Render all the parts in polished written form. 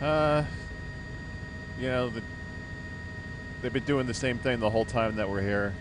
Uh, you know, they've been doing the same thing the whole time that we're here.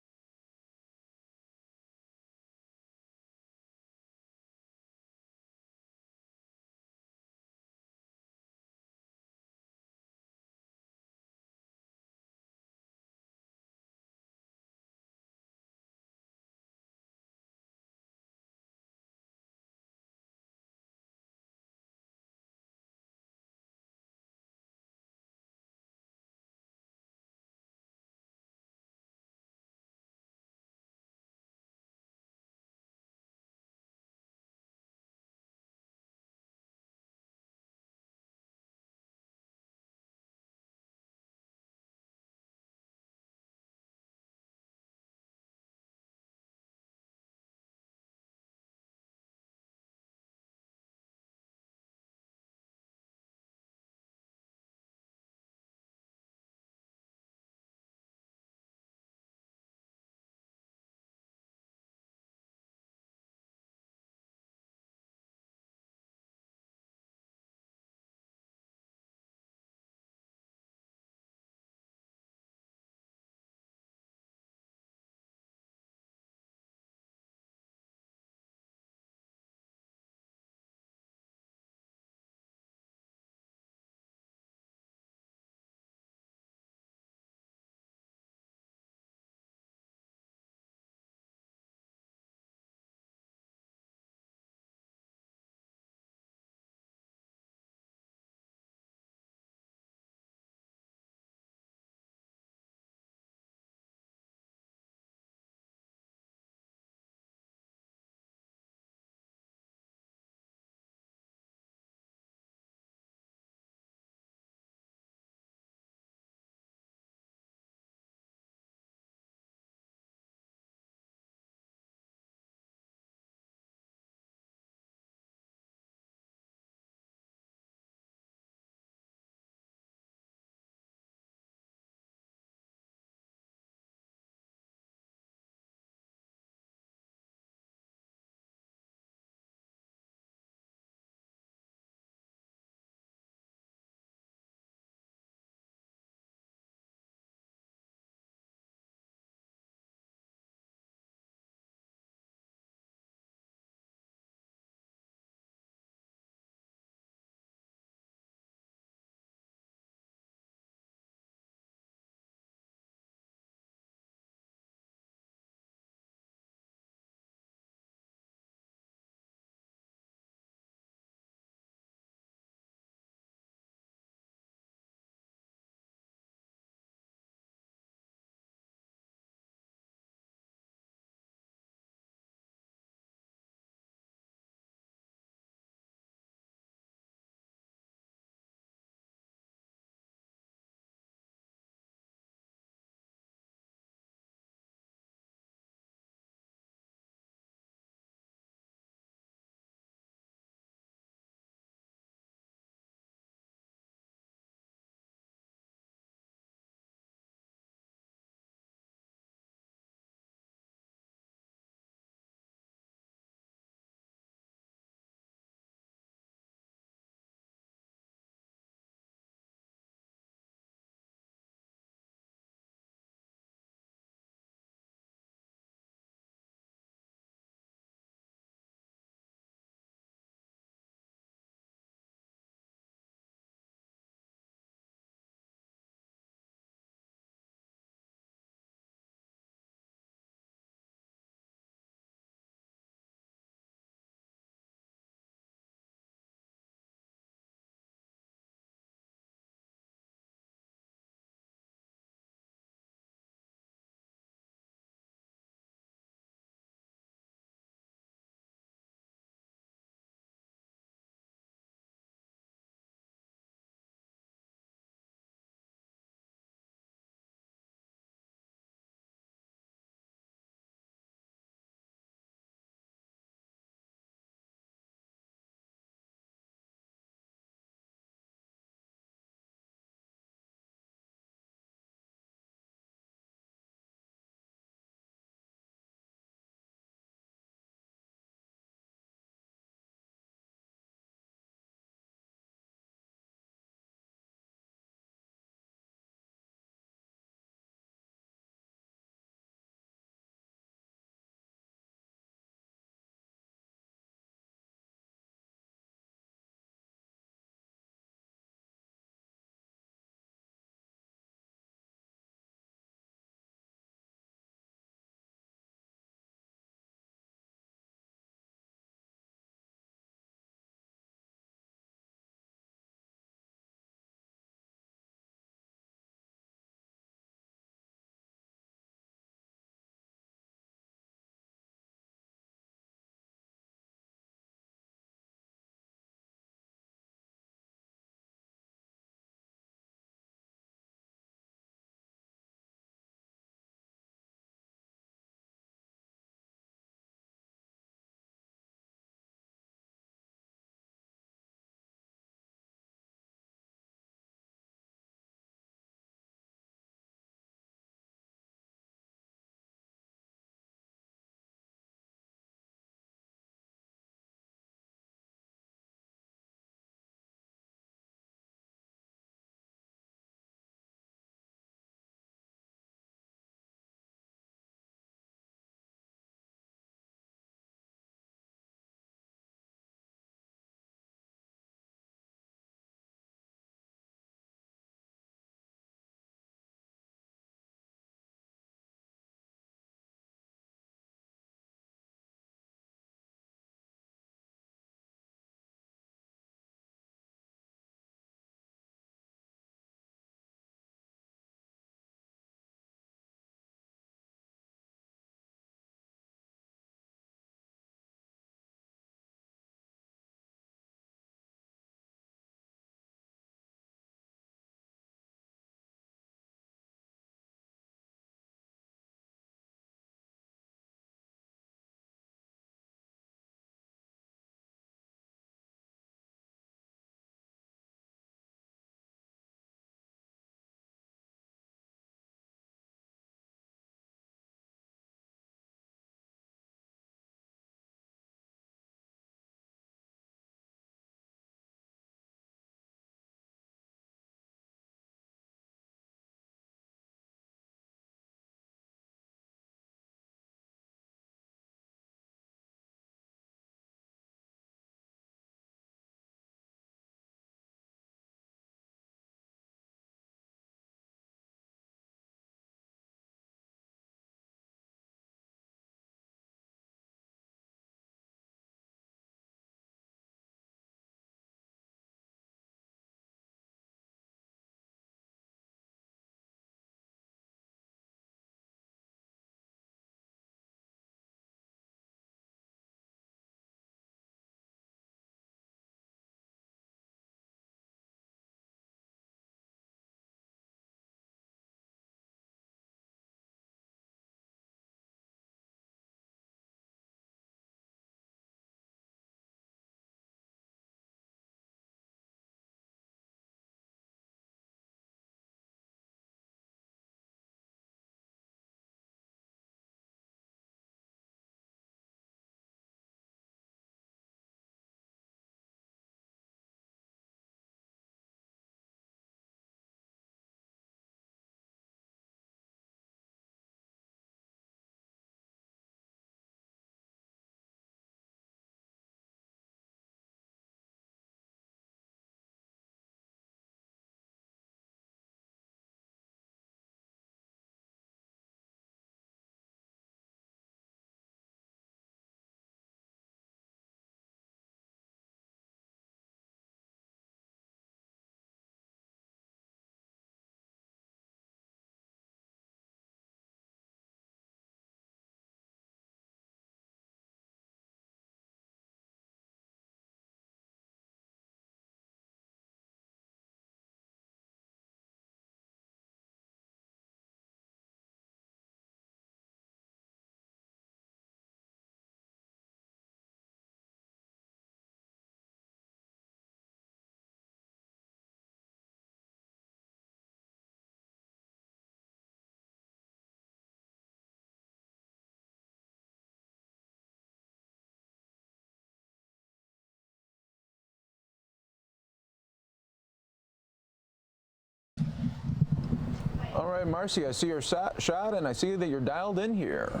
All right, Marcy, I see your shot, and I see that you're dialed in here.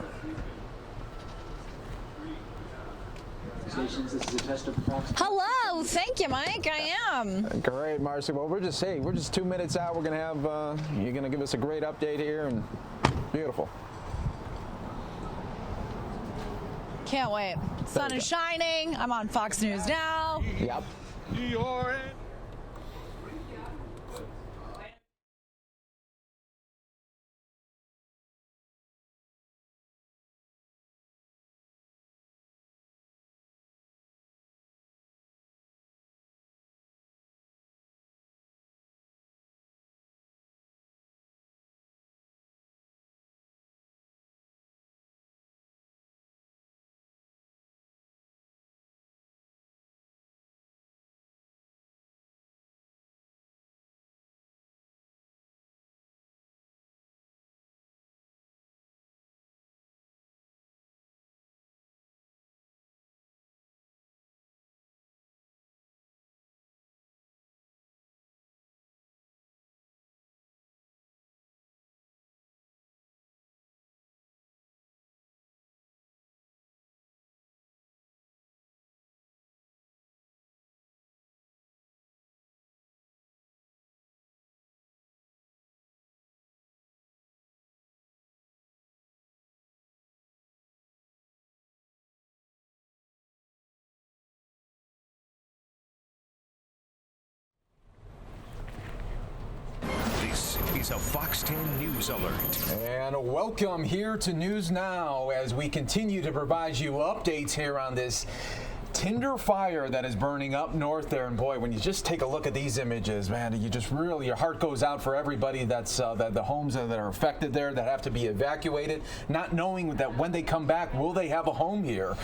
Hello, thank you, Mike. I am. Great, Marcy. Well, we're just 2 minutes out. We're gonna have you're gonna give us a great update here, and beautiful. Can't wait. Sun is shining. I'm on Fox News now. Yep. This is a Fox 10 News Alert. And welcome here to News Now as we continue to provide you updates here on this tinder fire that is burning up north there. And boy, when you just take a look at these images, man, you just really, your heart goes out for everybody that's that the homes that are affected there that have to be evacuated, not knowing that when they come back, will they have a home here?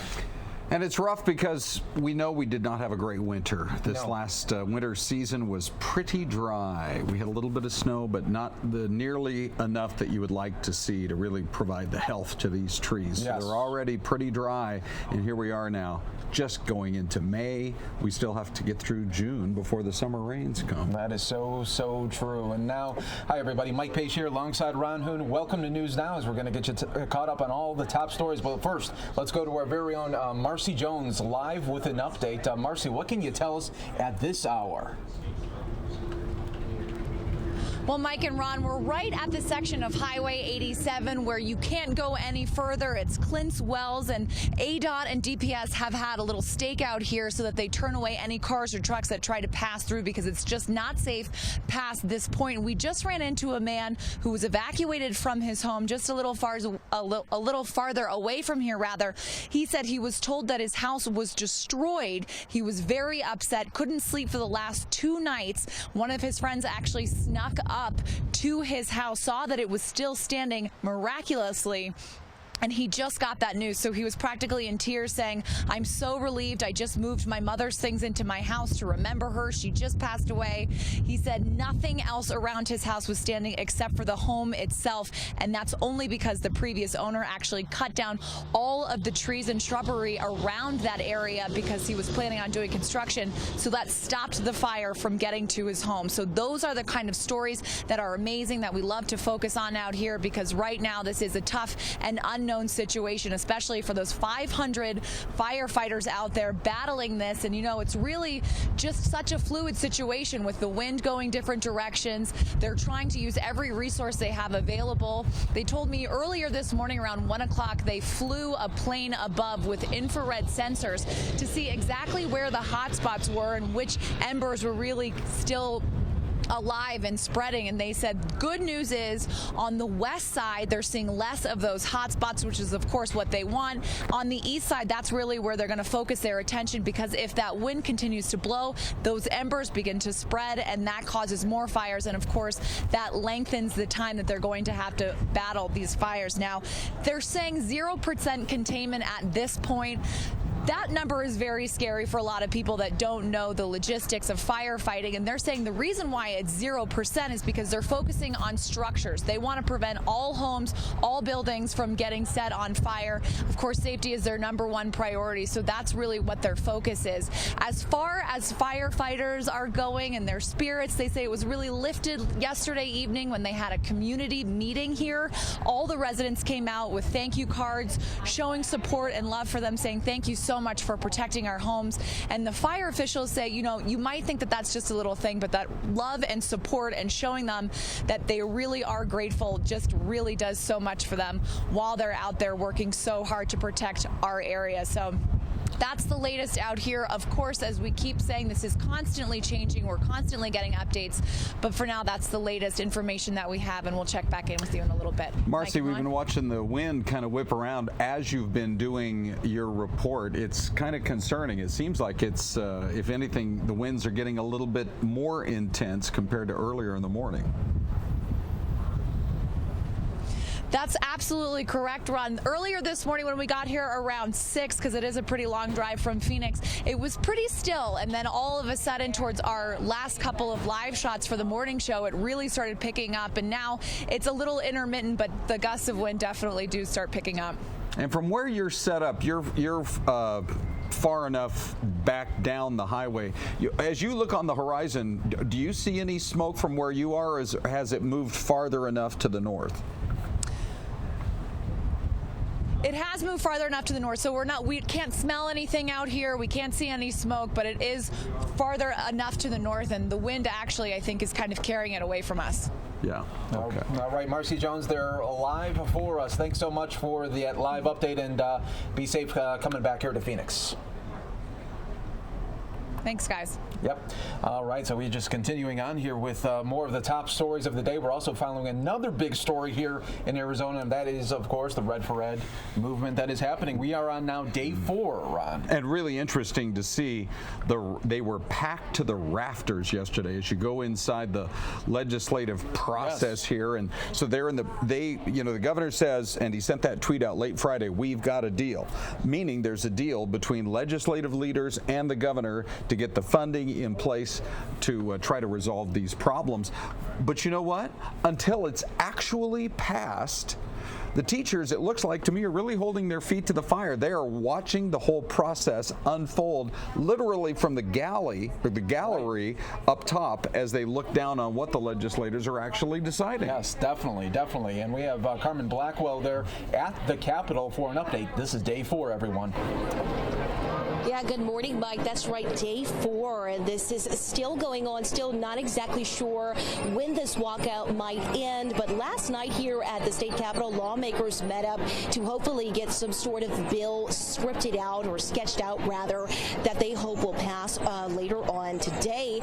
And it's rough because we know we did not have a great winter. This last winter season was pretty dry. We had a little bit of snow, but not nearly enough that you would like to see to really provide the health to these trees. Yes. So they're already pretty dry, and here we are now, just going into May. We still have to get through June before the summer rains come. That is so true. And now, hi everybody, Mike Page here alongside Ron Hoon. Welcome to News Now as we're going to get you caught up on all the top stories. But first, let's go to our very own Marcy Jones live with an update. Marcy, what can you tell us at this hour? Well, Mike and Ron, we're right at the section of Highway 87 where you can't go any further. It's Clint's Wells, and ADOT and DPS have had a little stakeout here so that they turn away any cars or trucks that try to pass through because it's just not safe past this point. We just ran into a man who was evacuated from his home just a little farther away from here, rather. He said he was told that his house was destroyed. He was very upset, couldn't sleep for the last 2 nights. One of his friends actually snuck up to his house, saw that it was still standing miraculously, and he just got that news. So he was practically in tears saying, I'm so relieved. I just moved my mother's things into my house to remember her. She just passed away. He said nothing else around his house was standing except for the home itself. And that's only because the previous owner actually cut down all of the trees and shrubbery around that area because he was planning on doing construction. So that stopped the fire from getting to his home. So those are the kind of stories that are amazing that we love to focus on out here, because right now this is a tough and unknown situation, especially for those 500 firefighters out there battling this. And you know, it's really just such a fluid situation with the wind going different directions. They're trying to use every resource they have available. They told me earlier this morning around 1 o'clock they flew a plane above with infrared sensors to see exactly where the hot spots were and which embers were really still alive and spreading. And they said good news is on the west side they're seeing less of those hot spots, which is of course what they want. On the east side, that's really where they're going to focus their attention, because if that wind continues to blow, those embers begin to spread, and that causes more fires, and of course that lengthens the time that they're going to have to battle these fires. Now they're saying 0% containment at this point. that number is very scary for a lot of people that don't know the logistics of firefighting, and they're saying the reason why it's 0% is because they're focusing on structures. They want to prevent all homes, all buildings from getting set on fire. Of course, safety is their #1 priority, so that's really what their focus is. As far as firefighters are going and their spirits, they say it was really lifted yesterday evening when they had a community meeting here. All the residents came out with thank you cards showing support and love for them, saying thank you so much for protecting our homes. And the fire officials say, you know, you might think that that's just a little thing, but that love and support and showing them that they really are grateful just really does so much for them while they're out there working so hard to protect our area. So that's the latest out here. Of course, as we keep saying, this is constantly changing. We're constantly getting updates. But for now, that's the latest information that we have, and we'll check back in with you in a little bit. Marcy, we've been watching the wind kind of whip around as you've been doing your report. It's kind of concerning. It seems like it's, if anything, the winds are getting a little bit more intense compared to earlier in the morning. That's absolutely correct, Ron. Earlier this morning when we got here around 6, because it is a pretty long drive from Phoenix, it was pretty still. And then all of a sudden, towards our last couple of live shots for the morning show, it really started picking up. And now it's a little intermittent, but the gusts of wind definitely do start picking up. And from where you're set up, you're far enough back down the highway. As you look on the horizon, do you see any smoke from where you are, or has it moved farther enough to the north? It has moved farther enough to the north, so we can't smell anything out here. We can't see any smoke, but it is farther enough to the north, and the wind actually, I think, is kind of carrying it away from us. Yeah. Okay. All right, Marcy Jones, they're live for us. Thanks so much for the live update, and be safe coming back here to Phoenix. Thanks, guys. Yep. All right, so we're just continuing on here with more of the top stories of the day. We're also following another big story here in Arizona, and that is, of course, the Red for Ed movement that is happening. We are on now day 4, Ron. And really interesting to see they were packed to the rafters yesterday as you go inside the legislative process here. And so they're in the governor says, and he sent that tweet out late Friday, we've got a deal, meaning there's a deal between legislative leaders and the governor to get the funding in place to try to resolve these problems. But you know what? Until it's actually passed, the teachers, it looks like to me, are really holding their feet to the fire. They are watching the whole process unfold literally from the gallery up top as they look down on what the legislators are actually deciding. Yes, definitely. And we have Carmen Blackwell there at the Capitol for an update. This is day 4, everyone. Yeah, good morning, Mike. That's right, day 4. This is still going on, still not exactly sure when this walkout might end. But last night here at the state capitol, lawmakers met up to hopefully get some sort of bill scripted out, or sketched out rather, that they hope will pass later on today.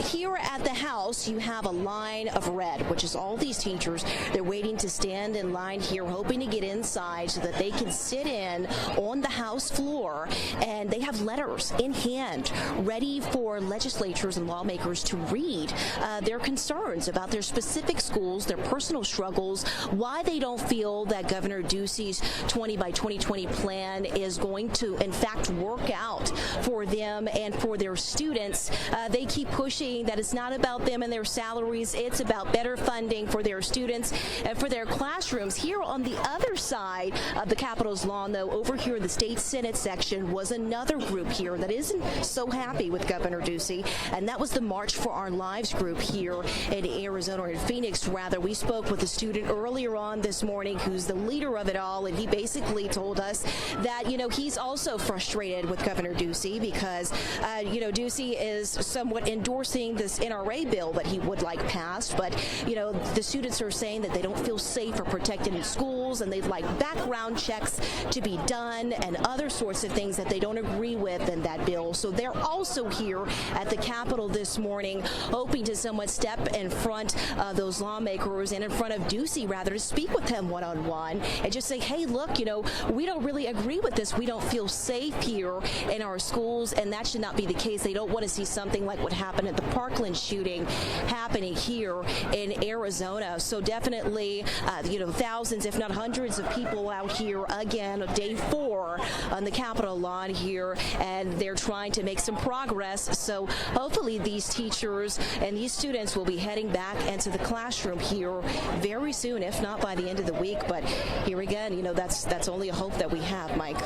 Here at the House, you have a line of red, which is all these teachers. They're waiting to stand in line here, hoping to get inside so that they can sit in on the House floor, and they have letters in hand ready for legislators and lawmakers to read their concerns about their specific schools, their personal struggles, why they don't feel that Governor Ducey's 20 by 2020 plan is going to, in fact, work out for them and for their students. They keep pushing that it's not about them and their salaries, it's about better funding for their students and for their classrooms. Here on the other side of the Capitol's lawn, though, over here in the State Senate section, was another group here that isn't so happy with Governor Ducey, and that was the March for Our Lives group here in Arizona, or in Phoenix, rather. We spoke with a student earlier on this morning who's the leader of it all, and he basically told us that, he's also frustrated with Governor Ducey because, Ducey is somewhat endorsing this NRA bill that he would like passed, but, the students are saying that they don't feel safe or protected in schools, and they'd like background checks to be done and other sorts of things that they don't agree with in that bill. So they're also here at the Capitol this morning, hoping to somewhat step in front of those lawmakers and in front of Ducey, rather, to speak with him one-on-one and just say, hey, look, we don't really agree with this. We don't feel safe here in our schools, and that should not be the case. They don't want to see something like what happened at the Parkland shooting happening here in Arizona. So definitely, thousands, if not hundreds of people out here again, day 4 on the Capitol lawn here here, and they're trying to make some progress. So hopefully these teachers and these students will be heading back into the classroom here very soon, if not by the end of the week. But here again, you know, that's only a hope that we have, Mike.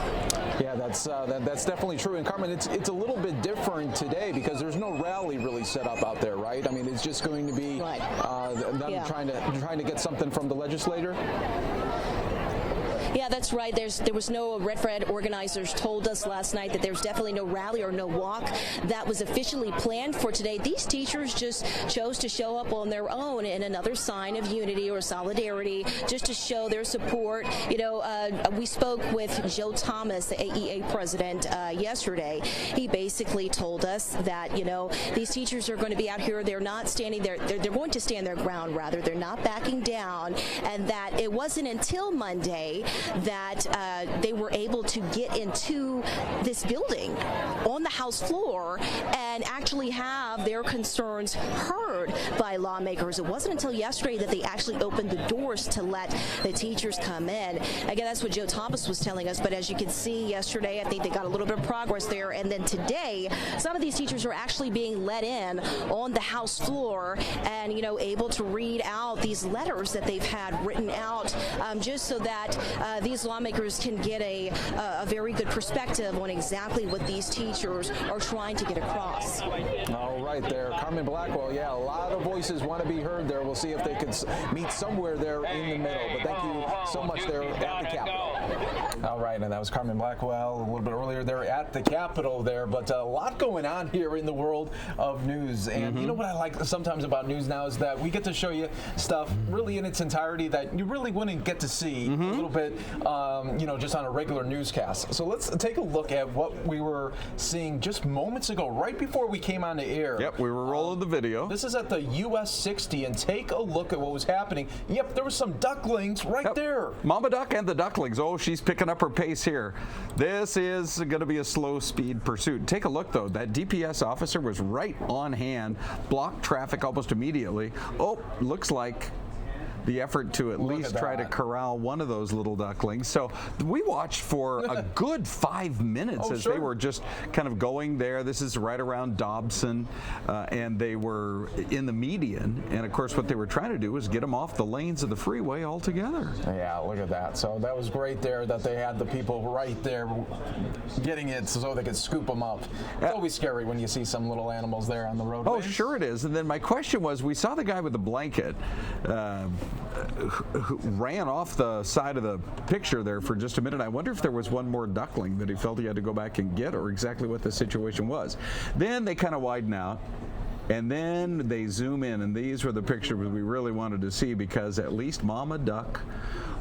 Yeah, that's definitely true. And Carmen, it's a little bit different today because there's no rally really set up out there, right? I mean, it's just going to be them trying to get something from the legislator. Yeah, that's right. There was no Red Fred organizers told us last night that there's definitely no rally or no walk that was officially planned for today. These teachers just chose to show up on their own in another sign of unity or solidarity, just to show their support. You know, we spoke with Joe Thomas, the AEA president, yesterday. He basically told us that, you know, these teachers are going to be out here. They're not standing there. They're going to stand their ground, rather. They're not backing down, and that it wasn't until Monday that they were able to get into this building on the House floor and actually have their concerns heard by lawmakers. It wasn't until yesterday that they actually opened the doors to let the teachers come in. Again, that's what Joe Thomas was telling us, but as you can see yesterday, I think they got a little bit of progress there, and then today, some of these teachers are actually being let in on the House floor and, you know, able to read out these letters that they've had written out, just so that these lawmakers can get a very good perspective on exactly what these teachers are trying to get across. All right there, Carmen Blackwell. Yeah, a lot of voices want to be heard there. We'll see if they can meet somewhere there in the middle. But thank you so much there at the Capitol. All right, and that was Carmen Blackwell a little bit earlier there at the Capitol there. But a lot going on here in the world of news. And you know what I like sometimes about news now is that we get to show you stuff really in its entirety that you really wouldn't get to see a little bit, you know, just on a regular newscast. So let's take a look at what we were seeing just moments ago, right before we came on the air. Yep, we were rolling the video. This is at the US 60, and take a look at what was happening. Yep, there were some ducklings right there. Mama Duck and the ducklings. Oh, she's picking up her pace here. This is going to be a slow speed pursuit. Take a look, though. That DPS officer was right on hand, blocked traffic almost immediately. Oh, looks like the effort to at least try to corral one of those little ducklings. So we watched for a good 5 minutes as they were just kind of going there. This is right around Dobson, and they were in the median. And of course, what they were trying to do was get them off the lanes of the freeway altogether. Yeah, look at that. So that was great there that they had the people right there getting it so they could scoop them up. It's always scary when you see some little animals there on the road. Oh, sure it is. And then my question was, we saw the guy with the blanket who ran off the side of the picture there for just a minute. I wonder if there was one more duckling that he felt he had to go back and get, or exactly what the situation was. Then they kind of widen out, and then they zoom in, and these were the pictures we really wanted to see, because at least Mama Duck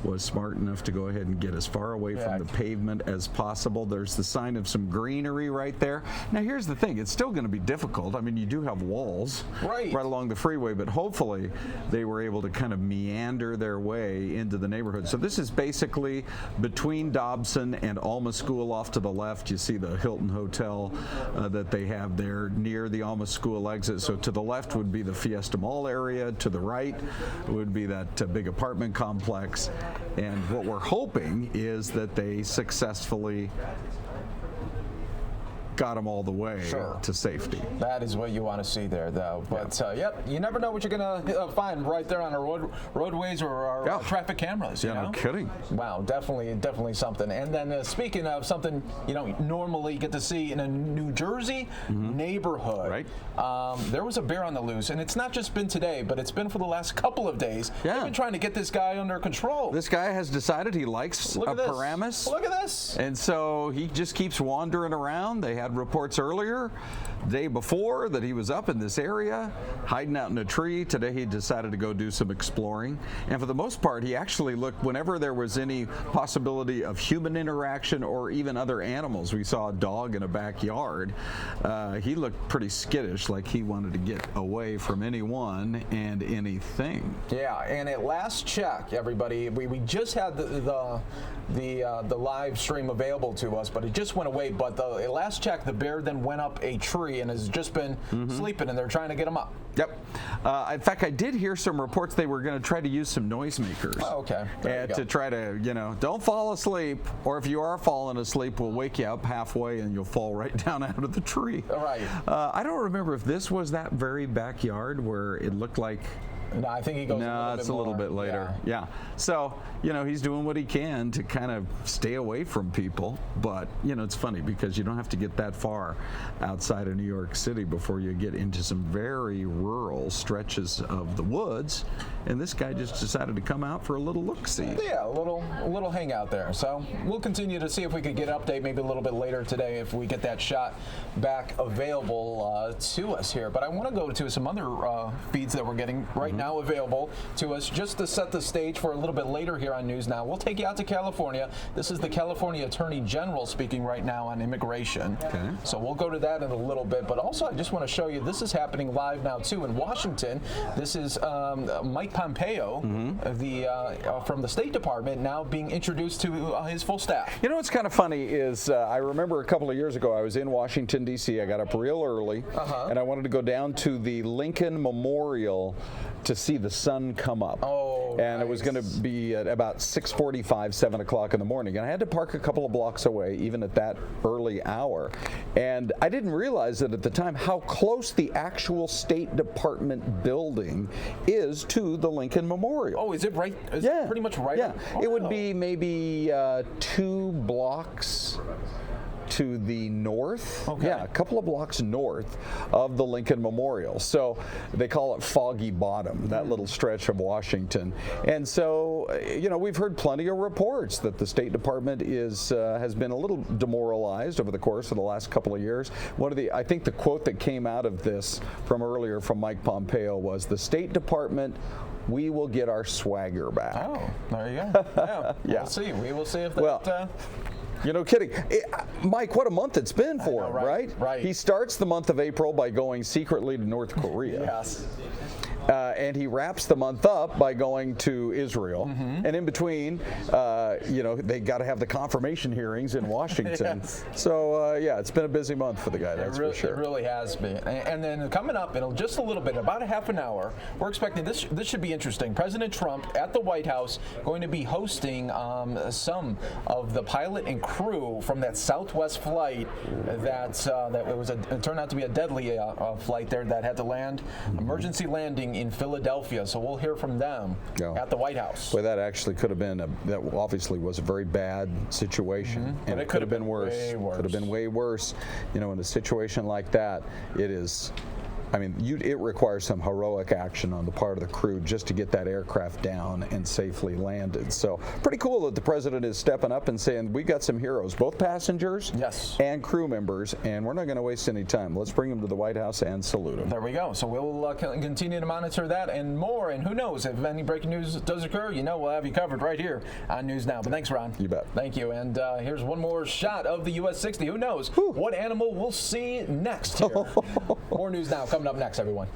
was smart enough to go ahead and get as far away from the pavement as possible. There's the sign of some greenery right there. Now here's the thing, it's still going to be difficult. I mean, you do have walls right along the freeway, but hopefully they were able to kind of meander their way into the neighborhood. So this is basically between Dobson and Alma School off to the left. You see the Hilton Hotel that they have there near the Alma School exit. So to the left would be the Fiesta Mall area, to the right would be that big apartment complex. And what we're hoping is that they successfully got them all the way to safety. That is what you want to see there, though. But yep, you never know what you're going to find right there on our roadways or our traffic cameras. You know? No kidding. Wow, definitely something. And then speaking of something you don't normally get to see in a New Jersey neighborhood, there was a bear on the loose, and it's not just been today, but it's been for the last couple of days. They've been trying to get this guy under control. This guy has decided he likes Paramus. Look at this. And so he just keeps wandering around. They had reports earlier, day before, that he was up in this area, hiding out in a tree. Today he decided to go do some exploring. And for the most part, he actually looked, whenever there was any possibility of human interaction or even other animals. We saw a dog in a backyard. He looked pretty skittish, like he wanted to get away from anyone and anything. Yeah, and at last check, everybody, we just had the live stream available to us, but it just went away. But at last check, checked, the bear then went up a tree and has just been sleeping, and they're trying to get him up. Yep. In fact, I did hear some reports they were going to try to use some noisemakers. Oh, okay. There you go. To try to, don't fall asleep, or if you are falling asleep, we'll wake you up halfway and you'll fall right down out of the tree. All right. I don't remember if this was that very backyard where it looked like. No, I think he goes it's a little bit later. Yeah. So, he's doing what he can to kind of stay away from people. But, it's funny because you don't have to get that far outside of New York City before you get into some very rural stretches of the woods. And this guy just decided to come out for a little look-see. Yeah, a little hangout there. So we'll continue to see if we could get an update maybe a little bit later today if we get that shot back available to us here. But I want to go to some other feeds that we're getting right now available to us just to set the stage for a little bit later here on News Now. We'll take you out to California. This is the California Attorney General speaking right now on immigration. Okay. So we'll go to that in a little bit. But also I just want to show you this is happening live now too in Washington. This is Mike Pompeo, from the State Department, now being introduced to his full staff. What's kind of funny is I remember a couple of years ago I was in Washington, D.C. I got up real early, and I wanted to go down to the Lincoln Memorial to see the sun come up. Oh, and it was going to be at about 6:45, 7 o'clock in the morning. And I had to park a couple of blocks away, even at that early hour. And I didn't realize that at the time how close the actual State Department building is to the Lincoln Memorial. Oh, is it right? Is it pretty much right? Yeah, Oh. It would be maybe 2 blocks to the north. Okay. Yeah, a couple of blocks north of the Lincoln Memorial. So they call it Foggy Bottom, that little stretch of Washington. And so, we've heard plenty of reports that the State Department has been a little demoralized over the course of the last couple of years. I think the quote that came out of this from earlier from Mike Pompeo was, "The State Department, we will get our swagger back." Oh, there you go. Yeah. Yeah. We'll see. We will see if that... Kidding. Mike, what a month it's been for him, right? Right. He starts the month of April by going secretly to North Korea. Yes. And he wraps the month up by going to Israel. And in between, they got to have the confirmation hearings in Washington. Yes. So, it's been a busy month for the guy, that's for sure. It really has been. And then coming up in just a little bit, about a half an hour, we're expecting this should be interesting. President Trump at the White House going to be hosting some of the pilot and crew from that Southwest flight that it turned out to be a deadly flight there that had to land, emergency landing in Philadelphia. So we'll hear from them at the White House. Well, that actually could have been that obviously was a very bad situation, and it could have been worse. Could have been way worse. In a situation like that, it requires some heroic action on the part of the crew just to get that aircraft down and safely landed. So pretty cool that the president is stepping up and saying, we got some heroes, both passengers and crew members, and we're not going to waste any time. Let's bring them to the White House and salute them. There we go. So we'll continue to monitor that and more. And who knows, if any breaking news does occur, we'll have you covered right here on News Now. But thanks, Ron. You bet. Thank you. And here's one more shot of the US-60. Who knows what animal we'll see next here. More News Now coming up next, everyone.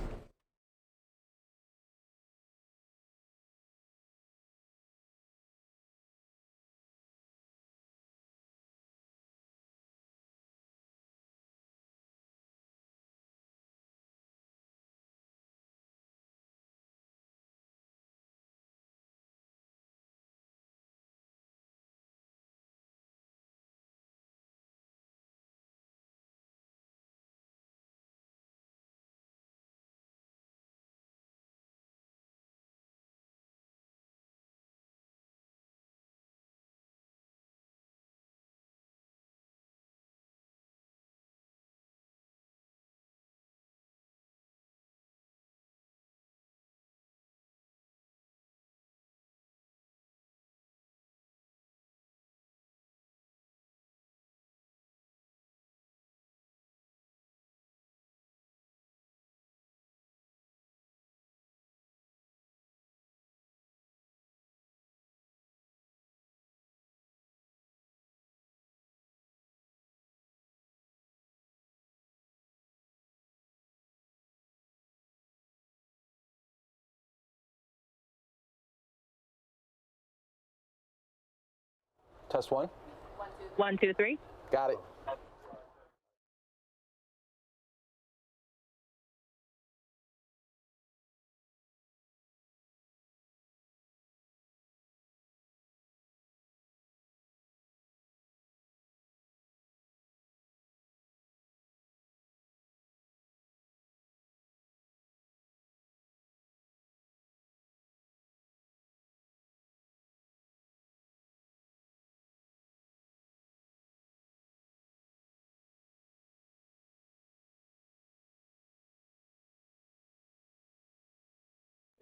Test one. 1, 2, 3. Got it.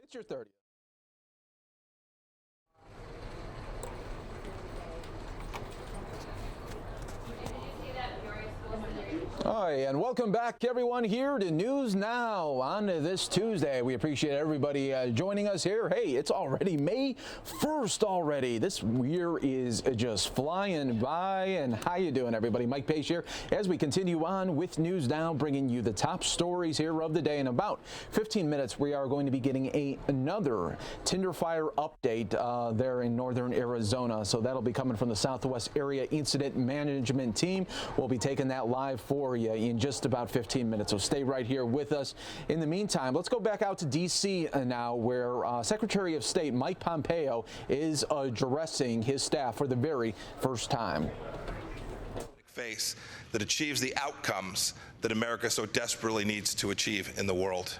It's your 30th. Hi, and welcome back, everyone, here to News Now on this Tuesday. We appreciate everybody joining us here. Hey, it's already May 1st already. This year is just flying by. And how you doing, everybody? Mike Pace here as we continue on with News Now, bringing you the top stories here of the day. In about 15 minutes, we are going to be getting another Tinder Fire update there in northern Arizona. So that'll be coming from the Southwest Area Incident Management Team. We'll be taking that live for you in just about 15 minutes. So stay right here with us. In the meantime, let's go back out to D.C. now, where Secretary of State Mike Pompeo is addressing his staff for the very first time. Face that achieves the outcomes that America so desperately needs to achieve in the world.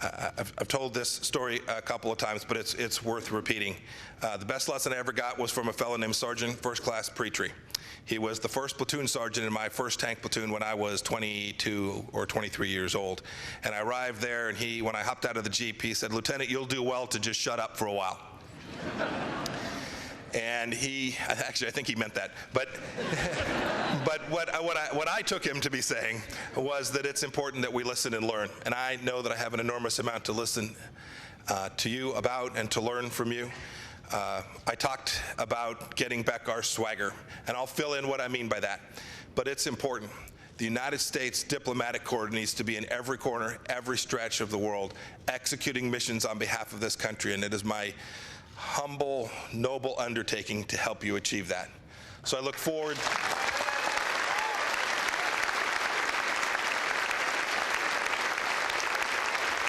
I've told this story a couple of times, but it's worth repeating. The best lesson I ever got was from a fellow named Sergeant First Class Petrie. He was the first platoon sergeant in my first tank platoon when I was 22 or 23 years old. And I arrived there, and when I hopped out of the Jeep, he said, "Lieutenant, you'll do well to just shut up for a while." And actually, I think he meant that. But what I took him to be saying was that it's important that we listen and learn. And I know that I have an enormous amount to listen to you about and to learn from you. I talked about getting back our swagger, and I'll fill in what I mean by that. But it's important. The United States Diplomatic Corps needs to be in every corner, every stretch of the world, executing missions on behalf of this country, and it is my humble, noble undertaking to help you achieve that. So I look forward.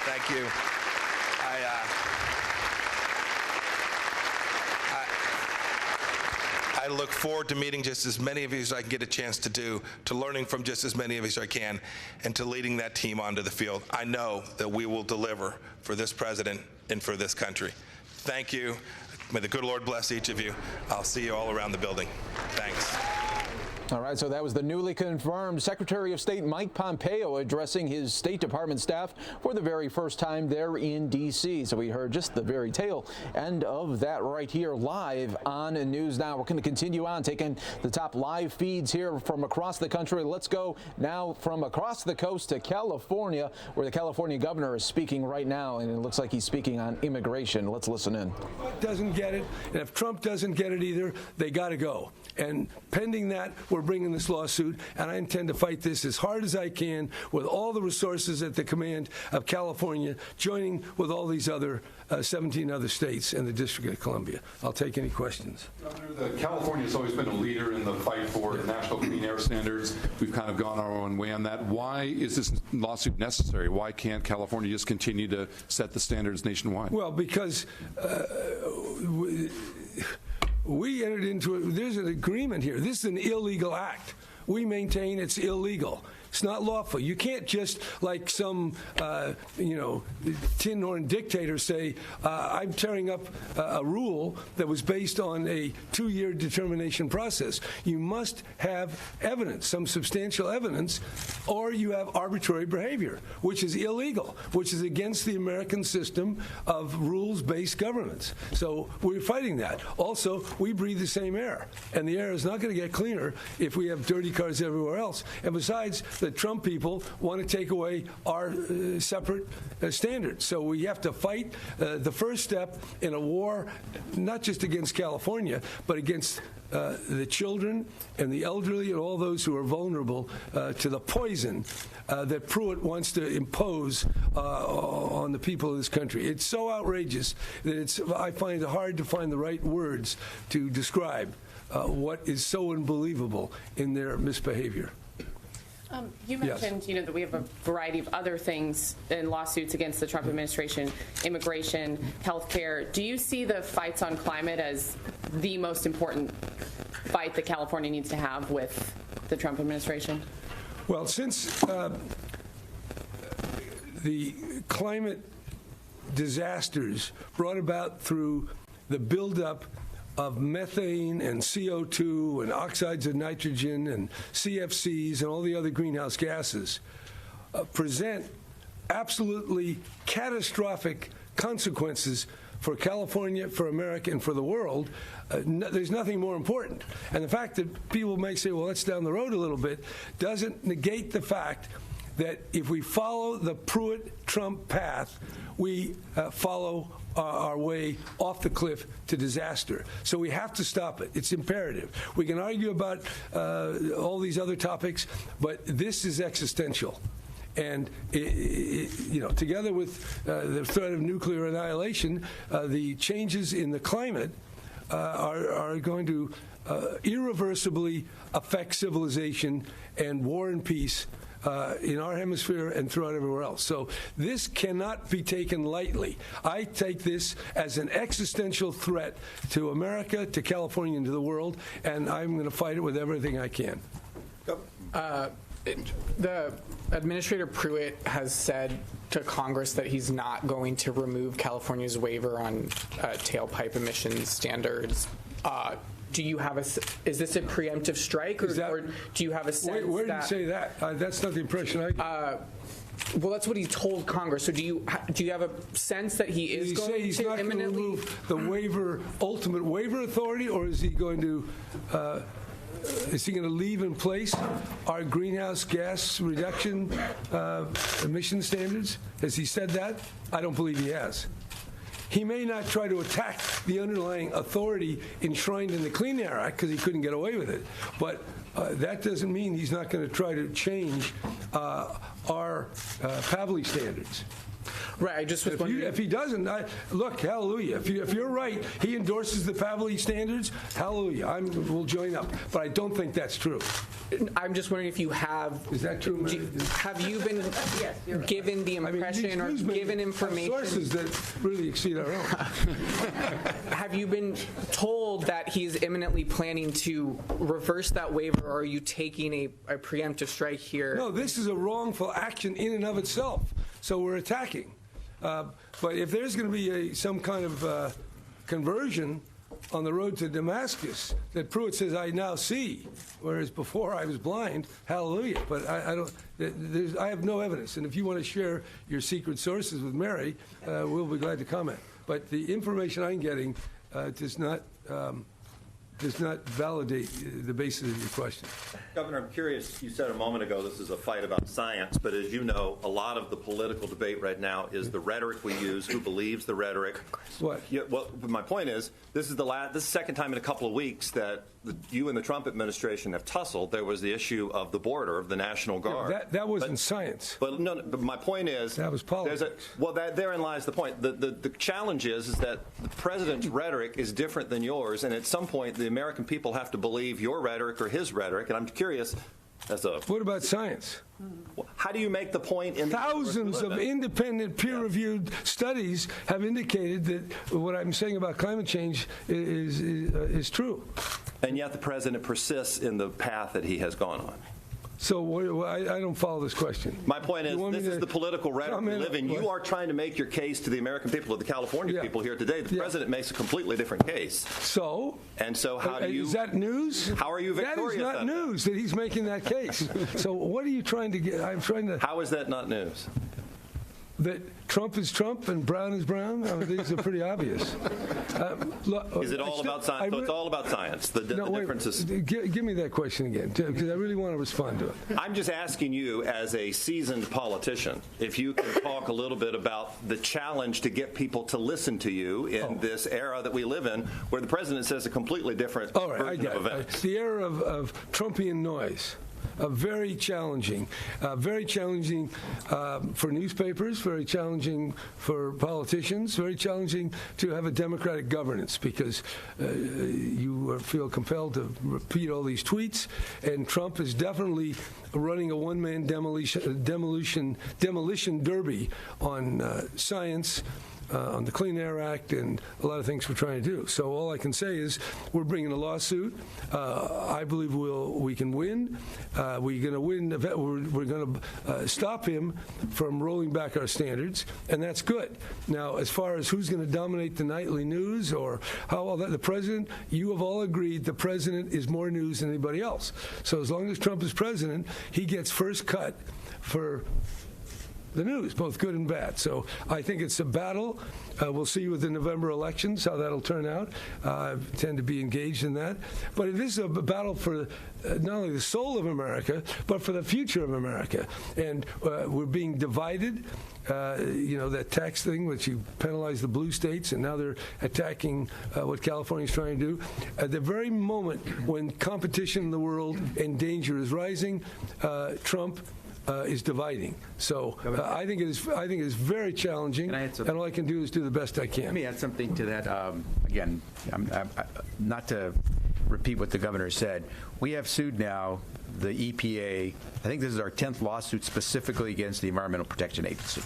Thank you. I look forward to meeting just as many of you as I can get a chance to do, to learning from just as many of you as I can, and to leading that team onto the field. I know that we will deliver for this president and for this country. Thank you. May the good Lord bless each of you. I'll see you all around the building. Thanks. All right, so that was the newly confirmed Secretary of State Mike Pompeo addressing his State Department staff for the very first time there in D.C. So we heard just the very tail end of that right here live on News Now. We're going to continue on taking the top live feeds here from across the country. Let's go now from across the coast to California, where the California governor is speaking right now, and it looks like he's speaking on immigration. Let's listen in. Doesn't get it, and if Trump doesn't get it either, they got to go. And pending that, we're bringing this lawsuit, and I intend to fight this as hard as I can with all the resources at the command of California, joining with all these other 17 other states and the District of Columbia. I'll take any questions. Governor, California has always been a leader in the fight for national clean air standards. We've kind of gone our own way on that. Why is this lawsuit necessary? Why can't California just continue to set the standards nationwide? Well, because we entered into it. There's an agreement here. This is an illegal act. We maintain it's illegal. It's not lawful. You can't just, like some, tin horn dictator, say, I'm tearing up a rule that was based on a 2-year determination process. You must have evidence, some substantial evidence, or you have arbitrary behavior, which is illegal, which is against the American system of rules-based governance. So we're fighting that. Also, we breathe the same air, and the air is not going to get cleaner if we have dirty cars everywhere else. And besides, the Trump people want to take away our separate standards. So we have to fight the first step in a war, not just against California, but against the children and the elderly and all those who are vulnerable to the poison that Pruitt wants to impose on the people of this country. It's so outrageous that I find it hard to find the right words to describe what is so unbelievable in their misbehavior. You mentioned, Yes. that we have a variety of other things in lawsuits against the Trump administration, immigration, healthcare. Do you see the fights on climate as the most important fight that California needs to have with the Trump administration? Well, since the climate disasters brought about through the buildup of methane and CO2 and oxides of nitrogen and CFCs and all the other greenhouse gases present absolutely catastrophic consequences for California, for America, and for the world. There's nothing more important. And the fact that people may say, well, that's down the road a little bit, doesn't negate the fact that if we follow the Pruitt-Trump path, we follow our way off the cliff to disaster. So we have to stop it. It's imperative. We can argue about all these other topics, but this is existential. And together with the threat of nuclear annihilation, the changes in the climate are going to irreversibly affect civilization and war and peace in our hemisphere and throughout everywhere else. So this cannot be taken lightly. I take this as an existential threat to America, to California, and to the world, and I'm going to fight it with everything I can. The Administrator Pruitt has said to Congress that he's not going to remove California's waiver on tailpipe emissions standards. Do you have is this a preemptive strike, or do you have a sense where did you say that? That's not the impression I get. Well, that's what he told Congress. So do you have a sense that he is going to he's not imminently going to remove the waiver, ultimate waiver authority, or is he going to leave in place our greenhouse gas reduction emission standards? Has he said that? I don't believe he has. He may not try to attack the underlying authority enshrined in the Clean Air Act because he couldn't get away with it. But that doesn't mean he's not going to try to change our Pavley standards. Right. I just was wondering if he doesn't. Look, hallelujah. If you're right, he endorses the Pavley standards. Hallelujah. We'll join up. But I don't think that's true. I'm just wondering if you have. Is that true? Have you been given the impression or given information? Sources that really exceed our own. Have you been told that he's imminently planning to reverse that waiver, or are you taking a preemptive strike here? No, this is a wrongful action in and of itself. So we're attacking. But if there's going to be some kind of conversion on the road to Damascus that Pruitt says, I now see, whereas before I was blind, hallelujah. But I have no evidence. And if you want to share your secret sources with Mary, we'll be glad to comment. But the information I'm getting does not validate the basis of your question. Governor, I'm curious, you said a moment ago this is a fight about science, but as you know, a lot of the political debate right now is the rhetoric we use, who believes the rhetoric. What? Yeah, well, my point is, this is the second time in a couple of weeks that you and the Trump administration have tussled. There was the issue of the border, of the National Guard. Yeah, that wasn't science. But no, but my point is, that was politics. Therein lies the point. The challenge is that the president's rhetoric is different than yours, and at some point the American people have to believe your rhetoric or his rhetoric. And I'm curious, what about science? How do you make the point in thousands of independent peer-reviewed studies have indicated that what I'm saying about climate change is true. And yet the president persists in the path that he has gone on. So I don't follow this question. My point is, this is the political rhetoric we live in. You are trying to make your case to the American people, to the California people here today. The president makes a completely different case. So? And so how do you... Is that news? How are you victorious? That is not news that he's making that case. So what are you trying to get? I'm trying to... How is that not news? That Trump is Trump and Brown is Brown? I mean, these are pretty obvious. Is it all about science? So it's all about science. The differences. Give me that question again, because I really want to respond to it. I'm just asking you, as a seasoned politician, if you can talk a little bit about the challenge to get people to listen to you in this era that we live in, where the president says a completely different version of events. The era of Trumpian noise. Very challenging for newspapers, very challenging for politicians, very challenging to have a democratic governance, because you feel compelled to repeat all these tweets, and Trump is definitely running a one-man demolition derby on science, on the Clean Air Act, and a lot of things we're trying to do. So all I can say is we're bringing a lawsuit. I believe we can win. We're going to win. We're going to stop him from rolling back our standards, and that's good. Now, as far as who's going to dominate the nightly news or how all that, the president, you have all agreed the president is more news than anybody else. So as long as Trump is president, he gets first cut for the news, both good and bad. So I think it's a battle. We'll see with the November elections how that'll turn out. I tend to be engaged in that. But it is a battle for not only the soul of America, but for the future of America. And we're being divided. That tax thing, which you penalize the blue states, and now they're attacking what California is trying to do. At the very moment when competition in the world and danger is rising, Trump is dividing. So I think it is very challenging, and all I can do is do the best I can. Let me add something to that. Again, not to repeat what the governor said. We have sued now the EPA. I think this is our 10th lawsuit specifically against the Environmental Protection Agency.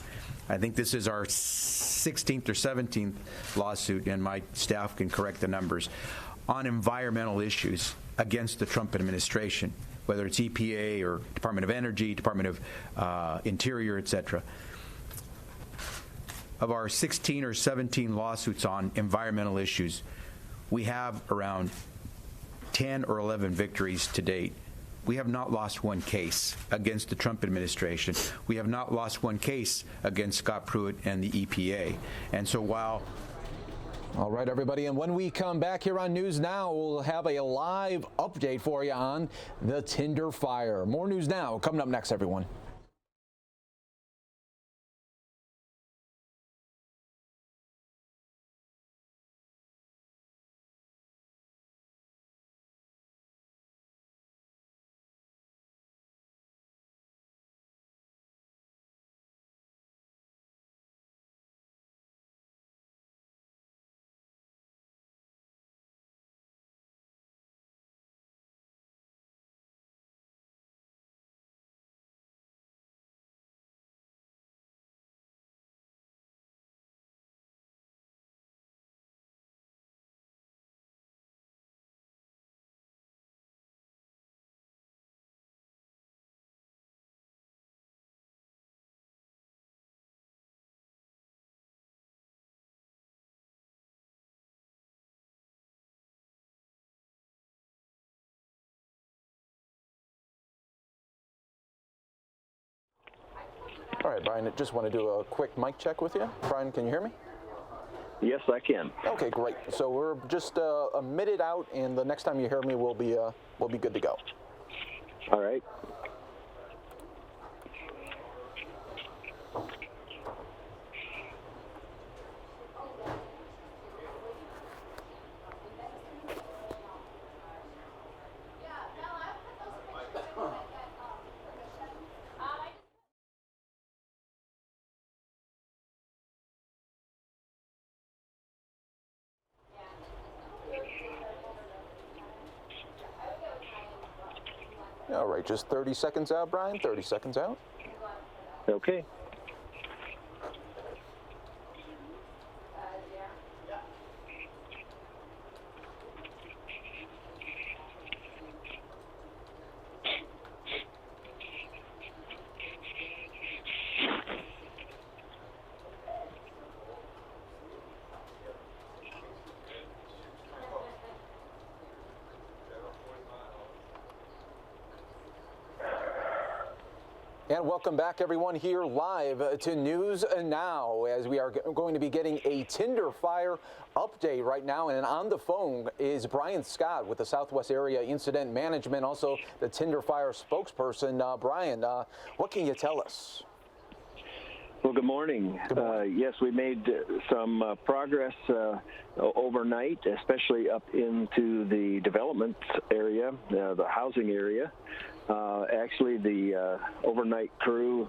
I think this is our 16th or 17th lawsuit, and my staff can correct the numbers, on environmental issues against the Trump administration, whether it's EPA or Department of Energy, Department of Interior, etc. Of our 16 or 17 lawsuits on environmental issues, we have around 10 or 11 victories to date. We have not lost one case against the Trump administration. We have not lost one case against Scott Pruitt and the EPA. And so while... All right, everybody, and when we come back here on News Now, we'll have a live update for you on the Tinder fire. More News Now coming up next, everyone. All right, Brian, I just want to do a quick mic check with you. Brian, can you hear me? Yes, I can. Okay, great. So we're just a minute out, and the next time you hear me, we'll be good to go. All right. All right, just 30 seconds out, Brian. 30 seconds out. Okay. And welcome back, everyone, here live to News Now, as we are going to be getting a Tinder fire update right now. And on the phone is Brian Scott with the Southwest Area Incident Management, also the Tinder fire spokesperson. Brian, what can you tell us? Well, good morning. Yes, we made some progress overnight, especially up into the development area, the housing area. Actually, the overnight crew,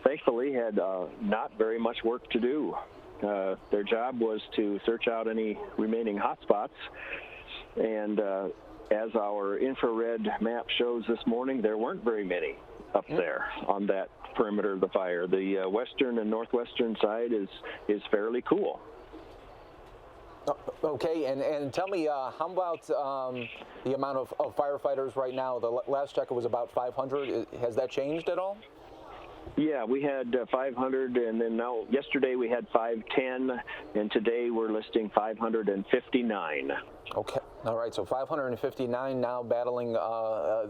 thankfully, had not very much work to do. Their job was to search out any remaining hotspots, and as our infrared map shows this morning, there weren't very many up there on that perimeter of the fire. The western and northwestern side is fairly cool. Okay, and tell me, how about the amount of firefighters right now? The last check was about 500. Has that changed at all? Yeah, we had 500, and then now yesterday we had 510, and today we're listing 559. Okay, all right. So 559 now battling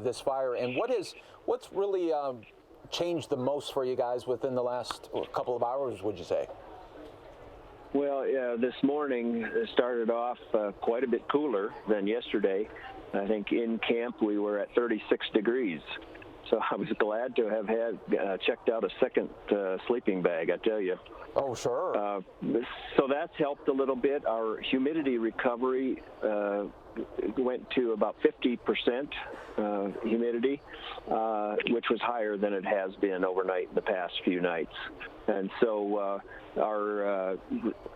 this fire. And what's really changed the most for you guys within the last couple of hours, would you say? Well, this morning it started off quite a bit cooler than yesterday. I think in camp we were at 36 degrees. So I was glad to have had checked out a second sleeping bag, I tell you. Oh, sure. So that's helped a little bit. Our humidity recovery went to about 50% humidity, which was higher than it has been overnight in the past few nights. And so our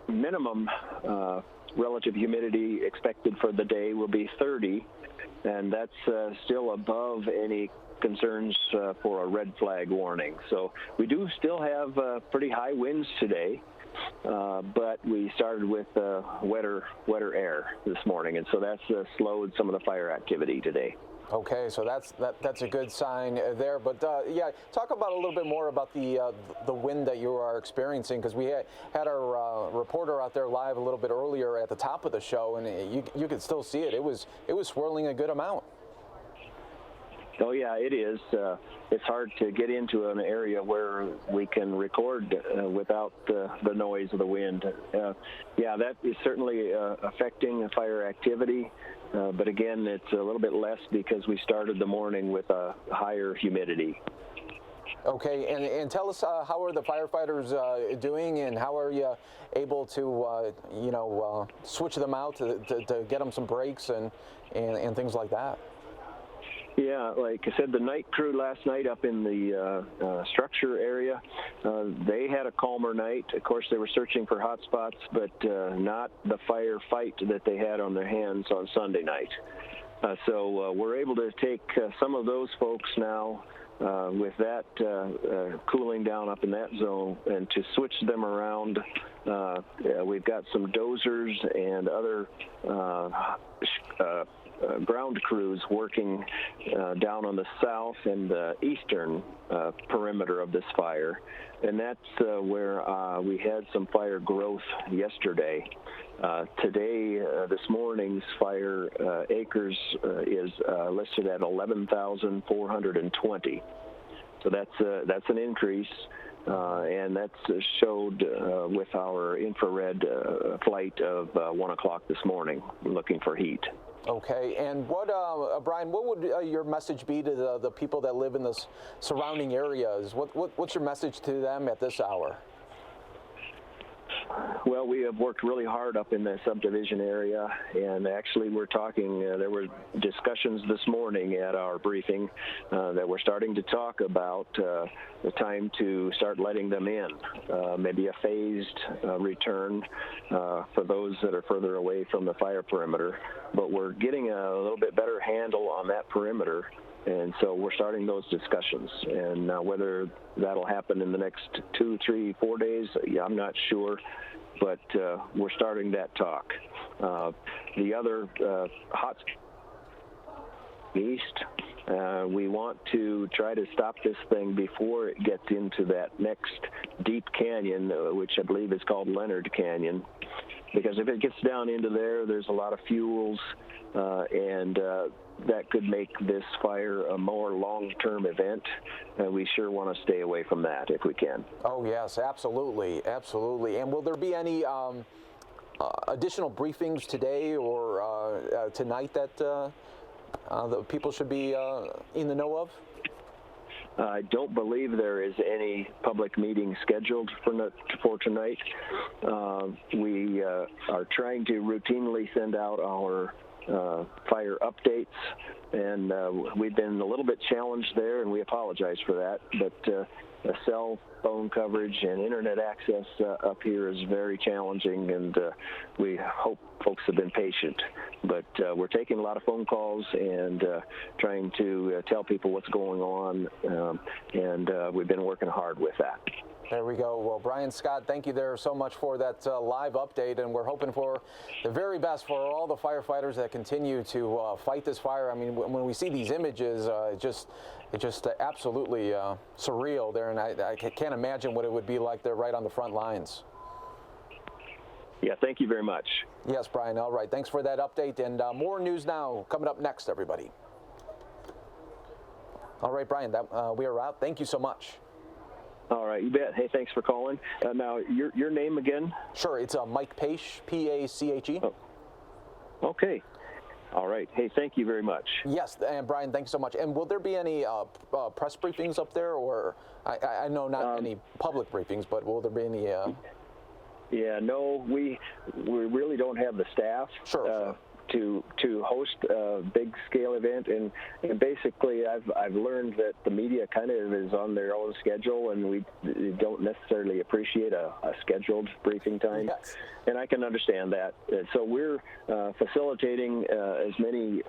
minimum relative humidity expected for the day will be 30, and that's still above any concerns for a red flag warning. So we do still have pretty high winds today, but we started with wetter air this morning, and so that's slowed some of the fire activity today. Okay, so that's a good sign there. But yeah, talk about a little bit more about the wind that you are experiencing, because we had our reporter out there live a little bit earlier at the top of the show, and you could still see it. It was swirling a good amount. Oh yeah, it is. It's hard to get into an area where we can record without the noise of the wind. Yeah, that is certainly affecting fire activity. But again, it's a little bit less because we started the morning with a higher humidity. Okay, and tell us how are the firefighters doing, and how are you able to switch them out to get them some breaks and things like that? Yeah, like I said, the night crew last night up in the structure area, they had a calmer night. Of course, they were searching for hot spots, but not the firefight that they had on their hands on Sunday night. So we're able to take some of those folks now with that cooling down up in that zone, and to switch them around. We've got some dozers and other ground crews working down on the south and eastern perimeter of this fire, and that's where we had some fire growth yesterday. Today, this morning's fire acres is listed at 11,420. So that's an increase, and that's showed with our infrared flight of 1 o'clock this morning, looking for heat. Okay, and what, Brian, what would your message be to the people that live in the surrounding areas? What's your message to them at this hour? Well, we have worked really hard up in the subdivision area, and actually we're talking, there were discussions this morning at our briefing that we're starting to talk about the time to start letting them in, maybe a phased return for those that are further away from the fire perimeter. But we're getting a little bit better handle on that perimeter, and so we're starting those discussions. And whether that'll happen in the next 2, 3, 4 days, I'm not sure, but we're starting that talk. The other hot east, we want to try to stop this thing before it gets into that next deep canyon, which I believe is called Leonard Canyon. Because if it gets down into there, there's a lot of fuels, and that could make this fire a more long-term event. We sure want to stay away from that if we can. Oh, yes, absolutely, absolutely. And will there be any additional briefings today or tonight that the people should be in the know of? I don't believe there is any public meeting scheduled for tonight. We are trying to routinely send out our fire updates, and we've been a little bit challenged there, and we apologize for that. But cell phone coverage and internet access up here is very challenging, and we hope folks have been patient. But we're taking a lot of phone calls and trying to tell people what's going on, and we've been working hard with that. There we go. Well, Brian Scott, thank you there so much for that live update, and we're hoping for the very best for all the firefighters that continue to fight this fire. I mean, when we see these images, it's just absolutely surreal there, and I can't imagine what it would be like there right on the front lines. Yeah, thank you very much. Yes, Brian. All right. Thanks for that update, and more news now coming up next, everybody. All right, Brian, we are out. Thank you so much. All right, you bet. Hey, thanks for calling. Now, your name again? Sure, it's Mike Pache, P-A-C-H-E. Oh. Okay. All right. Hey, thank you very much. Yes, and Brian, thank you so much. And will there be any press briefings up there, or I know not any public briefings, but will there be any? Yeah, no, we really don't have the staff. Sure. To host a big scale event, and basically I've learned that the media kind of is on their own schedule, and we don't necessarily appreciate a scheduled briefing time. Yes. And I can understand that. So we're facilitating as many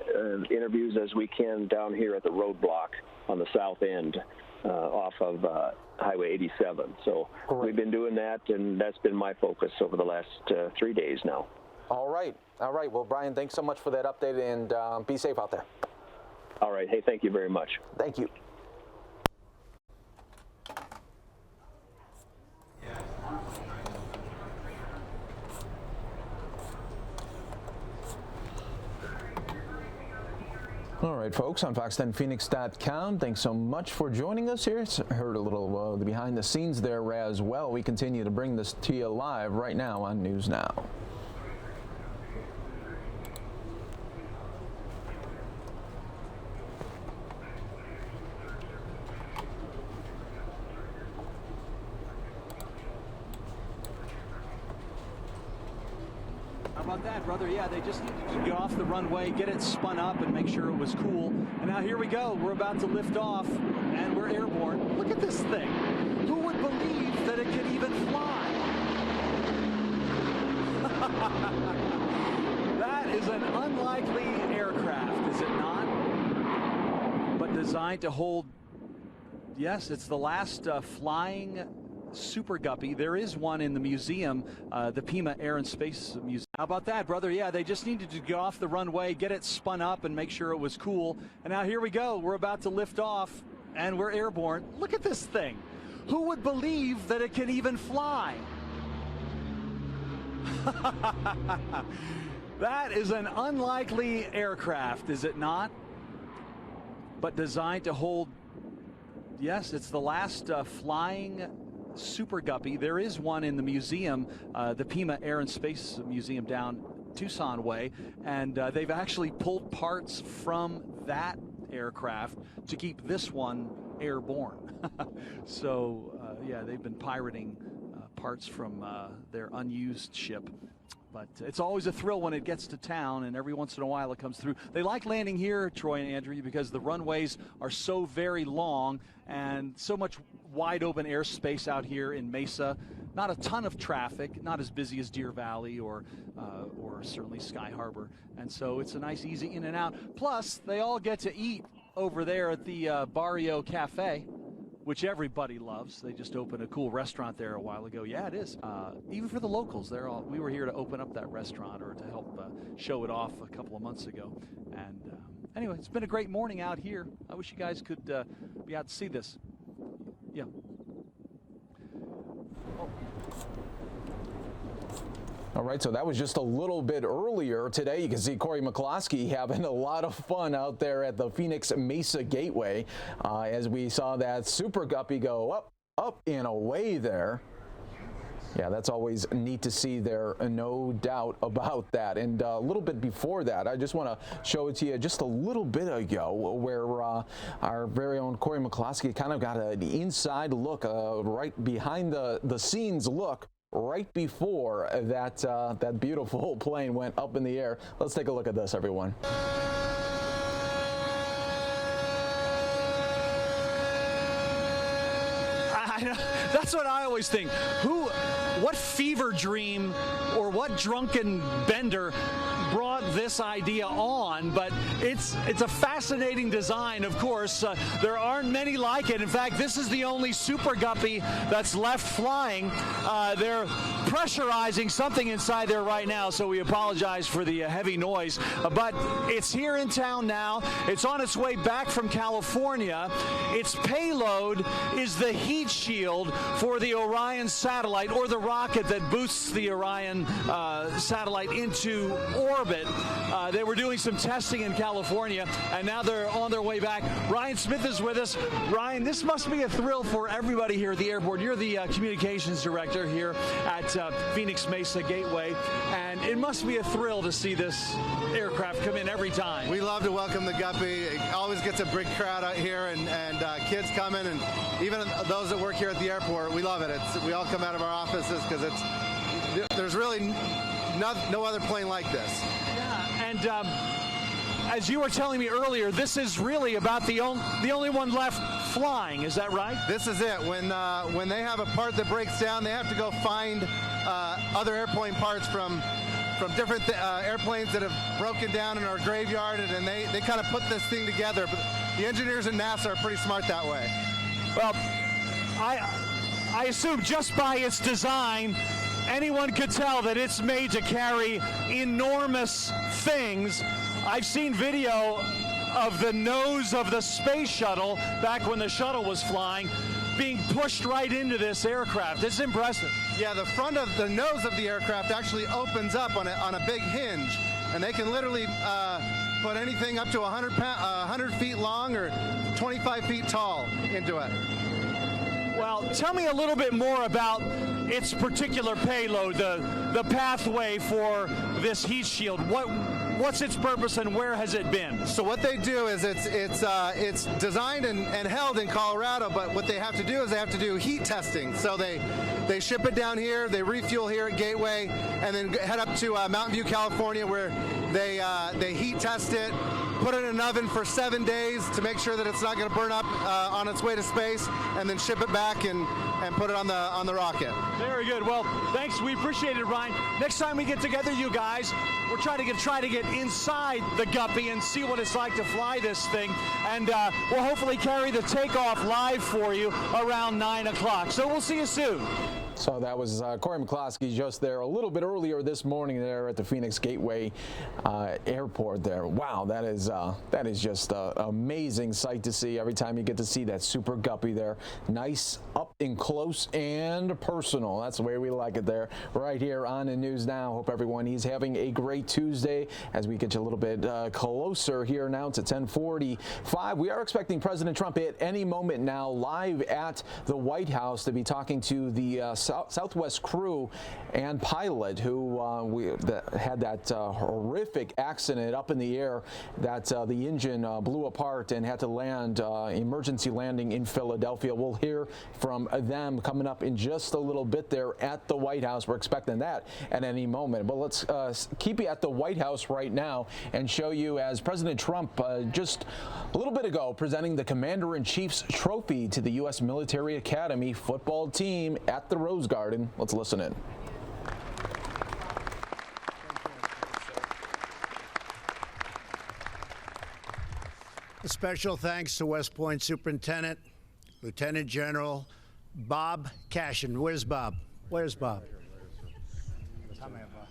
interviews as we can down here at the roadblock on the south end off of Highway 87. So we've been doing that, and that's been my focus over the last 3 days now. All right. Well, Brian, thanks so much for that update, and be safe out there. All right. Hey, thank you very much. Thank you. All right, folks, on Fox10Phoenix.com, thanks so much for joining us here. Heard a little the behind the scenes there as well. We continue to bring this to you live right now on News Now. How about that, brother? Yeah, they just needed to get off the runway, get it spun up, and make sure it was cool. And now here we go. We're about to lift off, and we're airborne. Look at this thing. Who would believe that it could even fly? That is an unlikely aircraft, is it not? But designed to hold, yes, it's the last flying Super Guppy. There is one in the museum, the Pima Air and Space Museum. How about that, brother? Yeah, they just needed to get off the runway, get it spun up, and make sure it was cool. And now here we go. We're about to lift off, and we're airborne. Look at this thing. Who would believe that it can even fly? That is an unlikely aircraft, is it not? But designed to hold, yes, it's the last flying Super Guppy. There is one in the museum, the Pima Air and Space Museum down Tucson way, and they've actually pulled parts from that aircraft to keep this one airborne. So yeah, they've been pirating parts from their unused ship. But it's always a thrill when it gets to town, and every once in a while it comes through. They like landing here, Troy and Andrew, because the runways are so very long and so much wide open airspace out here in Mesa. Not a ton of traffic, not as busy as Deer Valley or certainly Sky Harbor. And so it's a nice, easy in and out. Plus, they all get to eat over there at the Barrio Cafe, which everybody loves. They just opened a cool restaurant there a while ago. Yeah, it is. Even for the locals, we were here to open up that restaurant, or to help show it off a couple of months ago. And anyway, it's been a great morning out here. I wish you guys could be out to see this. Yeah. All right, so that was just a little bit earlier today. You can see Corey McCloskey having a lot of fun out there at the Phoenix Mesa Gateway as we saw that Super Guppy go up and away there. Yeah, that's always neat to see there, no doubt about that. And a little bit before that, I just want to show it to you just a little bit ago where our very own Corey McCloskey kind of got an inside look, right behind the scenes look, right before that beautiful plane went up in the air. Let's take a look at this, everyone. That's what I always think. What fever dream or what drunken bender brought this idea on? But it's a fascinating design, of course. There aren't many like it. In fact, this is the only Super Guppy that's left flying. They're pressurizing something inside there right now, so we apologize for the heavy noise. But it's here in town now. It's on its way back from California. Its payload is the heat shield for the Orion satellite, or the rocket that boosts the Orion satellite into orbit. orbit. They were doing some testing in California, and now they're on their way back. Ryan Smith is with us. Ryan, this must be a thrill for everybody here at the airport. You're the communications director here at Phoenix Mesa Gateway, and it must be a thrill to see this aircraft come in every time. We love to welcome the Guppy. It always gets a big crowd out here, and kids coming, and even those that work here at the airport. We love it. We all come out of our offices because there's really no other plane like this. Yeah, and as you were telling me earlier, this is really about the only one left flying. Is that right? This is it. When they have a part that breaks down, they have to go find other airplane parts from different airplanes that have broken down and are graveyarded, and they kind of put this thing together. But the engineers at NASA are pretty smart that way. Well, I assume just by its design, anyone could tell that it's made to carry enormous things. I've seen video of the nose of the space shuttle back when the shuttle was flying being pushed right into this aircraft. It's impressive. Yeah, the front of the nose of the aircraft actually opens up on a big hinge, and they can literally put anything up to 100 feet long or 25 feet tall into it. Well, tell me a little bit more about its particular payload, the pathway for this heat shield. What's its purpose and where has it been? So what they do is it's designed and held in Colorado, but what they have to do is they have to do heat testing. So they ship it down here, they refuel here at Gateway, and then head up to Mountain View, California, where they heat test it, put it in an oven for 7 days to make sure that it's not going to burn up on its way to space, and then ship it back and put it on the rocket. Very good. Well, thanks. We appreciate it, Ryan. Next time we get together, you guys, we're trying to get inside the Guppy and see what it's like to fly this thing, and we'll hopefully carry the takeoff live for you around 9 o'clock. So we'll see you soon. So that was Corey McCloskey just there a little bit earlier this morning there at the Phoenix Gateway Airport there. Wow, that is just an amazing sight to see every time you get to see that Super Guppy there. Nice, up and close and personal. That's the way we like it there. Right here on the News Now. Hope everyone is having a great Tuesday as we get you a little bit closer here now to 10:45. We are expecting President Trump at any moment now live at the White House to be talking to the Southwest crew and pilot who had that horrific accident up in the air that the engine blew apart and had to land emergency landing in Philadelphia. We'll hear from them coming up in just a little bit there at the White House. We're expecting that at any moment. But let's keep you at the White House right now and show you as President Trump just a little bit ago presenting the Commander-in-Chief's trophy to the U.S. Military Academy football team at the Rose Garden. Let's listen in. A special thanks to West Point Superintendent, Lieutenant General Bob Cashin. Where's Bob? Where's Bob? Come here, Bob.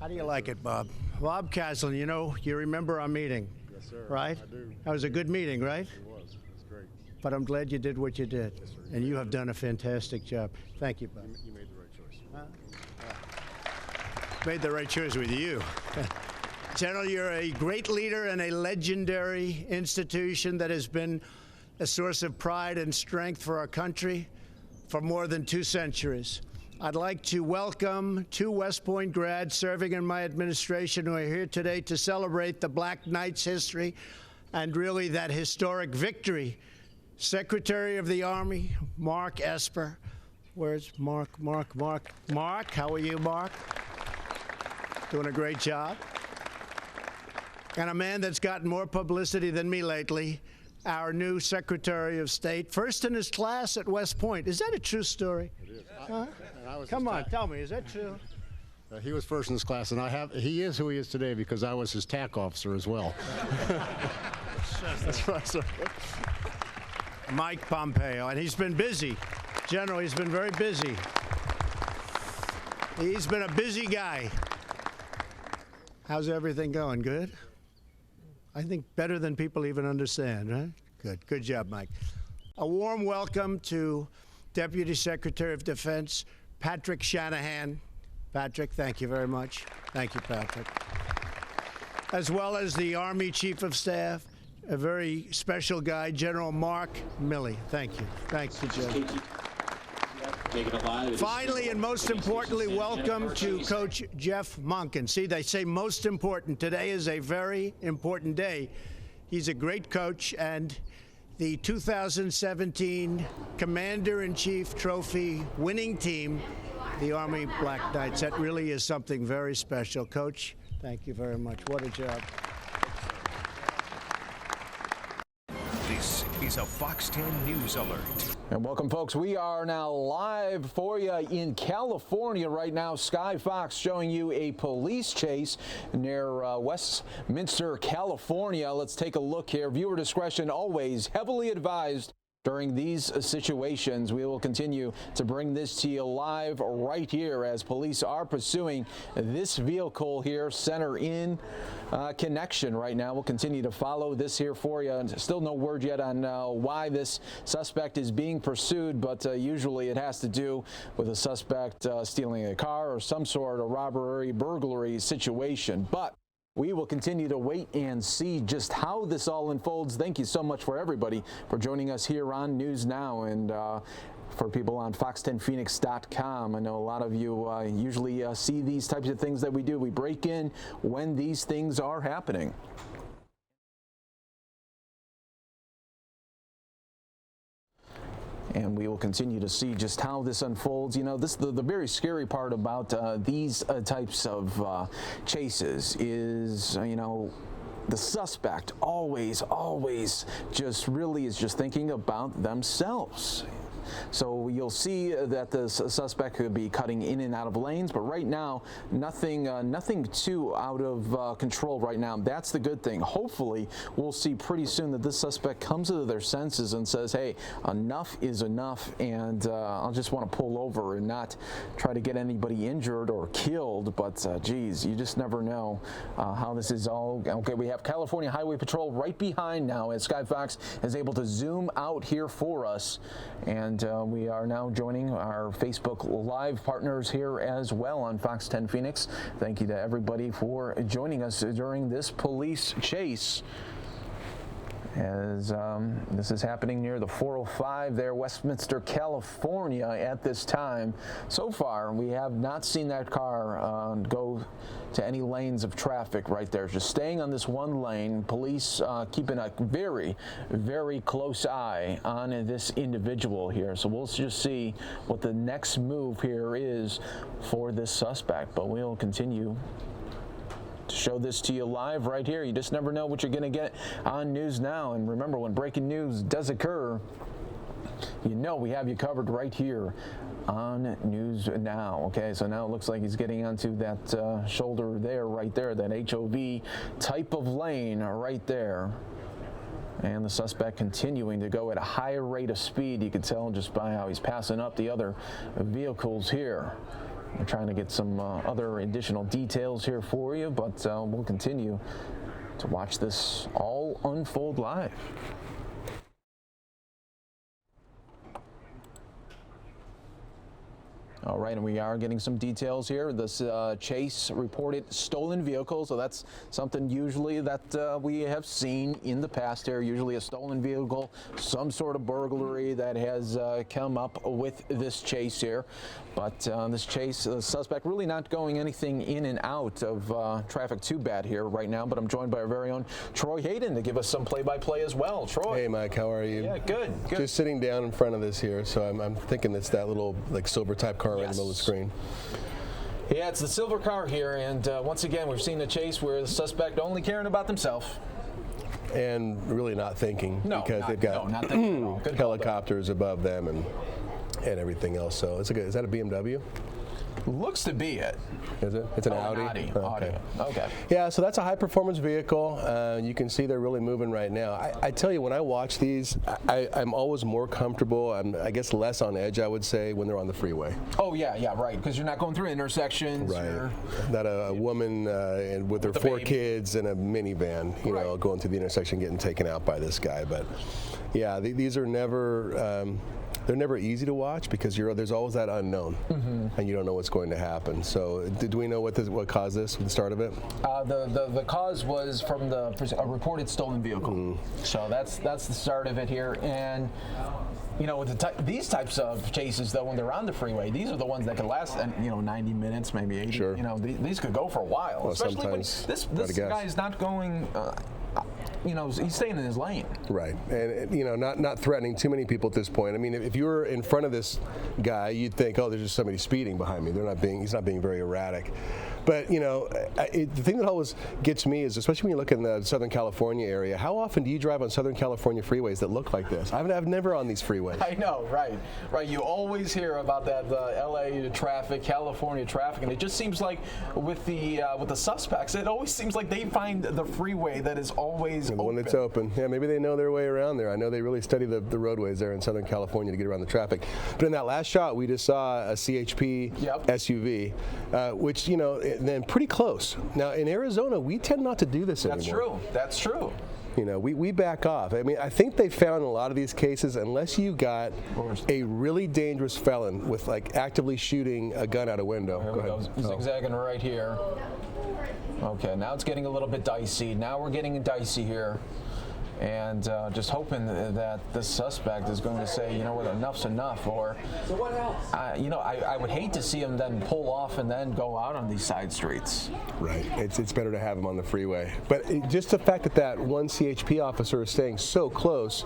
How do you like it, Bob? Bob Cashin, you remember our meeting? Yes, sir. Right? I do. That was a good meeting, right? It was. It was great. But I'm glad you did what you did. Yes, sir. And you have done a fantastic job. Thank you, Bob. You made the right choice. Made the right choice with you. General, you're a great leader and a legendary institution that has been a source of pride and strength for our country for more than 2 centuries. I'd like to welcome 2 West Point grads serving in my administration who are here today to celebrate the Black Knights history and really that historic victory. Secretary of the Army, Mark Esper. Where's Mark? Mark, how are you, Mark? Doing a great job. And a man that's gotten more publicity than me lately, our new Secretary of State, first in his class at West Point. Is that a true story? It is. Huh? Come on, tell me, is that true? He was first in his class, and he is who he is today because I was his TAC officer as well. That's right, sir. Mike Pompeo, and he's been busy. General, he's been very busy. He's been a busy guy. How's everything going? Good? I think better than people even understand, right? Good. Good job, Mike. A warm welcome to Deputy Secretary of Defense Patrick Shanahan. Patrick, thank you very much. Thank you, Patrick. as well as the Army Chief of Staff, a very special guy, General Mark Milley. Thank you. Thanks, Jim. Finally, and most importantly, welcome to Coach Jeff Monken. See, they say most important. Today is a very important day. He's a great coach, and the 2017 Commander-in-Chief Trophy winning team, the Army Black Knights. That really is something very special. Coach, thank you very much. What a job. This is a Fox 10 News Alert. And welcome, folks. We are now live for you in California right now. Sky Fox showing you a police chase near Westminster, California. Let's take a look here. Viewer discretion always heavily advised during these situations. We will continue to bring this to you live right here as police are pursuing this vehicle here, center in connection right now. We'll continue to follow this here for you. And still no word yet on why this suspect is being pursued, but usually it has to do with a suspect stealing a car or some sort of robbery, burglary situation. But we will continue to wait and see just how this all unfolds. Thank you so much for everybody for joining us here on News Now, and for people on fox10phoenix.com. I know a lot of you usually see these types of things that we do. We break in when these things are happening. And we will continue to see just how this unfolds. You know, the very scary part about these types of chases is, you know, the suspect always just really is just thinking about themselves. So you'll see that the suspect could be cutting in and out of lanes, but right now, nothing too out of control right now. That's the good thing. Hopefully, we'll see pretty soon that this suspect comes to their senses and says, hey, enough is enough, and I'll just want to pull over and not try to get anybody injured or killed, but geez, you just never know how this is all. Okay, we have California Highway Patrol right behind now as Sky Fox is able to zoom out here for us, and we are now joining our Facebook Live partners here as well on Fox 10 Phoenix. Thank you to everybody for joining us during this police chase. As this is happening near the 405 there, Westminster, California at this time. So far, we have not seen that car go to any lanes of traffic right there. Just staying on this one lane. Police keeping a very, very close eye on this individual here. So we'll just see what the next move here is for this suspect. But we'll continue to show this to you live right here. You just never know what you're going to get on News Now. And remember, when breaking news does occur, you know we have you covered right here on News Now. Okay, so now it looks like he's getting onto that shoulder there, right there, that HOV type of lane right there. And the suspect continuing to go at a higher rate of speed. You can tell just by how he's passing up the other vehicles here. We're trying to get some other additional details here for you, but we'll continue to watch this all unfold live. All right, and we are getting some details here. This chase reported stolen vehicle, so that's something usually that we have seen in the past here. Usually a stolen vehicle, some sort of burglary that has come up with this chase here. But this chase, the suspect really not going anything in and out of traffic too bad here right now. But I'm joined by our very own Troy Hayden to give us some play-by-play as well. Troy. Hey, Mike, how are you? Yeah, good. Just sitting down in front of this here, so I'm thinking it's that little like silver type car right in the middle of the screen. Yeah, it's the silver car here, and once again, we've seen a chase where the suspect only caring about themselves. And really not thinking, because they've got helicopters above them and everything else. So is that a BMW? Looks to be it. Is it? It's an Audi. Okay. Yeah, so that's a high-performance vehicle. You can see they're really moving right now. I tell you, when I watch these, I'm always more comfortable. I guess less on edge, I would say, when they're on the freeway. Oh, yeah, right, because you're not going through intersections. Right. Not a woman with her four kids in a minivan, you know, going through the intersection getting taken out by this guy. But, yeah, these are never... they're never easy to watch because there's always that unknown, and you don't know what's going to happen. So, do we know what caused this? The start of it? The cause was from a reported stolen vehicle. So that's the start of it here, and. You know, with these types of chases, though, when they're on the freeway, these are the ones that can last, 90 minutes, maybe 80. Sure. You know, these could go for a while. Well, especially when this guy is not going. He's staying in his lane. Right, and not threatening too many people at this point. I mean, if you were in front of this guy, you'd think, oh, there's just somebody speeding behind me. He's not being very erratic. But, the thing that always gets me is, especially when you look in the Southern California area, how often do you drive on Southern California freeways that look like this? I've never on these freeways. I know, right. You always hear about that LA traffic, California traffic, and it just seems like with the suspects, it always seems like they find the freeway that is always the one that's open. Yeah, maybe they know their way around there. I know they really study the roadways there in Southern California to get around the traffic. But in that last shot, we just saw a CHP SUV, which, then pretty close. Now, in Arizona, we tend not to do this anymore. That's true. We back off. I mean, I think they found in a lot of these cases, unless you got a really dangerous felon with actively shooting a gun out a window. Go ahead. Zigzagging right here. Okay, now it's getting a little bit dicey. Now we're getting dicey here. And just hoping that this suspect is going to say, you know what, enough's enough. Or, so what else? I would hate to see him then pull off and then go out on these side streets. Right. It's better to have him on the freeway. But just the fact that one CHP officer is staying so close,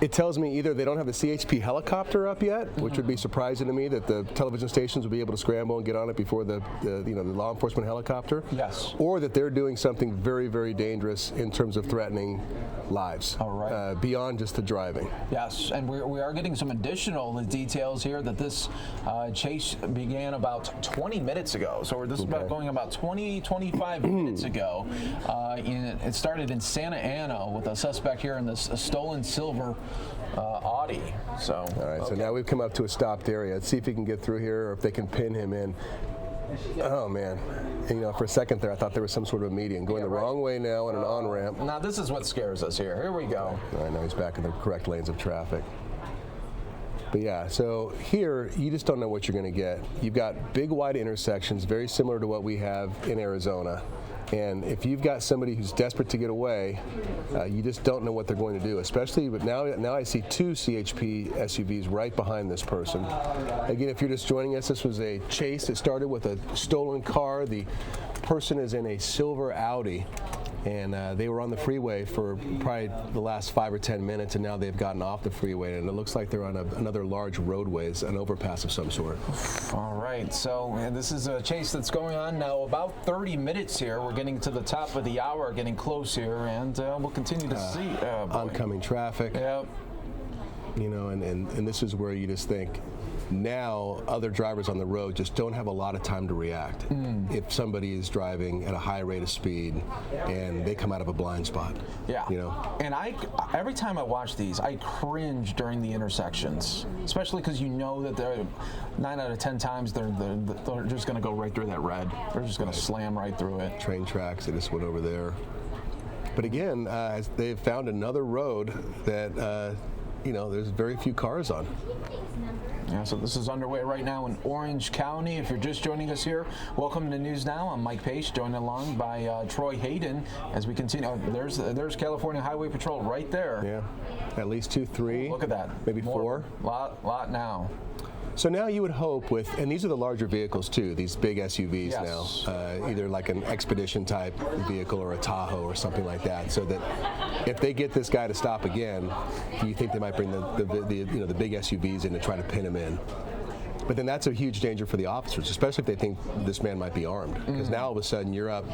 it tells me either they don't have the CHP helicopter up yet, which would be surprising to me that the television stations would be able to scramble and get on it before the law enforcement helicopter. Yes. Or that they're doing something very, very dangerous in terms of threatening lives. All right. Beyond just the driving. Yes, and we are getting some additional details here that this chase began about 20 minutes ago. So this is going about 25 minutes ago. It started in Santa Ana with a suspect here in this stolen silver Audi. So. All right. So now we've come up to a stopped area. Let's see if we can get through here, or if they can pin him in. Oh man! And, for a second there, I thought there was some sort of a median going the wrong way now on an on-ramp. Now this is what scares us here. Here we go. I know he's back in the correct lanes of traffic. But yeah, so here you just don't know what you're going to get. You've got big wide intersections, very similar to what we have in Arizona. And if you've got somebody who's desperate to get away, you just don't know what they're going to do, especially but now I see two CHP SUVs right behind this person. Again, if you're just joining us, this was a chase that started with a stolen car. The person is in a silver Audi, and they were on the freeway for probably the last 5 or 10 minutes, and now they've gotten off the freeway, and it looks like they're on another large roadways, an overpass of some sort. All right, so this is a chase that's going on now about 30 minutes here. We're getting to the top of the hour, getting close here, and we'll continue to see oncoming traffic. Yep. And this is where you just think, now other drivers on the road just don't have a lot of time to react. If somebody is driving at a high rate of speed and they come out of a blind spot. Yeah. And every time I watch these, I cringe during the intersections, especially because that they're 9 out of 10 times they're just going to go right through that red. They're just going to slam right through it. Train tracks, they just went over there. But again, they've found another road that there's very few cars on. Yeah, so this is underway right now in Orange County. If you're just joining us here, welcome to News Now. I'm Mike Pace, joined along by Troy Hayden as we continue. There's California Highway Patrol right there. Yeah, at least 2, 3. Look at that. Maybe 4. Lot now. So now you would hope and these are the larger vehicles too, these big SUVs yes. now, either like an Expedition type vehicle or a Tahoe or something like that, so that if they get this guy to stop again, you think they might bring the big SUVs in to try to pin him in. But then that's a huge danger for the officers, especially if they think this man might be armed, because now all of a sudden you're up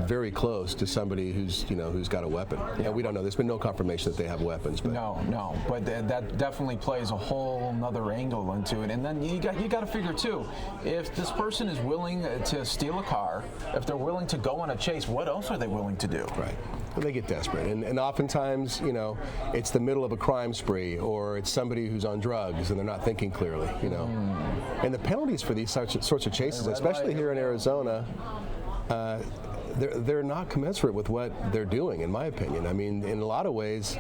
very close to somebody who's got a weapon. Yeah, we don't know. There's been no confirmation that they have weapons. But no. But that definitely plays a whole nother angle into it. And then you got to figure too, if this person is willing to steal a car, if they're willing to go on a chase, what else are they willing to do? Right. Well, they get desperate, and oftentimes, it's the middle of a crime spree, or it's somebody who's on drugs and they're not thinking clearly, And the penalties for these sorts of chases, especially here in Arizona, they're not commensurate with what they're doing, in my opinion. I mean, in a lot of ways,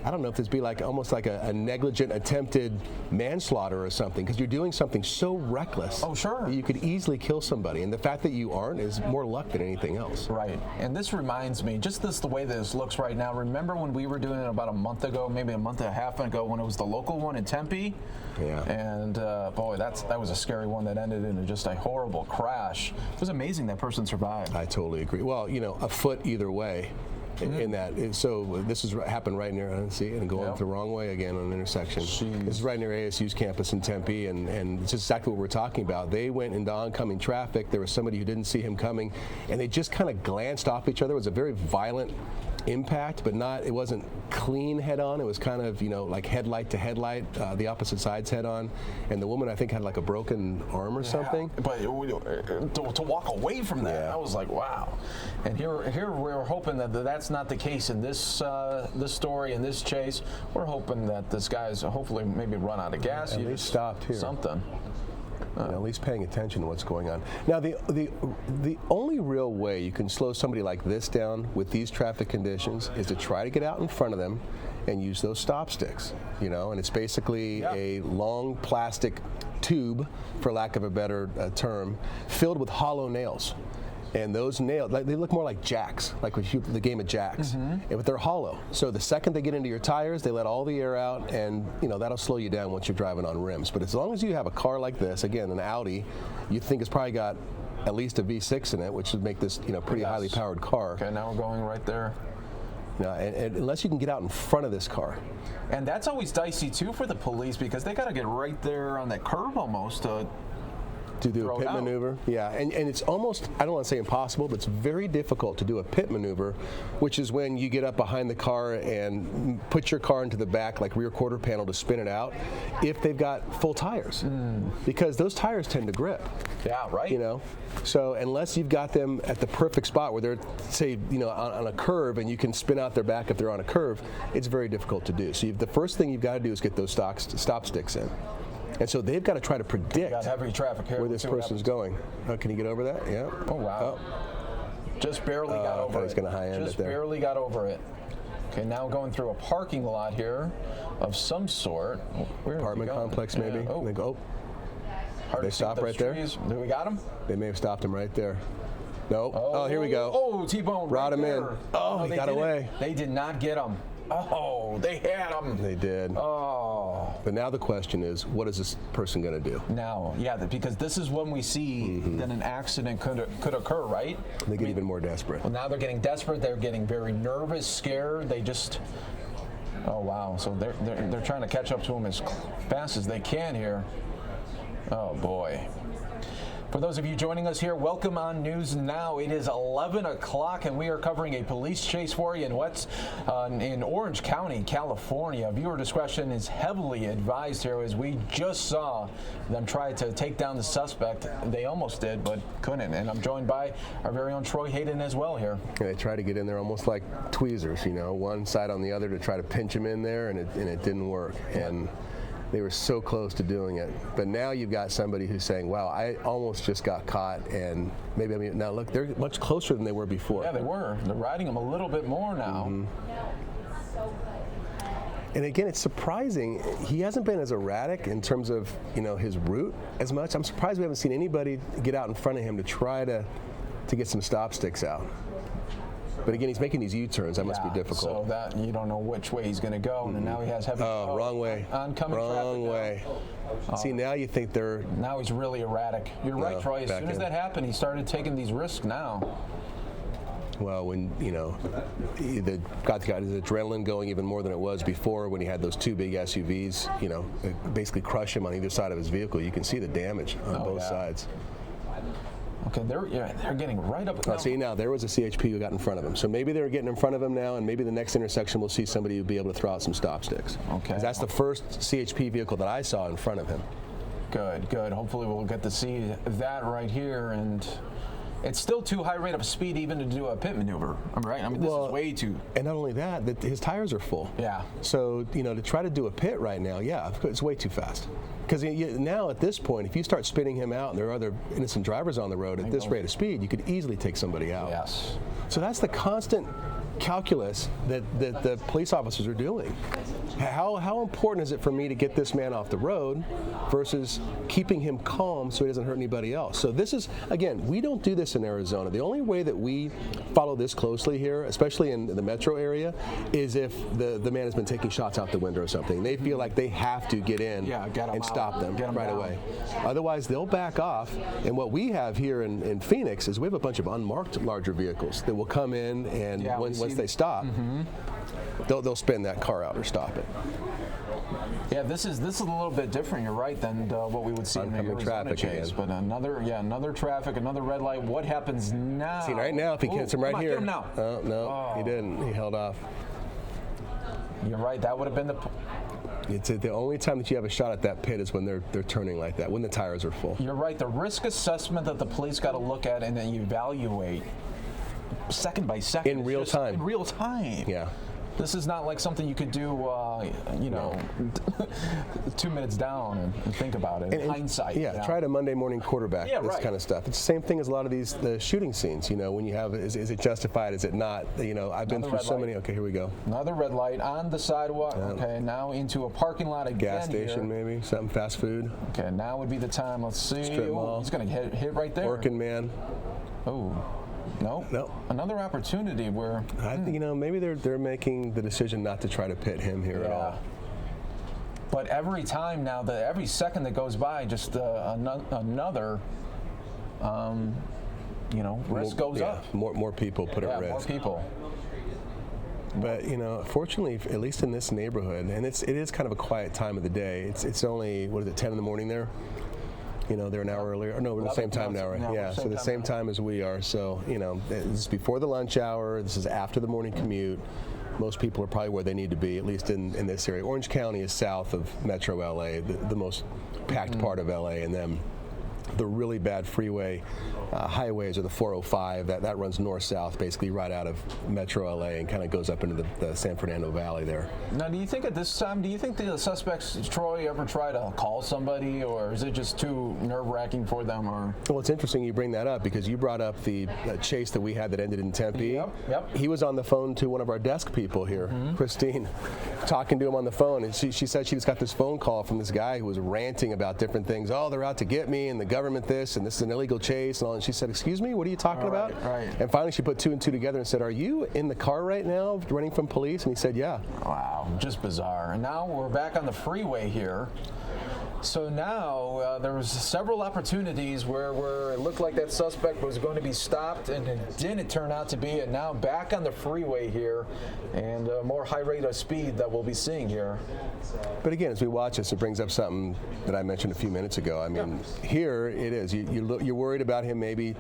I don't know if this be like almost like a negligent attempted manslaughter or something, because you're doing something so reckless. Oh, sure. That you could easily kill somebody, and the fact that you aren't is more luck than anything else. Right. And this reminds me, just the way this looks right now. Remember when we were doing it about a month ago, maybe a month and a half ago, when it was the local one in Tempe? Yeah. And boy, that was a scary one that ended in just a horrible crash. It was amazing that person survived. I totally agree. Well, you know, a foot either way. In that, so this has happened right near, I see it, and going the wrong way again on an intersection. This is right near ASU's campus in Tempe, and it's just exactly what we're talking about. They went into oncoming traffic. There was somebody who didn't see him coming, and they just kind of glanced off each other. It was a very violent impact, but it wasn't clean head on. It was kind of, you know, like headlight to headlight, the opposite sides head on. And the woman, I think, had like a broken arm or something. But to walk away from that, I was like, wow. And here we're hoping that that's not the case in this this story, in this chase. We're hoping that this guy's hopefully maybe run out of gas. At least stopped here. Something. You know, at least paying attention to what's going on. Now, the only real way you can slow somebody like this down with these traffic conditions is to try to get out in front of them and use those stop sticks. You know, and it's basically a long plastic tube, for lack of a better term, filled with hollow nails. And those nails, they look more like jacks, like the game of jacks, but they're hollow. So the second they get into your tires, they let all the air out, and you know that'll slow you down once you're driving on rims. But as long as you have a car like this, again, an Audi, you think it's probably got at least a V6 in it, which would make this, you know, pretty highly powered car. Okay, now we're going right there. No, and unless you can get out in front of this car. And that's always dicey too for the police, because they got to get right there on that curb almost to do a pit maneuver. Yeah, and it's almost, I don't want to say impossible, but it's very difficult to do a pit maneuver, which is when you get up behind the car and put your car into the back, like rear quarter panel, to spin it out, if they've got full tires. Because those tires tend to grip. Yeah, right. You know, so unless you've got them at the perfect spot where they're, say, you know, on a curve, and you can spin out their back if they're on a curve, it's very difficult to do. So the first thing you've got to do is get those stop sticks in. And so they've got to try to predict heavy traffic here. Where this person's going. Oh, can you get over that? Yeah. Oh, wow. Just barely got over it. I thought he was going to high end Just it there. barely got over it. Okay, now going through a parking lot here of some sort. Apartment complex, maybe. Yeah. Oh. They go. Hard They to see stop those right there. trees. Do we got him? They may have stopped him right there. No. Oh, here we go. Oh, T-bone. Brought him in. Oh, he got away. They did not get him. Oh, they had him. They did. Oh. But now the question is, what is this person going to do? Now, yeah, because this is when we see that an accident could occur, right? They get even more desperate. Well, now they're getting desperate. They're getting very nervous, scared. They just, oh wow. So they're trying to catch up to him as fast as they can here. Oh boy. For those of you joining us here, welcome on News Now. It is 11 o'clock, and we are covering a police chase for you in Orange County, California. Viewer discretion is heavily advised here, as we just saw them try to take down the suspect. They almost did, but couldn't. And I'm joined by our very own Troy Hayden as well here. Yeah, they try to get in there almost like tweezers, you know, one side on the other to try to pinch him in there, and it didn't work. And they were so close to doing it. But now you've got somebody who's saying, wow, I almost just got caught, and now look, they're much closer than they were before. Yeah, they were. They're riding them a little bit more now. And again, it's surprising. He hasn't been as erratic in terms of, you know, his route as much. I'm surprised we haven't seen anybody get out in front of him to try to get some stop sticks out. But again, he's making these U-turns. That must be difficult. So that you don't know which way he's going to go, and now he has heavy. Oh, wrong way. Oncoming wrong traffic. way. See, now you think they're. Now he's really erratic. You're right, Troy. As soon as that happened, he started taking these risks now. Well, when, you know, his adrenaline going even more than it was before when he had those two big SUVs, you know, basically crush him on either side of his vehicle. You can see the damage on both sides. Okay, they're getting right up. Now, see, now there was a CHP who got in front of him. So maybe they're getting in front of him now, and maybe the next intersection we'll see somebody who'll be able to throw out some stop sticks. Okay. 'Cause that's the first CHP vehicle that I saw in front of him. Good, good. Hopefully we'll get to see that right here. And it's still too high rate of speed even to do a pit maneuver, right? I mean, this is way too. And not only that, his tires are full. Yeah. So, you know, to try to do a pit right now, yeah, it's way too fast. Because now at this point, if you start spinning him out and there are other innocent drivers on the road at this rate of speed, you could easily take somebody out. Yes. So that's the constant calculus that the police officers are doing. How important is it for me to get this man off the road versus keeping him calm so he doesn't hurt anybody else? So this is, again, we don't do this in Arizona. The only way that we follow this closely here, especially in the metro area, is if the man has been taking shots out the window or something. They feel like they have to get in and stop them right away. Otherwise, they'll back off. And what we have here in Phoenix is we have a bunch of unmarked larger vehicles that will come in, and once they stop, they'll spin that car out or stop it. Yeah, this is a little bit different. You're right than what we would see in the Arizona chase. But another traffic, another red light. What happens now? See, right now, if he hits him right here. Get him now. Oh, no, he didn't. He held off. You're right. That would have been the only time that you have a shot at that pit is when they're turning like that, when the tires are full. You're right. The risk assessment that the police got to look at and then evaluate second by second. In real time. In real time. Yeah. This is not like something you could do, 2 minutes down and think about it in hindsight. Yeah, try to Monday morning quarterback, this kind of stuff. It's the same thing as a lot of the shooting scenes, when you have, is it justified, is it not? I've been through so many. Okay, here we go. Another red light on the sidewalk. Okay, now into a parking lot again. Gas station maybe, something fast food. Okay, now would be the time. Let's see. Strip mall. He's going to hit right there. Working man. Oh. No. Another opportunity where I think maybe they're making the decision not to try to pit him here at all. But every time now, every second that goes by, just another risk goes up. More people put at risk. More people. But fortunately, at least in this neighborhood, and it is kind of a quiet time of the day. It's only 10 in the morning there. They're an hour earlier. No, we're the same time now, right? Yeah, so the same time as we are. So, this is before the lunch hour. This is after the morning commute. Most people are probably where they need to be, at least in this area. Orange County is south of Metro LA, the most packed part of LA, and then the really bad freeway highways are the 405 that runs north-south, basically right out of Metro LA and kind of goes up into the San Fernando Valley there. Now, do you think at this time, the suspects, Troy, ever try to call somebody, or is it just too nerve-wracking for them? Or well, it's interesting you bring that up because you brought up the chase that we had that ended in Tempe. Yep. He was on the phone to one of our desk people here, Christine, talking to him on the phone, and she said she just got this phone call from this guy who was ranting about different things. Oh, they're out to get me, and the government this, and this is an illegal chase, and all. And she said, "Excuse me, what are you talking about?" Right. And finally, she put two and two together and said, "Are you in the car right now, running from police?" And he said, "Yeah." Wow, just bizarre. And now we're back on the freeway here. So now there was several opportunities where it looked like that suspect was going to be stopped, and it didn't turn out to be. And now back on the freeway here, and more high rate of speed that we'll be seeing here. But again, as we watch this, it brings up something that I mentioned a few minutes ago. I mean, here it is. You're worried about him maybe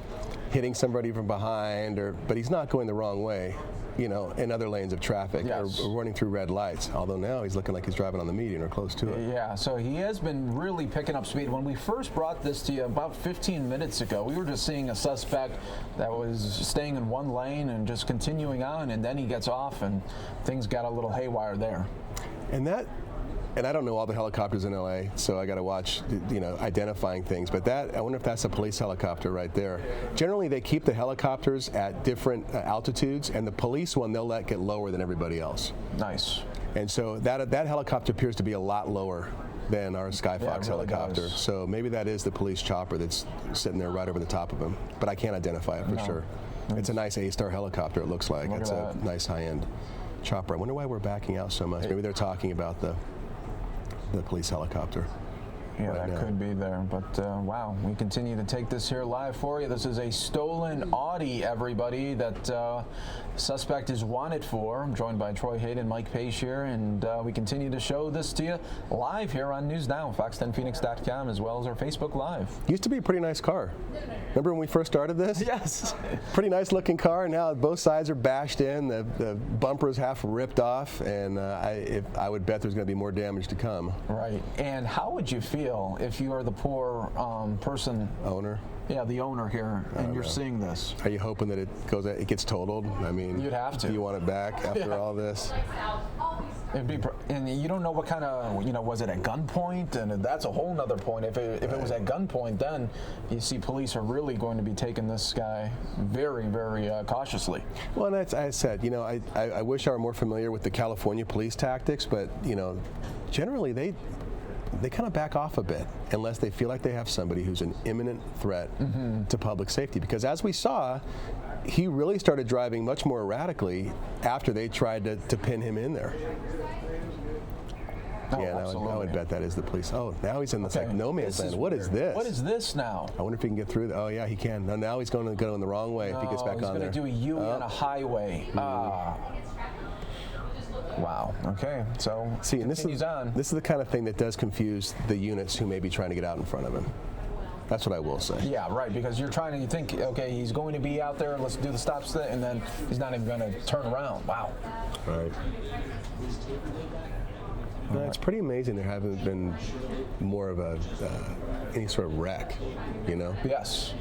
hitting somebody from behind, but he's not going the wrong way. In other lanes of traffic or running through red lights. Although now he's looking like he's driving on the median or close to it. Yeah, so he has been really picking up speed. When we first brought this to you about 15 minutes ago, we were just seeing a suspect that was staying in one lane and just continuing on, and then he gets off and things got a little haywire there. And I don't know all the helicopters in LA, so I got to watch, identifying things. But I wonder if that's a police helicopter right there. Generally, they keep the helicopters at different altitudes, and the police one they'll let get lower than everybody else. Nice. And so that helicopter appears to be a lot lower than our Skyfox helicopter. Does. So maybe that is the police chopper that's sitting there right over the top of him. But I can't identify it for sure. It's a nice A-Star helicopter, it looks like. It's a nice high-end chopper. I wonder why we're backing out so much. Maybe they're talking about the police helicopter. Yeah, that could be there. But wow, we continue to take this here live for you. This is a stolen Audi, everybody, that suspect is wanted for. I'm joined by Troy Hayden, Mike Pace here, and we continue to show this to you live here on News Now, fox10phoenix.com, as well as our Facebook Live. Used to be a pretty nice car. Remember when we first started this? Yes. Pretty nice looking car. Now both sides are bashed in. The bumper is half ripped off, and I would bet there's going to be more damage to come. Right. And how would you feel if you are the poor person? Owner? Yeah, the owner here, and you're seeing this. Are you hoping that it gets totaled? I mean, you'd have to. Do you want it back after all this? And you don't know what kind of, was it at gunpoint? And that's a whole nother point. If it was at gunpoint, then you see police are really going to be taking this guy very, very cautiously. Well, and as I said, I wish I were more familiar with the California police tactics, but, generally they kind of back off a bit unless they feel like they have somebody who's an imminent threat to public safety. Because as we saw, he really started driving much more erratically after they tried to pin him in there. Oh, yeah, I would bet that is the police. Oh, now he's in this like no man's land. What is this? What is this now? I wonder if he can get through. Oh, yeah, he can. No, now he's going to go in the wrong way if he gets back on there. He's going to do a U on a highway. Wow. Okay. So see, and this is the kind of thing that does confuse the units who may be trying to get out in front of him. That's what I will say. Yeah, right. Because you think, okay, he's going to be out there. Let's do the stop sit, and then he's not even going to turn around. Wow. Right. No, it's pretty amazing there hasn't been more of any sort of wreck, Yes.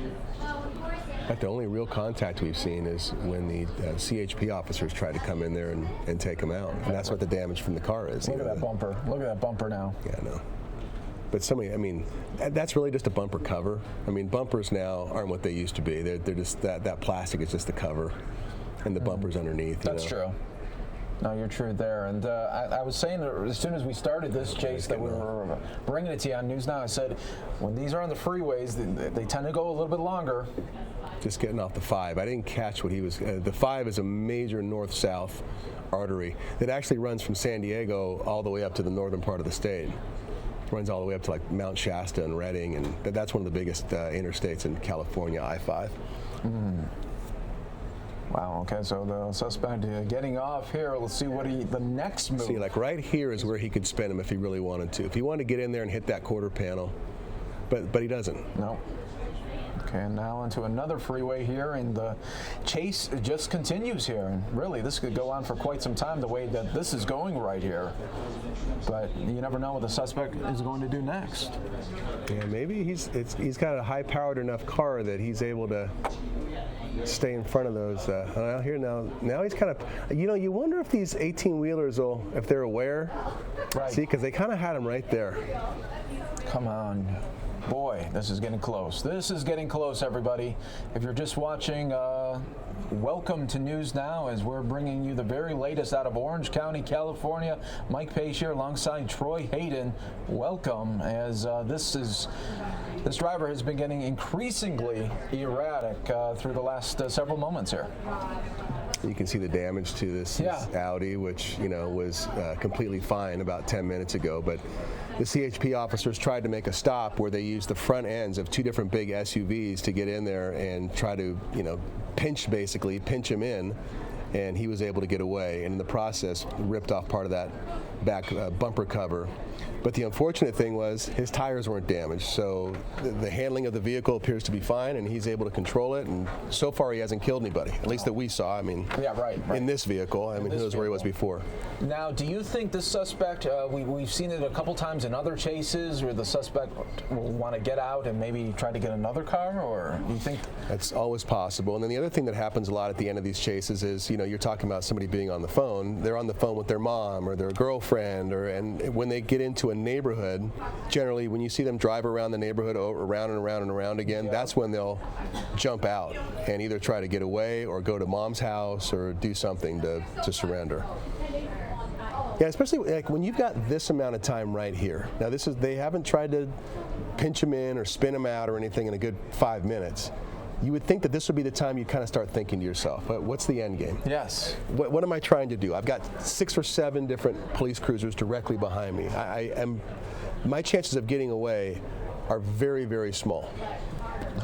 In fact, the only real contact we've seen is when the CHP officers tried to come in there and take him out. And that's what the damage from the car is. Look at that bumper. Look at that bumper now. Yeah, I know. But that's really just a bumper cover. Bumpers now aren't what they used to be. They're just that plastic is just the cover, and the bumper's underneath. That's true. No, you're true there. And I was saying that as soon as we started this chase that we were bringing it to you on News Now, I said, when these are on the freeways, they tend to go a little bit longer. Just getting off the 5. I didn't catch what he was. The 5 is a major north-south artery that actually runs from San Diego all the way up to the northern part of the state. Runs all the way up to like Mount Shasta and Redding, and that's one of the biggest interstates in California, I-5. Wow, okay, so the suspect getting off here. Let's see what the next move. See, like right here is where he could spin him if he really wanted to. If he wanted to get in there and hit that quarter panel, but he doesn't. No. Okay, and now onto another freeway here, and the chase just continues here. And really, this could go on for quite some time the way that this is going right here. But you never know what the suspect is going to do next. Yeah, maybe he's got a high-powered enough car that he's able to stay in front of those. Now he's kind of, you wonder if these 18-wheelers if they're aware. Right. See, because they kind of had him right there. Come on. Boy, this is getting close. This is getting close, everybody. If you're just watching, welcome to News Now as we're bringing you the very latest out of Orange County, California. Mike Page here alongside Troy Hayden. Welcome, as this driver has been getting increasingly erratic through the last several moments here. You can see the damage to this Audi, which was completely fine about 10 minutes ago, but the CHP officers tried to make a stop where they used the front ends of 2 different big SUVs to get in there and try to, pinch him in, and he was able to get away, and in the process ripped off part of that back bumper cover. But the unfortunate thing was his tires weren't damaged, so the handling of the vehicle appears to be fine, and he's able to control it, and so far he hasn't killed anybody, at least that we saw. Right. In this vehicle. Who knows where he was before. Now, do you think this suspect, we've seen it a couple times in other chases where the suspect will want to get out and maybe try to get another car, or do you think? That's always possible. And then the other thing that happens a lot at the end of these chases is, you're talking about somebody being on the phone. They're on the phone with their mom or their girlfriend, and when they get into a neighborhood, generally when you see them drive around the neighborhood around and around and around again, that's when they'll jump out and either try to get away or go to mom's house or do something to surrender. Yeah, especially like when you've got this amount of time right here. Now they haven't tried to pinch him in or spin him out or anything in a good 5 minutes. You would think that this would be the time you kind of start thinking to yourself, what's the end game? Yes. What am I trying to do? I've got 6 or 7 different police cruisers directly behind me. My chances of getting away are very, very small.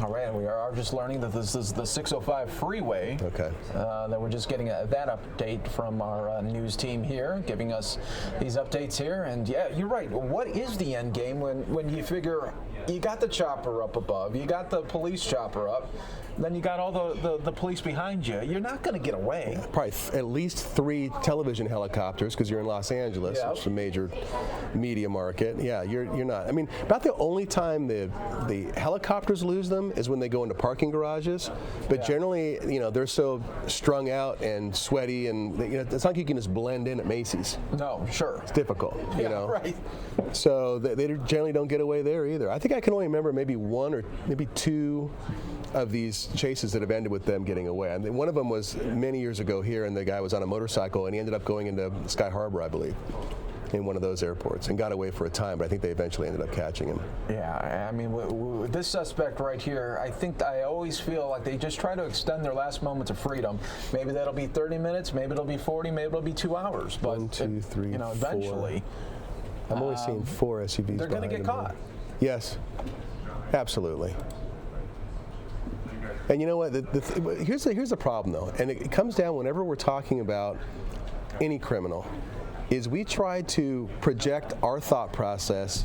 All right, and we are just learning that this is the 605 freeway. Okay. That we're just getting that update from our news team here, giving us these updates here. And yeah, you're right. What is the end game when you figure you got the chopper up above, you got the police chopper up, then you got all the police behind you. You're not going to get away. Probably at least 3 television helicopters because you're in Los Angeles, Yep. which is a major media market. Yeah, you're not. I mean, about the only time the helicopters lose them is when they go into parking garages. But generally, they're so strung out and sweaty, and it's not like you can just blend in at Macy's. No, sure. It's difficult. Yeah, right. So they generally don't get away there either. I think I can only remember maybe 1 or maybe 2 of these chases that have ended with them getting away. I mean, one of them was many years ago here, and the guy was on a motorcycle, and he ended up going into Sky Harbor, I believe, in one of those airports, and got away for a time, but I think they eventually ended up catching him. Yeah, I mean, with this suspect right here, I always feel like they just try to extend their last moments of freedom. Maybe that'll be 30 minutes, maybe it'll be 40, maybe it'll be 2 hours. But 1, 2, 3, 4. Eventually. I'm only seeing 4 SUVs. They're going to get caught. Yes, absolutely. And you know what? Here's the problem, though, and it comes down whenever we're talking about any criminal, is we try to project our thought process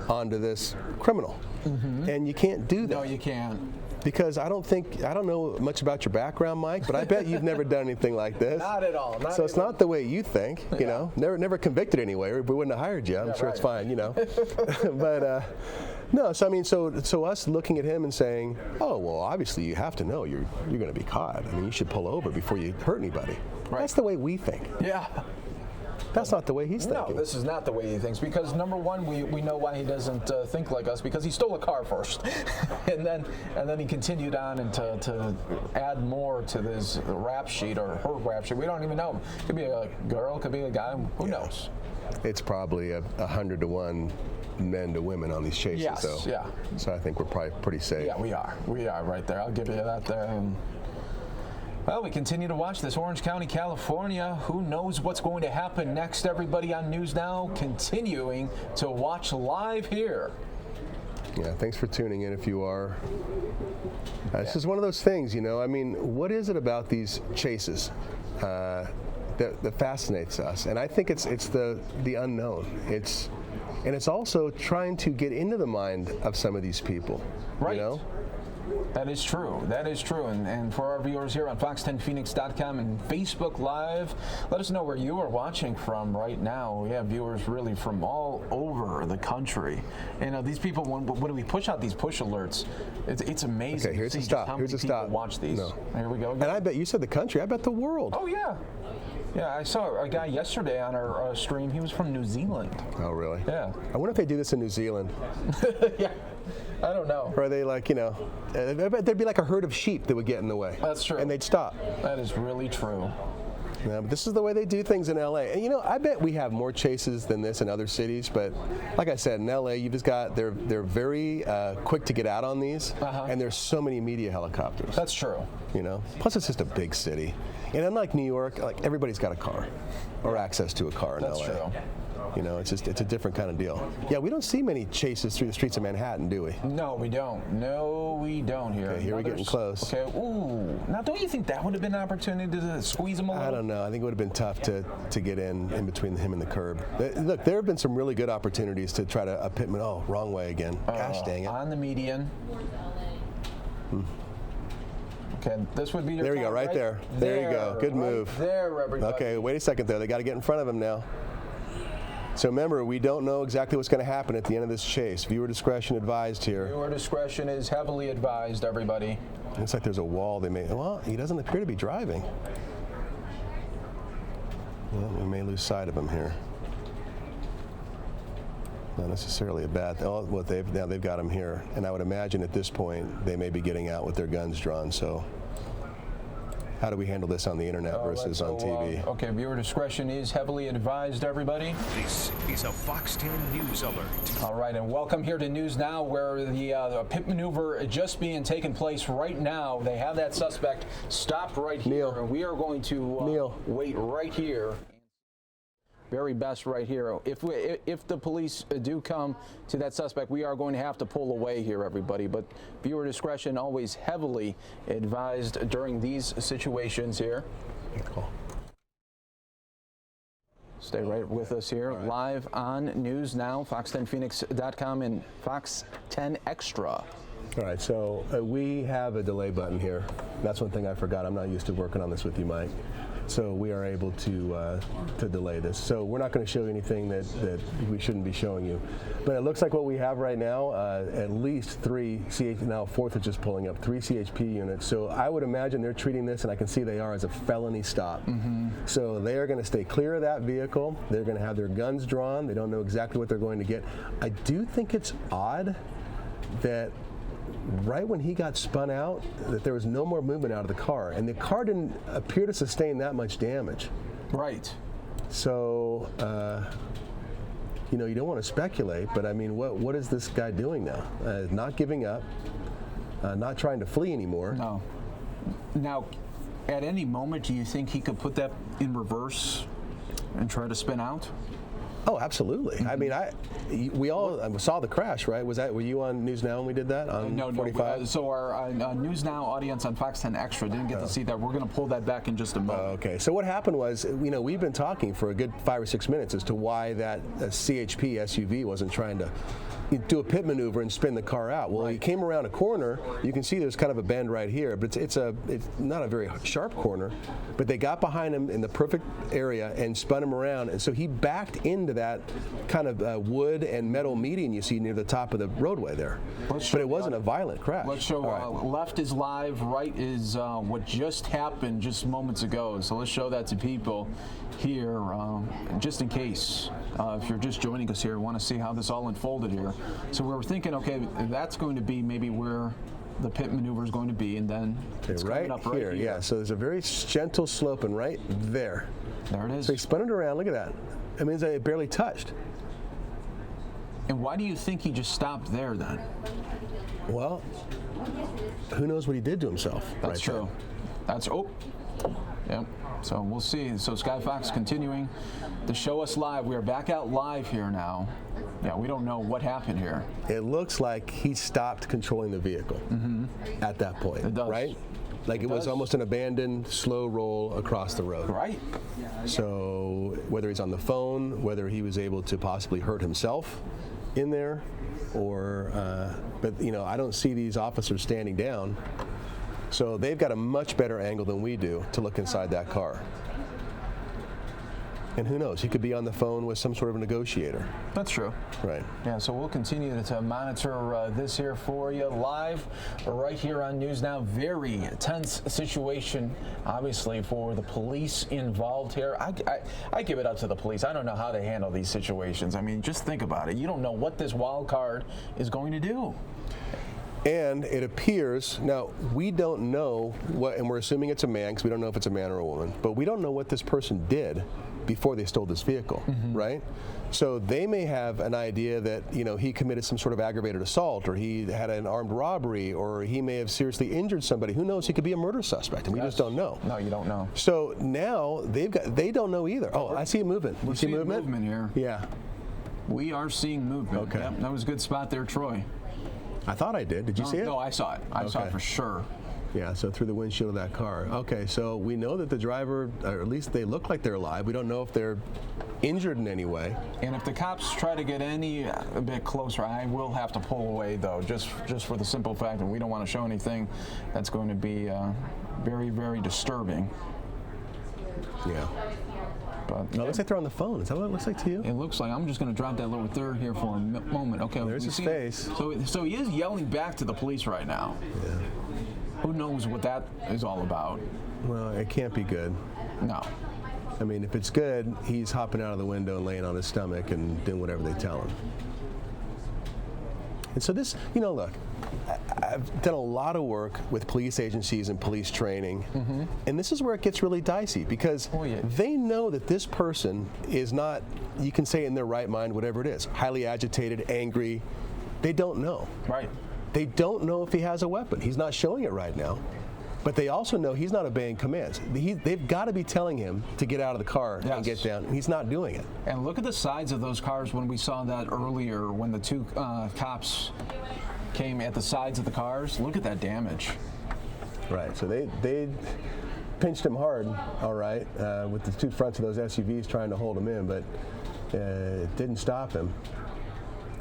onto this criminal, and you can't do that. No, you can't. Because I don't know much about your background, Mike, but I bet you've never done anything like this. Not at all. So it's not the way you think, you know. Never convicted anyway, or we wouldn't have hired you. I'm sure it's fine, But no, so I mean, so us looking at him and saying, oh, well, obviously you have to know you're going to be caught. I mean, you should pull over before you hurt anybody. Right. That's the way we think. Yeah. That's not the way he's thinking. No, this is not the way he thinks, because number one, we know why he doesn't think like us, because he stole a car first, and then he continued on and to add more to this rap sheet, or her rap sheet. We don't even know. Could be a girl, could be a guy. Who knows? It's probably 100 to 1 men to women on these chases. Yes, so I think we're probably pretty safe. Yeah, we are right there. I'll give you that there. And well, we continue to watch this. Orange County, California. Who knows what's going to happen next? Everybody on News Now continuing to watch live here. Yeah, thanks for tuning in if you are. This is one of those things, I mean, what is it about these chases that fascinates us? And I think it's the unknown. And it's also trying to get into the mind of some of these people, right. That is true. That is true. And for our viewers here on Fox10Phoenix.com and Facebook Live, let us know where you are watching from right now. We have viewers really from all over the country. And these people, when we push out these push alerts, it's amazing. Okay, here's to a see stop. Just how Here's many a stop. people watch these. No. Here we go. And I bet you said the country. I bet the world. Oh, yeah. Yeah, I saw a guy yesterday on our stream. He was from New Zealand. Oh, really? Yeah. I wonder if they do this in New Zealand. Yeah. I don't know. Or are they like, I bet there'd be like a herd of sheep that would get in the way. That's true. And they'd stop. That is really true. Yeah, but this is the way they do things in LA. And I bet we have more chases than this in other cities, but like I said, in LA, you've just got, they're very quick to get out on these, and there's so many media helicopters. That's true. Plus it's just a big city. And unlike New York, like everybody's got a car or access to a car in LA. That's true. It's a different kind of deal. Yeah, we don't see many chases through the streets of Manhattan, do we? No, we don't. No, we don't here. Okay, here we're getting close. Okay, ooh. Now, don't you think that would have been an opportunity to squeeze him a little? I don't know. I think it would have been tough to get in between him and the curb. Look, there have been some really good opportunities to try to pit him. Oh, wrong way again. Gosh dang it. On the median. Okay, this would be your There you go, right there. There you go. Good move. There, everybody. Okay, wait a second there. They got to get in front of him now. So remember, we don't know exactly what's going to happen at the end of this chase. Viewer discretion advised here. Viewer discretion is heavily advised, everybody. Looks like there's a wall they made. Well, he doesn't appear to be driving. Well, we may lose sight of him here. Not necessarily a bad thing. Well, now they've got him here, and I would imagine at this point they may be getting out with their guns drawn. So, how do we handle this on the internet versus on TV? Okay, viewer discretion is heavily advised, everybody. This is a Fox 10 News Alert. All right, and welcome here to News Now, where the pit maneuver just being taken place right now. They have that suspect stopped right here, and we are going to wait right here. Very best right here. If the police do come to that suspect, we are going to have to pull away here, everybody. But viewer discretion always heavily advised during these situations here. Good call. Stay right with us here, live on News Now, fox10phoenix.com and Fox 10 Extra. All right, so we have a delay button here. That's one thing I forgot. I'm not used to working on this with you, Mike. So we are able to delay this. So we're not going to show you anything that we shouldn't be showing you. But it looks like what we have right now, at least 3 now fourth is just pulling up, 3 CHP units. So I would imagine they're treating this, and I can see they are, as a felony stop. So they are going to stay clear of that vehicle. They're going to have their guns drawn. They don't know exactly what they're going to get. I do think it's odd that right when he got spun out, that there was no more movement out of the car, and the car didn't appear to sustain that much damage. Right. So, you know, you don't want to speculate, but I mean, what is this guy doing now? Not giving up, not trying to flee anymore. No. Now, at any moment, do you think he could put that in reverse and try to spin out? Oh, absolutely. I mean, we all saw the crash, right? Were you on News Now when we did that on 45? No. So our News Now audience on Fox 10 Extra didn't get to see that. We're going to pull that back in just a moment. Okay. So what happened was, you know, we've been talking for a good 5 or 6 minutes as to why that CHP SUV wasn't trying to do a pit maneuver and spin the car out. Well, he came around a corner. You can see there's kind of a bend right here, but it's not a very sharp corner. But they got behind him in the perfect area and spun him around, and so he backed into that kind of wood and metal median you see near the top of the roadway there. But it wasn't a violent crash. Let's show left is live, right is what just happened just moments ago. So let's show that to people here, just in case if you're just joining us here, want to see how this all unfolded here. So we were thinking, okay, that's going to be maybe where the pit maneuver is going to be, and then it's coming up right here. Yeah, so there's a very gentle slope, and right there. There it is. So he spun it around. Look at that. I mean, it barely touched. And why do you think he just stopped there then? Well, who knows what he did to himself? That's true. Yep. So we'll see. So Sky Fox continuing to show us live. We are back out live here now. Yeah, we don't know what happened here. It looks like he stopped controlling the vehicle at that point. It does. Right? Like it was almost an abandoned, slow roll across the road. Right. So whether he's on the phone, whether he was able to possibly hurt himself in there, or, but you know, I don't see these officers standing down. So they've got a much better angle than we do to look inside that car. And who knows? He could be on the phone with some sort of a negotiator. That's true. Right. Yeah, so we'll continue to monitor this here for you live right here on News Now. Very tense situation, obviously, for the police involved here. I give it up to the police. I don't know how they handle these situations. I mean, just think about it. You don't know what this wild card is going to do. And it appears, now we don't know what, and we're assuming it's a man because we don't know if it's a man or a woman, but we don't know what this person did before they stole this vehicle, right? So they may have an idea that, you know, he committed some sort of aggravated assault, or he had an armed robbery, or he may have seriously injured somebody. Who knows? He could be a murder suspect, and we just don't know. No, you don't know. So now they don't know either. Oh, I see a movement. We're seeing movement here. Yeah. We are seeing movement. Okay. Yep, that was a good spot there, Troy. I thought I did. Did you see it? No, I saw it. I saw it for sure. Yeah, so through the windshield of that car. Okay, so we know that the driver, or at least they look like they're alive. We don't know if they're injured in any way. And if the cops try to get a bit closer, I will have to pull away, though, just for the simple fact that we don't want to show anything that's going to be very, very disturbing. Yeah. But it looks like they're on the phone. Is that what it looks like to you? It looks like. I'm just going to drop that lower third here for a moment. Okay. There's his face. So he is yelling back to the police right now. Yeah. Who knows what that is all about? Well, it can't be good. No. I mean, if it's good, he's hopping out of the window and laying on his stomach and doing whatever they tell him. And so this, you know, look, I've done a lot of work with police agencies and police training, and this is where it gets really dicey because they know that this person is not, you can say in their right mind, whatever it is, highly agitated, angry. They don't know. Right. They don't know if he has a weapon. He's not showing it right now. But they also know he's not obeying commands. They've got to be telling him to get out of the car and get down. He's not doing it. And look at the sides of those cars when we saw that earlier when the two cops came at the sides of the cars. Look at that damage. Right. So pinched him hard, all right, with the two fronts of those SUVs trying to hold him in, but it didn't stop him.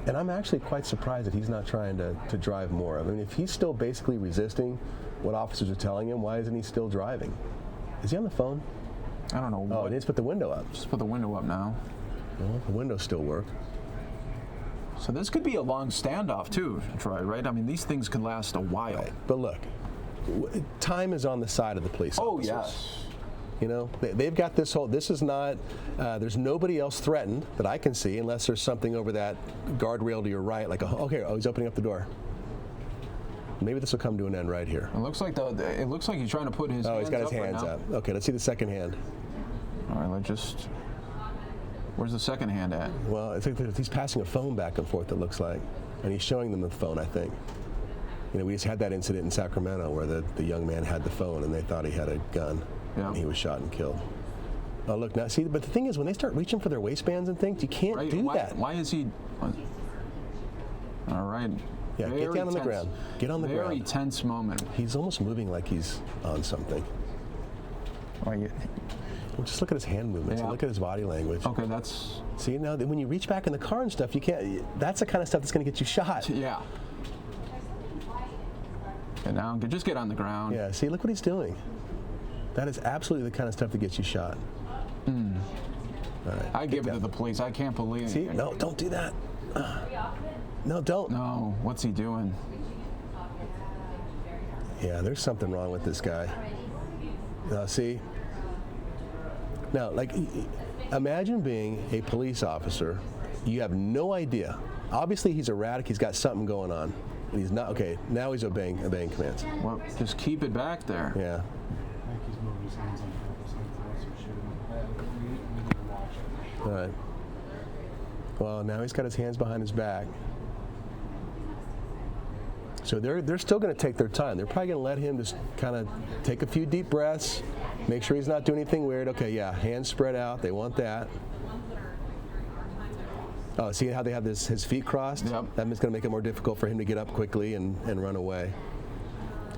And I'm actually quite surprised that he's not trying to drive more. I mean, if he's still basically resisting what officers are telling him, why isn't he still driving? Is he on the phone? I don't know. Oh, he needs to put the window up. Just put the window up now. Well, the windows still work. So this could be a long standoff too, Troy, right? I mean, these things can last a while. Right. But look, time is on the side of the police officers. Oh, yes. You know, they've got this whole, this is not, there's nobody else threatened that I can see unless there's something over that guardrail to your right, like, okay, oh, he's opening up the door. Maybe this will come to an end right here. It looks like he's trying to put his hands up. Oh, he's got his hands right up. Okay, let's see the second hand. All right, where's the second hand at? Well, it's like he's passing a phone back and forth, it looks like. And he's showing them the phone, I think. You know, we just had that incident in Sacramento where the young man had the phone and they thought he had a gun. Yeah. And he was shot and killed. Oh, look, now, see, but the thing is, when they start reaching for their waistbands and things, you can't do that. Why is he... All right. Yeah, get down on the ground. Get on the ground. Very tense moment. He's almost moving like he's on something. Well, just look at his hand movements. Yeah. Look at his body language. Okay, that's... See, now when you reach back in the car and stuff, you can't... That's the kind of stuff that's going to get you shot. Yeah. And now, just get on the ground. Yeah, see, look what he's doing. That is absolutely the kind of stuff that gets you shot. Mm. All right, I give it to the police. I can't believe it. See, no, don't do that. No, don't. No, what's he doing? Yeah, there's something wrong with this guy. See? Now, like, imagine being a police officer. You have no idea. Obviously, he's erratic. He's got something going on. And he's not, okay, now he's obeying commands. Well, just keep it back there. Yeah. All right. Well, now he's got his hands behind his back. So they're still going to take their time. They're probably going to let him just kind of take a few deep breaths, make sure he's not doing anything weird. Okay, yeah, hands spread out. They want that. Oh, see how they have his feet crossed? Yep. That means going to make it more difficult for him to get up quickly and run away.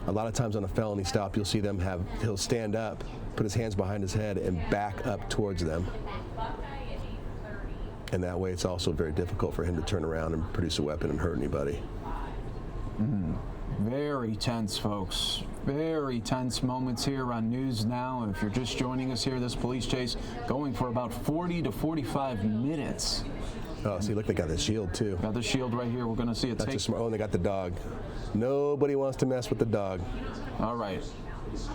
A lot of times on a felony stop, you'll see them he'll stand up, put his hands behind his head, and back up towards them. And that way it's also very difficult for him to turn around and produce a weapon and hurt anybody. Very tense, folks. Very tense moments here on News Now. If you're just joining us here, this police chase going for about 40 to 45 minutes. Oh, see, look, they got the shield, too. Got the shield right here. We're going to see it take. Oh, and they got the dog. Nobody wants to mess with the dog. All right.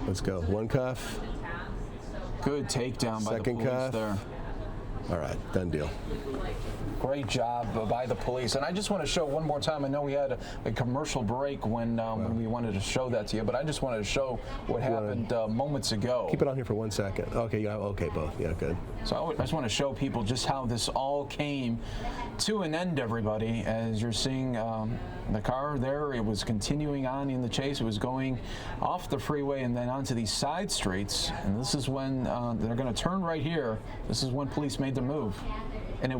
Let's go. One cuff. Good takedown by the police cuff. there. All right, done deal. Great job by the police. And I just want to show one more time. I know we had a commercial break when we wanted to show that to you, but I just wanted to show what happened moments ago. Keep it on here for 1 second. Okay, yeah, okay, both. Yeah, good. So I just want to show people just how this all came to an end, everybody. As you're seeing the car there, it was continuing on in the chase. It was going off the freeway and then onto these side streets. And this is when they're going to turn right here. This is when police made the move. And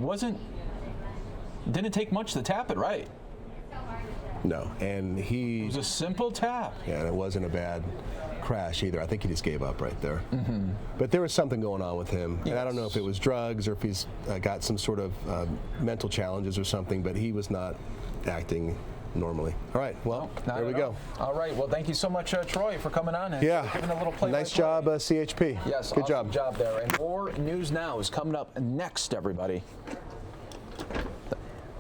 didn't take much to tap it right. No, and it was a simple tap. Yeah, and it wasn't a bad crash either. I think he just gave up right there. Mm-hmm. But there was something going on with him. Yes. And I don't know if it was drugs or if he's got some sort of mental challenges or something, but he was not acting normally. All right, well, there we go. All right, well, thank you so much, Troy, for coming on and giving a little play. Nice job, CHP. Yes, good awesome job there. And more News Now is coming up next, everybody.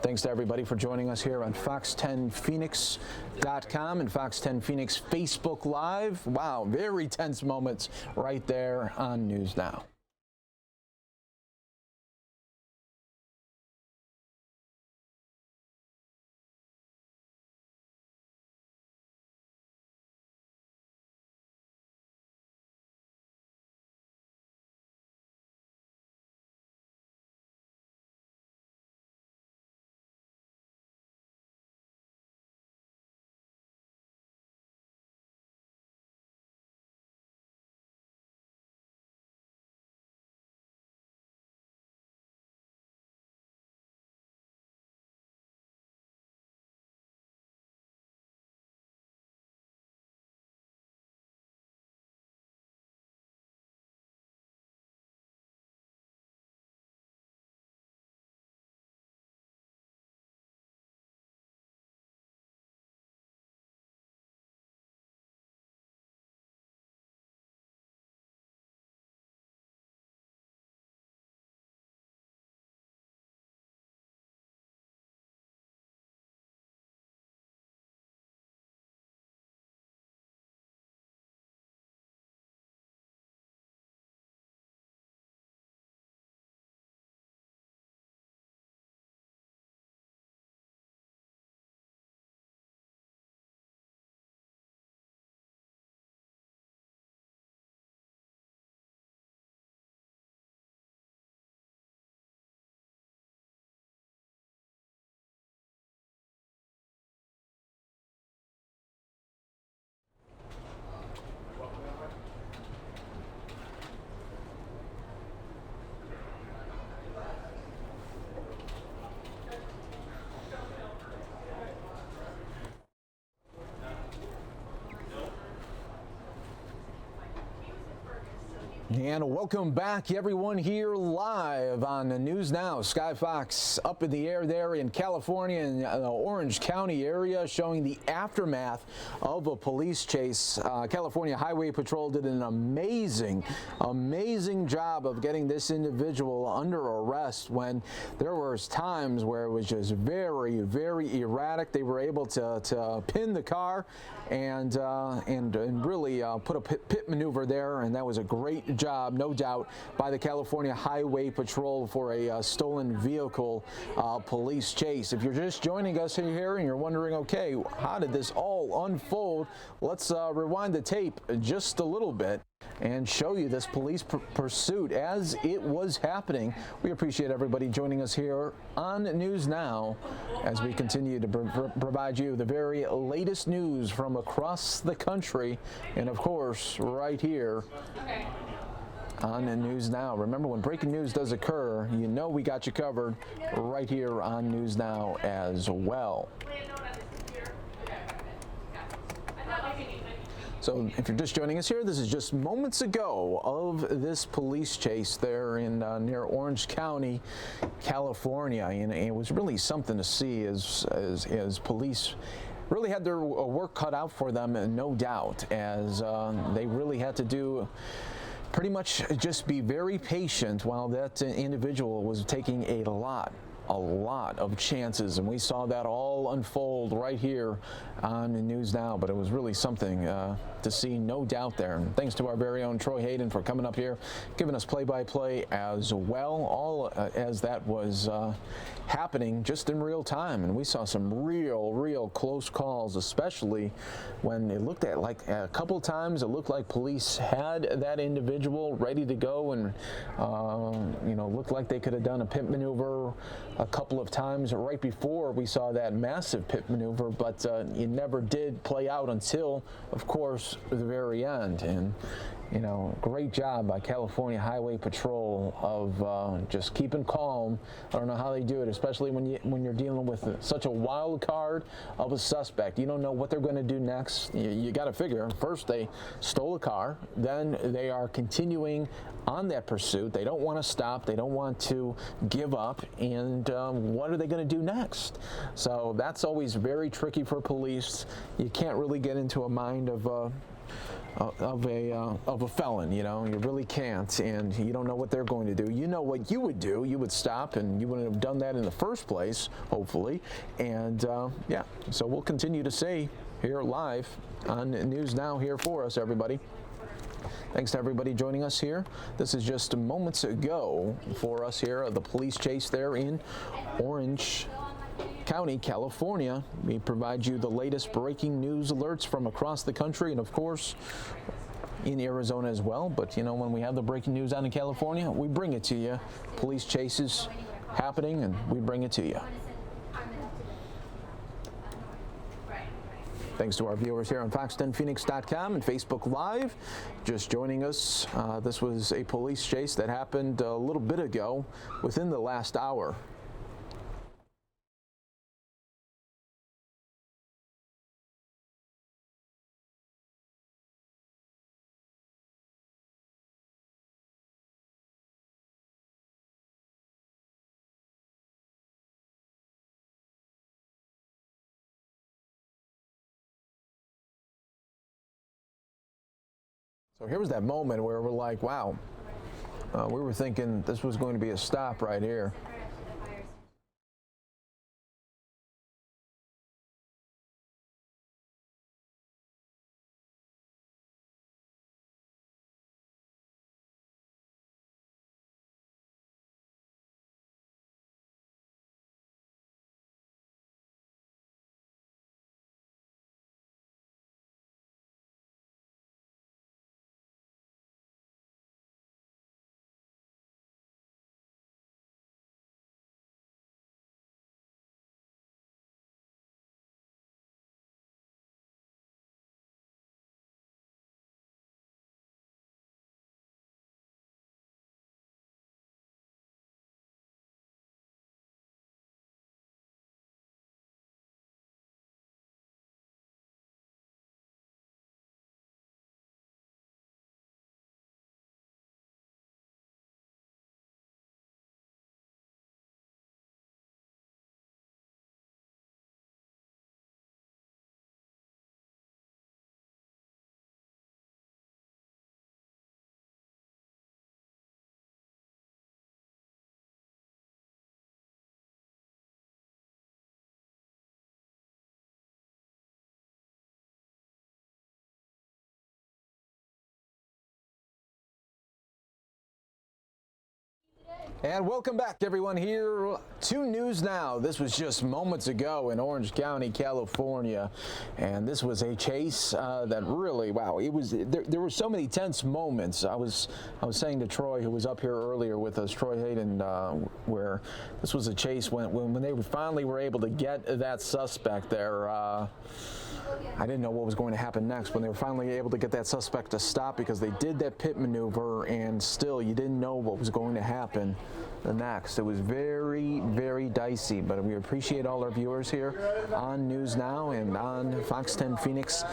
Thanks to everybody for joining us here on Fox10Phoenix.com and Fox 10 Phoenix Facebook Live. Wow, very tense moments right there on News Now. And welcome back, everyone, here live on the News Now. Sky Fox up in the air there in California in the Orange County area, showing the aftermath of a police chase. California Highway Patrol did an amazing job of getting this individual under arrest when there was times where it was just very erratic. They were able to pin the car and really put a pit maneuver there, and that was a great job, no doubt, by the California Highway Patrol for a stolen vehicle police chase. If you're just joining us here and you're wondering, okay, how did this all unfold? Let's rewind the tape just a little bit and show you this police pursuit as it was happening. We appreciate everybody joining us here on News Now as we continue to provide you the very latest news from across the country and, of course, right here on News Now. Remember, when breaking news does occur, you know we got you covered right here on News Now as well. So if you're just joining us here, this is just moments ago of this police chase there in near Orange County, California, and it was really something to see as police really had their work cut out for them, no doubt, as they really had to do pretty much just be very patient while that individual was taking a lot of chances, and we saw that all unfold right here on the News Now. But it was really something to see, no doubt there. And thanks to our very own Troy Hayden for coming up here, giving us play-by-play as well, all as that was happening just in real time. And we saw some real close calls, especially when it looked at, like, a couple times it looked like police had that individual ready to go, and looked like they could have done a pit maneuver a couple of times right before we saw that massive pit maneuver, but it never did play out until, of course, the very end. And great job by California Highway Patrol of just keeping calm. I don't know how they do it, especially when you're dealing with such a wild card of a suspect. You don't know what they're going to do next. You got to figure, first they stole a car, then they are continuing on that pursuit. They don't want to stop. They don't want to give up. And what are they going to do next? So that's always very tricky for police. You can't really get into a mind of a felon, you really can't, and you don't know what they're going to do. You know what you would do. You would stop, and you wouldn't have done that in the first place, hopefully. And so we'll continue to see here live on News Now here for us, everybody. Thanks to everybody joining us here. This is just moments ago for us here of the police chase there in Orange County, California. We provide you the latest breaking news alerts from across the country and, of course, in Arizona as well. But, when we have the breaking news out in California, we bring it to you. Police chases happening, and we bring it to you. Thanks to our viewers here on Fox10Phoenix.com and Facebook Live. Just joining us, this was a police chase that happened a little bit ago within the last hour. So here was that moment where we're like, wow, we were thinking this was going to be a stop right here. And welcome back, everyone, here to News Now. This was just moments ago in Orange County, California, and this was a chase that really, wow, it was. There were so many tense moments. I was saying to Troy, who was up here earlier with us, Troy Hayden, where this was a chase when they finally were able to get that suspect there. I didn't know what was going to happen next when they were finally able to get that suspect to stop, because they did that pit maneuver, and still you didn't know what was going to happen the next. It was very, very dicey, but we appreciate all our viewers here on News Now and on Fox 10 Phoenix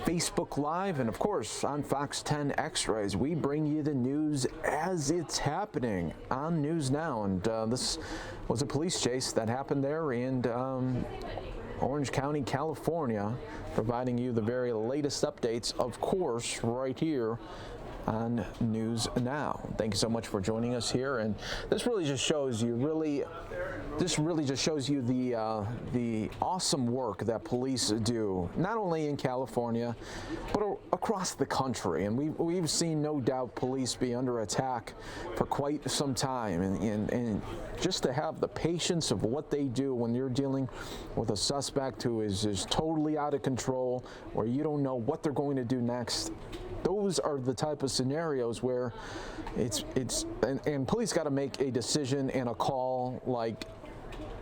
Facebook Live, and of course on Fox 10 X-Rays. We bring you the news as it's happening on News Now, and this was a police chase that happened there in Orange County, California, providing you the very latest updates, of course, right here on News Now. Thank you so much for joining us here, and this really just shows you the awesome work that police do, not only in California, but across the country. And we've seen, no doubt, police be under attack for quite some time, and just to have the patience of what they do when you're dealing with a suspect who is totally out of control, where you don't know what they're going to do next. Those are the type of scenarios where and police got to make a decision and a call like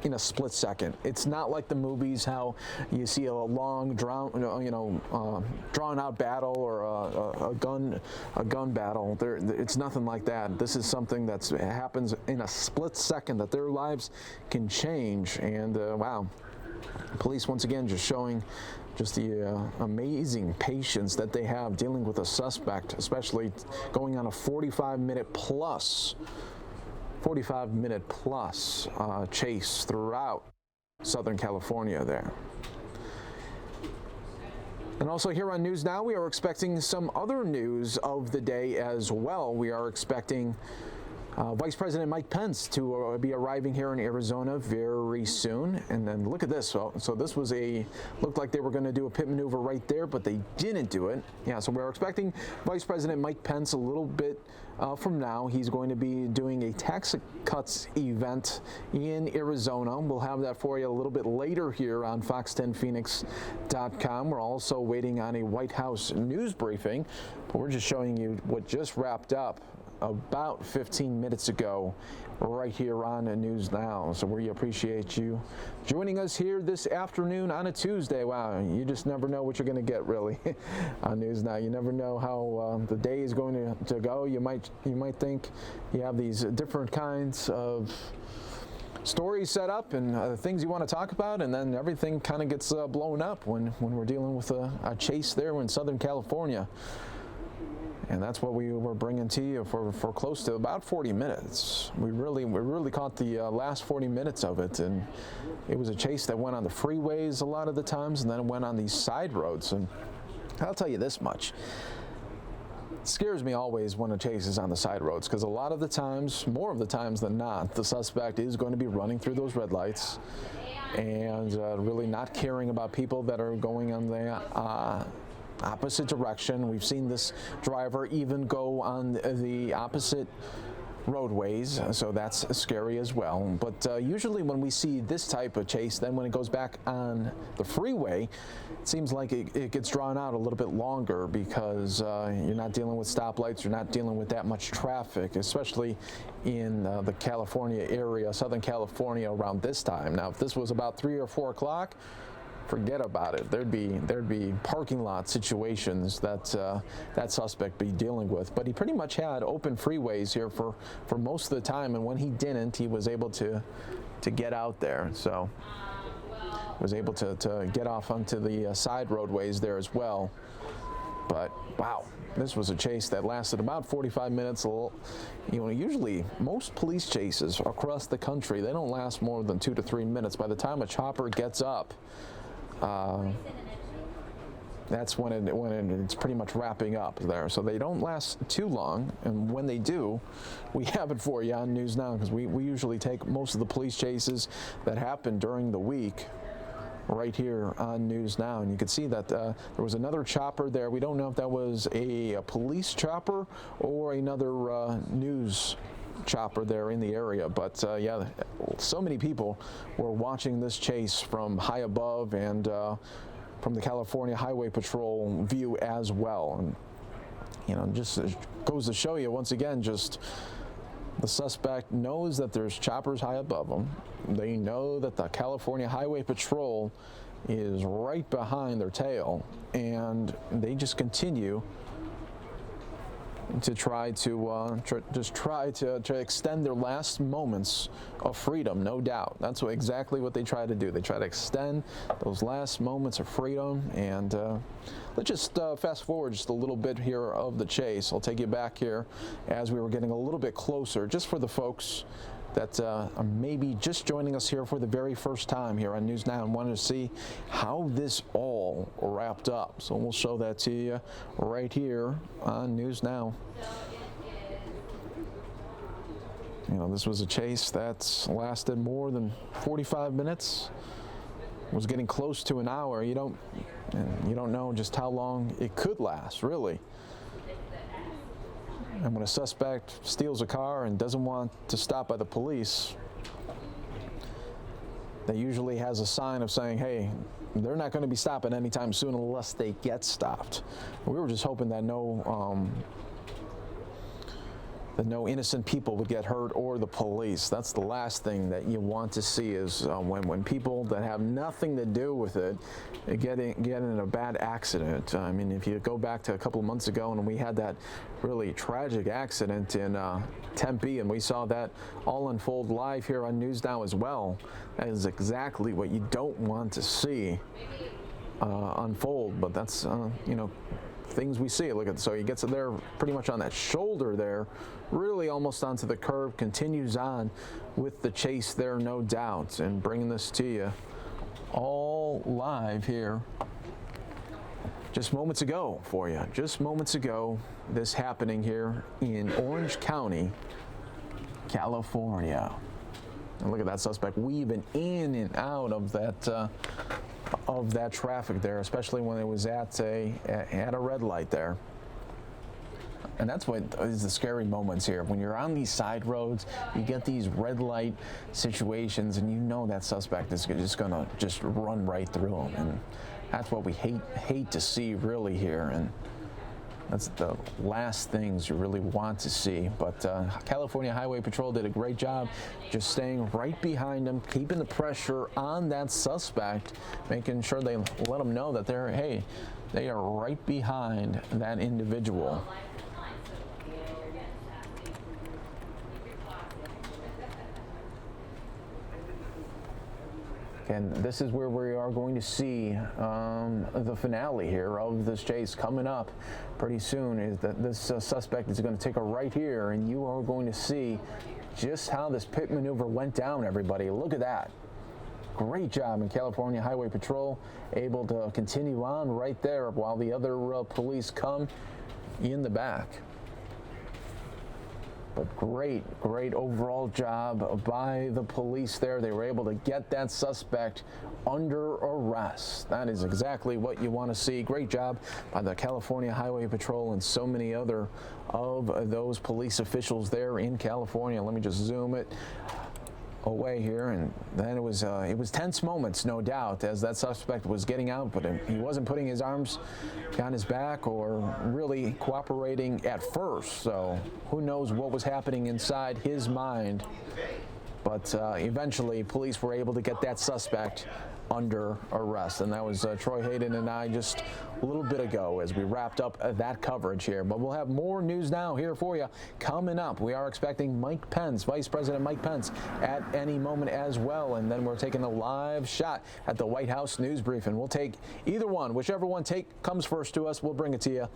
in a split second. It's not like the movies, how you see a long drawn out battle or a gun battle. It's nothing like that. This is something that happens in a split second, that their lives can change. And wow, police once again just showing just the amazing patience that they have dealing with a suspect, especially going on a 45-minute plus chase throughout Southern California there. And also here on News Now, we are expecting some other news of the day as well. We are expecting Vice President Mike Pence to be arriving here in Arizona very soon. And then look at this. So this was looked like they were going to do a pit maneuver right there, but they didn't do it. Yeah, so we're expecting Vice President Mike Pence a little bit from now. He's going to be doing a tax cuts event in Arizona. We'll have that for you a little bit later here on fox10phoenix.com. We're also waiting on a White House news briefing, but we're just showing you what just wrapped up about 15 minutes ago right here on News Now. So we appreciate you joining us here this afternoon on a Tuesday. Wow, you just never know what you're going to get, really, on News Now. You never know how the day is going to go. You might think you have these different kinds of stories set up and things you want to talk about, and then everything kind of gets blown up when we're dealing with a chase there in Southern California. And that's what we were bringing to you for close to about 40 minutes. We really caught the last 40 minutes of it, and it was a chase that went on the freeways a lot of the times, and then it went on these side roads. And I'll tell you this much. It scares me always when a chase is on the side roads, because a lot of the times, more of the times than not, the suspect is going to be running through those red lights and really not caring about people that are going on the opposite direction. We've seen this driver even go on the opposite roadways, so that's scary as well. But usually when we see this type of chase, then when it goes back on the freeway, it seems like it gets drawn out a little bit longer, because you're not dealing with stoplights, you're not dealing with that much traffic, especially in the California area, Southern California, around this time. Now, if this was about 3 or 4 o'clock, forget about it. There'd be parking lot situations that that suspect be dealing with. But he pretty much had open freeways here for most of the time, and when he didn't, he was able to get out there. So was able to get off onto the side roadways there as well. But wow, this was a chase that lasted about 45 minutes. Usually most police chases across the country, they don't last more than 2 to 3 minutes. By the time a chopper gets up, that's when it's pretty much wrapping up there. So they don't last too long, and when they do, we have it for you on News Now, because we usually take most of the police chases that happen during the week right here on News Now. And you can see that there was another chopper there. We don't know if that was a police chopper or another news chopper there in the area. But yeah, so many people were watching this chase from high above and from the California Highway Patrol view as well. And you know, just goes to show you once again, just the suspect knows that there's choppers high above them. They know that the California Highway Patrol is right behind their tail, and they just continue to try to extend their last moments of freedom, no doubt. That's exactly what they try to do. They try to extend those last moments of freedom. And let's just fast forward just a little bit here of the chase. I'll take you back here as we were getting a little bit closer, just for the folks that are maybe just joining us here for the very first time here on News Now and wanted to see how this all wrapped up. So we'll show that to you right here on News Now. You know, this was a chase that lasted more than 45 minutes. It was getting close to an hour. You don't know just how long it could last, really. And when a suspect steals a car and doesn't want to stop by the police, that usually has a sign of saying, hey, they're not going to be stopping anytime soon unless they get stopped. We were just hoping that no innocent people would get hurt or the police. That's the last thing that you want to see is when people that have nothing to do with it get in a bad accident. I mean, if you go back to a couple of months ago and we had that really tragic accident in Tempe, and we saw that all unfold live here on News Now as well, that is exactly what you don't want to see unfold. But that's, you know, things we see. Look at, so he gets it there pretty much on that shoulder there, really almost onto the curb, continues on with the chase there, no doubt, and bringing this to you all live here just moments ago for you. Just moments ago, this happening here in Orange County, California. And look at that suspect weaving in and out of that traffic there, especially when it was at a red light there. And that's what is the scary moments here. When you're on these side roads, you get these red light situations, and you know that suspect is just gonna run right through them. And that's what we hate to see really here. And that's the last things you really want to see. But California Highway Patrol did a great job just staying right behind them, keeping the pressure on that suspect, making sure they let them know that they are right behind that individual. And this is where we are going to see the finale here of this chase coming up pretty soon, is that this suspect is going to take a right here, and you are going to see just how this pit maneuver went down, everybody. Look at that. Great job in California Highway Patrol, able to continue on right there while the other police come in the back. But great overall job by the police there. They were able to get that suspect under arrest. That is exactly what you want to see. Great job by the California Highway Patrol and so many other of those police officials there in California. Let me just zoom it away here, and then it was tense moments, no doubt, as that suspect was getting out, but he wasn't putting his arms on his back or really cooperating at first, so who knows what was happening inside his mind. But eventually police were able to get that suspect under arrest, and that was Troy Hayden and I just a little bit ago as we wrapped up that coverage here. But we'll have more News Now here for you coming up. We are expecting Mike Pence, Vice President Mike Pence, at any moment as well, and then we're taking a live shot at the White House news briefing. We'll take either one, whichever one comes first to us, we'll bring it to you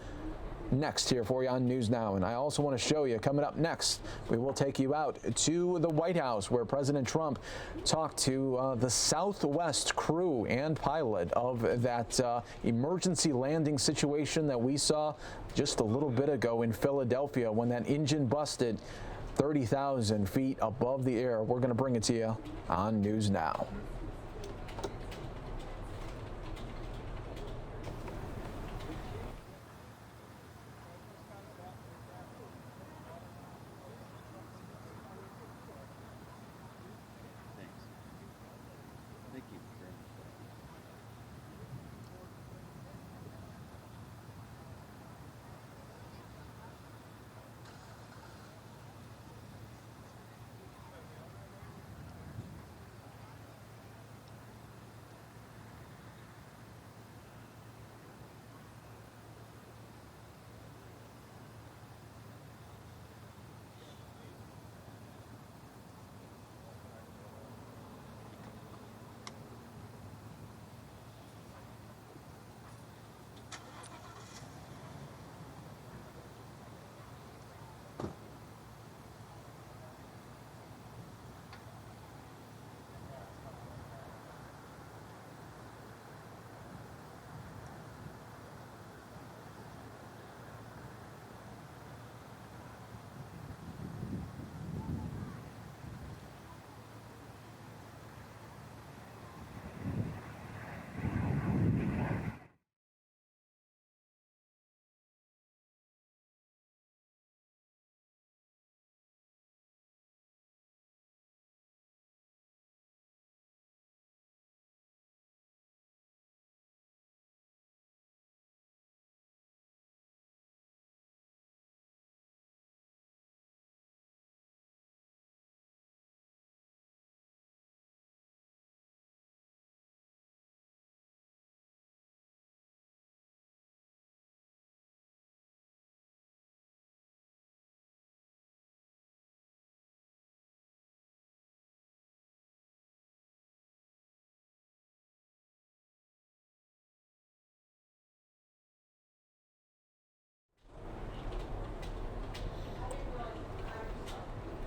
next here for you on News Now. And I also want to show you, coming up next, we will take you out to the White House, where President Trump talked to the Southwest crew and pilot of that emergency landing situation that we saw just a little bit ago in Philadelphia when that engine busted 30,000 feet above the air. We're going to bring it to you on News Now.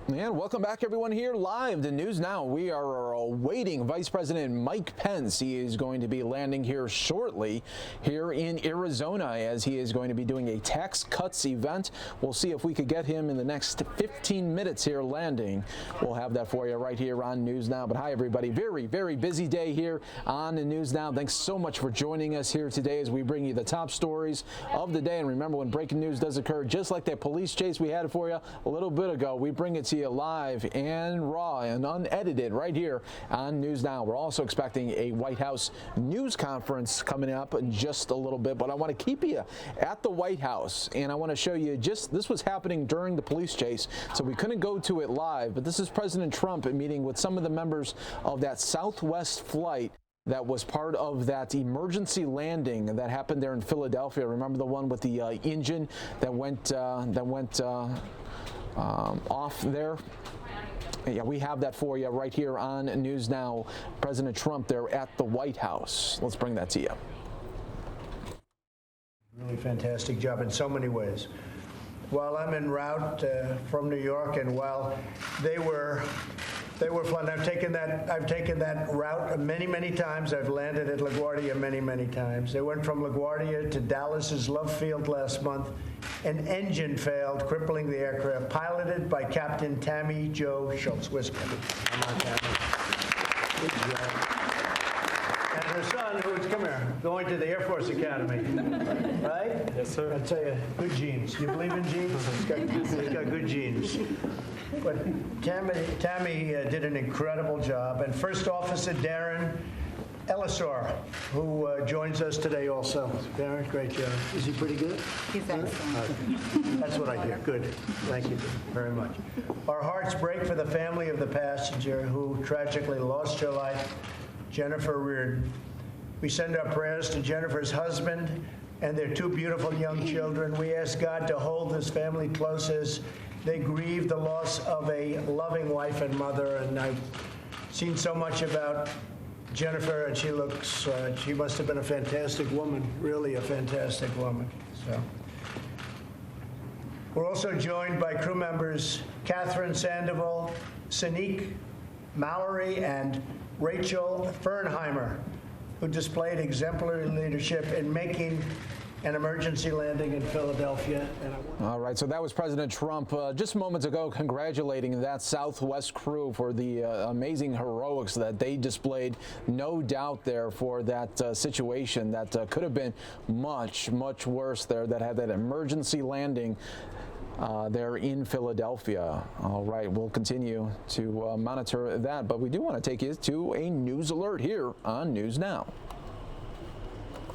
And welcome back, everyone, here live to News Now. We are awaiting Vice President Mike Pence. He is going to be landing here shortly here in Arizona as he is going to be doing a tax cuts event. We'll see if we could get him in the next 15 minutes here landing. We'll have that for you right here on News Now. But hi, everybody. Very, very busy day here on the News Now. Thanks so much for joining us here today as we bring you the top stories of the day. And remember, when breaking news does occur, just like that police chase we had for you a little bit ago, we bring it to you live and raw and unedited right here on News Now. We're also expecting a White House news conference coming up in just a little bit, but I want to keep you at the White House, and I want to show you this was happening during the police chase, so we couldn't go to it live, but this is President Trump meeting with some of the members of that Southwest flight that was part of that emergency landing that happened there in Philadelphia. Remember the one with the engine that went off there? Yeah, we have that for you right here on News Now. President Trump there at the White House. Let's bring that to you. Really fantastic job in so many ways. While I'm en route from New York, and while they were flying, I've taken that route many times. I've landed at LaGuardia many times. They went from LaGuardia to Dallas's Love Field last month. An engine failed, crippling the aircraft, piloted by Captain Tammy Jo Schultz-Wisker. Come on, Tammy. Good job. And her son, who's, come here, going to the Air Force Academy, right? Yes, sir. I tell you, good genes. You believe in genes? He's got good genes. But Tammy did an incredible job. And First Officer Darren Ellisor, who joins us today also. Darren, great job. Is he pretty good? He's excellent. That's what I hear. Good. Thank you very much. Our hearts break for the family of the passenger who tragically lost her life, Jennifer Reardon. We send our prayers to Jennifer's husband and their two beautiful young children. We ask God to hold this family close as they grieve the loss of a loving wife and mother. And I've seen so much about Jennifer, and she must have been a fantastic woman, really a fantastic woman. So, we're also joined by crew members Catherine Sandoval, Sanique Mallory, and Rachel Fernheimer, who displayed exemplary leadership in making an emergency landing in Philadelphia. All right, so that was President Trump just moments ago congratulating that Southwest crew for the amazing heroics that they displayed. No doubt there for that situation that could have been much worse there, that had that emergency landing there in Philadelphia. All right, we'll continue to monitor that, but we do want to take you to a news alert here on News Now.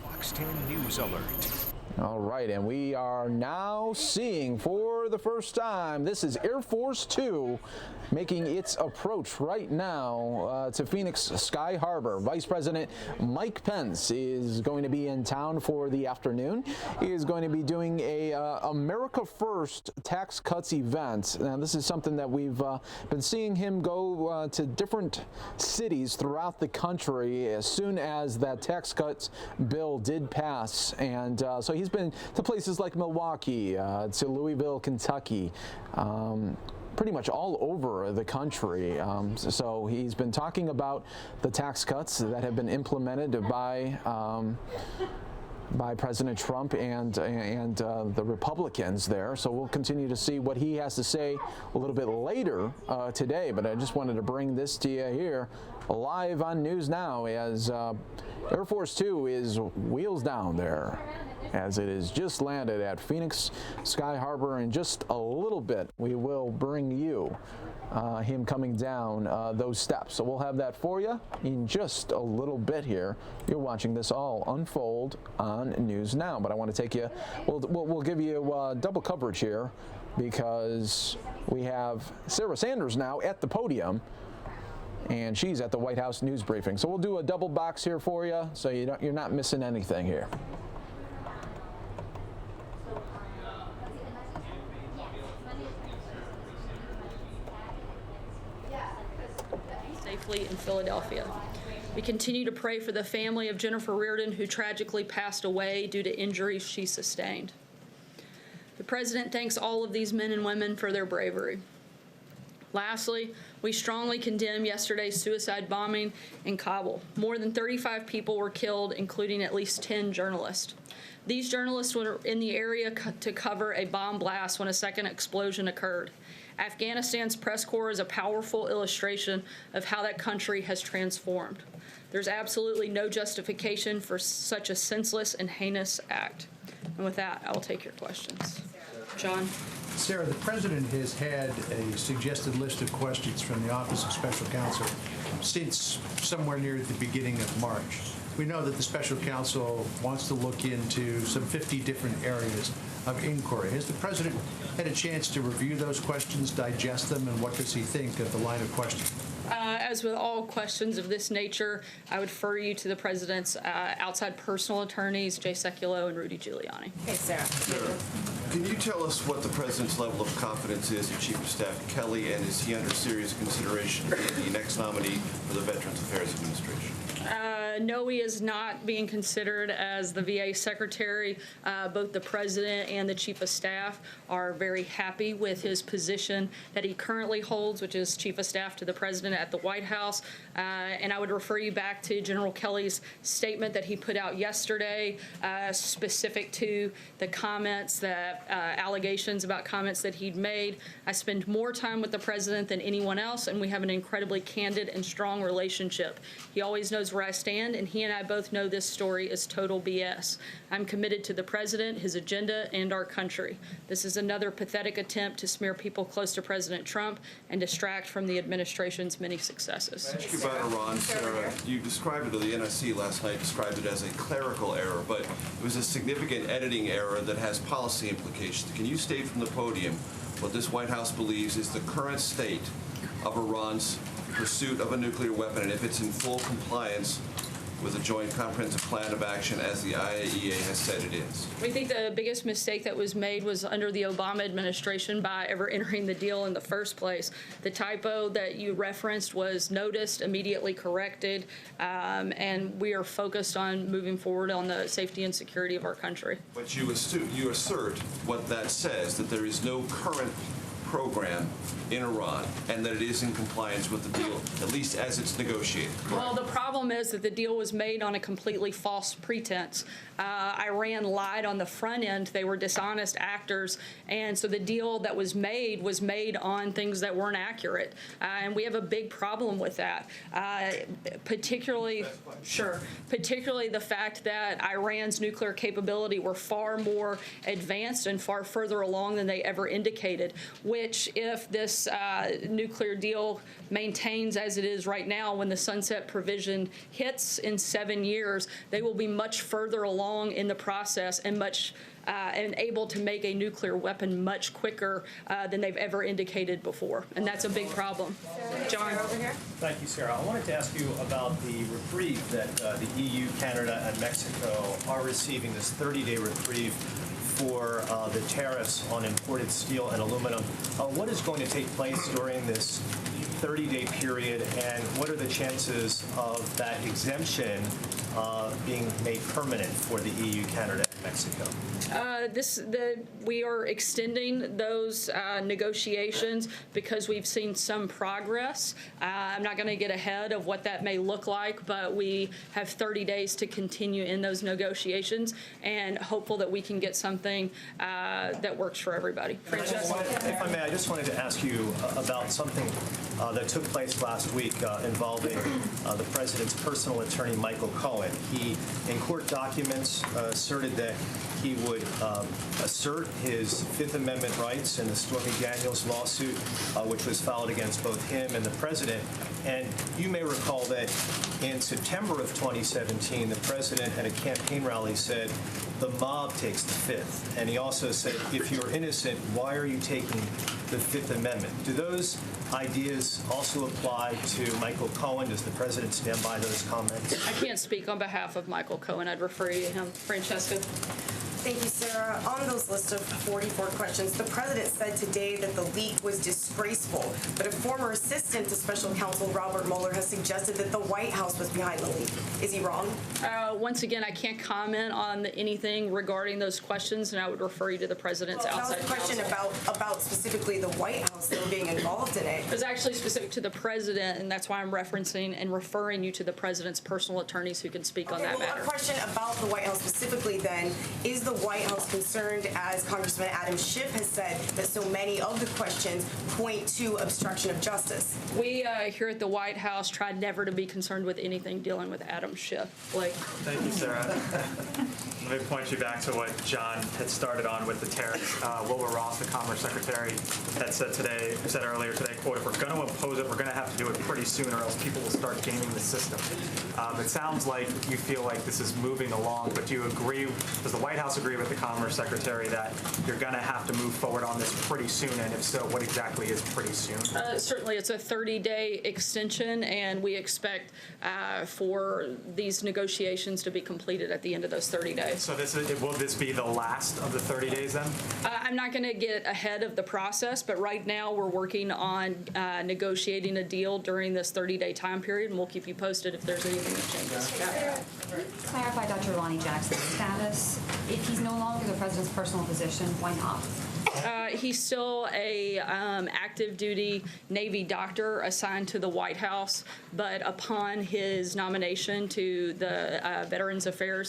Fox 10 News Alert. All right, and we are now seeing for the first time, this is Air Force Two making its approach right now to Phoenix Sky Harbor. Vice President Mike Pence is going to be in town for the afternoon. He is going to be doing a America First tax cuts event. Now, this is something that we've been seeing him go to different cities throughout the country as soon as that tax cuts bill did pass. And so he's been to places like Milwaukee, to Louisville, Kentucky, pretty much all over the country. So he's been talking about the tax cuts that have been implemented by President Trump and the Republicans there. So we'll continue to see what he has to say a little bit later today. But I just wanted to bring this to you here live on News Now as Air Force Two is wheels down there, as it is just landed at Phoenix Sky Harbor. In just a little bit, we will bring you him coming down those steps. So we'll have that for you in just a little bit here. You're watching this all unfold on News Now. But I want to take you, we'll give you double coverage here because we have Sarah Sanders now at the podium, and she's at the White House news briefing. So we'll do a double box here for you so you're not missing anything here. Safely in Philadelphia. We continue to pray for the family of Jennifer Reardon, who tragically passed away due to injuries she sustained. The President thanks all of these men and women for their bravery. Lastly, we strongly condemn yesterday's suicide bombing in Kabul. More than 35 people were killed, including at least 10 journalists. These journalists were in the area to cover a bomb blast when a second explosion occurred. Afghanistan's press corps is a powerful illustration of how that country has transformed. There's absolutely no justification for such a senseless and heinous act. And with that, I will take your questions. John? Sarah, the president has had a suggested list of questions from the Office of Special Counsel since somewhere near the beginning of March. We know that the special counsel wants to look into some 50 different areas of inquiry. Has the president had a chance to review those questions, digest them, and what does he think of the line of questioning? As with all questions of this nature, I would refer you to the president's outside personal attorneys, Jay Sekulow and Rudy Giuliani. Hey, Sarah. Can you tell us what the president's level of confidence is in Chief of Staff Kelly, and is he under serious consideration as the next nominee for the Veterans Affairs Administration? No, he is not being considered as the VA secretary. Both the president and the chief of staff are very happy with his position that he currently holds, which is chief of staff to the president at the White House. And I would refer you back to General Kelly's statement that he put out yesterday, specific to the comments, allegations about comments that he'd made. I spend more time with the president than anyone else, and we have an incredibly candid and strong relationship. He always knows where I stand, and he and I both know this story is total BS. I'm committed to the president, his agenda, and our country. This is another pathetic attempt to smear people close to President Trump and distract from the administration's many successes. Ask you about Iran, Sarah. You described it, or the NSC last night described it as a clerical error, but it was a significant editing error that has policy implications. Can you state from the podium what this White House believes is the current state of Iran's pursuit of a nuclear weapon, and if it's in full compliance with a joint comprehensive plan of action as the IAEA has said it is? We think the biggest mistake that was made was under the Obama administration by ever entering the deal in the first place. The typo that you referenced was noticed, immediately corrected, and we are focused on moving forward on the safety and security of our country. But you assert what that says, that there is no current program in Iran, and that it is in compliance with the deal, at least as it's negotiated. Well, the problem is that the deal was made on a completely false pretense. Iran lied on the front end. They were dishonest actors, and so the deal that was made on things that weren't accurate, and we have a big problem with that. Particularly the fact that Iran's nuclear capability were far more advanced and far further along than they ever indicated, which if this nuclear deal maintains as it is right now, when the sunset provision hits in 7 years, they will be much further along in the process and able to make a nuclear weapon much quicker than they've ever indicated before. And that's a big problem. John? Thank you, Sarah. I wanted to ask you about the reprieve that the EU, Canada, and Mexico are receiving, this 30-day reprieve for the tariffs on imported steel and aluminum. What is going to take place during this 30-day period, and what are the chances of that exemption being made permanent for the EU, Canada, and Mexico? We are extending those negotiations because we've seen some progress. I'm not going to get ahead of what that may look like, but we have 30 days to continue in those negotiations and hopeful that we can get something that works for everybody. If I may, I just wanted to ask you about something that took place last week involving the president's personal attorney, Michael Cohen. He, in court documents, asserted that he would assert his Fifth Amendment rights in the Stormy Daniels lawsuit, which was filed against both him and the president. And you may recall that in September of 2017, the president at a campaign rally said, "The mob takes the Fifth." And he also said, "If you're innocent, why are you taking the Fifth Amendment?" Do those ideas also apply to Michael Cohen? Does the president stand by those comments? I can't speak on behalf of Michael Cohen. I'd refer you to him. Francesca? Thank you, sir. Sarah, on those list of 44 questions, the president said today that the leak was disgraceful, but a former assistant to special counsel Robert Mueller has suggested that the White House was behind the leak. Is he wrong? Once again, I can't comment on anything regarding those questions, and I would refer you to the president's outside counsel. That was a question about specifically the White House being involved in it. It was actually specific to the president, and that's why I'm referencing and referring you to the president's personal attorneys who can speak on that matter. A question about the White House specifically then, is the White House concerned, as Congressman Adam Schiff has said, that so many of the questions point to obstruction of justice? We here at the White House tried never to be concerned with anything dealing with Adam Schiff. Blake. Thank you, Sarah. Let me point you back to what John had started on with the tariffs. Wilbur Ross, the Commerce Secretary, had said earlier today, quote, if we're going to impose it, we're going to have to do it pretty soon or else people will start gaming the system. It sounds like you feel like this is moving along, but do you agree, does the White House agree with the Commerce Secretary that you're going to have to move forward on this pretty soon? And if so, what exactly is pretty soon? Certainly, it's a 30-day extension, and we expect for these negotiations to be completed at the end of those 30 days. So will this be the last of the 30 days then? I'm not going to get ahead of the process, but right now we're working on negotiating a deal during this 30-day time period, and we'll keep you posted if there's anything that changes. Yeah. Clarify Dr. Lonnie Jackson's status. If he's no longer the president's personal physician, why not? He's still a active duty Navy doctor assigned to the White House, but upon his nomination to the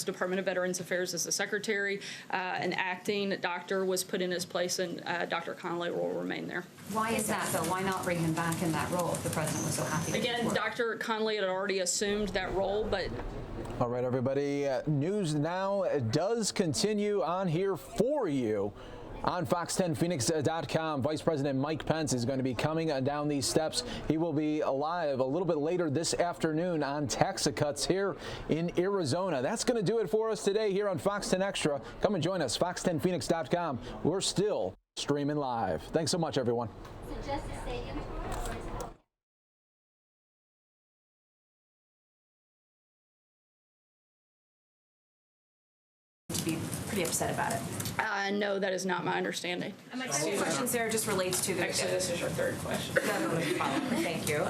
Department of Veterans Affairs as the secretary, an acting doctor was put in his place, and Dr. Connolly will remain there. Why is that, though? Why not bring him back in that role if the president was so happy? Again, Dr. Connolly had already assumed that role, but all right, everybody. News Now does continue on here for you. On Fox10Phoenix.com, Vice President Mike Pence is going to be coming down these steps. He will be live a little bit later this afternoon on Taxacuts here in Arizona. That's going to do it for us today here on Fox 10 Extra. Come and join us, Fox10Phoenix.com. We're still streaming live. Thanks so much, everyone. To be pretty upset about it. No, that is not my understanding. And my second question, Sarah, just relates to the... Actually, this is your third question. Thank you.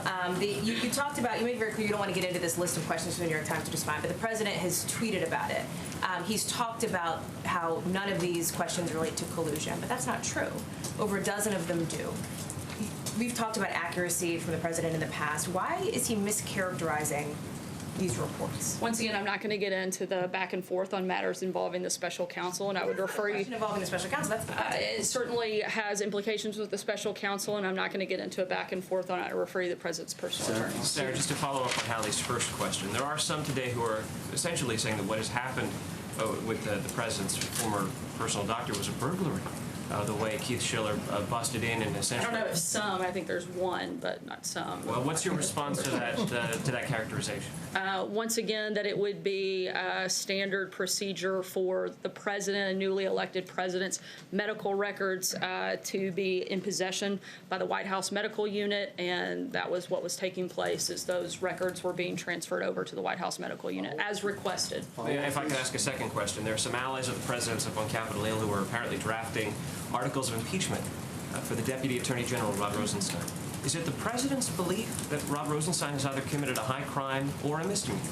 You talked about, you made it very clear you don't want to get into this list of questions from the New York Times, which is fine, but the president has tweeted about it. He's talked about how none of these questions relate to collusion, but that's not true. Over a dozen of them do. We've talked about accuracy from the president in the past. Why is he mischaracterizing these reports? Once again, I'm not going to get into the back and forth on matters involving the special counsel, and I would refer you. Involving the special counsel, that's the it certainly has implications with the special counsel, and I'm not going to get into a back and forth on it. I refer you to the president's personal attorney. Sarah, just to follow up on Hallie's first question, there are some today who are essentially saying that what has happened with the president's former personal doctor was a burglary. The way Keith Schiller busted in and essentially... I don't know if some. I think there's one, but not some. Well, what's your response to that characterization? Once again, that it would be a standard procedure for the president and newly elected president's medical records to be in possession by the White House Medical Unit, and that was what was taking place, is those records were being transferred over to the White House Medical Unit as requested. If I could ask a second question, there are some allies of the president's up on Capitol Hill who are apparently drafting articles of impeachment for the Deputy Attorney General, Rod Rosenstein. Is it the president's belief that Rod Rosenstein has either committed a high crime or a misdemeanor?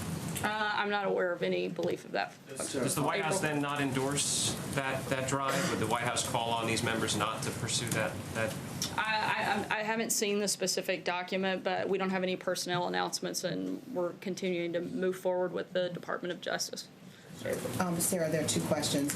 I'm not aware of any belief of that. Does the White House then not endorse that drive? Would the White House call on these members not to pursue that? I haven't seen the specific document, but we don't have any personnel announcements, and we're continuing to move forward with the Department of Justice. Sarah, there are two questions.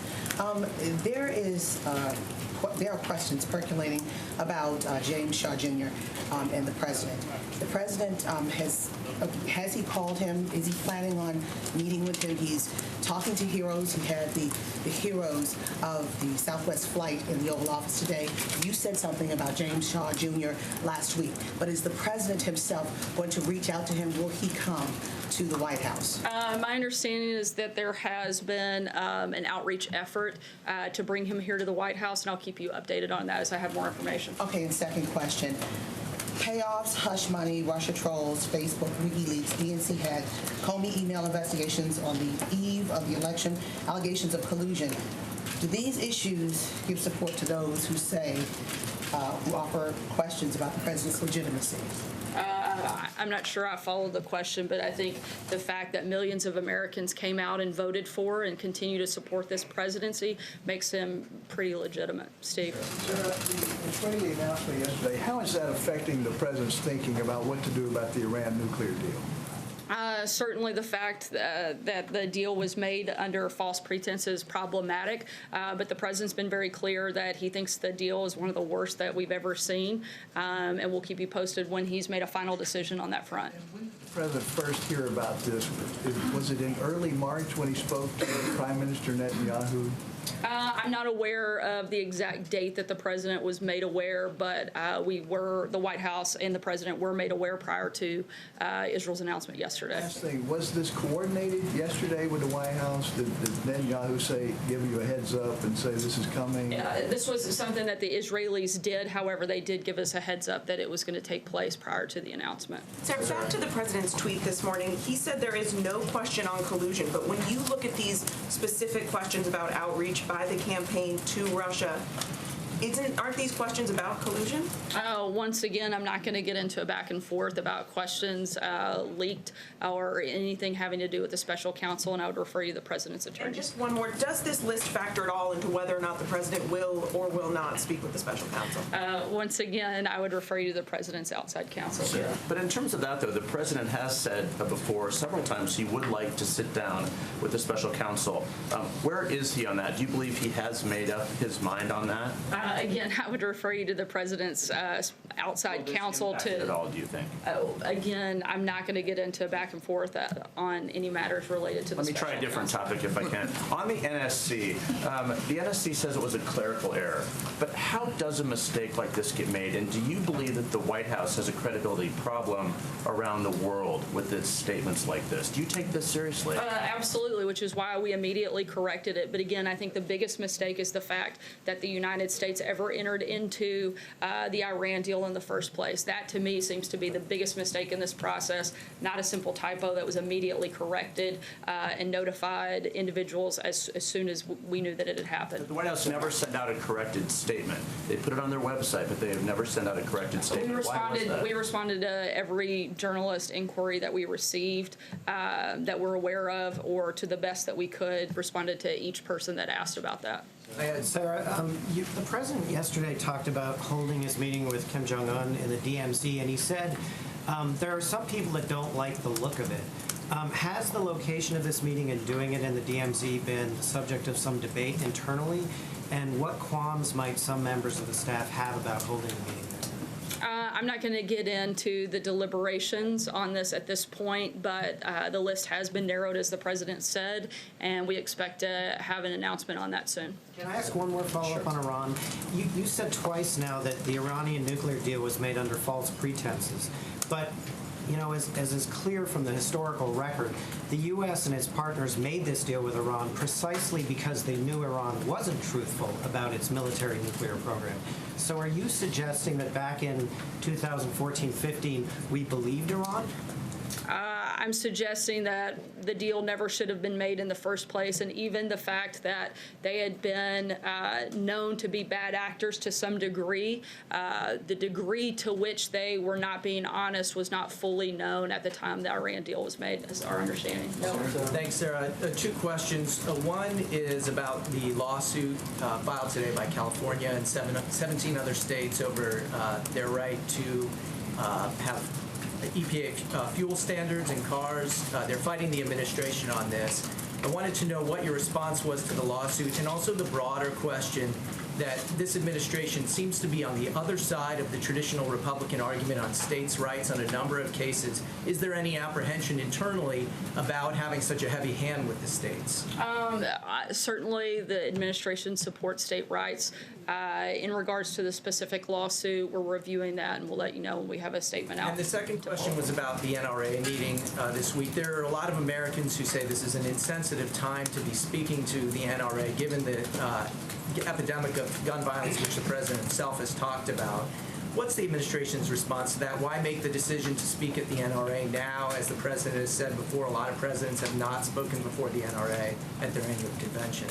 There are questions percolating about James Shaw Jr. And the president. The president has he called him? Is he planning on meeting with him? He's talking to heroes. He had the heroes of the Southwest flight in the Oval Office today. You said something about James Shaw Jr. last week, but is the president himself going to reach out to him? Will he come to the White House? My understanding is that there has been an outreach effort to bring him here to the White House, and I'll keep you updated on that as I have more information. Okay, and second question. Payoffs, hush money, Russia trolls, Facebook, WikiLeaks, DNC had Comey email investigations on the eve of the election, allegations of collusion. Do these issues give support to those who say, who offer questions about the president's legitimacy? I'm not sure I followed the question, but I think the fact that millions of Americans came out and voted for and continue to support this presidency makes him pretty legitimate. Steve? Sarah, explaining the announcement yesterday, how is that affecting the president's thinking about what to do about the Iran nuclear deal? Certainly the fact that the deal was made under false pretenses is problematic, but the president's been very clear that he thinks the deal is one of the worst that we've ever seen, and we'll keep you posted when he's made a final decision on that front. When did the president first hear about this? Was it in early March when he spoke to Prime Minister Netanyahu? I'm not aware of the exact date that the president was made aware, but the White House and the president were made aware prior to Israel's announcement yesterday. Last thing, was this coordinated yesterday with the White House? Did Netanyahu give you a heads up and say this is coming? This was something that the Israelis did. However, they did give us a heads up that it was going to take place prior to the announcement. Sarah, back to the president's tweet this morning. He said there is no question on collusion, but when you look at these specific questions about outreach by the campaign to Russia, aren't these questions about collusion? Once again, I'm not going to get into a back and forth about questions leaked or anything having to do with the special counsel, and I would refer you to the president's attorney. And just one more, does this list factor at all into whether or not the president will or will not speak with the special counsel? Once again, I would refer you to the president's outside counsel. Sure. But in terms of that, though, the president has said before several times he would like to sit down with the special counsel. Where is he on that? Do you believe he has made up his mind on that? Again, I would refer you to the president's outside counsel to. At all, do you think? Again, I'm not going to get into back and forth on any matters related to the. Let me try a different topic if I can. On the NSC, the NSC says it was a clerical error. But how does a mistake like this get made? And do you believe that the White House has a credibility problem around the world with its statements like this? Do you take this seriously? Absolutely, which is why we immediately corrected it. But again, I think the biggest mistake is the fact that the United States ever entered into the Iran deal in the first place. That, to me, seems to be the biggest mistake in this process, not a simple typo that was immediately corrected and notified individuals as soon as we knew that it had happened. The White House never sent out a corrected statement. They put it on their website, but they have never sent out a corrected statement. We responded to every journalist inquiry that we received that we're aware of, or to the best that we could, responded to each person that asked about that. Sarah, the president yesterday talked about holding his meeting with Kim Jong-un in the DMZ, and he said there are some people that don't like the look of it. Has the location of this meeting and doing it in the DMZ been the subject of some debate internally? And what qualms might some members of the staff have about holding a meeting there? I'm not going to get into the deliberations on this at this point, but the list has been narrowed, as the president said, and we expect to have an announcement on that soon. Can I ask one more follow-up on Iran? You said twice now that the Iranian nuclear deal was made under false pretenses, but you know, as is clear from the historical record, the U.S. and its partners made this deal with Iran precisely because they knew Iran wasn't truthful about its military nuclear program. So are you suggesting that back in 2014-15, we believed Iran? I'm suggesting that the deal never should have been made in the first place, and even the fact that they had been known to be bad actors to some degree, the degree to which they were not being honest was not fully known at the time the Iran deal was made, is our understanding. Thanks, Sarah. Two questions. One is about the lawsuit filed today by California and 17 other states over their right to have EPA fuel standards in cars. They're fighting the administration on this. I wanted to know what your response was to the lawsuit, and also the broader question that this administration seems to be on the other side of the traditional Republican argument on states' rights on a number of cases. Is there any apprehension internally about having such a heavy hand with the states? Certainly, the administration supports state rights. In regards to the specific lawsuit, we're reviewing that, and we'll let you know when we have a statement out. And the second question was about the NRA meeting this week. There are a lot of Americans who say this is an insensitive time to be speaking to the NRA, given the epidemic of gun violence, which the president himself has talked about. What's the administration's response to that? Why make the decision to speak at the NRA now? As the president has said before, a lot of presidents have not spoken before the NRA at their annual convention.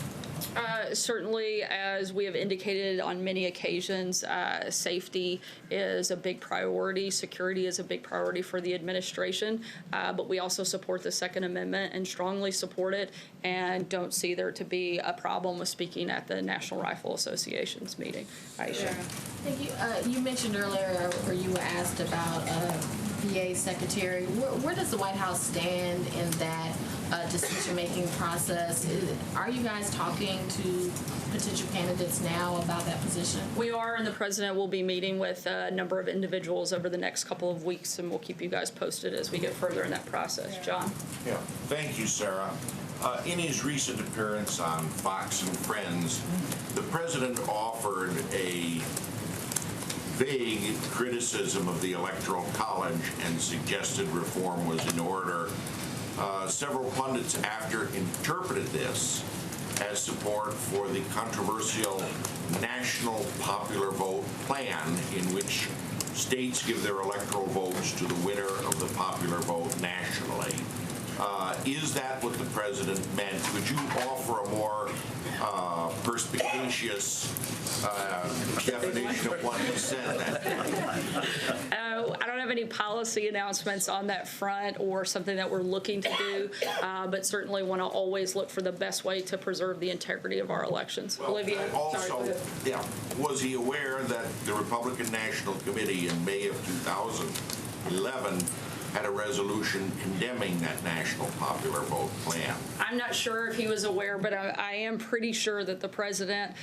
Certainly, as we have indicated on many occasions, safety is a big priority. Security is a big priority for the administration. But we also support the Second Amendment and strongly support it, and don't see there to be a problem with speaking at the National Rifle Association's meeting. Aisha. Thank you. You mentioned earlier, or you were asked about VA Secretary. Where does the White House stand in that decision-making process? Are you guys talking to potential candidates now about that position? We are, and the president will be meeting with a number of individuals over the next couple of weeks, and we'll keep you guys posted as we get further in that process. John? Yeah, thank you, Sarah. In his recent appearance on Fox and Friends, the president offered a vague criticism of the Electoral College and suggested reform was in order. Several pundits after interpreted this as support for the controversial National Popular Vote plan, in which states give their electoral votes to the winner of the popular vote nationally. Is that what the president meant? Could you offer a more perspicacious definition of what he said? I don't have any policy announcements on that front or something that we're looking to do, but certainly want to always look for the best way to preserve the integrity of our elections. Well, Olivia, also, was he aware that the Republican National Committee in May of 2011 had a resolution condemning that National Popular Vote plan? I'm not sure if he was aware, but I am pretty sure that the president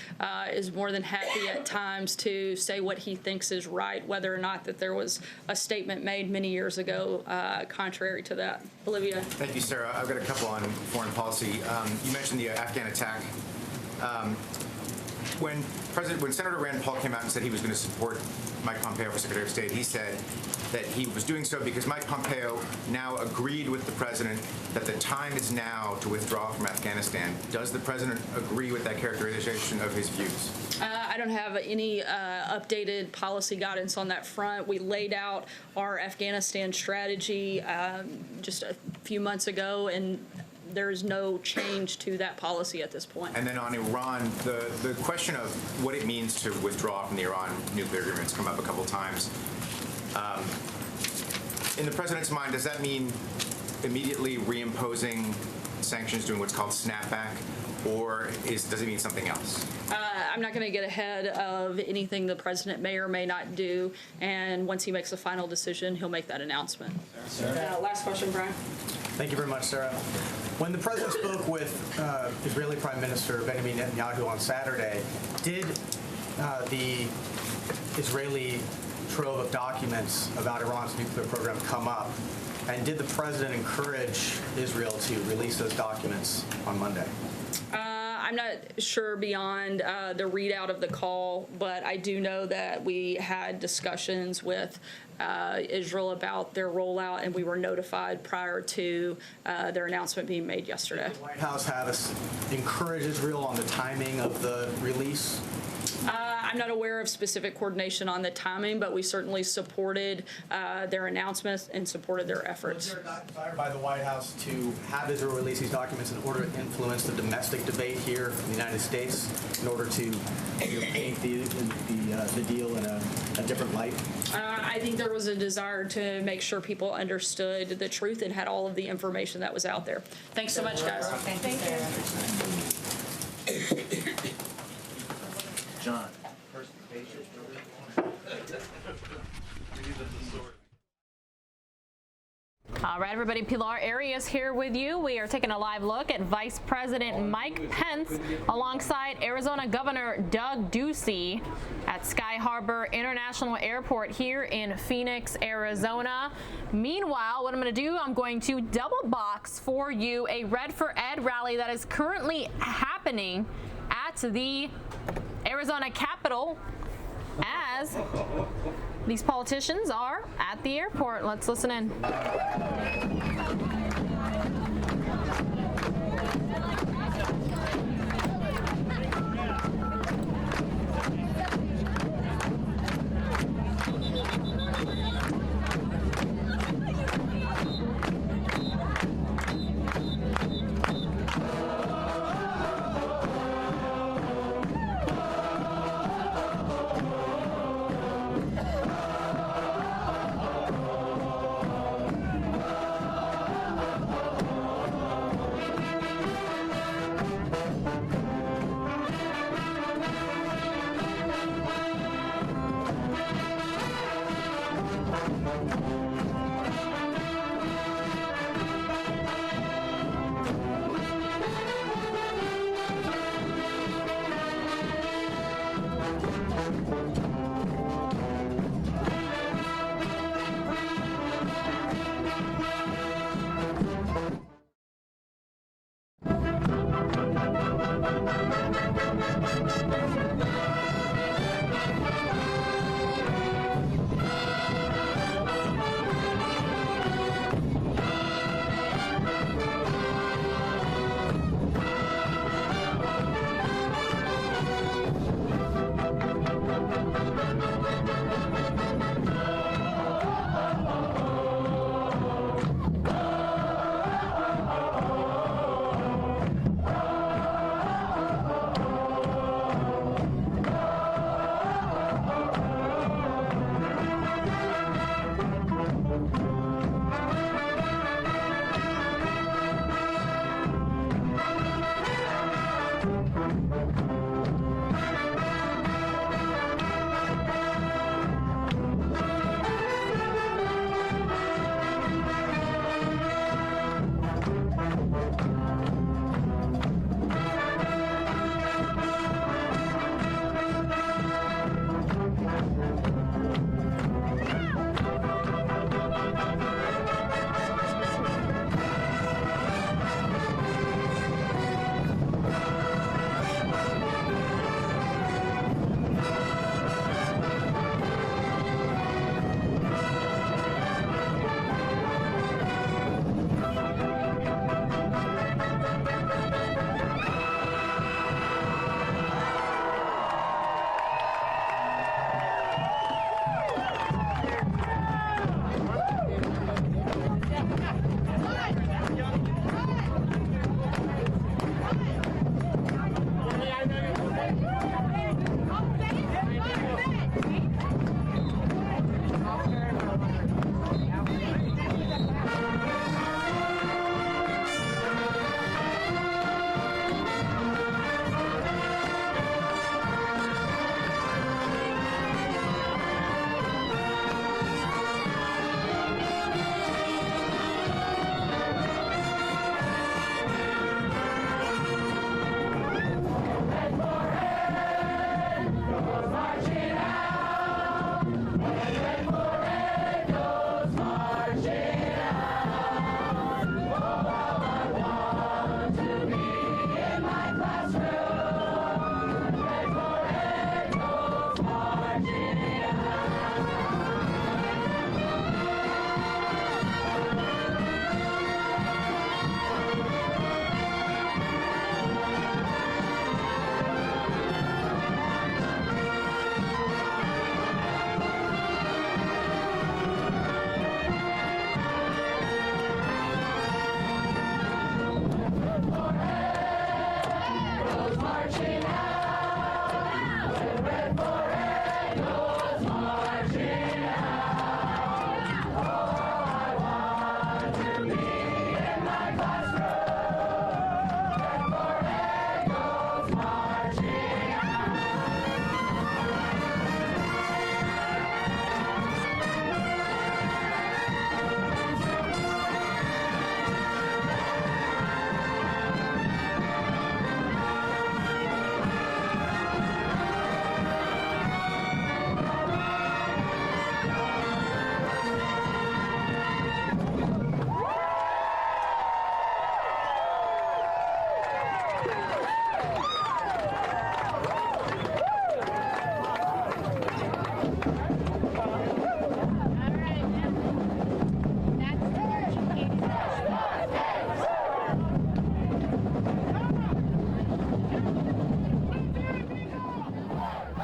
is more than happy at times to say what he thinks is right, whether or not that there was a statement made many years ago contrary to that. Olivia. Thank you, Sarah. I've got a couple on foreign policy. You mentioned the Afghan attack. When Senator Rand Paul came out and said he was going to support Mike Pompeo for Secretary of State, he said that he was doing so because Mike Pompeo now agreed with the president that the time is now to withdraw from Afghanistan. Does the president agree with that characterization of his views? I don't have any updated policy guidance on that front. We laid out our Afghanistan strategy just a few months ago, and there's no change to that policy at this point. And then on Iran, the question of what it means to withdraw from the Iran nuclear agreement has come up a couple times. In the president's mind, does that mean immediately reimposing sanctions, doing what's called snapback, or does it mean something else? I'm not going to get ahead of anything the president may or may not do, and once he makes a final decision, he'll make that announcement. Last question, Brian. Thank you very much, Sarah. When the president spoke with Israeli Prime Minister Benjamin Netanyahu on Saturday, did the Israeli trove of documents about Iran's nuclear program come up? And did the president encourage Israel to release those documents on Monday? I'm not sure beyond the readout of the call, but I do know that we had discussions with Israel about their rollout, and we were notified prior to their announcement being made yesterday. Did the White House have us encourage Israel on the timing of the release? I'm not aware of specific coordination on the timing, but we certainly supported their announcements and supported their efforts. Was there a desire by the White House to have Israel release these documents in order to influence the domestic debate here in the United States, in order to paint the deal in a different light? I think there was a desire to make sure people understood the truth and had all of the information that was out there. Thanks so much, guys. Thank you. John. All right, everybody, Pilar Arias here with you. We are taking a live look at Vice President Mike Pence alongside Arizona Governor Doug Ducey at Sky Harbor International Airport here in Phoenix, Arizona. Meanwhile, what I'm going to do, I'm going to double box for you a Red for Ed rally that is currently happening at the Arizona Capitol as these politicians are at the airport. Let's listen in.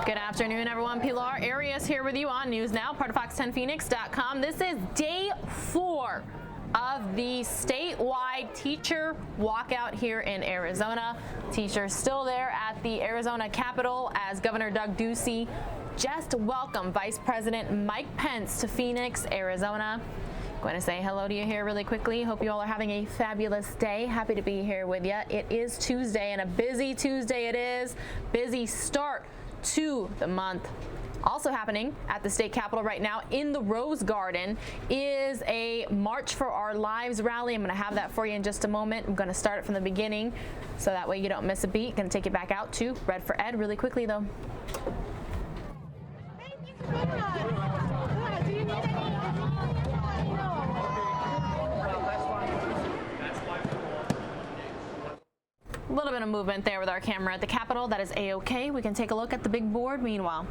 Good afternoon, everyone. Pilar Arias here with you on News Now, part of Fox10Phoenix.com. This is day 4 of the statewide teacher walkout here in Arizona. Teachers still there at the Arizona Capitol as Governor Doug Ducey just welcomed Vice President Mike Pence to Phoenix, Arizona. Going to say hello to you here really quickly. Hope you all are having a fabulous day. Happy to be here with you. It is Tuesday, and a busy Tuesday it is. Busy start to the month. Also happening at the state capitol right now in the Rose Garden is a March for Our Lives rally. I'm going to have that for you in just a moment. I'm going to start it from the beginning so that way you don't miss a beat. Going to take you back out to Red for Ed really quickly though. A little bit of movement there with our camera at the Capitol. That is A-OK. We can take a look at the big board meanwhile.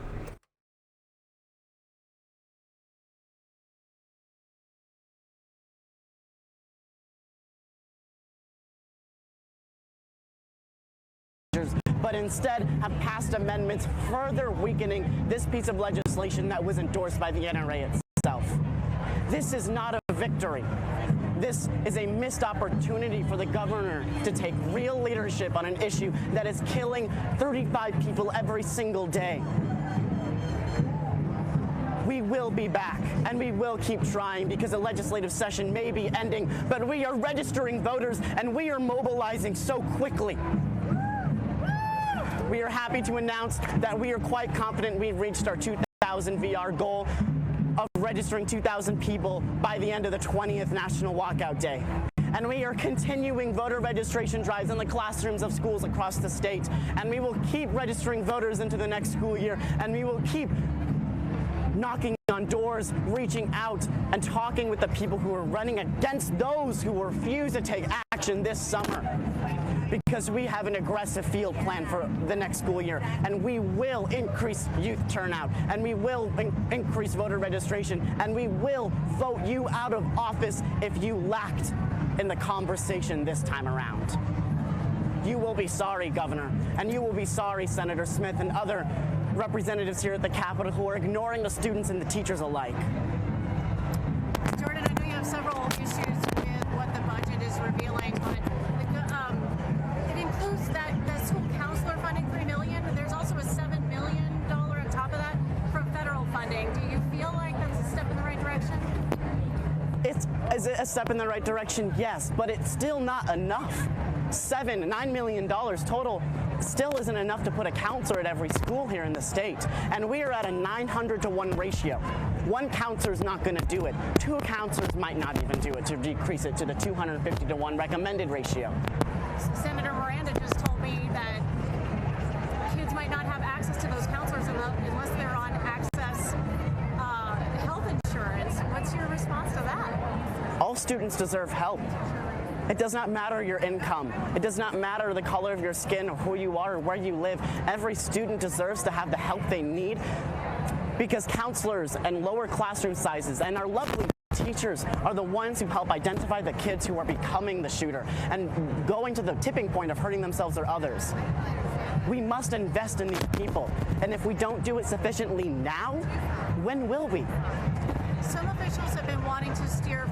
But instead have passed amendments further weakening this piece of legislation that was endorsed by the NRA itself. This is not a victory. This is a missed opportunity for the governor to take real leadership on an issue that is killing 35 people every single day. We will be back, and we will keep trying because the legislative session may be ending, but we are registering voters, and we are mobilizing so quickly. We are happy to announce that we are quite confident we've reached our 2,000 VR goal of registering 2,000 people by the end of the 20th National Walkout Day. And we are continuing voter registration drives in the classrooms of schools across the state. And we will keep registering voters into the next school year, and we will keep knocking on doors, reaching out, and talking with the people who are running against those who refuse to take action this summer. Because we have an aggressive field plan for the next school year, and we will increase youth turnout, and we will increase voter registration, and we will vote you out of office if you lacked in the conversation this time around. You will be sorry, Governor, and you will be sorry, Senator Smith and other representatives here at the Capitol who are ignoring the students and the teachers alike. Jordan, I know you have several issues with what the budget is revealing, but it includes that the school counselor funding $3 million, and there's also a $7 million on top of that from federal funding. Do you feel like that's a step in the right direction? Is it a step in the right direction? Yes, but it's still not enough. $9 million total still isn't enough to put a counselor at every school here in the state. And we are at a 900-to-1 ratio. One counselor is not going to do it. Two counselors might not even do it to decrease it to the 250-to-1 recommended ratio. Senator Miranda just told me that kids might not have access to those counselors unless they're on access health insurance. What's your response to that? All students deserve help. It does not matter your income. It does not matter the color of your skin or who you are or where you live. Every student deserves to have the help they need because counselors and lower classroom sizes and our lovely teachers are the ones who help identify the kids who are becoming the shooter and going to the tipping point of hurting themselves or others. We must invest in these people, and if we don't do it sufficiently now, when will we? Some officials have been wanting to steer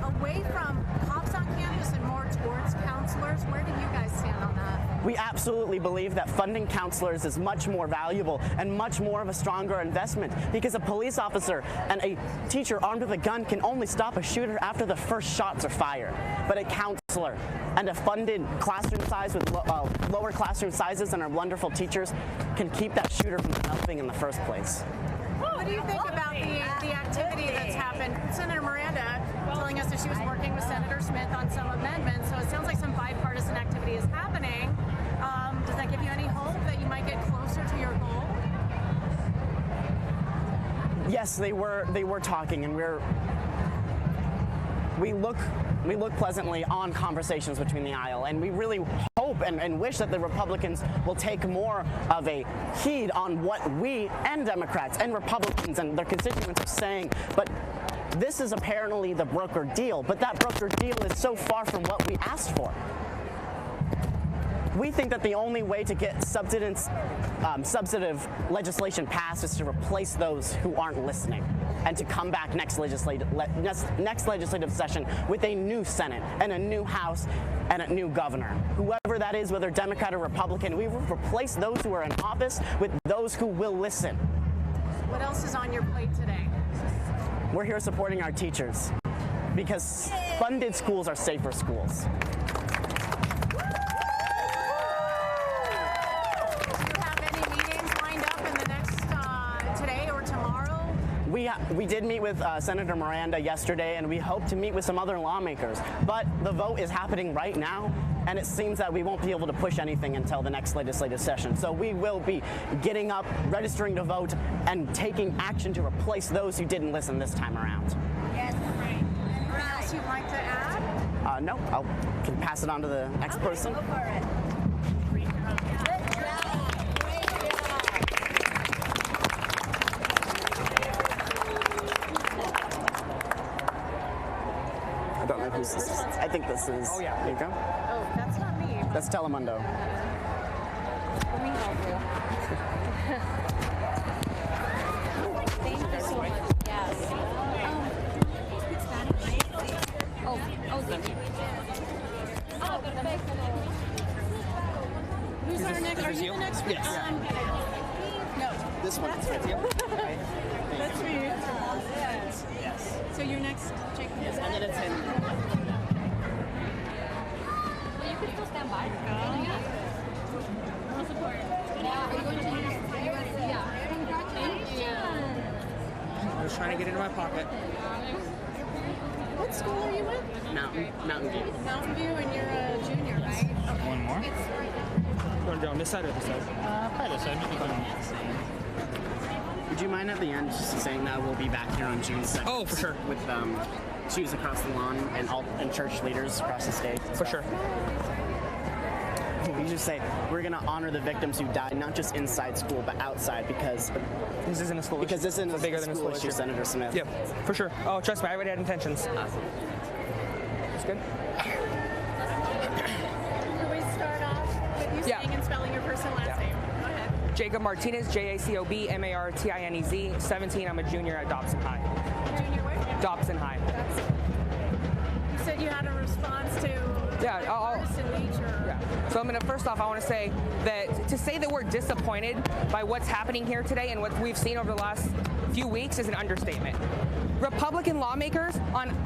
away from cops on campus and more towards counselors. Where do you guys stand on that? We absolutely believe that funding counselors is much more valuable and much more of a stronger investment because a police officer and a teacher armed with a gun can only stop a shooter after the first shots are fired. But a counselor and a funded classroom size with lower classroom sizes and our wonderful teachers can keep that shooter from developing in the first place. What do you think about the activity that's happened? Senator Miranda telling us that she was working with Senator Smith on some amendments, so it sounds like some bipartisan activity is happening. Does that give you any hope that you might get closer to your goal? Yes, they were talking, and we look pleasantly on conversations between the aisle, and we really hope and wish that the Republicans will take more of a heed on what we and Democrats and Republicans and their constituents are saying. But this is apparently the brokered deal, but that brokered deal is so far from what we asked for. We think that the only way to get substantive legislation passed is to replace those who aren't listening and to come back next legislative session with a new Senate and a new House and a new governor. Whoever that is, whether Democrat or Republican, we will replace those who are in office with those who will listen. What else is on your plate today? We're here supporting our teachers because funded schools are safer schools. We did meet with Senator Miranda yesterday, and we hope to meet with some other lawmakers. But the vote is happening right now, and it seems that we won't be able to push anything until the next legislative session. So we will be getting up, registering to vote, and taking action to replace those who didn't listen this time around. Yes, right. Anything else you'd like to add? No, I can pass it on to the next person. Go for it. who's this? I think this is. Oh, yeah. There you go. Oh, that's not me. That's Telemundo. Let me help you. Thank you so much. Yes. Speak Spanish. Oh, thank you. Who's our next? Are you the next one? Yes. No. This one. That's That's That's me. Yes. So you're next, Jake? Yes, and then it's him. Well, you can still stand by. I'll support. Yeah. Are you going to USC? Yeah. Congratulations. I was trying to get into my pocket. What school are you with? Mountain View. Mountain View, and you're a junior, right? Okay. One more? It's right You want to do on this side or this side? Probably this side. Would you mind at the end just saying that we'll be back here on June 2nd? Oh, for sure. With shoes across the lawn and church leaders across the state. For sure. You just say we're going to honor the victims who died, not just inside school but outside, because this isn't a school issue. Because this isn't bigger than a school issue, issue. Senator Smith. Yep, for sure. Oh, trust me, I already had intentions. Awesome. That's good. Can we start off with you saying and spelling your first and last name? Go ahead. Jacob Martinez, JACOB, 17. I'm a junior at Dobson High. Junior where? Dobson High. You said you had a response to partisan nature. So I'm gonna, first off, I want to say that we're disappointed by what's happening here today and what we've seen over the last few weeks is an understatement. Republican lawmakers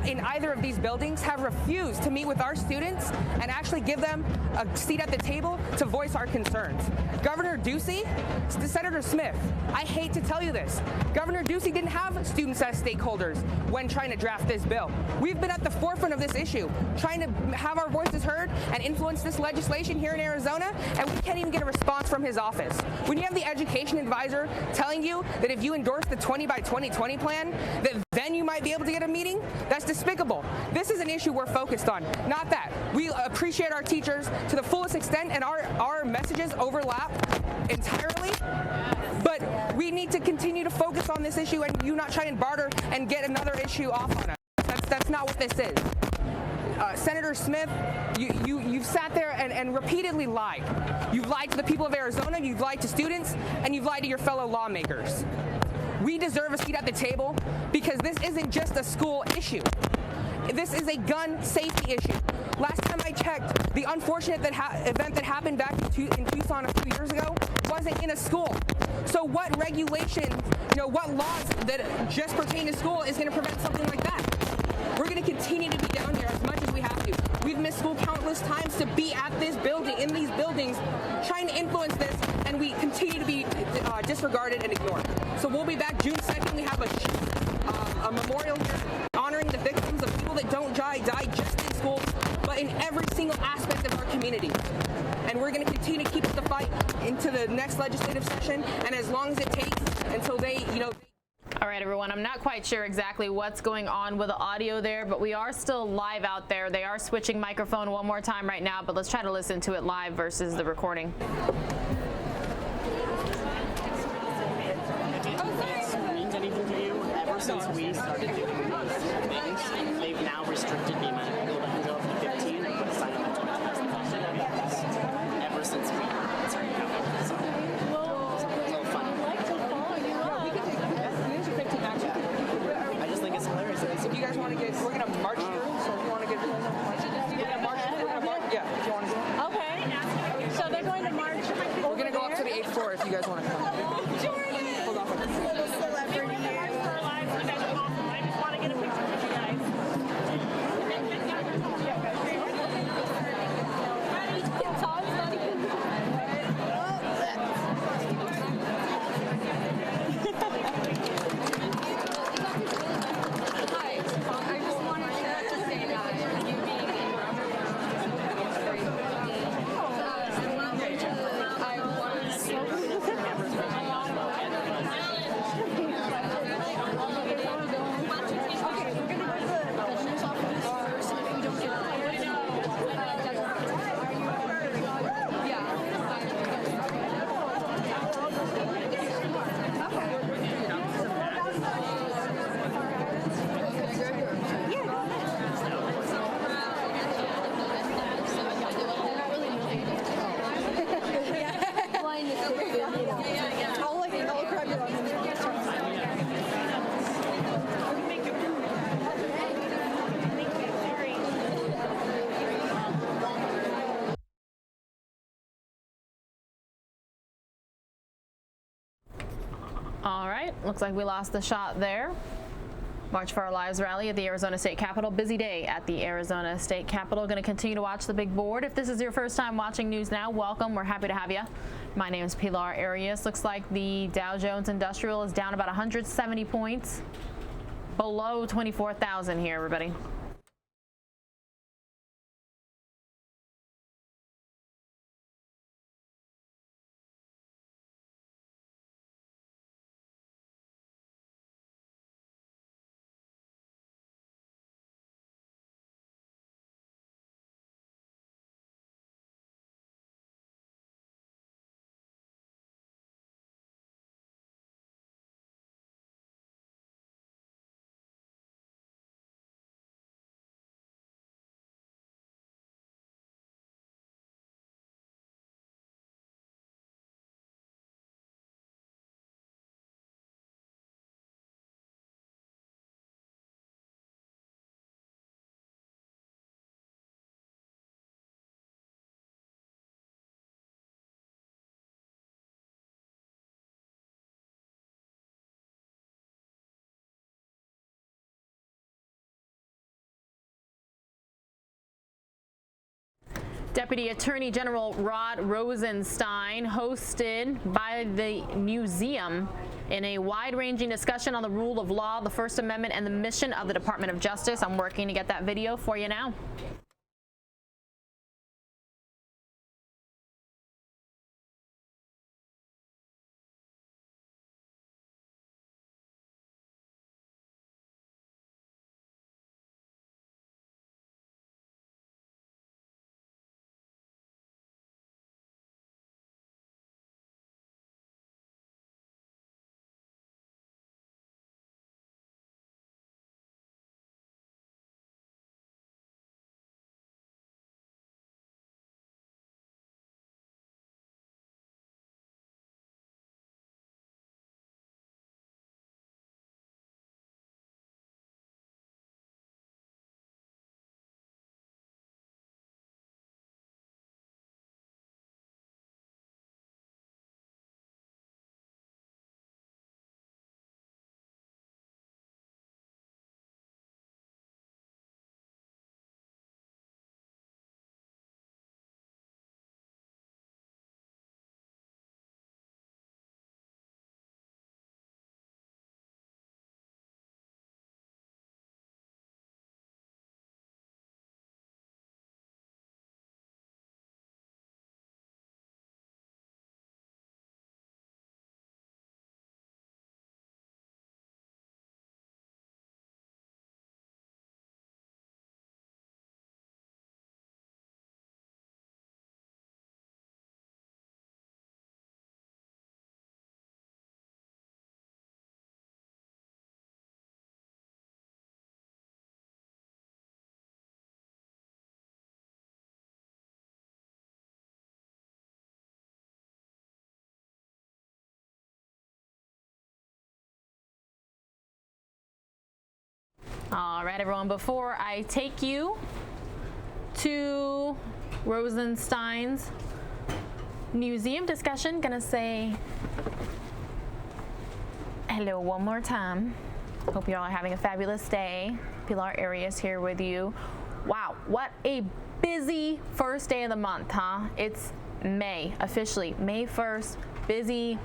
in either of these buildings have refused to meet with our students and actually give them a seat at the table to voice our concerns. Governor Ducey, Senator Smith, I hate to tell you this, Governor Ducey didn't have students as stakeholders when trying to draft this bill. We've been at the forefront of this issue, trying to have our voices heard and influence this legislation here in Arizona, and we can't even get a response from his office. When you have the education advisor telling you that if you endorse the 20 by 2020 plan, that then you might be able to get a meeting, that's despicable. This is an issue we're focused on, not that. We appreciate our teachers to the fullest extent, and our messages overlap entirely, but we need to continue to focus on this issue and you not try and barter and get another issue off on us. That's not what this is. Senator Smith, you've sat there and repeatedly lied. You've lied to the people of Arizona, you've lied to students, and you've lied to your fellow lawmakers. We deserve a seat at the table because this isn't just a school issue. This is a gun safety issue. Last time I checked, the unfortunate event that happened back in Tucson a few years ago wasn't in a school. So what regulations, what laws that just pertain to school is going to prevent something like that? We're going to continue to be down here as much as we have to. We've missed school countless times to be at this building, in these buildings, trying to influence this, and we continue to be disregarded and ignored. So we'll be back June 2nd. We have a memorial here honoring the victims of people that don't die just in schools, but in every single aspect of our community. And we're going to continue to keep up the fight into the next legislative session, and as long as it takes until they, All right, everyone, I'm not quite sure exactly what's going on with the audio there, but we are still live out there. They are switching microphone one more time right now, but let's try to listen to it live versus the recording. Means anything to you? Ever since we started doing these things, they've now restricted the amount of people that can go up to 15 and put a sign on the 20,000. Ever since we started having it. So, it's a little funny. I just think it's hilarious. If you guys want to we're going to march through, so if you want to get, we're going to march, yeah, if you want to. Okay. So they're going to march. We're going to go up to the 8th floor if you guys want to come. Hold on. I just want to get a picture with you guys. All right, looks like we lost the shot there. March for Our Lives rally at the Arizona State Capitol. Busy day at the Arizona State Capitol. Going to continue to watch the big board. If this is your first time watching News Now, welcome. We're happy to have you. My name is Pilar Arias. Looks like the Dow Jones Industrial is down about 170 points, below 24,000 here, everybody. Deputy Attorney General Rod Rosenstein, hosted by the museum in a wide-ranging discussion on the rule of law, the First Amendment, and the mission of the Department of Justice. I'm working to get that video for you now. All right, everyone, before I take you to Rosenstein's museum discussion, gonna say hello one more time. Hope you all are having a fabulous day. Pilar Arias here with you. Wow, what a busy first day of the month, huh? It's May, officially May 1st, busy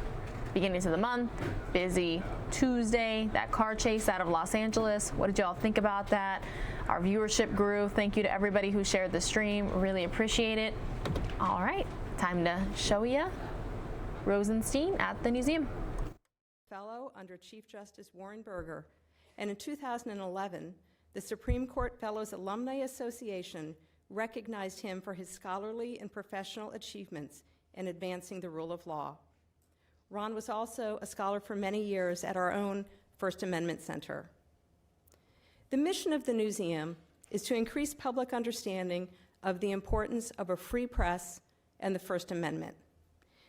beginnings of the month, busy Tuesday, that car chase out of Los Angeles. What did y'all think about that? Our viewership grew. Thank you to everybody who shared the stream. Really appreciate it. All right, time to show you Rosenstein at the museum. Fellow under Chief Justice Warren Burger, and in 2011, the Supreme Court Fellows Alumni Association recognized him for his scholarly and professional achievements in advancing the rule of law. Ron was also a scholar for many years at our own First Amendment Center. The mission of the museum is to increase public understanding of the importance of a free press and the First Amendment.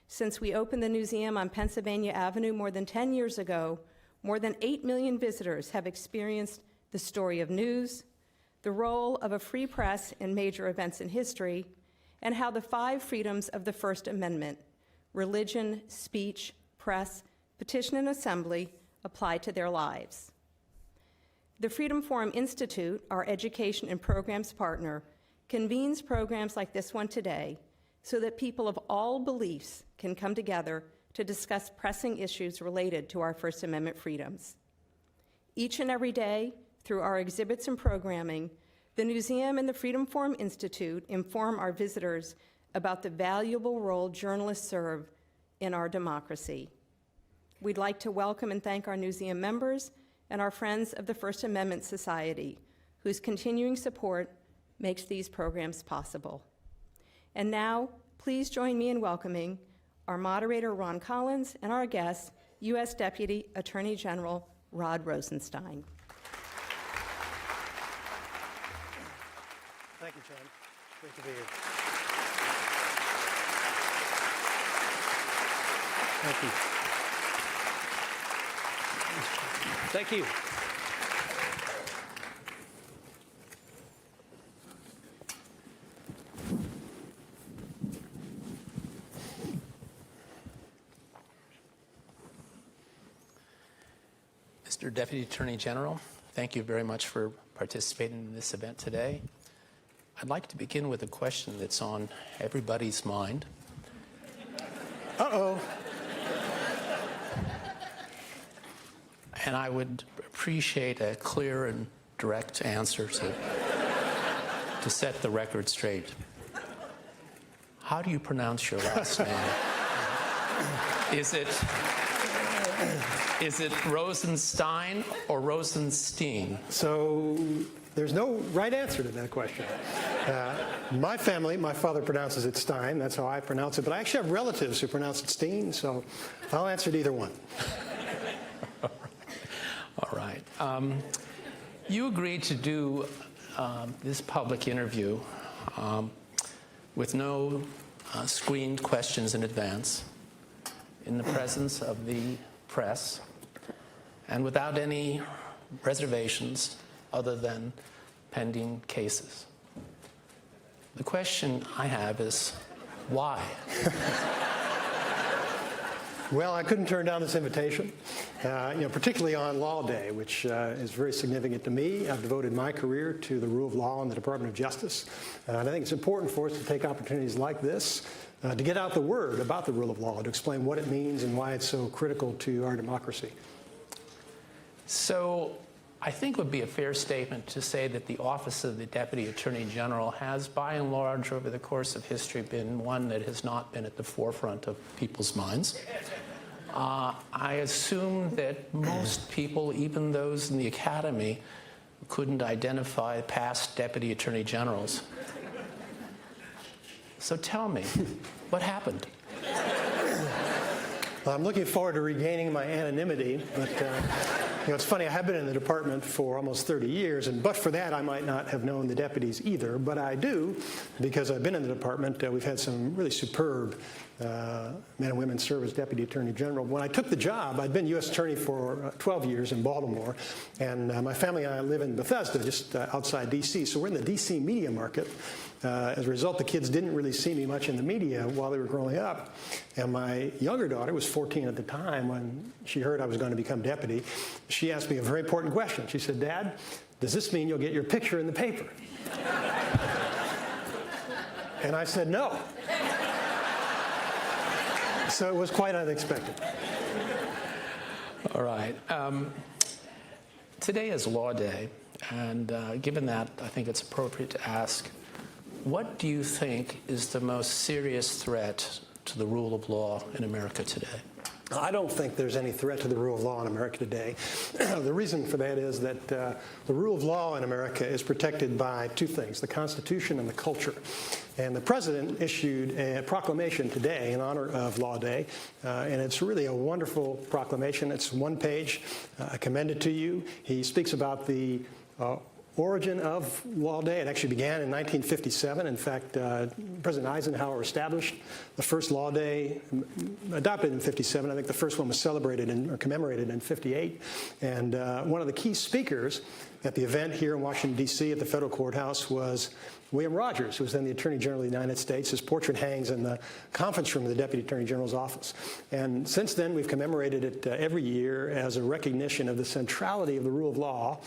Since we opened the museum on Pennsylvania Avenue more than 10 years ago, more than 8 million visitors have experienced the story of news, the role of a free press in major events in history, and how the 5 freedoms of the First Amendment — religion, speech, press, petition and assembly apply to their lives. The Freedom Forum Institute, our education and programs partner, convenes programs like this one today so that people of all beliefs can come together to discuss pressing issues related to our First Amendment freedoms. Each and every day, through our exhibits and programming, the museum and the Freedom Forum Institute inform our visitors about the valuable role journalists serve in our democracy. We'd like to welcome and thank our museum members and our friends of the First Amendment Society, whose continuing support makes these programs possible. And now, please join me in welcoming our moderator, Ron Collins, and our guest, U.S. Deputy Attorney General Rod Rosenstein. Thank you, Jen. Great to be here. Thank you. Thank you. Mr. Deputy Attorney General, thank you very much for participating in this event today. I'd like to begin with a question that's on everybody's mind. Uh-oh. And I would appreciate a clear and direct answer to set the record straight. How do you pronounce your last name? Is it Rosenstein or Rosenstein? So there's no right answer to that question. My family, my father pronounces it Stein. That's how I pronounce it. But I actually have relatives who pronounce it Steen, so I'll answer to either one. All right. You agreed to do this public interview with no screened questions in advance, in the presence of the press, and without any reservations other than pending cases. The question I have is, why? Well, I couldn't turn down this invitation, particularly on Law Day, which is very significant to me. I've devoted my career to the rule of law in the Department of Justice, and I think it's important for us to take opportunities like this to get out the word about the rule of law, to explain what it means and why it's so critical to our democracy. So I think it would be a fair statement to say that the Office of the Deputy Attorney General has, by and large, over the course of history, been one that has not been at the forefront of people's minds. I assume that most people, even those in the academy, couldn't identify past Deputy Attorney Generals. So tell me, what happened? Well, I'm looking forward to regaining my anonymity, but it's funny, I have been in the department for almost 30 years, and but for that, I might not have known the deputies either, but I do, because I've been in the department. We've had some really superb men and women serve as Deputy Attorney General. When I took the job, I'd been U.S. Attorney for 12 years in Baltimore, and my family and I live in Bethesda, just outside D.C., so we're in the D.C. media market. As a result, the kids didn't really see me much in the media while they were growing up. And my younger daughter was 14 at the time when she heard I was going to become deputy. She asked me a very important question. She said, "Dad, does this mean you'll get your picture in the paper?" And I said, "No." So it was quite unexpected. All right. Today is Law Day, and given that, I think it's appropriate to ask, what do you think is the most serious threat to the rule of law in America today? I don't think there's any threat to the rule of law in America today. The reason for that is that the rule of law in America is protected by two things, the Constitution and the culture. And the President issued a proclamation today in honor of Law Day, and it's really a wonderful proclamation. It's one page. I commend it to you. He speaks about the origin of Law Day. It actually began in 1957. In fact, President Eisenhower established the first Law Day, adopted in 57. I think the first one was celebrated or commemorated in 58. And one of the key speakers at the event here in Washington, D.C. at the federal courthouse was William Rogers, who was then the Attorney General of the United States. His portrait hangs in the conference room of the Deputy Attorney General's office. And since then, we've commemorated it every year as a recognition of the centrality of the rule of law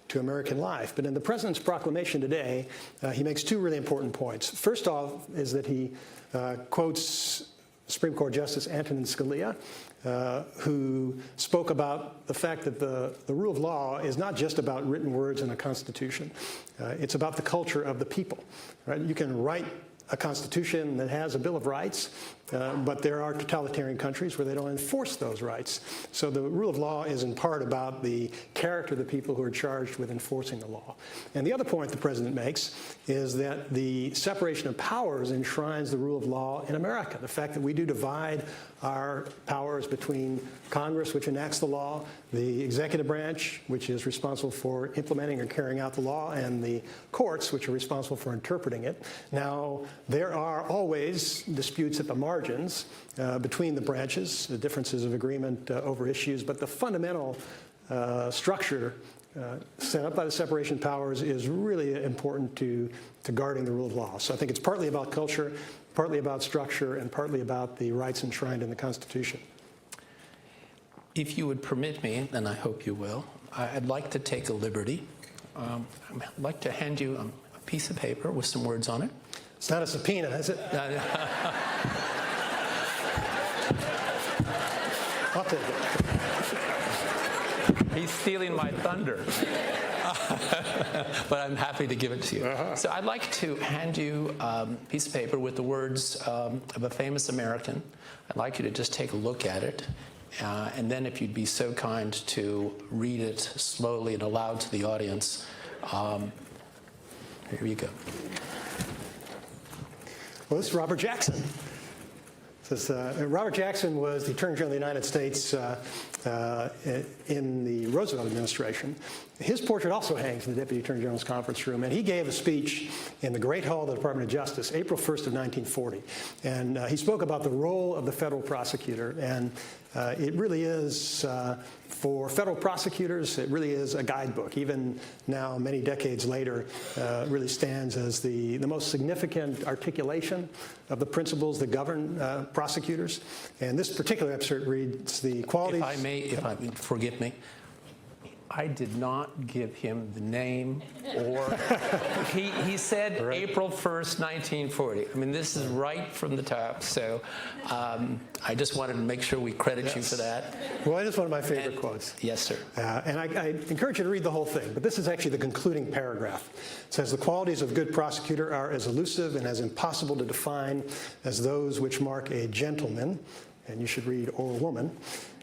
to American life. But in the President's proclamation today, he makes two really important points. First off is that he quotes Supreme Court Justice Antonin Scalia, who spoke about the fact that the rule of law is not just about written words in a constitution. It's about the culture of the people. Right? You can write a constitution that has a Bill of Rights, but there are totalitarian countries where they don't enforce those rights. So the rule of law is in part about the character of the people who are charged with enforcing the law. And the other point the President makes is that the separation of powers enshrines the rule of law in America. The fact that we do divide our powers between Congress, which enacts the law, the executive branch, which is responsible for implementing or carrying out the law, and the courts, which are responsible for interpreting it. Now, there are always disputes at the margins between the branches, the differences of agreement over issues, but the fundamental structure set up by the separation of powers is really important to guarding the rule of law. So I think it's partly about culture, partly about structure, and partly about the rights enshrined in the Constitution. If you would permit me, and I hope you will, I'd like to take a liberty. I'd like to hand you a piece of paper with some words on it. It's not a subpoena, is it? I'll take it. He's stealing my thunder. But I'm happy to give it to you. So I'd like to hand you a piece of paper with the words of a famous American. I'd like you to just take a look at it. And then if you'd be so kind to read it slowly and aloud to the audience. Here you go. Well, this is Robert Jackson. Robert Jackson was the Attorney General of the United States in the Roosevelt administration. His portrait also hangs in the Deputy Attorney General's conference room, and he gave a speech in the Great Hall of the Department of Justice, April 1st of 1940. And he spoke about the role of the federal prosecutor, and it really is, for federal prosecutors, it really is a guidebook. Even now, many decades later, really stands as the most significant articulation of the principles that govern prosecutors. And this particular excerpt reads the qualities... If I may, forgive me. I did not give him the name or he said right. April 1st, 1940. I mean, this is right from the top. So I just wanted to make sure we credit you for that. Well, it is one of my favorite quotes. Yes, sir. And I encourage you to read the whole thing, but this is actually the concluding paragraph. It says, the qualities of a good prosecutor are as elusive and as impossible to define as those which mark a gentleman, and you should read or woman,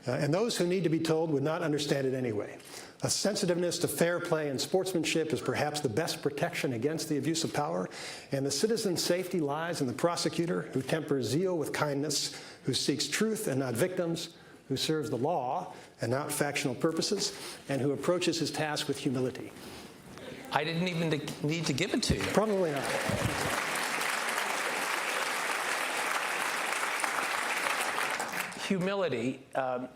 and those who need to be told would not understand it anyway. A sensitiveness to fair play and sportsmanship is perhaps the best protection against the abuse of power, and the citizen's safety lies in the prosecutor who tempers zeal with kindness, who seeks truth and not victims, who serves the law and not factional purposes, and who approaches his task with humility. I didn't even need to give it to you. Probably not. Humility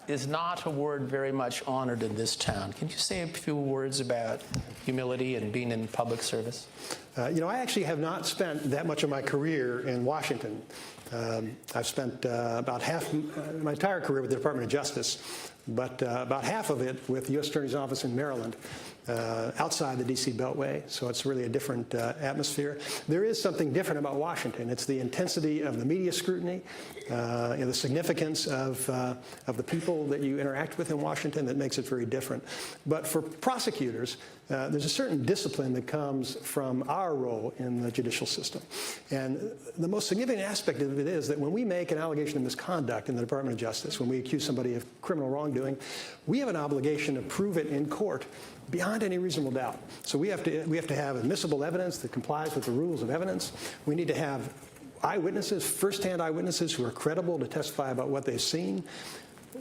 is not a word very much honored in this town. Can you say a few words about humility and being in public service? I actually have not spent that much of my career in Washington. I've spent about half my entire career with the Department of Justice, but about half of it with the U.S. Attorney's Office in Maryland, outside the D.C. Beltway, so it's really a different atmosphere. There is something different about Washington. It's the intensity of the media scrutiny, the significance of the people that you interact with in Washington that makes it very different. But for prosecutors, there's a certain discipline that comes from our role in the judicial system. And the most significant aspect of it is that when we make an allegation of misconduct in the Department of Justice, when we accuse somebody of criminal wrongdoing, we have an obligation to prove it in court beyond any reasonable doubt. So we have to have admissible evidence that complies with the rules of evidence. We need to have eyewitnesses, first-hand eyewitnesses who are credible to testify about what they've seen.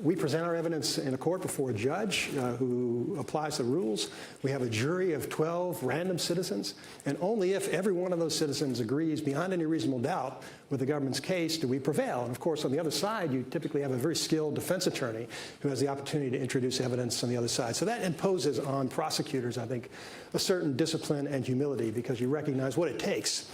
We present our evidence in a court before a judge who applies the rules. We have a jury of 12 random citizens, and only if every one of those citizens agrees beyond any reasonable doubt with the government's case do we prevail. And of course, on the other side, you typically have a very skilled defense attorney who has the opportunity to introduce evidence on the other side. So that imposes on prosecutors, I think, a certain discipline and humility, because you recognize what it takes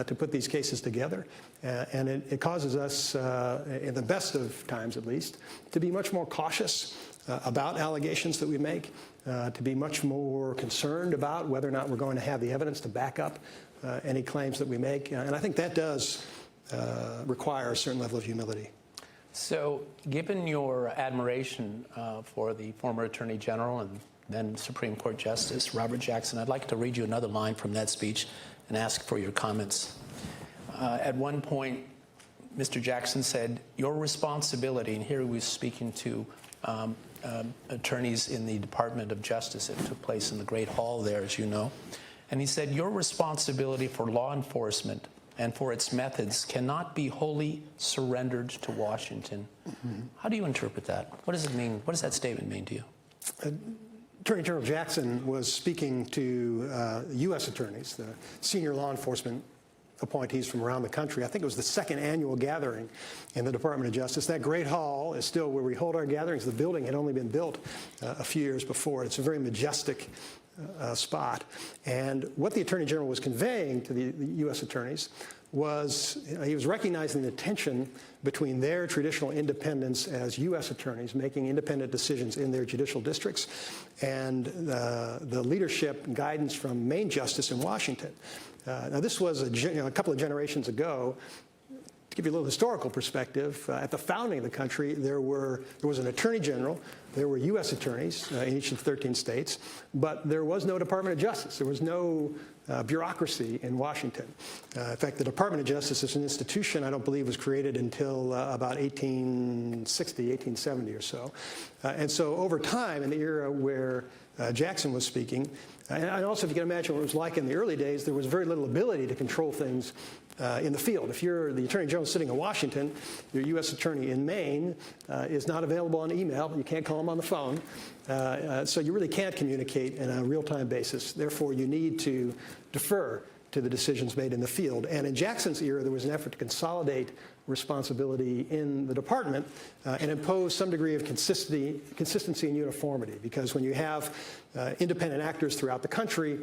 to put these cases together. And it causes us, in the best of times at least, to be much more cautious about allegations that we make, to be much more concerned about whether or not we're going to have the evidence to back up any claims that we make. And I think that does require a certain level of humility. So, given your admiration for the former Attorney General and then Supreme Court Justice Robert Jackson, I'd like to read you another line from that speech and ask for your comments. At one point, Mr. Jackson said, your responsibility, and here he was speaking to attorneys in the Department of Justice. It took place in the Great Hall there, as you know. And he said, your responsibility for law enforcement and for its methods cannot be wholly surrendered to Washington. Mm-hmm. How do you interpret that? What does it mean? What does that statement mean to you? Attorney General Jackson was speaking to U.S. attorneys, the senior law enforcement appointees from around the country. I think it was the second annual gathering in the Department of Justice. That Great Hall is still where we hold our gatherings. The building had only been built a few years before. It's a very majestic spot. And what the Attorney General was conveying to the U.S. attorneys was he was recognizing the tension between their traditional independence as U.S. attorneys making independent decisions in their judicial districts and the leadership and guidance from Main Justice in Washington. Now, this was a couple of generations ago. To give you a little historical perspective, at the founding of the country, there was an Attorney General, there were U.S. attorneys in each of the 13 states, but there was no Department of Justice. There was no bureaucracy in Washington. In fact, the Department of Justice as an institution, I don't believe, was created until about 1860, 1870 or so. And so over time, in the era where Jackson was speaking, and also if you can imagine what it was like in the early days, there was very little ability to control things in the field. If you're the Attorney General sitting in Washington, your U.S. attorney in Maine is not available on email. You can't call him on the phone. So you really can't communicate in a real-time basis. Therefore, you need to defer to the decisions made in the field. And in Jackson's era, there was an effort to consolidate responsibility in the department and impose some degree of consistency and uniformity. Because when you have independent actors throughout the country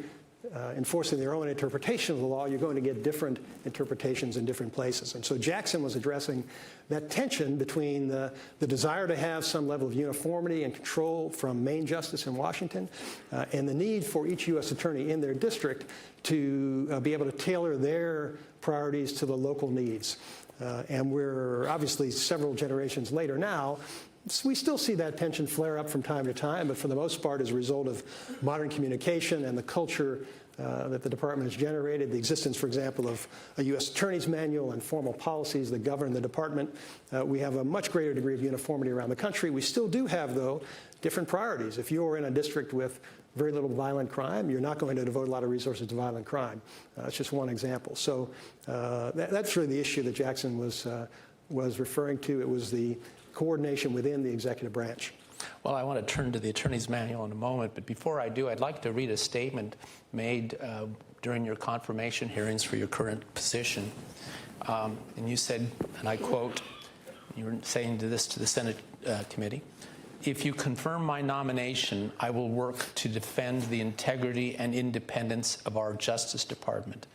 enforcing their own interpretation of the law, you're going to get different interpretations in different places. And so Jackson was addressing that tension between the desire to have some level of uniformity and control from Main Justice in Washington and the need for each U.S. attorney in their district to be able to tailor their priorities to the local needs. And we're obviously several generations later now. We still see that tension flare up from time to time, but for the most part, as a result of modern communication and the culture that the department has generated, the existence, for example, of a U.S. Attorney's Manual and formal policies that govern the department, we have a much greater degree of uniformity around the country. We still do have, though, different priorities. If you're in a district with very little violent crime, you're not going to devote a lot of resources to violent crime. That's just one example. So that's really the issue that Jackson was referring to. It was the coordination within the executive branch. Well, I want to turn to the Attorney's Manual in a moment, but before I do, I'd like to read a statement made during your confirmation hearings for your current position. And you said, and I quote, you were saying this to the Senate committee, "If you confirm my nomination, I will work to defend the integrity and independence of our Justice Department."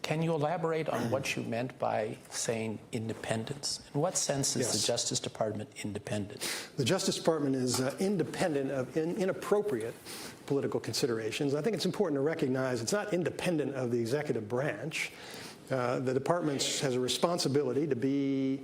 Can you elaborate on what you meant by saying independence? In what sense is the Justice Department independent? The Justice Department is independent of inappropriate political considerations. I think it's important to recognize it's not independent of the executive branch. The department has a responsibility to be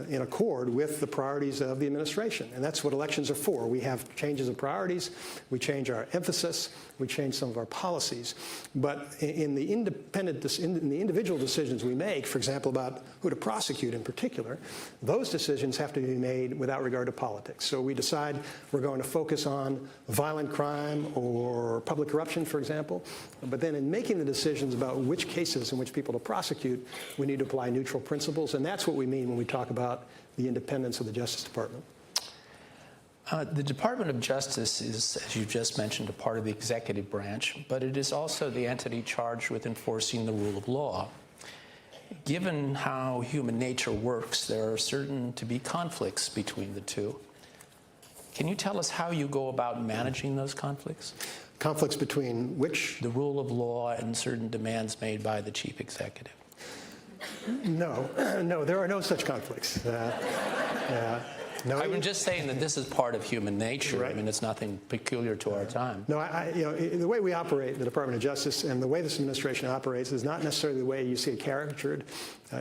in accord with the priorities of the administration. And that's what elections are for. We have changes of priorities, we change our emphasis, we change some of our policies. But in the individual decisions we make, for example, about who to prosecute in particular, those decisions have to be made without regard to politics. So we decide we're going to focus on violent crime or public corruption, for example. But then in making the decisions about which cases in which people to prosecute, we need to apply neutral principles. And that's what we mean when we talk about the independence of the Justice Department. The Department of Justice is, as you just mentioned, a part of the executive branch, but it is also the entity charged with enforcing the rule of law. Given how human nature works, there are certain to be conflicts between the two. Can you tell us how you go about managing those conflicts? Conflicts between which? The rule of law and certain demands made by the chief executive. No, no, there are no such conflicts. No, I'm just saying that this is part of human nature. Right. I mean, it's nothing peculiar to our time. No, the way we operate the Department of Justice and the way this administration operates is not necessarily the way you see it caricatured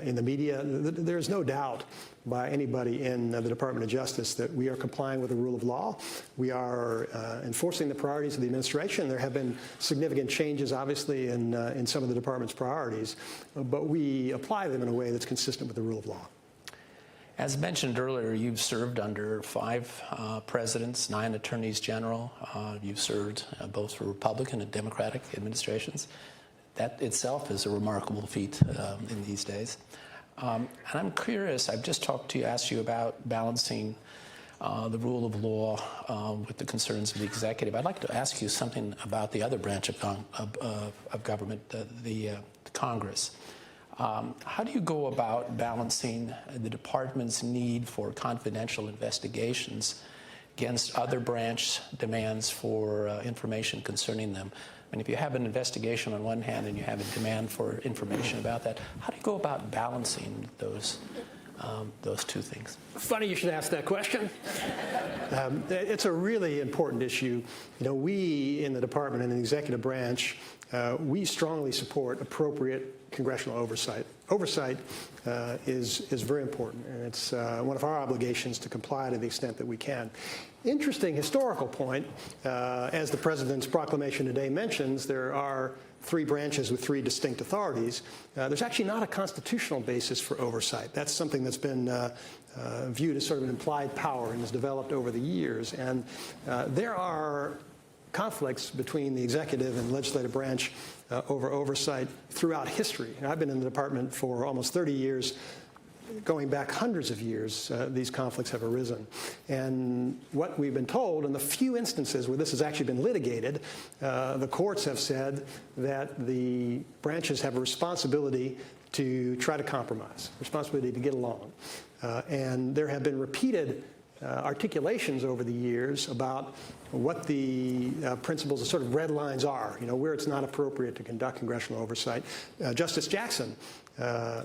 in the media. There's no doubt by anybody in the Department of Justice that we are complying with the rule of law. We are enforcing the priorities of the administration. There have been significant changes, obviously, in some of the department's priorities, but we apply them in a way that's consistent with the rule of law. As mentioned earlier, you've served under 5 presidents, 9 attorneys general. You've served both for Republican and Democratic administrations. That itself is a remarkable feat in these days. And I'm curious, I've just asked you about balancing the rule of law with the concerns of the executive. I'd like to ask you something about the other branch of government, the Congress. How do you go about balancing the department's need for confidential investigations against other branch demands for information concerning them? I mean, if you have an investigation on one hand and you have a demand for information about that, how do you go about balancing those two things? Funny you should ask that question. It's a really important issue. You know, we in the department and the executive branch, we strongly support appropriate congressional oversight. Oversight is very important, and it's one of our obligations to comply to the extent that we can. Interesting historical point, as the President's proclamation today mentions, there are 3 branches with 3 distinct authorities. There's actually not a constitutional basis for oversight. That's something that's been viewed as sort of an implied power and has developed over the years. And there are conflicts between the executive and legislative branch over oversight throughout history. I've been in the department for almost 30 years. Going back hundreds of years, these conflicts have arisen. And what we've been told, in the few instances where this has actually been litigated, the courts have said that the branches have a responsibility to try to compromise, responsibility to get along. And there have been repeated articulations over the years about what the principles, the sort of red lines are, you know, where it's not appropriate to conduct congressional oversight. Justice Jackson,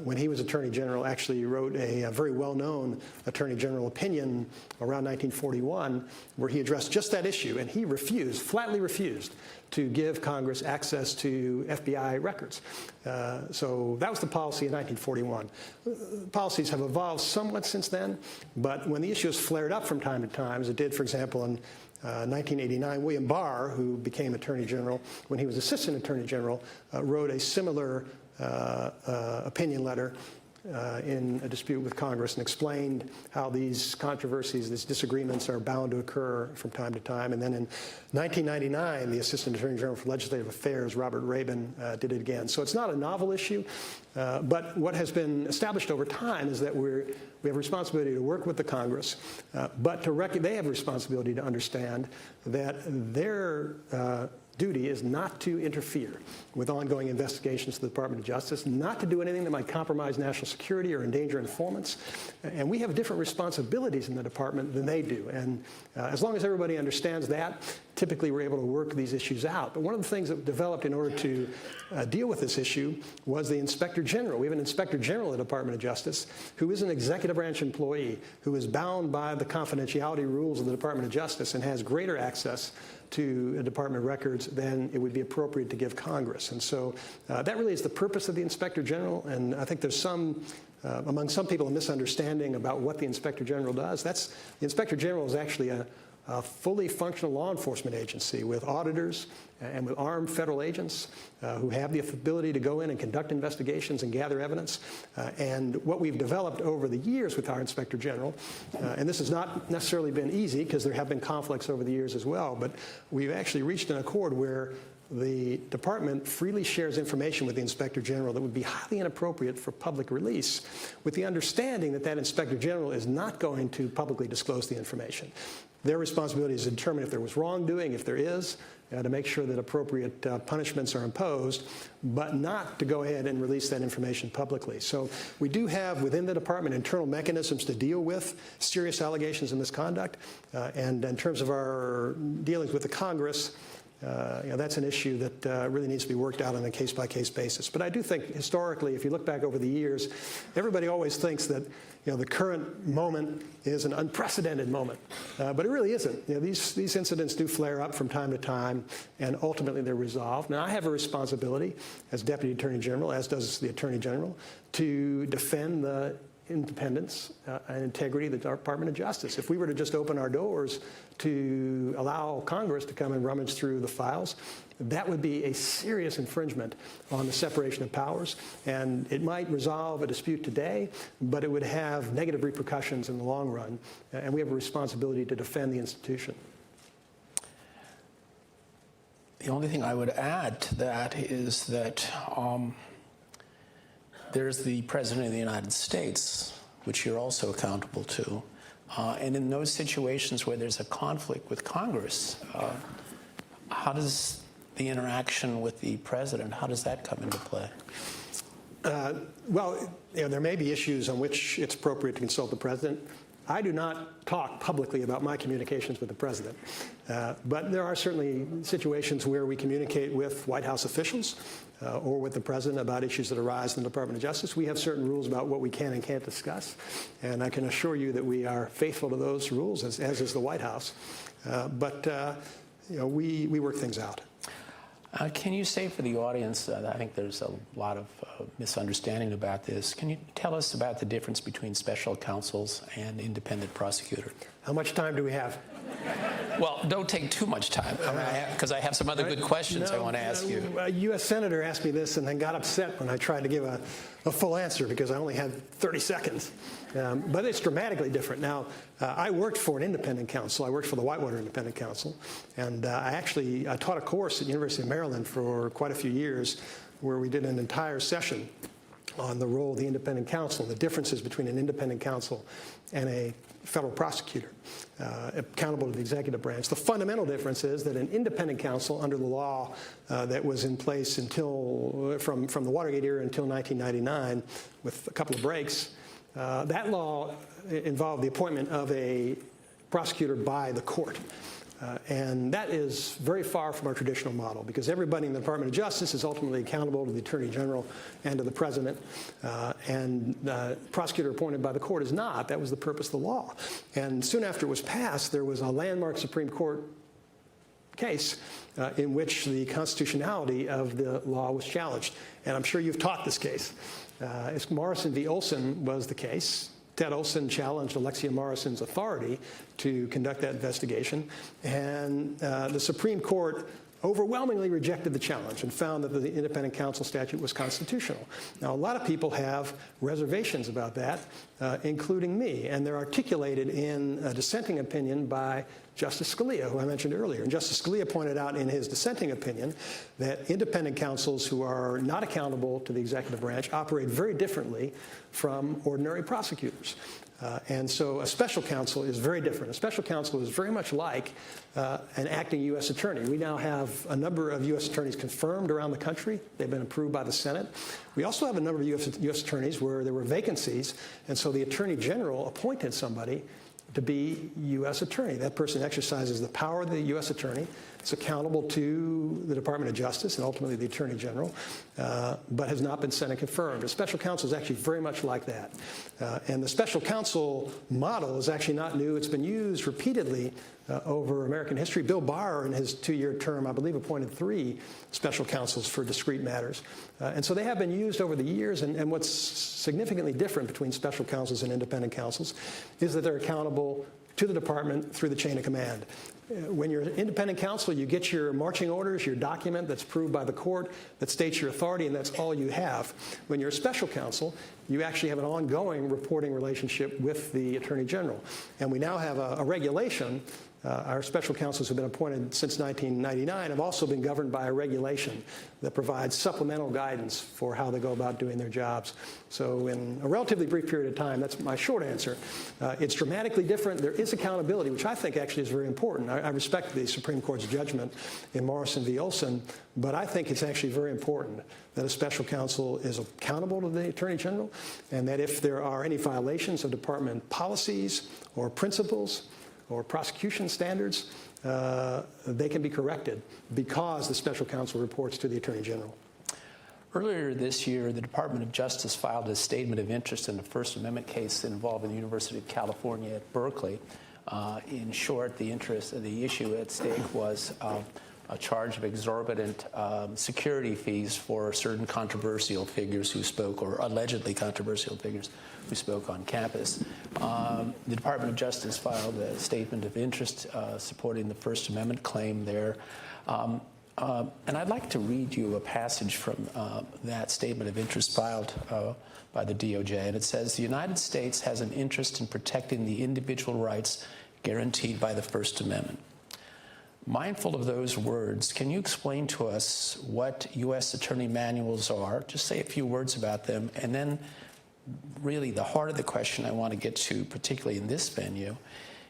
when he was Attorney General, actually wrote a very well-known Attorney General opinion around 1941 where he addressed just that issue, and he refused, flatly refused, to give Congress access to FBI records. So that was the policy in 1941. Policies have evolved somewhat since then, but when the issue has flared up from time to time, as it did, for example, in 1989, William Barr, who became Attorney General, when he was Assistant Attorney General, wrote a similar opinion letter in a dispute with Congress and explained how these controversies, these disagreements are bound to occur from time to time. And then in 1999, the Assistant Attorney General for Legislative Affairs, Robert Rabin, did it again. So it's not a novel issue, but what has been established over time is that we have a responsibility to work with the Congress, but they have a responsibility to understand that their duty is not to interfere with ongoing investigations to the Department of Justice, not to do anything that might compromise national security or endanger informants. And we have different responsibilities in the department than they do. And as long as everybody understands that, typically we're able to work these issues out. But one of the things that developed in order to deal with this issue was the Inspector General. We have an Inspector General at the Department of Justice who is an executive branch employee who is bound by the confidentiality rules of the Department of Justice and has greater access to a Department records than it would be appropriate to give Congress. And so that really is the purpose of the Inspector General. And I think there's among some people, a misunderstanding about what the Inspector General does. The Inspector General is actually a fully functional law enforcement agency with auditors and with armed federal agents who have the ability to go in and conduct investigations and gather evidence. And what we've developed over the years with our Inspector General, and this has not necessarily been easy because there have been conflicts over the years as well, but we've actually reached an accord where the department freely shares information with the Inspector General that would be highly inappropriate for public release, with the understanding that that Inspector General is not going to publicly disclose the information. Their responsibility is to determine if there was wrongdoing, if there is, to make sure that appropriate punishments are imposed, but not to go ahead and release that information publicly. So we do have within the department internal mechanisms to deal with serious allegations of misconduct. And in terms of our dealings with the Congress, that's an issue that really needs to be worked out on a case-by-case basis. But I do think historically, if you look back over the years, everybody always thinks that the current moment is an unprecedented moment, but it really isn't. These incidents do flare up from time to time, and ultimately they're resolved. Now, I have a responsibility as Deputy Attorney General, as does the Attorney General, to defend the independence and integrity of the Department of Justice. If we were to just open our doors to allow Congress to come and rummage through the files, that would be a serious infringement on the separation of powers. And it might resolve a dispute today, but it would have negative repercussions in the long run. And we have a responsibility to defend the institution. The only thing I would add to that is that there's the President of the United States, which you're also accountable to. And in those situations where there's a conflict with Congress, how does the interaction with the President, how does that come into play? Well, there may be issues on which it's appropriate to consult the President. I do not talk publicly about my communications with the President, but there are certainly situations where we communicate with White House officials or with the President about issues that arise in the Department of Justice. We have certain rules about what we can and can't discuss, and I can assure you that we are faithful to those rules, as is the White House. But we work things out. Can you say for the audience, I think there's a lot of misunderstanding about this. Can you tell us about the difference between special counsels and independent prosecutor? How much time do we have? Well, don't take too much time, because I have some other good questions I want to ask you. A U.S. Senator asked me this and then got upset when I tried to give a full answer because I only had 30 seconds. But it's dramatically different. Now, I worked for an independent counsel. I worked for the Whitewater Independent Counsel. And I taught a course at the University of Maryland for quite a few years where we did an entire session on the role of the independent counsel, the differences between an independent counsel and a federal prosecutor accountable to the executive branch. The fundamental difference is that an independent counsel under the law that was in place until from the Watergate era until 1999 with a couple of breaks, that law involved the appointment of a prosecutor by the court. And that is very far from our traditional model because everybody in the Department of Justice is ultimately accountable to the Attorney General and to the President. And prosecutor appointed by the court is not. That was the purpose of the law. And soon after it was passed, there was a landmark Supreme Court case in which the constitutionality of the law was challenged. And I'm sure you've taught this case. Morrison v. Olson was the case. Ted Olson challenged Alexia Morrison's authority to conduct that investigation, and the Supreme Court overwhelmingly rejected the challenge and found that the independent counsel statute was constitutional. Now, a lot of people have reservations about that, including me, and they're articulated in a dissenting opinion by Justice Scalia, who I mentioned earlier. And Justice Scalia pointed out in his dissenting opinion that independent counsels who are not accountable to the executive branch operate very differently from ordinary prosecutors. And so a special counsel is very different. A special counsel is very much like an acting U.S. attorney. We now have a number of U.S. attorneys confirmed around the country. They've been approved by the Senate. We also have a number of U.S. attorneys where there were vacancies, and so the Attorney General appointed somebody to be U.S. attorney. That person exercises the power of the U.S. attorney. It's accountable to the Department of Justice and ultimately the Attorney General, but has not been Senate confirmed. A special counsel is actually very much like that. And the special counsel model is actually not new. It's been used repeatedly over American history. Bill Barr, in his 2-year term, I believe, appointed 3 special counsels for discrete matters. And so they have been used over the years. And what's significantly different between special counsels and independent counsels is that they're accountable to the department through the chain of command. When you're an independent counsel, you get your marching orders, your document that's approved by the court that states your authority, and that's all you have. When you're a special counsel, you actually have an ongoing reporting relationship with the Attorney General. And we now have a regulation Our special counsels who have been appointed since 1999 have also been governed by a regulation that provides supplemental guidance for how they go about doing their jobs. So in a relatively brief period of time, that's my short answer. It's dramatically different. There is accountability, which I think actually is very important. I respect the Supreme Court's judgment in Morrison v. Olson, but I think it's actually very important that a special counsel is accountable to the Attorney General, and that if there are any violations of department policies or principles or prosecution standards, they can be corrected because the special counsel reports to the Attorney General. Earlier this year, the Department of Justice filed a statement of interest in a First Amendment case involving the University of California at Berkeley. In short, the issue at stake was a charge of exorbitant security fees for certain controversial figures who spoke, or allegedly controversial figures who spoke on campus. The Department of Justice filed a statement of interest supporting the First Amendment claim there. And I'd like to read you a passage from that statement of interest filed by the DOJ. And it says, "The United States has an interest in protecting the individual rights guaranteed by the First Amendment." Mindful of those words, can you explain to us what U.S. Attorney manuals are? Just say a few words about them. And then really the heart of the question I want to get to, particularly in this venue,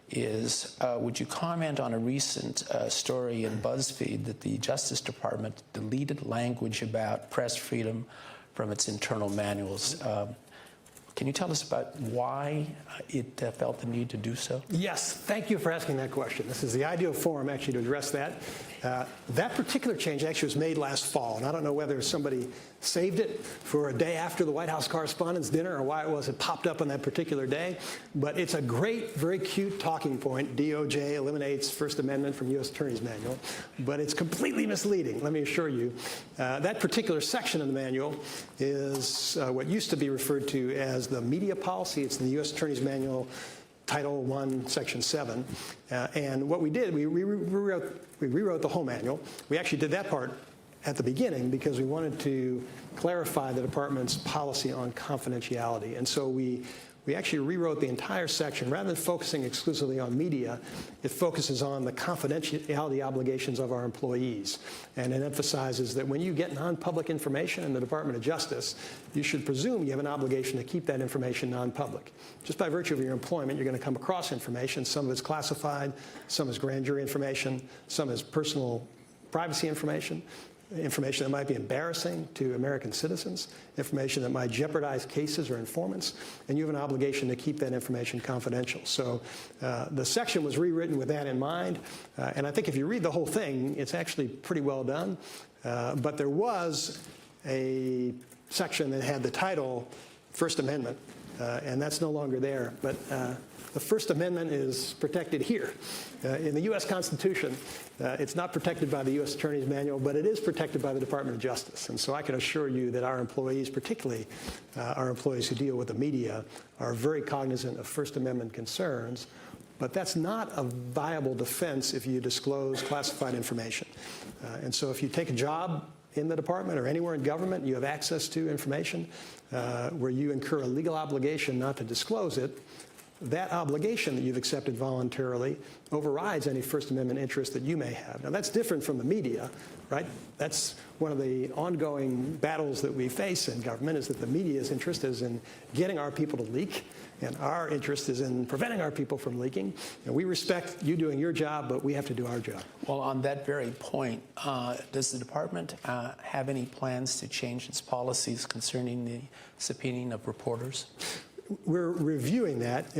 is would you comment on a recent story in BuzzFeed that the Justice Department deleted language about press freedom from its internal manuals? Can you tell us about why it felt the need to do so? Yes, thank you for asking that question. This is the ideal forum actually to address that. That particular change actually was made last fall, and I don't know whether somebody saved it for a day after the White House Correspondents' Dinner or why it popped up on that particular day, but it's a great, very cute talking point. DOJ eliminates First Amendment from U.S. Attorney's Manual, but it's completely misleading, let me assure you. That particular section of the manual is what used to be referred to as the media policy. It's in the U.S. Attorney's Manual, Title I, Section 7. And what we did, we rewrote the whole manual. We actually did that part at the beginning because we wanted to clarify the department's policy on confidentiality. And so we actually rewrote the entire section. Rather than focusing exclusively on media, it focuses on the confidentiality obligations of our employees. And it emphasizes that when you get non-public information in the Department of Justice, you should presume you have an obligation to keep that information non-public. Just by virtue of your employment, you're going to come across information. Some of it's classified, some is grand jury information, some is personal privacy information that might be embarrassing to American citizens, information that might jeopardize cases or informants, and you have an obligation to keep that information confidential. So the section was rewritten with that in mind, and I think if you read the whole thing, it's actually pretty well done. But there was a section that had the title First Amendment, and that's no longer there. But the First Amendment is protected here. In the U.S. Constitution, it's not protected by the U.S. Attorney's Manual, but it is protected by the Department of Justice. And so I can assure you that our employees, particularly our employees who deal with the media, are very cognizant of First Amendment concerns. But that's not a viable defense if you disclose classified information. And so if you take a job in the department or anywhere in government, you have access to information where you incur a legal obligation not to disclose it, that obligation that you've accepted voluntarily overrides any First Amendment interest that you may have. Now, that's different from the media, right? That's one of the ongoing battles that we face in government, is that the media's interest is in getting our people to leak, and our interest is in preventing our people from leaking. And we respect you doing your job, but we have to do our job. Well, on that very point, does the department have any plans to change its policies concerning the subpoenaing of reporters? We're reviewing that.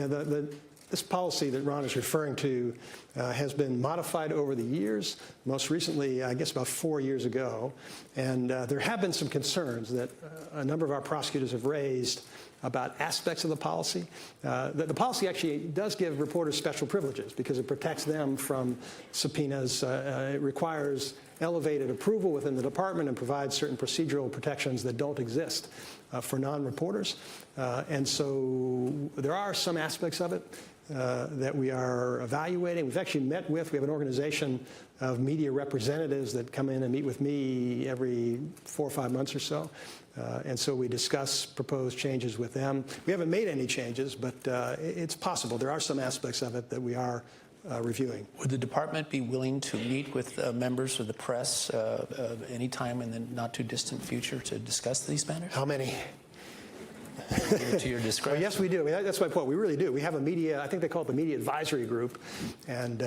This policy that Ron is referring to has been modified over the years, most recently, I guess, about 4 years ago. And there have been some concerns that a number of our prosecutors have raised about aspects of the policy. The policy actually does give reporters special privileges because it protects them from subpoenas. It requires elevated approval within the department and provides certain procedural protections that don't exist for non-reporters. And so there are some aspects of it that we are evaluating. We've actually we have an organization of media representatives that come in and meet with me every 4 or 5 months or so. And so we discuss proposed changes with them. We haven't made any changes, but it's possible. There are some aspects of it that we are reviewing. Would the department be willing to meet with members of the press anytime in the not-too-distant future to discuss these matters? How many? To your discretion. Well, yes, we do. I mean, that's my point. We really do. We have a media, I think they call it the Media Advisory Group, and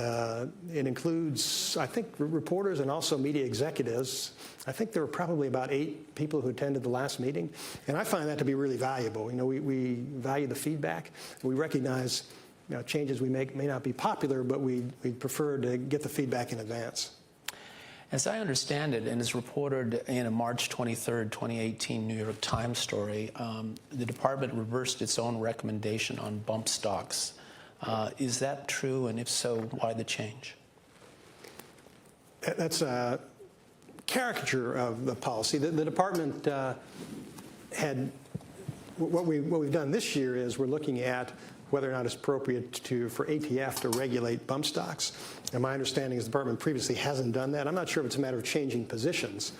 it includes, I think, reporters and also media executives. I think there were probably about 8 people who attended the last meeting, and I find that to be really valuable. You know, we value the feedback. We recognize, you know, changes we make may not be popular, but we prefer to get the feedback in advance. As I understand it, and as reported in a March 23rd, 2018 New York Times story, the department reversed its own recommendation on bump stocks. Is that true? And if so, why the change? That's a caricature of the policy. The department had, what we've done this year is we're looking at whether or not it's appropriate for ATF to regulate bump stocks. And my understanding is the department previously hasn't done that. I'm not sure if it's a matter of changing positions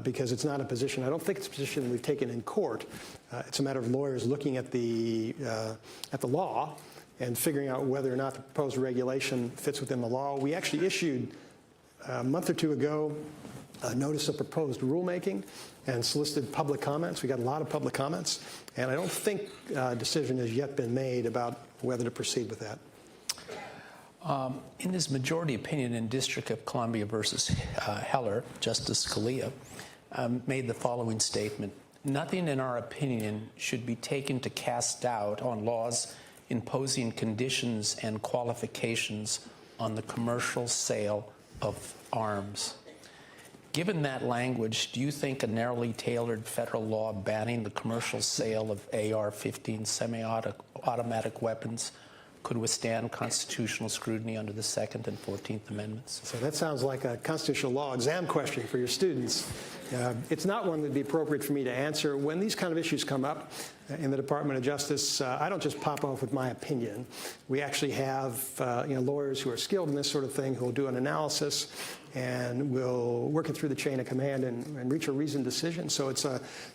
because it's not a position, I don't think it's a position we've taken in court. It's a matter of lawyers looking at the law and figuring out whether or not the proposed regulation fits within the law. We actually issued a month or 2 ago a notice of proposed rulemaking and solicited public comments. We got a lot of public comments, and I don't think a decision has yet been made about whether to proceed with that. In his majority opinion in District of Columbia versus Heller, Justice Scalia made the following statement: "Nothing in our opinion should be taken to cast doubt on laws imposing conditions and qualifications on the commercial sale of arms." Given that language, do you think a narrowly tailored federal law banning the commercial sale of AR-15 semi-automatic weapons could withstand constitutional scrutiny under the Second and 14th Amendments? So that sounds like a constitutional law exam question for your students. It's not one that would be appropriate for me to answer. When these kind of issues come up in the Department of Justice, I don't just pop off with my opinion. We actually have lawyers who are skilled in this sort of thing who will do an analysis and will work it through the chain of command and reach a reasoned decision. So it's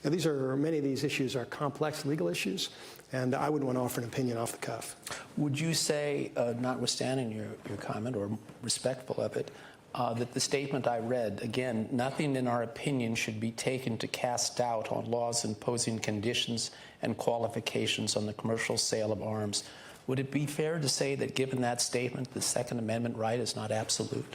many of these issues are complex legal issues, and I wouldn't want to offer an opinion off the cuff. Would you say, notwithstanding your comment or respectful of it, that the statement I read, again, nothing in our opinion should be taken to cast doubt on laws imposing conditions and qualifications on the commercial sale of arms, would it be fair to say that given that statement, the Second Amendment right is not absolute?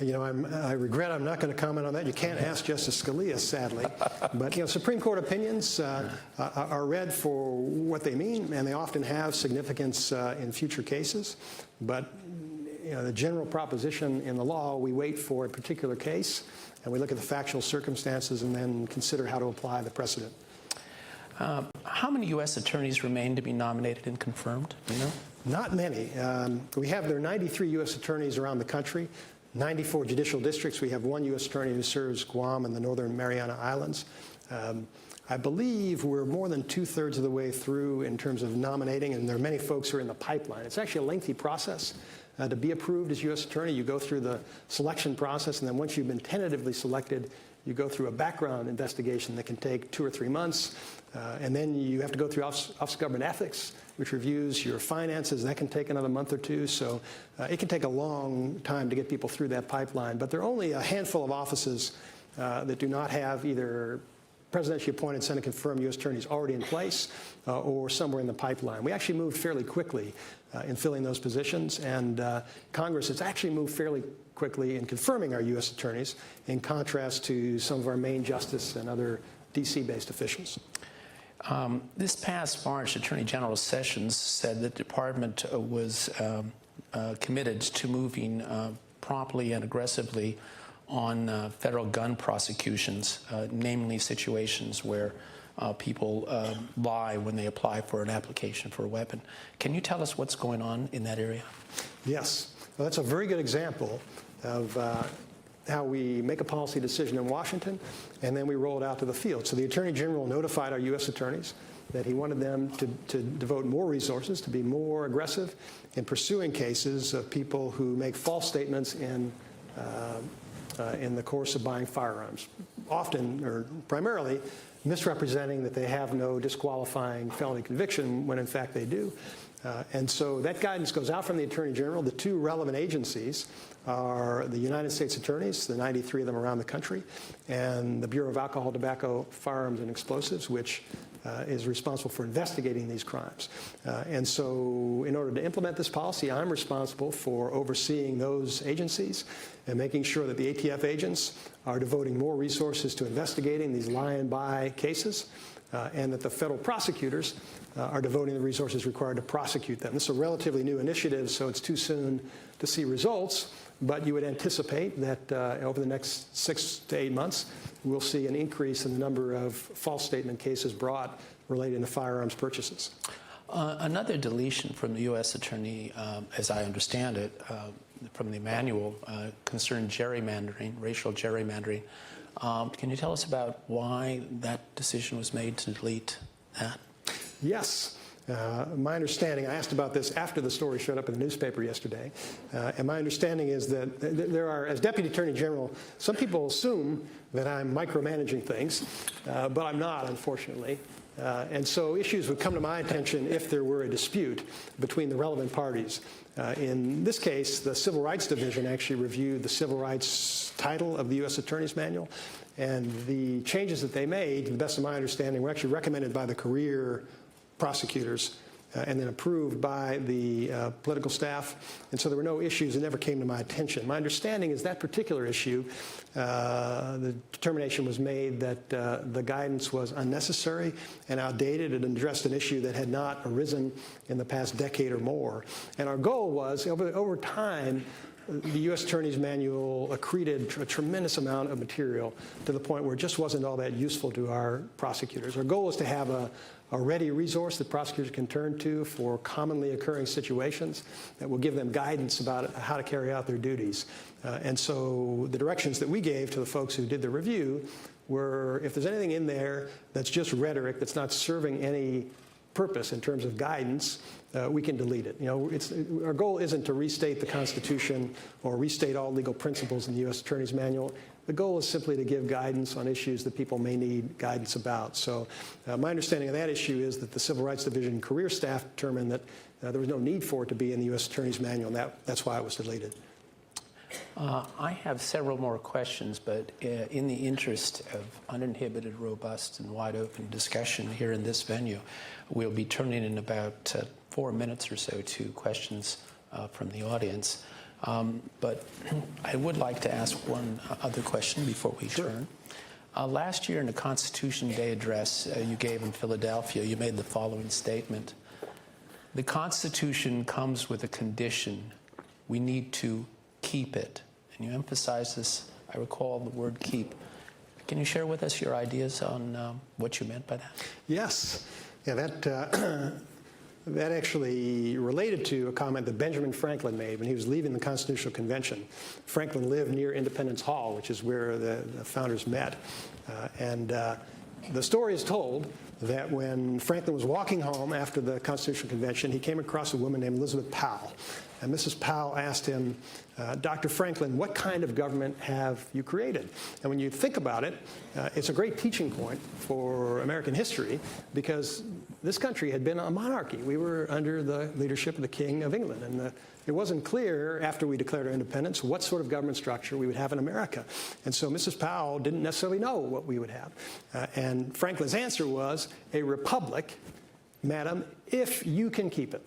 You know, I regret I'm not going to comment on that. You can't ask Justice Scalia, sadly. But, you know, Supreme Court opinions are read for what they mean, and they often have significance in future cases. But, you know, the general proposition in the law, we wait for a particular case, and we look at the factual circumstances and then consider how to apply the precedent. How many U.S. attorneys remain to be nominated and confirmed? Do you know? Not many. There are 93 U.S. attorneys around the country. 94 judicial districts. We have 1 U.S. attorney who serves Guam and the Northern Mariana Islands. I believe we're more than 2/3 of the way through in terms of nominating, and there are many folks who are in the pipeline. It's actually a lengthy process. To be approved as U.S. attorney, you go through the selection process, and then once you've been tentatively selected, you go through a background investigation that can take 2 or 3 months, and then you have to go through Office of Government Ethics, which reviews your finances. That can take another month or 2, so it can take a long time to get people through that pipeline. But there are only a handful of offices that do not have either presidentially appointed, Senate-confirmed U.S. attorneys already in place or somewhere in the pipeline. We actually moved fairly quickly in filling those positions, and Congress has actually moved fairly quickly in confirming our U.S. attorneys, in contrast to some of our main justice and other D.C.-based officials. This past March, Attorney General Sessions said that the department was committed to moving promptly and aggressively on federal gun prosecutions, namely situations where people lie when they apply for an application for a weapon. Can you tell us what's going on in that area? Yes. Well, that's a very good example of how we make a policy decision in Washington, and then we roll it out to the field. So the Attorney General notified our U.S. attorneys that he wanted them to devote more resources, to be more aggressive in pursuing cases of people who make false statements in the course of buying firearms, often or primarily misrepresenting that they have no disqualifying felony conviction when in fact they do. And so that guidance goes out from the Attorney General. The two relevant agencies are the United States attorneys, the 93 of them around the country, and the Bureau of Alcohol, Tobacco, Firearms, and Explosives, which is responsible for investigating these crimes. And so in order to implement this policy, I'm responsible for overseeing those agencies and making sure that the ATF agents are devoting more resources to investigating these lie-and-buy cases, and that the federal prosecutors are devoting the resources required to prosecute them. This is a relatively new initiative, so it's too soon to see results, but you would anticipate that over the next 6 to 8 months, we'll see an increase in the number of false statement cases brought relating to firearms purchases. Another deletion from the U.S. Attorney, as I understand it, from the manual, concerned gerrymandering, racial gerrymandering. Can you tell us about why that decision was made to delete that? Yes. My understanding, I asked about this after the story showed up in the newspaper yesterday, and my understanding is that there are, as Deputy Attorney General, some people assume that I'm micromanaging things, but I'm not, unfortunately. And so issues would come to my attention if there were a dispute between the relevant parties. In this case, the Civil Rights Division actually reviewed the civil rights title of the U.S. Attorney's Manual, and the changes that they made, to the best of my understanding, were actually recommended by the career prosecutors and then approved by the political staff. And so there were no issues that never came to my attention. My understanding is that particular issue, the determination was made that the guidance was unnecessary and outdated and addressed an issue that had not arisen in the past decade or more. And our goal was, over time, the U.S. Attorney's Manual accreted a tremendous amount of material to the point where it just wasn't all that useful to our prosecutors. Our goal is to have a ready resource that prosecutors can turn to for commonly occurring situations that will give them guidance about how to carry out their duties. And so the directions that we gave to the folks who did the review were, if there's anything in there that's just rhetoric, that's not serving any purpose in terms of guidance, we can delete it. You know, our goal isn't to restate the Constitution or restate all legal principles in the U.S. Attorney's Manual. The goal is simply to give guidance on issues that people may need guidance about. So my understanding of that issue is that the Civil Rights Division career staff determined that there was no need for it to be in the U.S. Attorney's Manual, and that's why it was deleted. I have several more questions, but in the interest of uninhibited, robust, and wide-open discussion here in this venue, we'll be turning in about 4 minutes or so to questions from the audience. But I would like to ask one other question before we turn. Last year in the Constitution Day address you gave in Philadelphia, you made the following statement. The Constitution comes with a condition. We need to keep it. And you emphasize this, I recall the word keep. Can you share with us your ideas on what you meant by that? Yes. Yeah, that actually related to a comment that Benjamin Franklin made when he was leaving the Constitutional Convention. Franklin lived near Independence Hall, which is where the founders met. And the story is told that when Franklin was walking home after the Constitutional Convention, he came across a woman named Elizabeth Powell. And Mrs. Powell asked him, Dr. Franklin, what kind of government have you created? And when you think about it, it's a great teaching point for American history because this country had been a monarchy. We were under the leadership of the King of England. And it wasn't clear after we declared our independence what sort of government structure we would have in America. And so Mrs. Powell didn't necessarily know what we would have. And Franklin's answer was a republic, madam, if you can keep it.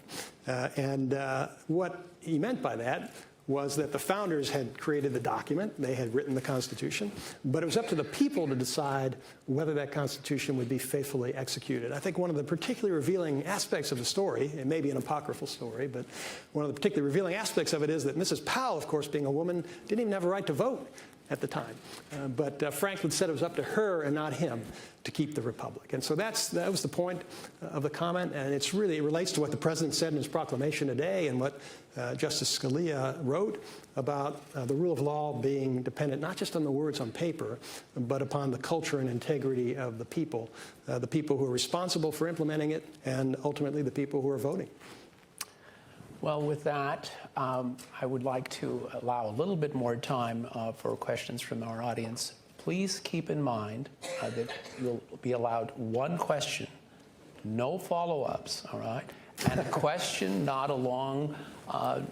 What he meant by that was that the founders had created the document, they had written the Constitution, but it was up to the people to decide whether that Constitution would be faithfully executed. I think one of the particularly revealing aspects of the story, it may be an apocryphal story, but one of the particularly revealing aspects of it is that Mrs. Powell, of course, being a woman, didn't even have a right to vote at the time. But Franklin said it was up to her and not him to keep the republic. And so that was the point of the comment, and it relates to what the president said in his proclamation today and what Justice Scalia wrote about the rule of law being dependent not just on the words on paper, but upon the culture and integrity of the people who are responsible for implementing it, and ultimately the people who are voting. Well, with that, I would like to allow a little bit more time for questions from our audience. Please keep in mind that you'll be allowed one question, no follow-ups, all right? and a question, not a long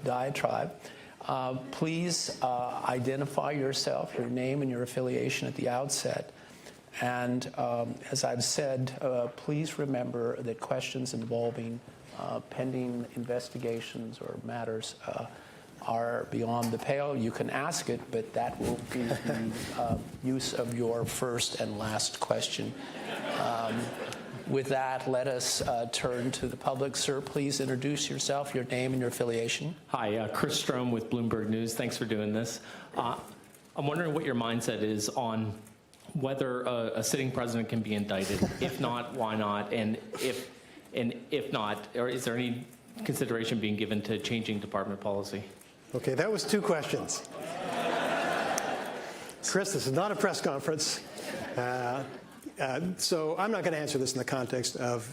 diatribe. Please identify yourself, your name and your affiliation at the outset. And as I've said, please remember that questions involving pending investigations or matters are beyond the pale. You can ask it, but that will be the use of your first and last question. With that, let us turn to the public. Sir, please introduce yourself, your name and your affiliation. Hi, Chris Strom with Bloomberg News. Thanks for doing this. I'm wondering what your mindset is on whether a sitting president can be indicted. If not, why not? And if not, or is there any consideration being given to changing department policy? Okay, that was 2 questions. Chris, this is not a press conference. So I'm not going to answer this in the context of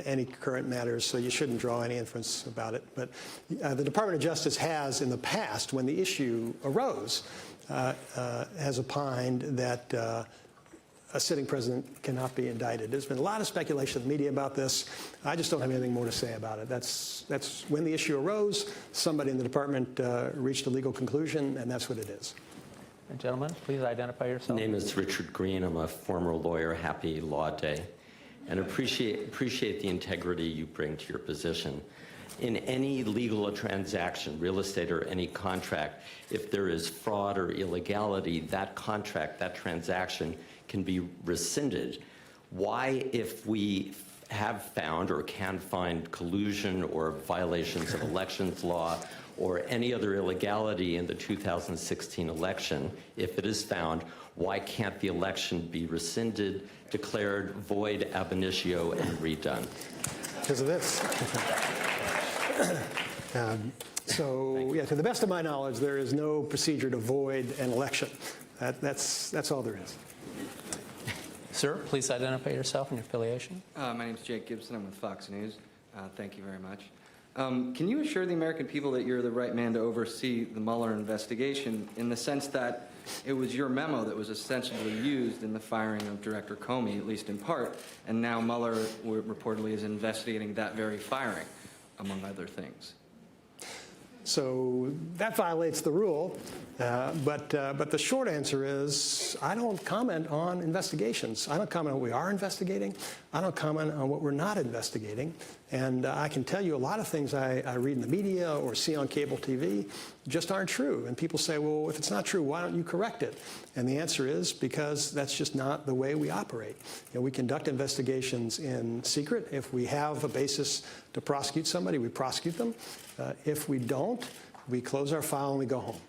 any current matters, so you shouldn't draw any inference about it. But the Department of Justice has, in the past, when the issue arose, has opined that a sitting president cannot be indicted. There's been a lot of speculation in the media about this. I just don't have anything more to say about it. That's when the issue arose, somebody in the department reached a legal conclusion, and that's what it is. Gentlemen, please identify yourself. My name is Richard Green. I'm a former lawyer. Happy Law Day. And appreciate the integrity you bring to your position. In any legal transaction, real estate or any contract, if there is fraud or illegality, that contract, that transaction can be rescinded. Why, if we have found or can find collusion or violations of elections law or any other illegality in the 2016 election, if it is found, why can't the election be rescinded, declared void ab initio, and redone? Because of this. Yeah, to the best of my knowledge, there is no procedure to void an election. That's all there is. Sir, please identify yourself and your affiliation. My name is Jake Gibson. I'm with Fox News. Thank you very much. Can you assure the American people that you're the right man to oversee the Mueller investigation in the sense that it was your memo that was essentially used in the firing of Director Comey, at least in part, and now Mueller reportedly is investigating that very firing, among other things? So that violates the rule, but the short answer is I don't comment on investigations. I don't comment on what we are investigating. I don't comment on what we're not investigating. And I can tell you a lot of things I read in the media or see on cable TV just aren't true. And people say, well, if it's not true, why don't you correct it? And the answer is because that's just not the way we operate. You know, we conduct investigations in secret. If we have a basis to prosecute somebody, we prosecute them. If we don't, we close our file and we go home.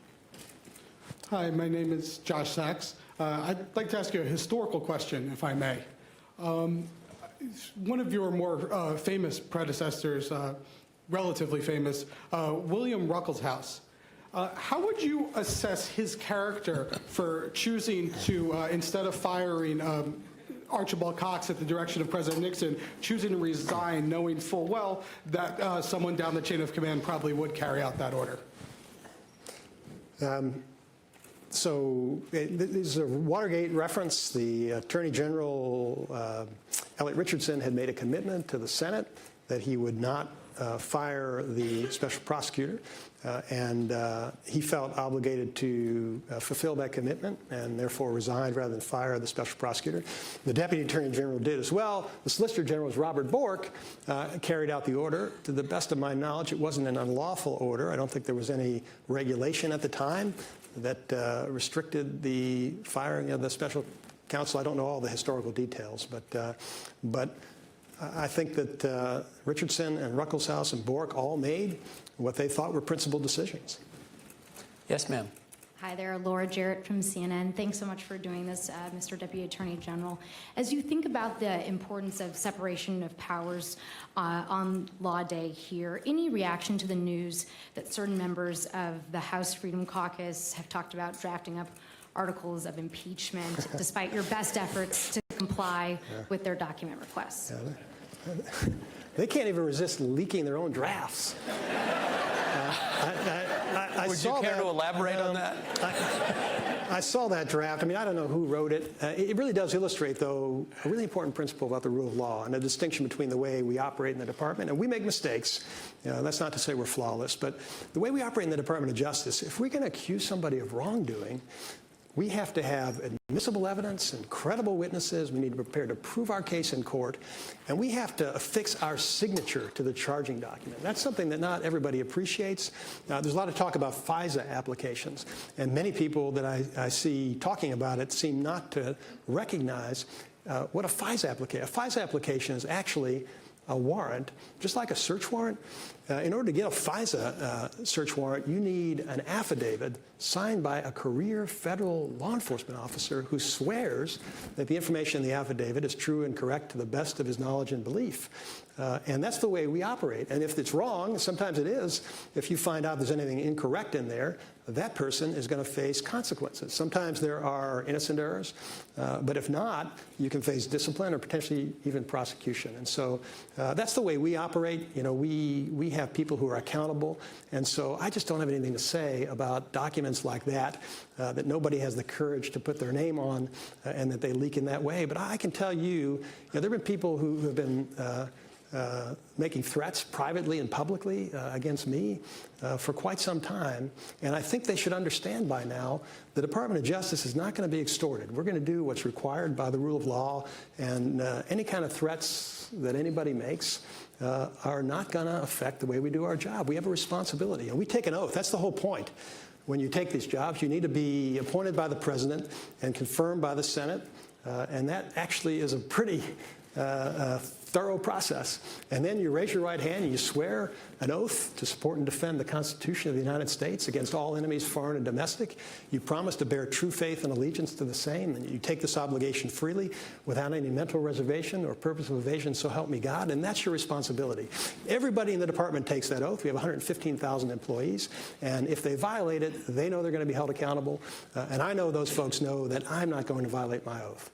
Hi, my name is Josh Sachs. I'd like to ask you a historical question, if I may. One of your more famous predecessors, relatively famous, William Ruckelshaus. How would you assess his character for choosing to, instead of firing Archibald Cox at the direction of President Nixon, choosing to resign, knowing full well that someone down the chain of command probably would carry out that order? So this is a Watergate reference. The Attorney General, Elliot Richardson, had made a commitment to the Senate that he would not fire the special prosecutor, and he felt obligated to fulfill that commitment and therefore resigned rather than fire the special prosecutor. The Deputy Attorney General did as well. The Solicitor General, Robert Bork, carried out the order. To the best of my knowledge, it wasn't an unlawful order. I don't think there was any regulation at the time that restricted the firing of the special counsel. I don't know all the historical details, but I think that Richardson and Ruckelshaus and Bork all made what they thought were principled decisions. Yes, ma'am. Hi there, Laura Jarrett from CNN. Thanks so much for doing this, Mr. Deputy Attorney General. As you think about the importance of separation of powers on Law Day here, any reaction to the news that certain members of the House Freedom Caucus have talked about drafting up articles of impeachment despite your best efforts to comply with their document requests? They can't even resist leaking their own drafts. Would you care to elaborate on that? I saw that draft. I mean, I don't know who wrote it. It really does illustrate, though, a really important principle about the rule of law and a distinction between the way we operate in the department. And we make mistakes. That's not to say we're flawless. But the way we operate in the Department of Justice, if we're going to accuse somebody of wrongdoing, we have to have admissible evidence and credible witnesses. We need to be prepared to prove our case in court. And we have to affix our signature to the charging document. That's something that not everybody appreciates. There's a lot of talk about FISA applications. And many people that I see talking about it seem not to recognize what a FISA application is. A FISA application is actually a warrant, just like a search warrant. In order to get a FISA search warrant, you need an affidavit signed by a career federal law enforcement officer who swears that the information in the affidavit is true and correct to the best of his knowledge and belief. And that's the way we operate. And if it's wrong, sometimes it is, if you find out there's anything incorrect in there, that person is going to face consequences. Sometimes there are innocent errors, but if not, you can face discipline or potentially even prosecution. And so that's the way we operate. We have people who are accountable. And so I just don't have anything to say about documents like that, that nobody has the courage to put their name on and that they leak in that way. But I can tell you, there have been people who have been making threats privately and publicly against me for quite some time. And I think they should understand by now the Department of Justice is not going to be extorted. We're going to do what's required by the rule of law, and any kind of threats that anybody makes are not going to affect the way we do our job. We have a responsibility, and we take an oath. That's the whole point. When you take these jobs, you need to be appointed by the President and confirmed by the Senate, and that actually is a pretty thorough process. And then you raise your right hand and you swear an oath to support and defend the Constitution of the United States against all enemies, foreign and domestic. You promise to bear true faith and allegiance to the same, and you take this obligation freely without any mental reservation or purpose of evasion, so help me God. And that's your responsibility. Everybody in the department takes that oath. We have 115,000 employees, and if they violate it, they know they're going to be held accountable. And I know those folks know that I'm not going to violate my oath.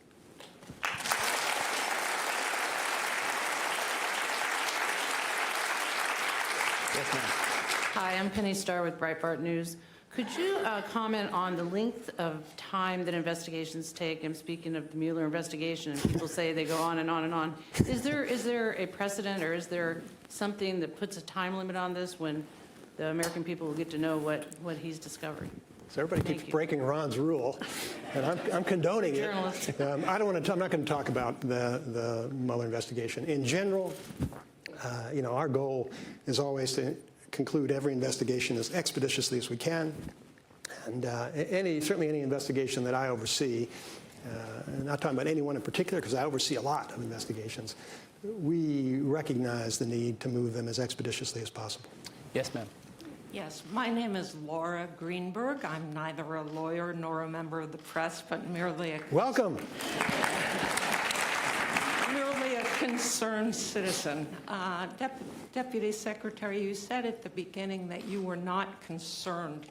Hi, I'm Penny Starr with Breitbart News. Could you comment on the length of time that investigations take? I'm speaking of the Mueller investigation, and people say they go on and on and on. Is there a precedent, or is there something that puts a time limit on this when the American people will get to know what he's discovered? So everybody keeps breaking Ron's rule, and I'm condoning it. I'm not going to talk about the Mueller investigation. In general, our goal is always to conclude every investigation as expeditiously as we can. And certainly any investigation that I oversee, I'm not talking about anyone in particular because I oversee a lot of investigations, we recognize the need to move them as expeditiously as possible. Yes, ma'am. Yes, my name is Laura Greenberg. I'm neither a lawyer nor a member of the press, but merely a concerned citizen. Deputy Secretary, you said at the beginning that you were not concerned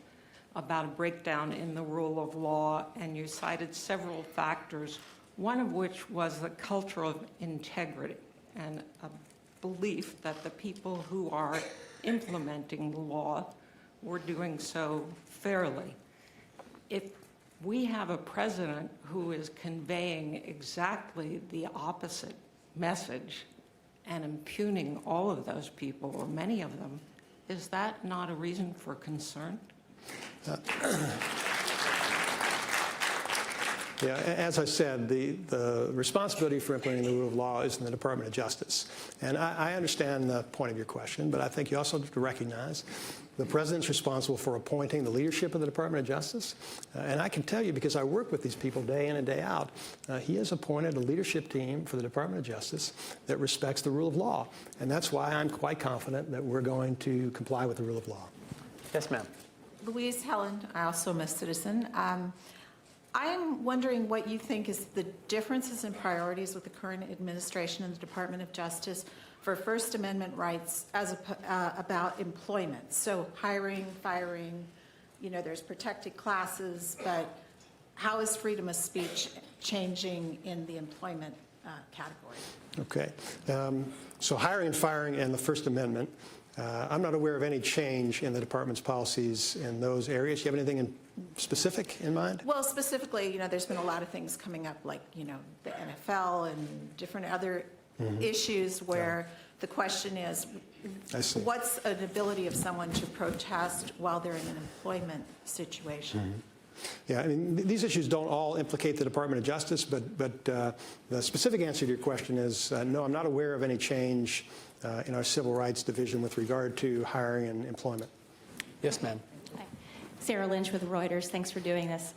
about a breakdown in the rule of law, and you cited several factors, one of which was the culture of integrity and a belief that the people who are implementing the law were doing so fairly. If we have a president who is conveying exactly the opposite message and impugning all of those people, or many of them, is that not a reason for concern? Yeah, as I said, the responsibility for implementing the rule of law is in the Department of Justice. And I understand the point of your question, but I think you also have to recognize the President's responsible for appointing the leadership of the Department of Justice. And I can tell you, because I work with these people day in and day out, he has appointed a leadership team for the Department of Justice that respects the rule of law. And that's why I'm quite confident that we're going to comply with the rule of law. Yes, ma'am. Louise Helen, I also am a citizen. I'm wondering what you think is the differences in priorities with the current administration and the Department of Justice for First Amendment rights about employment. So hiring, firing, there's protected classes, but how is freedom of speech changing in the employment category? Okay. So hiring and firing and the First Amendment, I'm not aware of any change in the department's policies in those areas. Do you have anything specific in mind? Well, specifically, there's been a lot of things coming up, like, the NFL and different other issues where the question is, what's an ability of someone to protest while they're in an employment situation? Yeah, I mean, these issues don't all implicate the Department of Justice, but the specific answer to your question is no, I'm not aware of any change in our Civil Rights Division with regard to hiring and employment. Yes, ma'am. Sarah Lynch with Reuters. Thanks for doing this.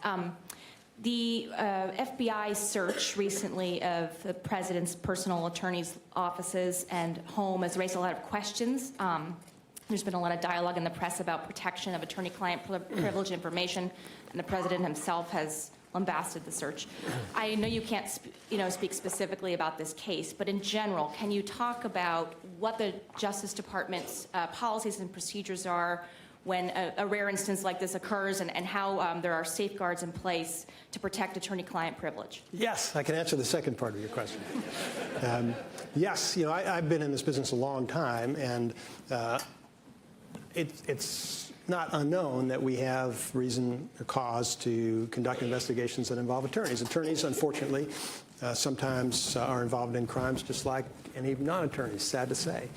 The FBI search recently of the president's personal attorney's offices and home has raised a lot of questions. There's been a lot of dialogue in the press about protection of attorney-client privilege information, and the president himself has lambasted the search. I know you can't speak specifically about this case, but in general, can you talk about what the Justice Department's policies and procedures are when a rare instance like this occurs, and how there are safeguards in place to protect attorney-client privilege? Yes, I can answer the second part of your question. Yes, I've been in this business a long time, and it's not unknown that we have reason or cause to conduct investigations that involve attorneys. Attorneys, unfortunately, sometimes are involved in crimes just like any non-attorneys, sad to say.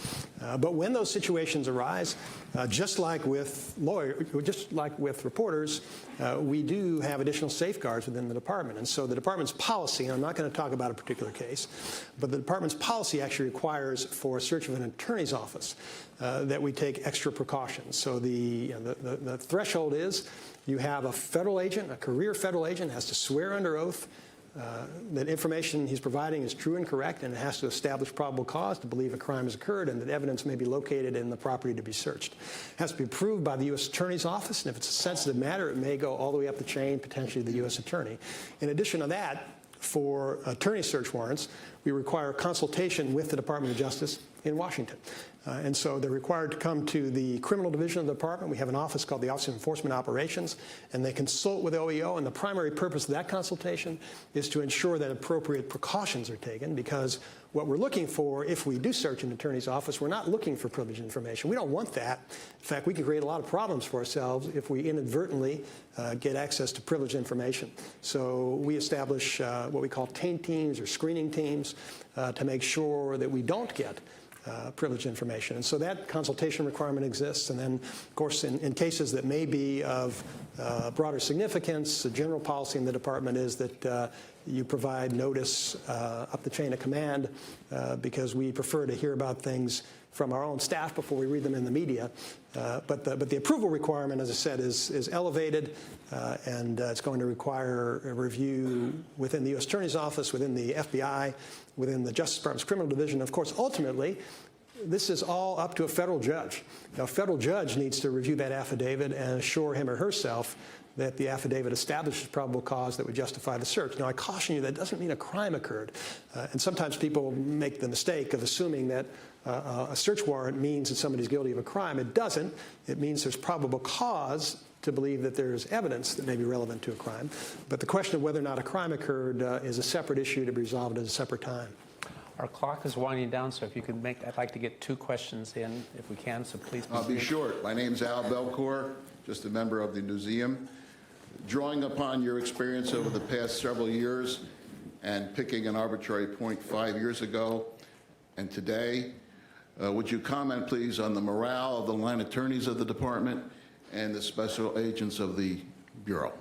But when those situations arise, just like with reporters, we do have additional safeguards within the department. And so the department's policy, and I'm not going to talk about a particular case, but the department's policy actually requires for a search of an attorney's office that we take extra precautions. So the threshold is you have a federal agent, a career federal agent, has to swear under oath that information he's providing is true and correct, and it has to establish probable cause to believe a crime has occurred and that evidence may be located in the property to be searched. It has to be approved by the U.S. Attorney's Office, and if it's a sensitive matter, it may go all the way up the chain, potentially to the U.S. Attorney. In addition to that, for attorney search warrants, we require consultation with the Department of Justice in Washington. And so they're required to come to the criminal division of the department. We have an office called the Office of Enforcement Operations, and they consult with OEO. And the primary purpose of that consultation is to ensure that appropriate precautions are taken, because what we're looking for, if we do search an attorney's office, we're not looking for privileged information. We don't want that. In fact, we can create a lot of problems for ourselves if we inadvertently get access to privileged information. So we establish what we call taint teams or screening teams to make sure that we don't get privileged information. And so that consultation requirement exists. And then, of course, in cases that may be of broader significance, the general policy in the department is that you provide notice up the chain of command because we prefer to hear about things from our own staff before we read them in the media. But the approval requirement, as I said, is elevated, and it's going to require a review within the U.S. Attorney's Office, within the FBI, within the Justice Department's Criminal Division. Of course, ultimately, this is all up to a federal judge. Now, a federal judge needs to review that affidavit and assure him or herself that the affidavit establishes probable cause that would justify the search. Now, I caution you that doesn't mean a crime occurred. And sometimes people make the mistake of assuming that a search warrant means that somebody's guilty of a crime. It doesn't. It means there's probable cause to believe that there's evidence that may be relevant to a crime. But the question of whether or not a crime occurred is a separate issue to be resolved at a separate time. Our clock is winding down, so if you could I'd like to get 2 questions in, if we can, so please. I'll be short. My name's Al Belcourt, just a member of the museum. Drawing upon your experience over the past several years and picking an arbitrary point 5 years ago and today, would you comment, please, on the morale of the line attorneys of the department and the special agents of the Bureau?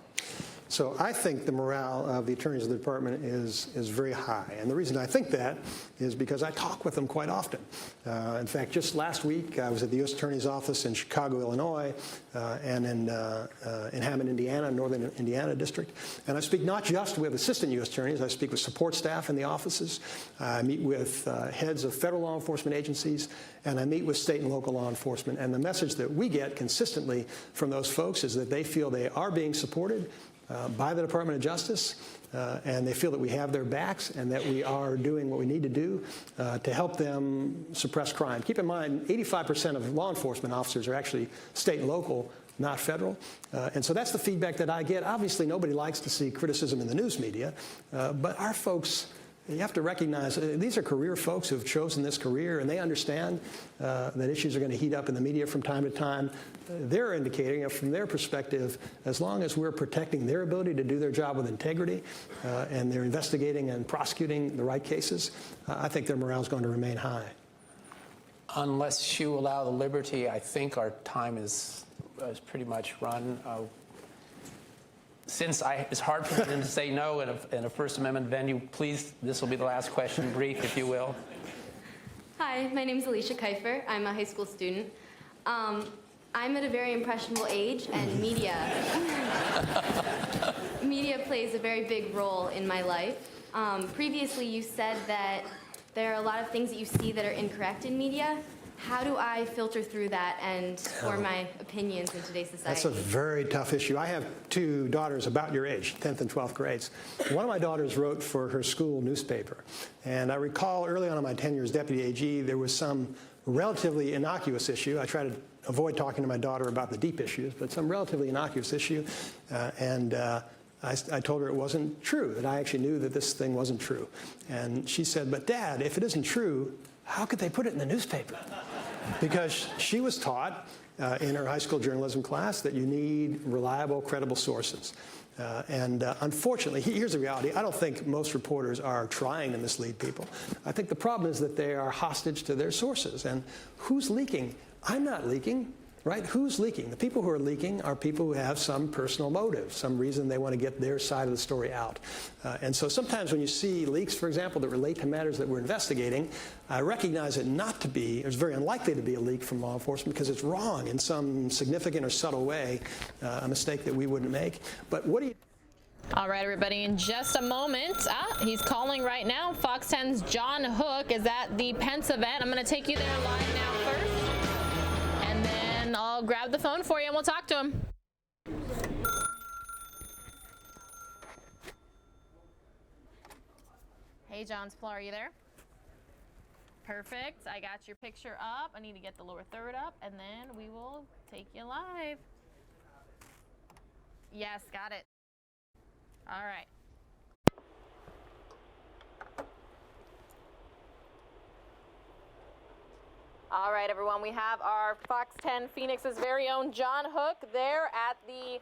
So I think the morale of the attorneys of the department is very high. And the reason I think that is because I talk with them quite often. In fact, just last week, I was at the U.S. Attorney's Office in Chicago, Illinois, and in Hammond, Indiana, Northern Indiana District. And I speak not just with assistant U.S. attorneys, I speak with support staff in the offices. I meet with heads of federal law enforcement agencies, and I meet with state and local law enforcement. And the message that we get consistently from those folks is that they feel they are being supported by the Department of Justice, and they feel that we have their backs and that we are doing what we need to do to help them suppress crime. Keep in mind, 85% of law enforcement officers are actually state and local, not federal. And so that's the feedback that I get. Obviously, nobody likes to see criticism in the news media, but our folks you have to recognize these are career folks who have chosen this career, and they understand that issues are going to heat up in the media from time to time. They're indicating, from their perspective, as long as we're protecting their ability to do their job with integrity and they're investigating and prosecuting the right cases, I think their morale is going to remain high. Unless you allow the liberty, I think our time is pretty much run. Since it's hard for them to say no in a First Amendment venue, please, this will be the last question, brief, if you will. Hi, my name is Alicia Kiefer. I'm a high school student. I'm at a very impressionable age, and media plays a very big role in my life. Previously, you said that there are a lot of things that you see that are incorrect in media. How do I filter through that and form my opinions in today's society? That's a very tough issue. I have two daughters about your age, 10th and 12th grades. One of my daughters wrote for her school newspaper. And I recall early on in my tenure as deputy AG, there was some relatively innocuous issue. I try to avoid talking to my daughter about the deep issues, but some relatively innocuous issue. I told her it wasn't true, that I actually knew that this thing wasn't true. And she said, but Dad, if it isn't true, how could they put it in the newspaper? Because she was taught in her high school journalism class that you need reliable, credible sources. Unfortunately, here's the reality. I don't think most reporters are trying to mislead people. I think the problem is that they are hostage to their sources. And who's leaking? I'm not leaking. Right? Who's leaking? The people who are leaking are people who have some personal motive, some reason they want to get their side of the story out. And so sometimes when you see leaks, for example, that relate to matters that we're investigating, I recognize it not to be, it's very unlikely to be a leak from law enforcement because it's wrong in some significant or subtle way, a mistake that we wouldn't make. But what do you... All right, everybody, in just a moment, he's calling right now. Fox 10's John Hook is at the Pence event. I'm going to take you there live now first. I'll grab the phone for you and we'll talk to him. Hey, John Splar, are you there? Perfect. I got your picture up. I need to get the lower third up, and then we will take you live. Yes, got it. All right. All right, everyone, we have our Fox 10 Phoenix's very own John Hook there at the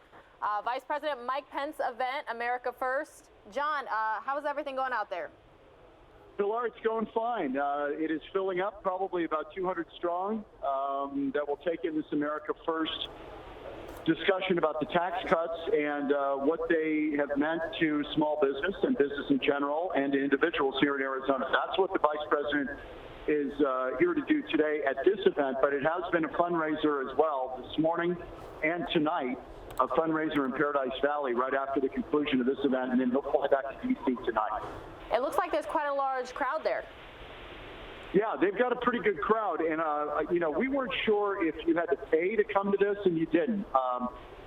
Vice President Mike Pence event, America First. John, how's everything going out there? Pilar, it's going fine. It is filling up, probably about 200 strong, that will take in this America First discussion about the tax cuts and what they have meant to small business and business in general and to individuals here in Arizona. That's what the Vice President is here to do today at this event, but it has been a fundraiser as well this morning and tonight, a fundraiser in Paradise Valley right after the conclusion of this event, and then they'll fly back to D.C. tonight. It looks like there's quite a large crowd there. Yeah, they've got a pretty good crowd, and we weren't sure if you had to pay to come to this, and you didn't.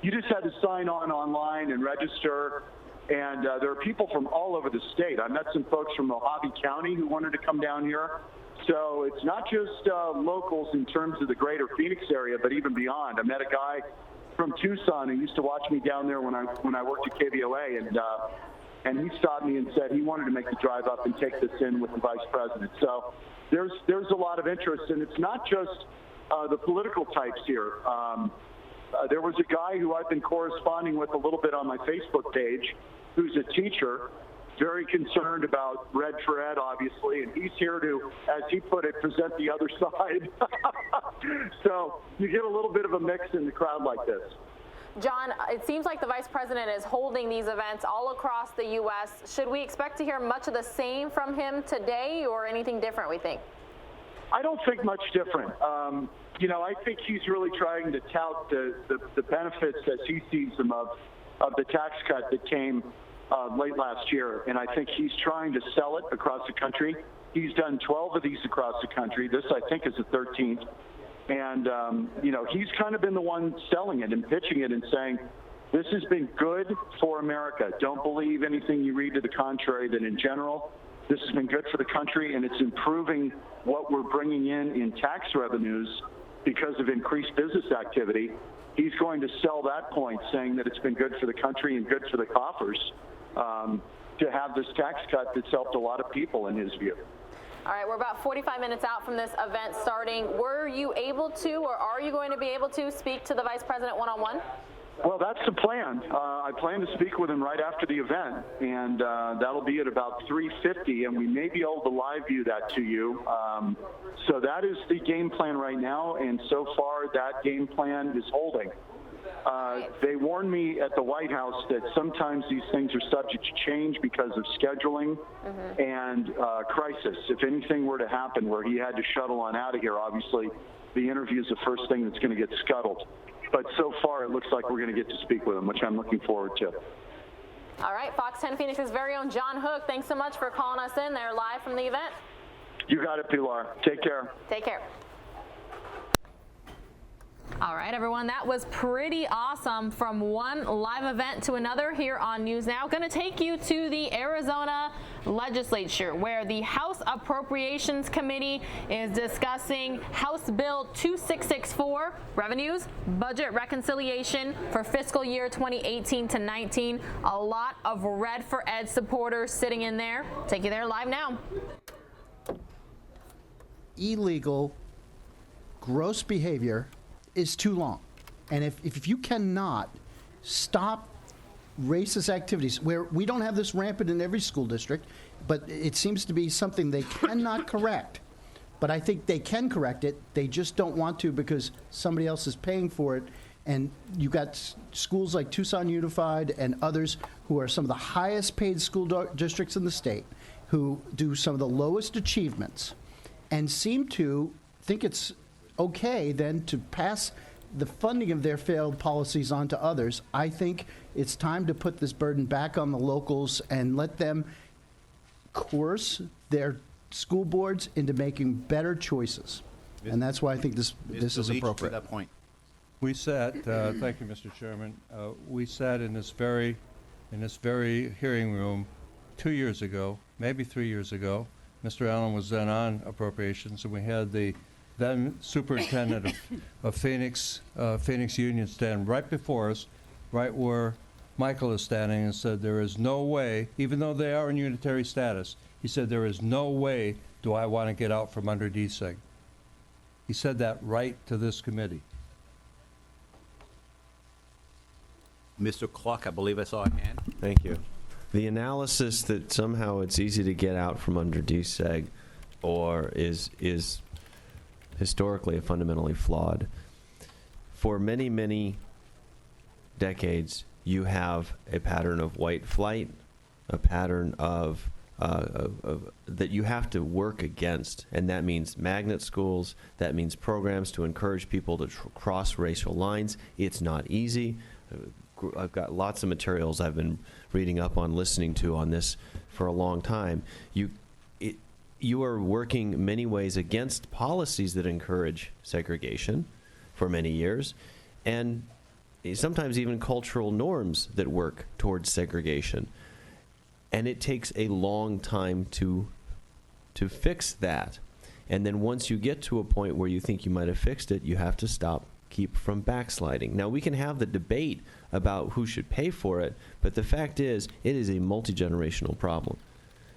You just had to sign on online and register, and there are people from all over the state. I met some folks from Mojave County who wanted to come down here. So it's not just locals in terms of the greater Phoenix area, but even beyond. I met a guy from Tucson who used to watch me down there when I worked at KVOA, and he stopped me and said he wanted to make the drive up and take this in with the Vice President. So there's a lot of interest, and it's not just the political types here. There was a guy who I've been corresponding with a little bit on my Facebook page who's a teacher, very concerned about Red for Ed, obviously, and he's here to, as he put it, present the other side. So you get a little bit of a mix in the crowd like this. John, it seems like the Vice President is holding these events all across the U.S. Should we expect to hear much of the same from him today, or anything different, we think? I don't think much different. I think he's really trying to tout the benefits as he sees them of the tax cut that came late last year, and I think he's trying to sell it across the country. He's done 12 of these across the country. This, I think, is the 13th. And, he's kind of been the one selling it and pitching it and saying, this has been good for America. Don't believe anything you read to the contrary, that in general, this has been good for the country, and it's improving what we're bringing in tax revenues because of increased business activity. He's going to sell that point, saying that it's been good for the country and good for the coffers. to have this tax cut that's helped a lot of people in his view. All right, we're about 45 minutes out from this event starting. Were you able to, or are you going to be able to speak to the Vice President one-on-one? Well, that's the plan. I plan to speak with him right after the event, and that'll be at about 3:50, and we may be able to live view that to you. So that is the game plan right now, and so far that game plan is holding. They warned me at the White House that sometimes these things are subject to change because of scheduling and crisis. If anything were to happen where he had to shuttle on out of here, obviously the interview is the first thing that's going to get scuttled. But so far it looks like we're going to get to speak with him, which I'm looking forward to. All right, Fox 10 Phoenix's very own John Hook, thanks so much for calling us in there live from the event. You got it, Pilar. Take care. Take care. All right, everyone, that was pretty awesome. From one live event to another here on News Now. Going to take you to the Arizona legislature, where the House Appropriations Committee is discussing House Bill 2664, revenues, budget reconciliation for fiscal year 2018 to 19. A lot of Red for Ed supporters sitting in there. Take you there live now. Illegal, gross behavior is too long. And if you cannot stop racist activities, where we don't have this rampant in every school district, but it seems to be something they cannot correct. But I think they can correct it. They just don't want to because somebody else is paying for it. And you got schools like Tucson Unified and others who are some of the highest paid school districts in the state, who do some of the lowest achievements and seem to think it's okay then to pass the funding of their failed policies on to others. I think it's time to put this burden back on the locals and let them coerce their school boards into making better choices. And that's why I think this is appropriate. To that point. We sat, thank you, Mr. Chairman. We sat in this very hearing room 2 years ago, maybe 3 years ago. Mr. Allen was then on appropriations, and we had the then superintendent of Phoenix Union stand right before us, right where Michael is standing, and said there is no way, even though they are in unitary status, he said there is no way do I want to get out from under DSEG. He said that right to this committee. Mr. Clark, I believe I saw a hand. Thank you. The analysis that somehow it's easy to get out from under DSEG or is historically fundamentally flawed. For many, many decades, you have a pattern of white flight, a pattern of that you have to work against, and that means magnet schools, that means programs to encourage people to cross racial lines. It's not easy. I've got lots of materials I've been reading up on, listening to on this for a long time. You are working many ways against policies that encourage segregation for many years, and sometimes even cultural norms that work towards segregation. And it takes a long time to fix that. And then once you get to a point where you think you might have fixed it, you have to keep from backsliding. Now, we can have the debate about who should pay for it, but the fact is, it is a multi-generational problem.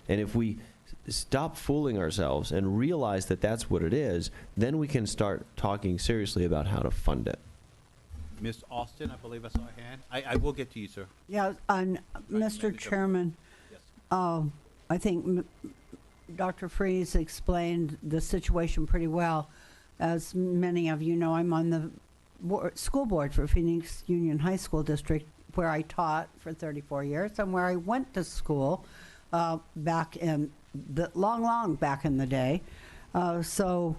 And if we stop fooling ourselves and realize that that's what it is, then we can start talking seriously about how to fund it. Ms. Austin, I believe I saw a hand. I will get to you, sir. Yeah, Mr. Chairman, I think Dr. Freeze explained the situation pretty well. As many of you know, I'm on the school board for Phoenix Union High School District, where I taught for 34 years and where I went to school back in the long back in the day. So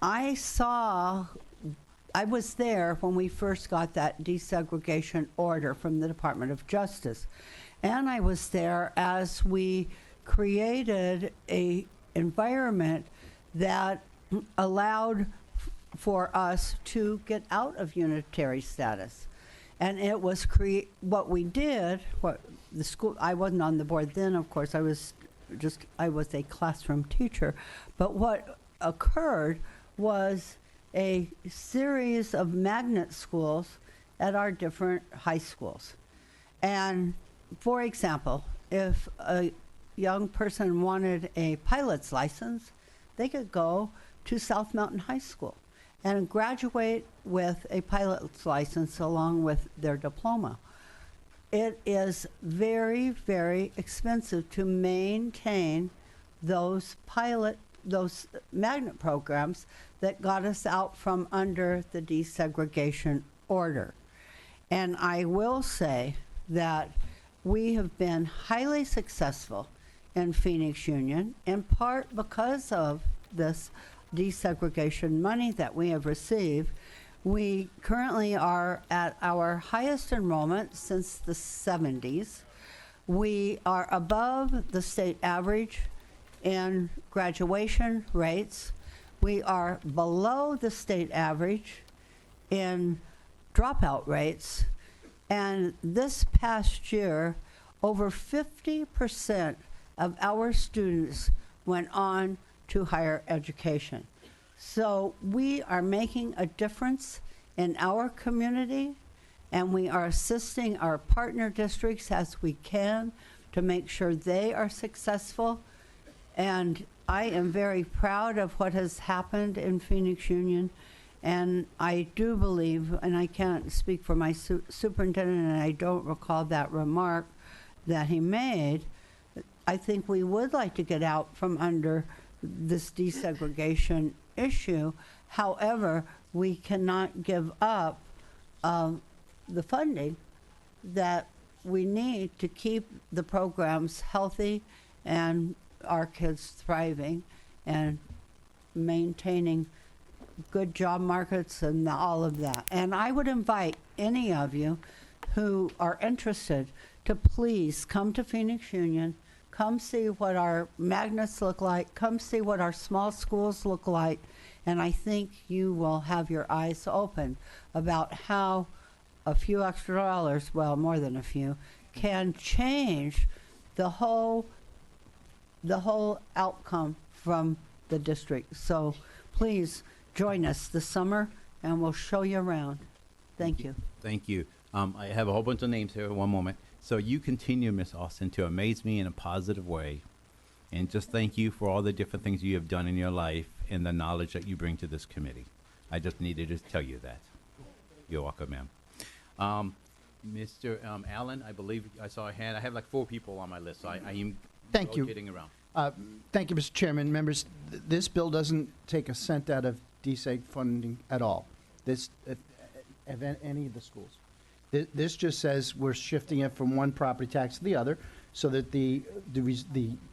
I was there when we first got that desegregation order from the Department of Justice. And I was there as we created an environment that allowed for us to get out of unitary status. And it was what we did, what the school, I wasn't on the board then, of course, I was a classroom teacher. But what occurred was a series of magnet schools at our different high schools. And for example, if a young person wanted a pilot's license, they could go to South Mountain High School and graduate with a pilot's license along with their diploma. It is very, very expensive to maintain those magnet programs that got us out from under the desegregation order. And I will say that we have been highly successful in Phoenix Union, in part because of this desegregation money that we have received. We currently are at our highest enrollment since the 70s. We are above the state average in graduation rates. We are below the state average in dropout rates. And this past year, over 50% of our students went on to higher education. So we are making a difference in our community, and we are assisting our partner districts as we can to make sure they are successful. And I am very proud of what has happened in Phoenix Union. And I do believe, and I can't speak for my superintendent, and I don't recall that remark that he made, I think we would like to get out from under this desegregation issue. However, we cannot give up the funding that we need to keep the programs healthy and our kids thriving and maintaining good job markets and all of that. And I would invite any of you who are interested to please come to Phoenix Union, come see what our magnets look like, come see what our small schools look like, and I think you will have your eyes open about how a few extra dollars, well, more than a few, can change the whole outcome from the district. So please join us this summer, and we'll show you around. Thank you. Thank you. I have a whole bunch of names here. One moment. So you continue, Ms. Austin, to amaze me in a positive way. And just thank you for all the different things you have done in your life and the knowledge that you bring to this committee. I just needed to tell you that. You're welcome, ma'am. Mr. Allen, I believe I saw a hand. I have like 4 people on my list, so I am Thank you. rotating around. Thank you, Mr. Chairman. Members, this bill doesn't take a cent out of DSEG funding at all. This, of any of the schools. This just says we're shifting it from one property tax to the other, so that the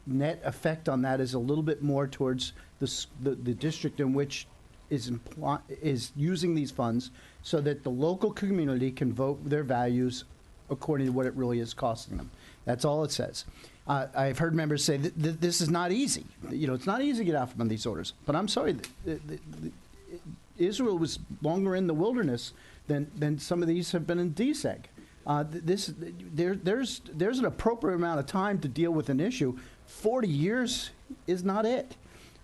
net effect on that is a little bit more towards the district in which is using these funds, so that the local community can vote their values according to what it really is costing them. That's all it says. I've heard members say that this is not easy. You know, it's not easy to get out from these orders. But I'm sorry, Israel was longer in the wilderness than some of these have been in DSEG. There's an appropriate amount of time to deal with an issue. 40 years is not it.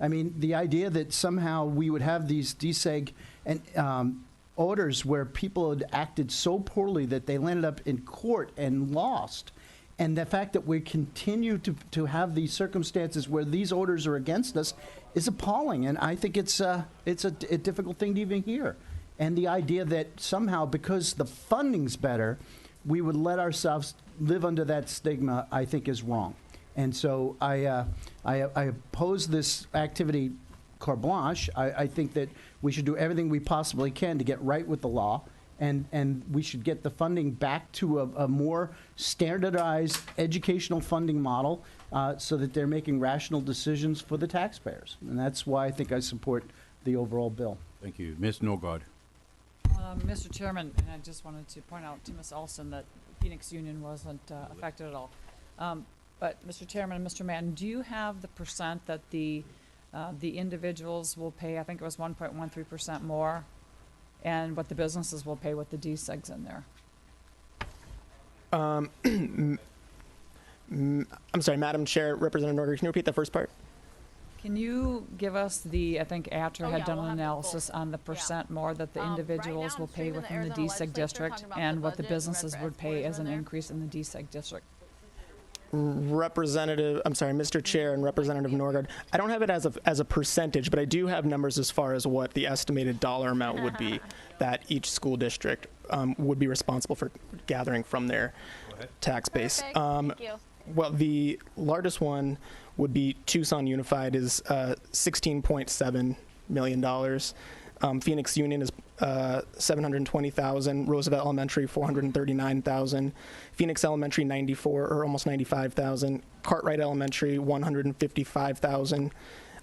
I mean, the idea that somehow we would have these DSEG and orders where people had acted so poorly that they landed up in court and lost, and the fact that we continue to have these circumstances where these orders are against us is appalling. And I think it's a difficult thing to even hear. And the idea that somehow, because the funding's better, we would let ourselves live under that stigma, I think is wrong. And so I oppose this activity carte blanche. I think that we should do everything we possibly can to get right with the law, and we should get the funding back to a more standardized educational funding model so that they're making rational decisions for the taxpayers. And that's why I think I support the overall bill. Thank you. Ms. Norgard. Mr. Chairman, and I just wanted to point out to Ms. Olson that Phoenix Union wasn't affected at all. But Mr. Chairman, Mr. Mann, do you have the percent that the individuals will pay? I think it was 1.13% more, and what the businesses will pay with the DSEGs in there. I'm sorry, Madam Chair, Representative Norgard, can you repeat the first part? Can you give us I think ATRA had done an analysis on the percent more that the individuals will pay within the DSEG district and what the businesses would pay as an increase in the DSEG district? Mr. Chair and Representative Norgard, I don't have it as a percentage, but I do have numbers as far as what the estimated dollar amount would be that each school district would be responsible for gathering from their tax base. Thank you. Well, the largest one would be Tucson Unified is $16.7 million. Phoenix Union is $720,000. Roosevelt Elementary $439,000. Phoenix Elementary almost $95,000. Cartwright Elementary $155,000.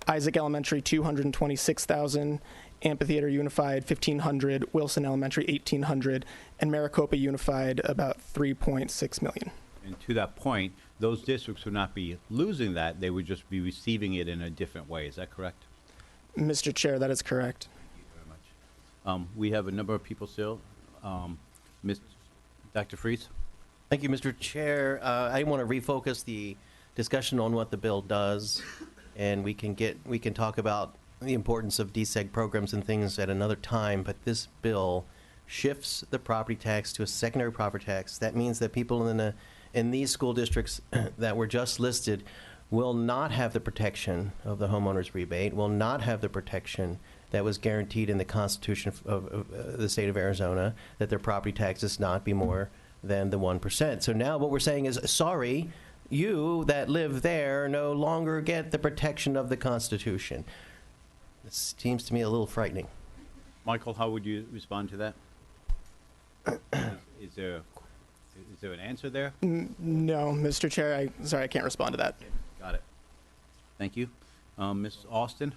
Isaac Elementary $226,000. Amphitheater Unified $1,500. Wilson Elementary $1,800, and Maricopa Unified about $3.6 million. And to that point, those districts would not be losing that; they would just be receiving it in a different way. Is that correct? Mr. Chair, that is correct. We have a number of people still. Dr. Freese? Thank you, Mr. Chair. I want to refocus the discussion on what the bill does, and we can talk about the importance of DSEG programs and things at another time, but this bill shifts the property tax to a secondary property tax. That means that people in these school districts that were just listed will not have the protection of the homeowner's rebate, will not have the protection that was guaranteed in the Constitution of the state of Arizona, that their property taxes not be more than the 1%. So now what we're saying is, sorry, you that live there no longer get the protection of the Constitution. This seems to me a little frightening. Michael, how would you respond to that? Is there an answer there? No, Mr. Chair, I can't respond to that. Got it. Thank you. Ms. Austin?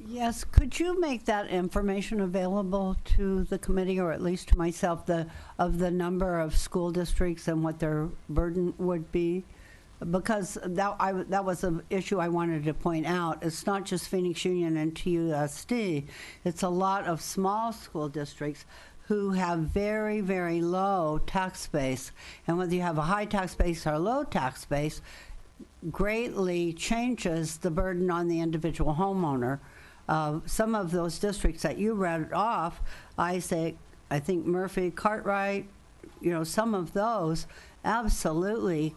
Yes, could you make that information available to the committee, or at least to myself, of the number of school districts and what their burden would be? Because that was an issue I wanted to point out. It's not just Phoenix Union and TUSD. It's a lot of small school districts who have very, very low tax base. And whether you have a high tax base or a low tax base greatly changes the burden on the individual homeowner. Some of those districts that you read off, Isaac, I think Murphy, Cartwright, some of those absolutely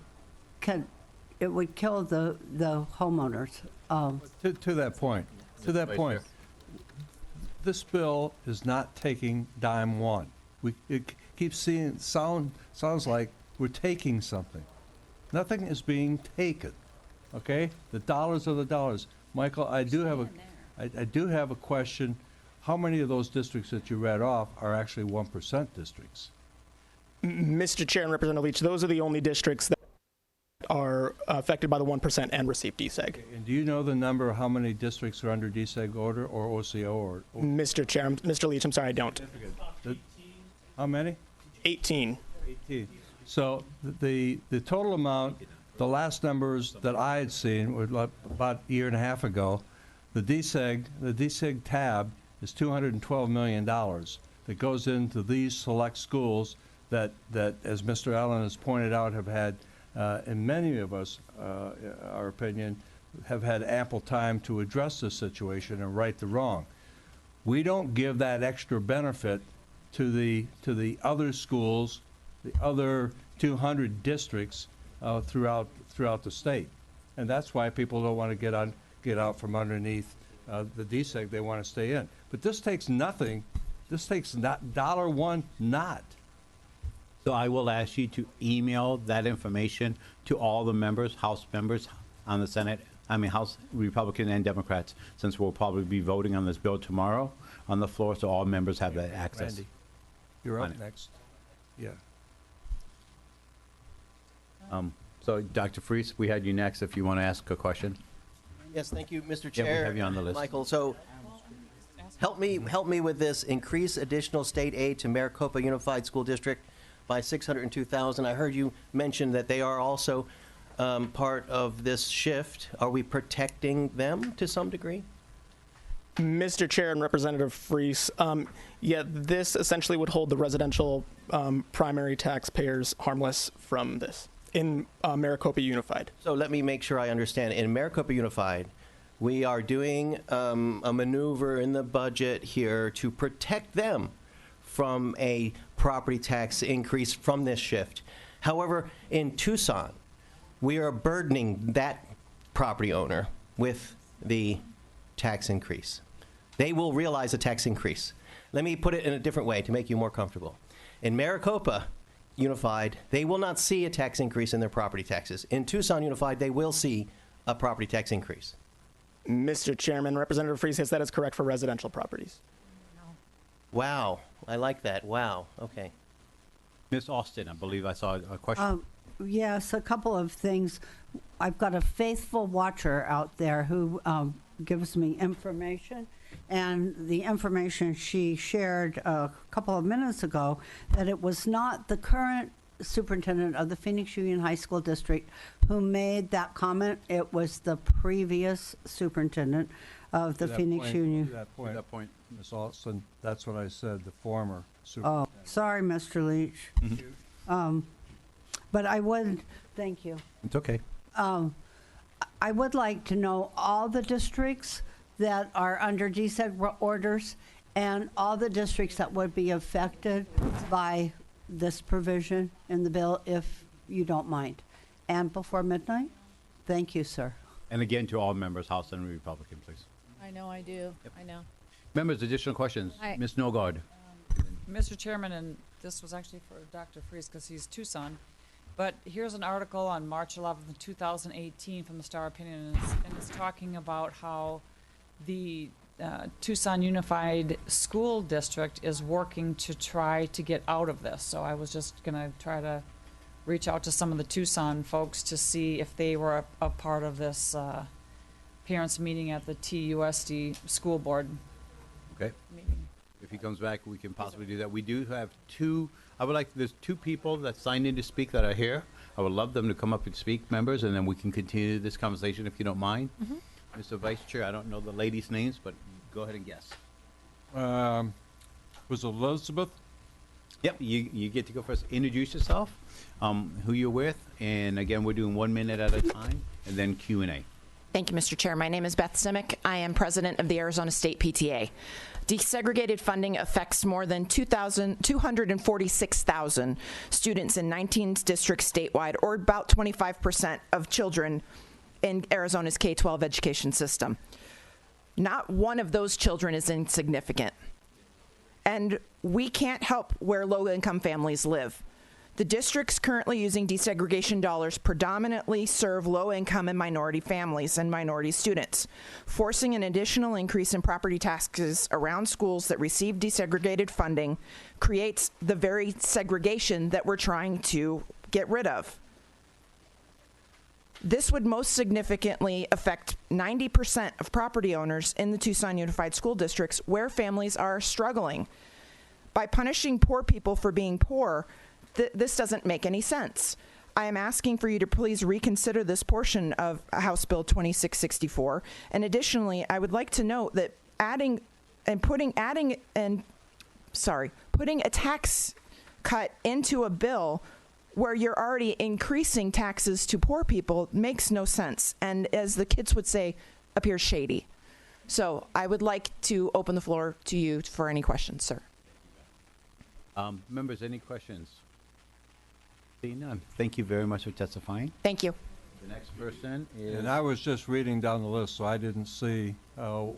it would kill the homeowners. To that point, this bill is not taking dime one. It keeps sounds like we're taking something. Nothing is being taken. Okay, the dollars are the dollars. Michael, I do have a question. How many of those districts that you read off are actually 1% districts? Mr. Chair and Representative Leach, those are the only districts that are affected by the 1% and receive DSEG. And do you know the number of how many districts are under DSEG order or OCO? Or Mr. Chair, Mr. Leach, I'm sorry, I don't. How many? 18. 18. So the total amount, the last numbers that I had seen were about a year and a half ago. The DSEG tab is $212 million that goes into these select schools that as Mr. Allen has pointed out, have had, and many of us, our opinion, have had ample time to address this situation and right the wrong. We don't give that extra benefit to the other schools, the other 200 districts throughout the state, and that's why people don't want to get out from underneath the DSEG. They want to stay in. But this takes nothing. This takes not $1. So I will ask you to email that information to all the members, House members on the Senate, House Republican and Democrats, since we'll probably be voting on this bill tomorrow on the floor, so all members have that access. Randy, you're up next. Yeah. So Dr. Freese, we had you next if you want to ask a question. Yes, thank you, Mr. Yeah, Chair. we have you on the list. Michael, so help me with this. Increase additional state aid to Maricopa Unified School District by $602,000. I heard you mention that they are also part of this shift. Are we protecting them to some degree? Mr. Chair and Representative Freese, this essentially would hold the residential primary taxpayers harmless from this in Maricopa Unified. So let me make sure I understand. In Maricopa Unified, we are doing a maneuver in the budget here to protect them from a property tax increase from this shift. However, in Tucson, we are burdening that property owner with the tax increase. They will realize a tax increase. Let me put it in a different way to make you more comfortable. In Maricopa Unified, they will not see a tax increase in their property taxes. In Tucson Unified, they will see a property tax increase. Mr. Chairman, Representative Freeze says that is correct for residential properties. Wow, I like that. Wow, okay. Ms. Austin, I believe I saw a question. Yes, a couple of things. I've got a faithful watcher out there who gives me information, and the information she shared a couple of minutes ago, that it was not the current superintendent of the Phoenix Union High School District who made that comment. It was the previous superintendent of the Phoenix Union. To that point, Ms. Austin, that's what I said, the former Oh, superintendent. sorry, Mr. Leach. But I would, thank you. It's okay. I would like to know all the districts that are under DSEG orders and all the districts that would be affected by this provision in the bill, if you don't mind. And before midnight? Thank you, sir. And again, to all members, House and Republican, please. I know I do. I know. Members, additional questions? Hi. Ms. Norgard. Mr. Chairman, and this was actually for Dr. Freeze because he's Tucson, but here's an article on March 11th, 2018 from the Star Opinion, and it's talking about how the Tucson Unified School District is working to try to get out of this. So I was just going to try to reach out to some of the Tucson folks to see if they were a part of this parents meeting at the TUSD school board Okay. meeting. If he comes back, we can possibly do that. We do have there's two people that signed in to speak that are here. I would love them to come up and speak, members, and then we can continue this conversation if you don't mind. Mr. Vice Chair, I don't know the ladies' names, but go ahead and guess. Was Elizabeth? Yep, you get to go first. Introduce yourself, who you're with, and again, we're doing 1 minute at a time, and then Q&A. Thank you, Mr. Chair. My name is Beth Simic. I am president of the Arizona State PTA. Desegregated funding affects more than 246,000 students in 19 districts statewide, or about 25% of children in Arizona's K-12 education system. Not one of those children is insignificant. And we can't help where low-income families live. The districts currently using desegregation dollars predominantly serve low-income and minority families and minority students. Forcing an additional increase in property taxes around schools that receive desegregated funding creates the very segregation that we're trying to get rid of. This would most significantly affect 90% of property owners in the Tucson Unified School Districts where families are struggling. By punishing poor people for being poor, this doesn't make any sense. I am asking for you to please reconsider this portion of House Bill 2664. And additionally, I would like to note that putting a tax cut into a bill where you're already increasing taxes to poor people makes no sense. And as the kids would say, appears shady. So I would like to open the floor to you for any questions, sir. Members, any questions? Seeing none. Thank you very much for testifying. Thank you. The next person is... And I was just reading down the list, so I didn't see who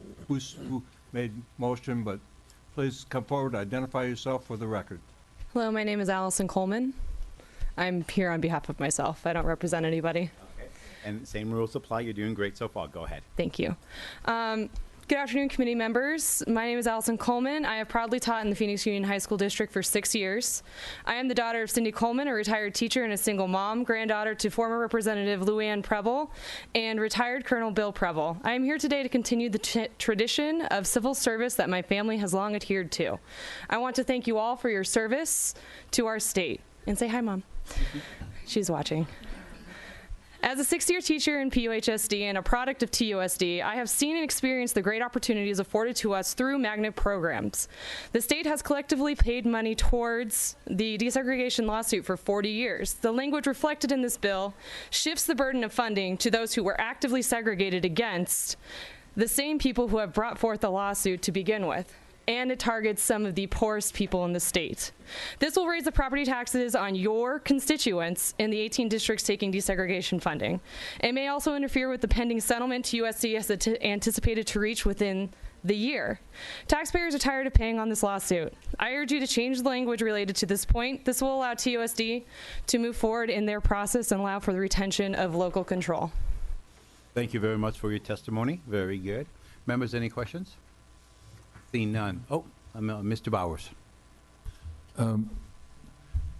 made motion, but please come forward, identify yourself for the record. Hello, my name is Allison Coleman. I'm here on behalf of myself. I don't represent anybody. Okay. And same rules apply. You're doing great so far. Go ahead. Thank you. Good afternoon, committee members. My name is Allison Coleman. I have proudly taught in the Phoenix Union High School District for 6 years. I am the daughter of Cindy Coleman, a retired teacher and a single mom, granddaughter to former Representative Luann Preble and retired Colonel Bill Preble. I am here today to continue the tradition of civil service that my family has long adhered to. I want to thank you all for your service to our state. And say hi, Mom. She's watching. As a 6-year teacher in PUHSD and a product of TUSD, I have seen and experienced the great opportunities afforded to us through magnet programs. The state has collectively paid money towards the desegregation lawsuit for 40 years. The language reflected in this bill shifts the burden of funding to those who were actively segregated against the same people who have brought forth the lawsuit to begin with. and it targets some of the poorest people in the state. This will raise the property taxes on your constituents in the 18 districts taking desegregation funding. It may also interfere with the pending settlement to USD as anticipated to reach within the year. Taxpayers are tired of paying on this lawsuit. I urge you to change the language related to this point. This will allow TUSD to move forward in their process and allow for the retention of local control. Thank you very much for your testimony. Very good. Members, any questions? Seeing none. Oh, Mr. Bowers.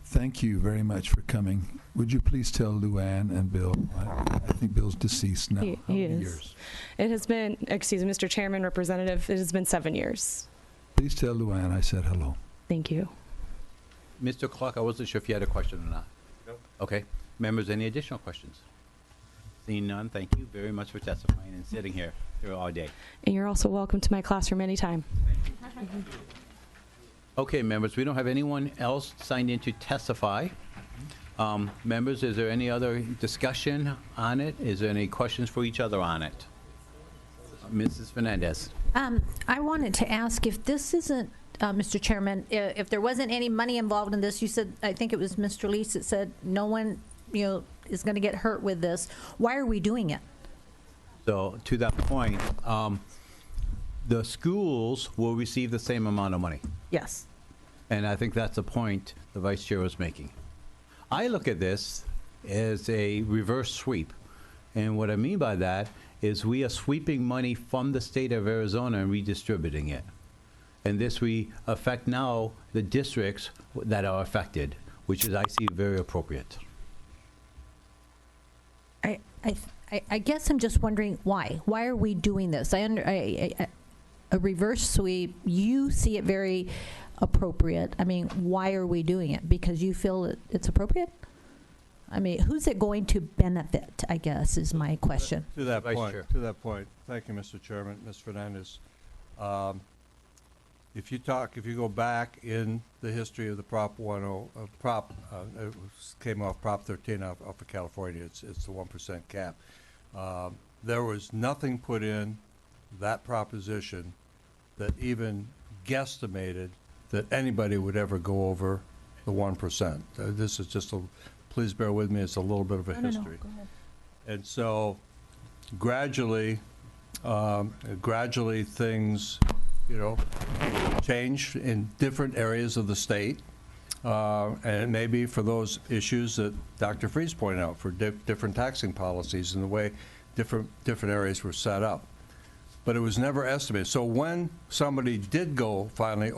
Thank you very much for coming. Would you please tell Luann and Bill, I think Bill's deceased now. He How many is. years? It has been, excuse me, Mr. Chairman, Representative, it has been 7 years. Please tell Luann I said hello. Thank you. Mr. Clark, I wasn't sure if you had a question or not. No. Okay. Members, any additional questions? Seeing none, thank you very much for testifying and sitting here all day. And you're also welcome to my classroom anytime. Okay, members, we don't have anyone else signed in to testify. Members, is there any other discussion on it? Is there any questions for each other on it? Mrs. Fernandez. I wanted to ask if this isn't, Mr. Chairman, if there wasn't any money involved in this, you said, I think it was Mr. Lease that said no one, is going to get hurt with this. Why are we doing it? So to that point, the schools will receive the same amount of money. Yes. And I think that's the point the vice chair was making. I look at this as a reverse sweep. And what I mean by that is we are sweeping money from the state of Arizona and redistributing it. And this we affect now the districts that are affected, which is, I see, very appropriate. I guess I'm just wondering why. Why are we doing this? A reverse sweep, you see it very appropriate. I mean, why are we doing it? Because you feel it's appropriate? I mean, who's it going to benefit, I guess, is my question. To that point, thank you, Mr. Chairman, Ms. Fernandez. If you go back in the history of the it came off Prop 13 off of California, it's the 1% cap. There was nothing put in that proposition that even guesstimated that anybody would ever go over the 1%. This is just please bear with me, it's a little bit of a history. Go ahead. And so gradually things, change in different areas of the state. And maybe for those issues that Dr. Freese pointed out, for different taxing policies and the way different areas were set up. But it was never estimated. So when somebody did go finally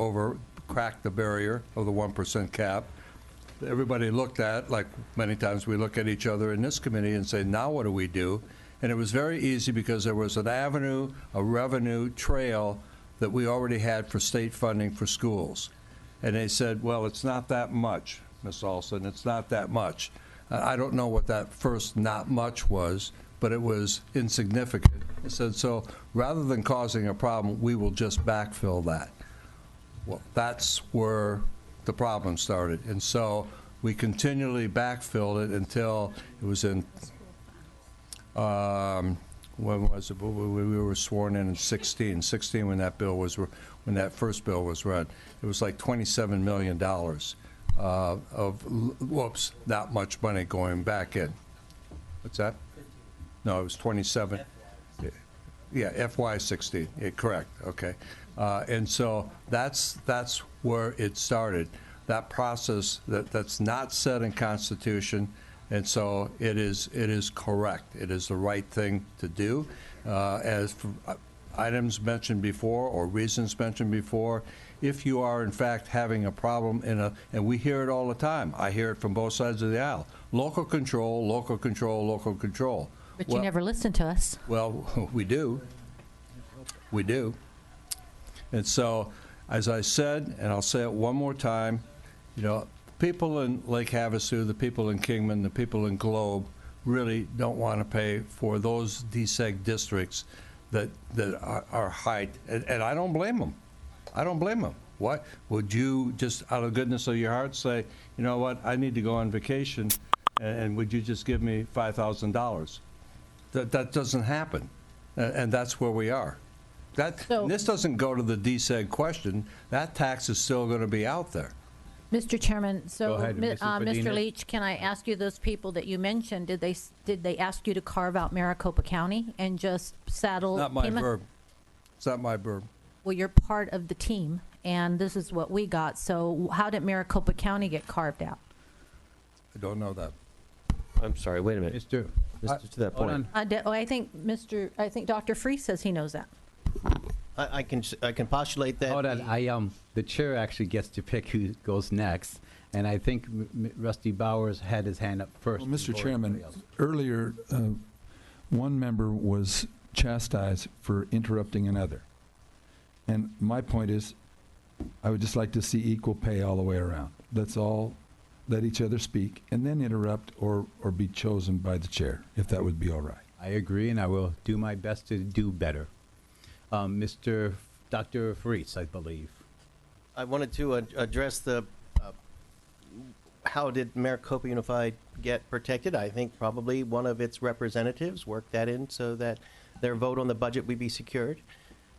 crack the barrier of the 1% cap, everybody looked at, like many times we look at each other in this committee and say, now what do we do? And it was very easy because there was an avenue, a revenue trail that we already had for state funding for schools. And they said, well, it's not that much, Ms. Olson, it's not that much. I don't know what that first not much was, but it was insignificant. I said, so rather than causing a problem, we will just backfill that. Well, that's where the problem started. And so we continually backfilled it until it was in, when was it? We were sworn in 16 when that first bill was read. It was like $27 million of not much money going back in. What's that? No, it was 27. Yeah, FY16. Yeah, correct. Okay, and so that's where it started. That process that's not set in Constitution. And so it is correct. It is the right thing to do. As for items mentioned before or reasons mentioned before, if you are in fact having a problem and we hear it all the time. I hear it from both sides of the aisle. Local control, local control, local control. But you never listen to us. Well, we do. We do. And so, as I said, and I'll say it one more time, people in Lake Havasu, the people in Kingman, the people in Globe really don't want to pay for those deseg districts that are height. And I don't blame them. I don't blame them. What? Would you just out of the goodness of your heart say, you know what, I need to go on vacation, and would you just give me $5,000? That doesn't happen. And that's where we are. This doesn't go to the DSEG question. That tax is still going to be out there. Mr. Chairman, so, Go ahead, Mrs. Mr. Medina. Leach, can I ask you, those people that you mentioned, did they ask you to carve out Maricopa County and just saddle? Not my Pima? verb. It's not my verb. Well, you're part of the team, and this is what we got. So how did Maricopa County get carved out? I don't know that. I'm sorry, wait a minute. Mr. To that point. I think Dr. Free says he knows that. I can postulate that. Hold on, the chair actually gets to pick who goes next, and I think Rusty Bowers had his hand up first. Well, Mr. before Chairman, everybody else. earlier, one member was chastised for interrupting another. And my point is, I would just like to see equal pay all the way around. Let's all let each other speak and then interrupt or be chosen by the chair, if that would be all right. I agree, and I will do my best to do better. Dr. Faris, I believe. I wanted to address the how did Maricopa Unified get protected? I think probably one of its representatives worked that in so that their vote on the budget would be secured.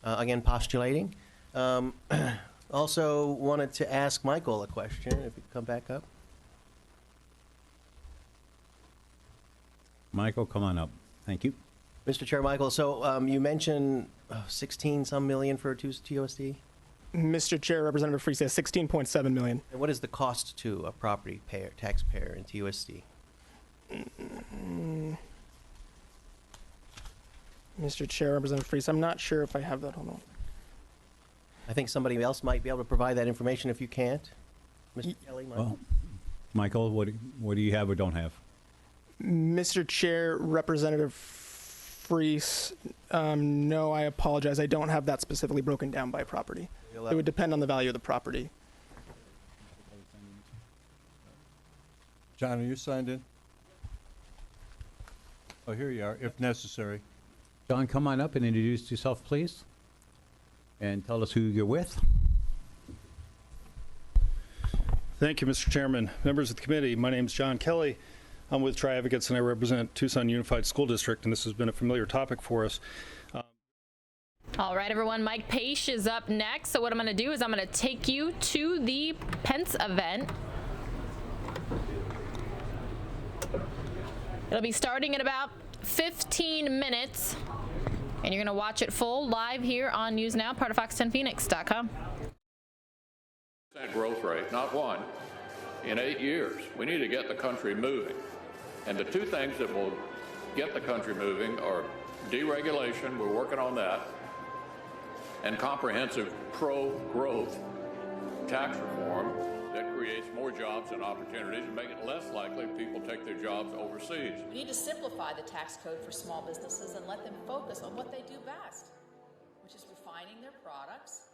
Again, postulating. Also wanted to ask Michael a question, if you could come back up. Michael, come on up. Thank you. Mr. Chair, Michael, so you mentioned 16-some million for TOSD? Mr. Chair, Representative Free says 16.7 million. And what is the cost to a property taxpayer in TOSD? Mr. Chair, Representative Free, I'm not sure if I have that. Hold on. I think somebody else might be able to provide that information if you can't. Mr. Kelly, Michael? Well, Michael, what do you have or don't have? Mr. Chair, Representative Freese, no, I apologize. I don't have that specifically broken down by property. It would depend on the value of the property. John, are you signed in? Oh, here you are, if necessary. John, come on up and introduce yourself, please, and tell us who you're with. Thank you, Mr. Chairman. Members of the committee, my name is John Kelly. I'm with Tri-Advocates, and I represent Tucson Unified School District, and this has been a familiar topic for us. All right, everyone, Mike Page is up next. So what I'm going to do is I'm going to take you to the Pence event. It'll be starting in about 15 minutes, and you're going to watch it full live here on News Now, part of Fox10Phoenix.com. Growth rate, not one, in 8 years. We need to get the country moving. And the two things that will get the country moving are deregulation, we're working on that, and comprehensive pro-growth tax reform that creates more jobs and opportunities and make it less likely people take their jobs overseas. We need to simplify the tax code for small businesses and let them focus on what they do best, which is refining their products,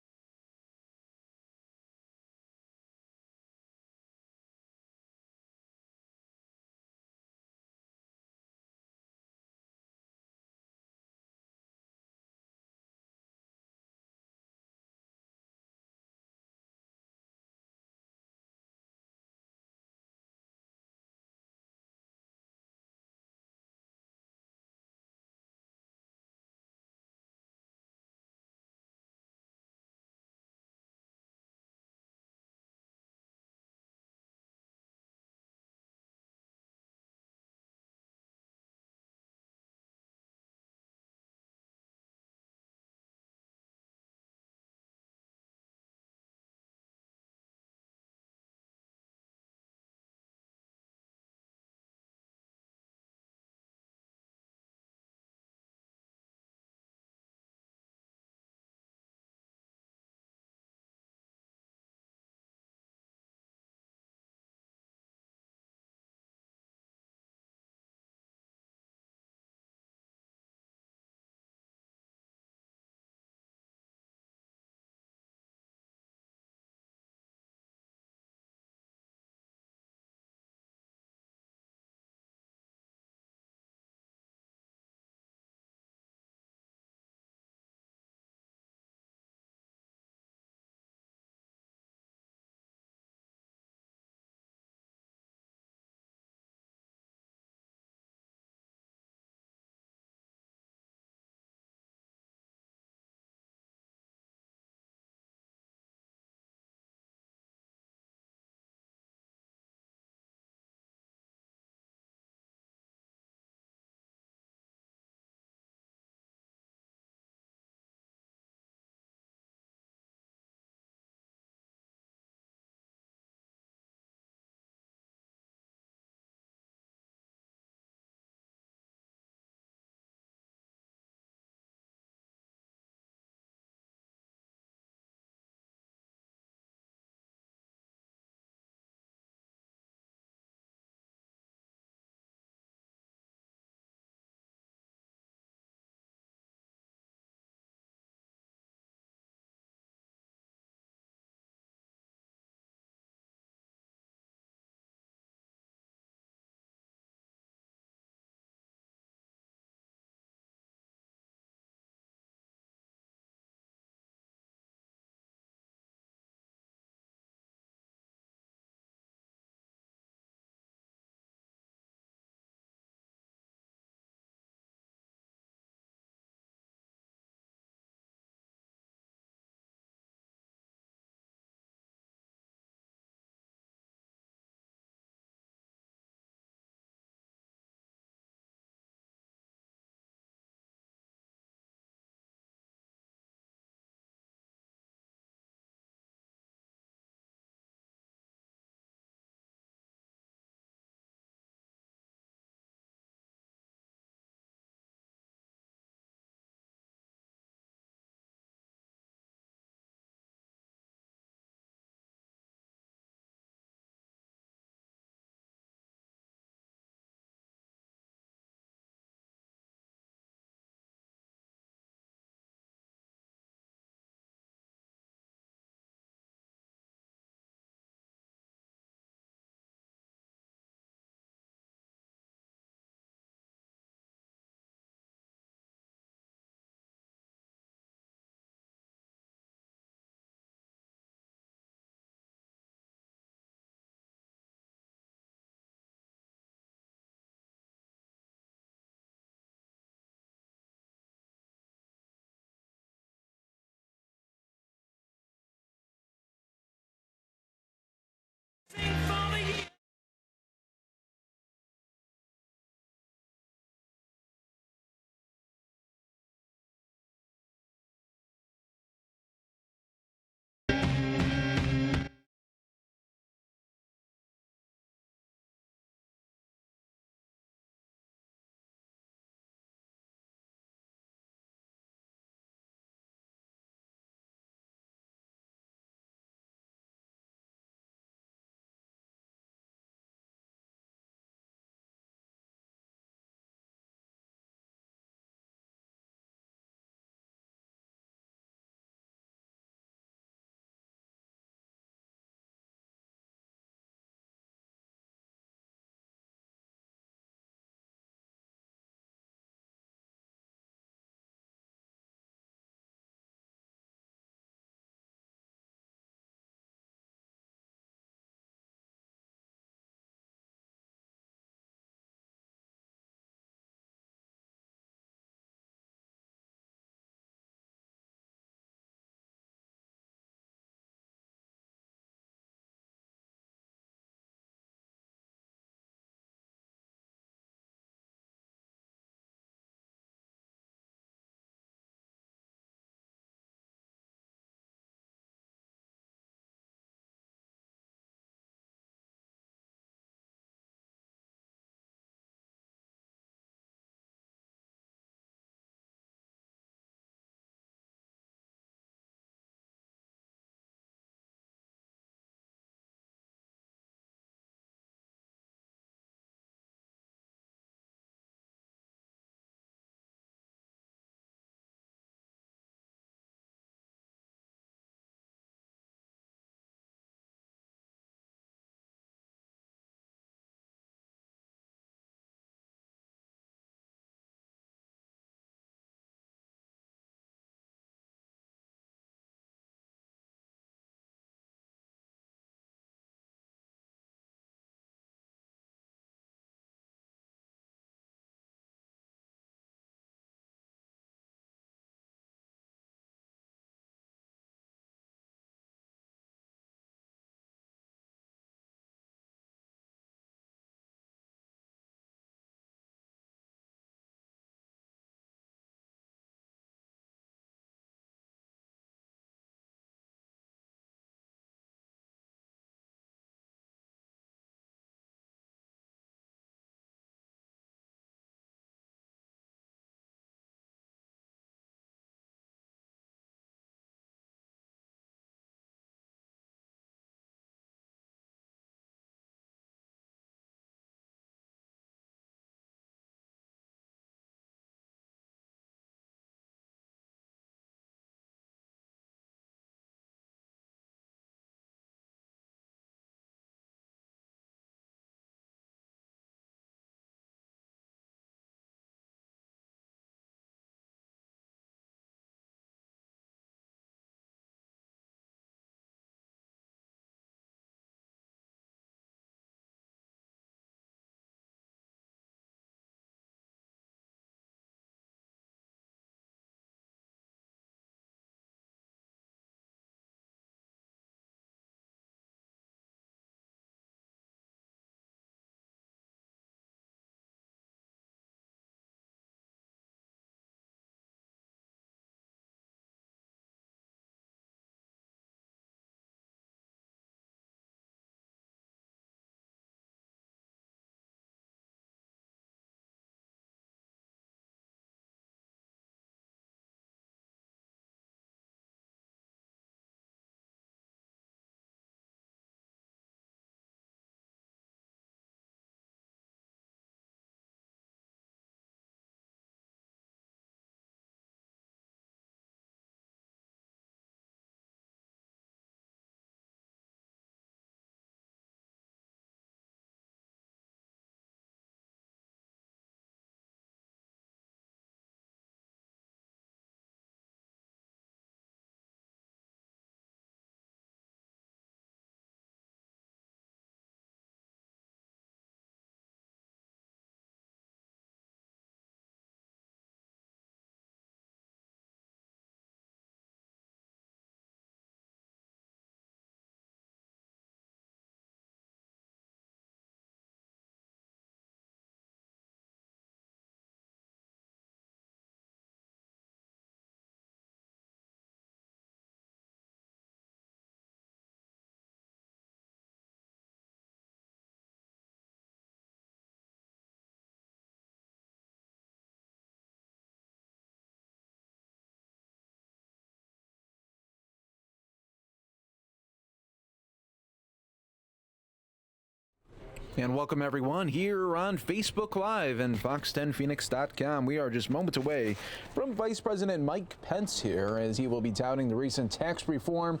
And welcome everyone here on Facebook Live and Fox10Phoenix.com. We are just moments away from Vice President Mike Pence here as he will be touting the recent tax reform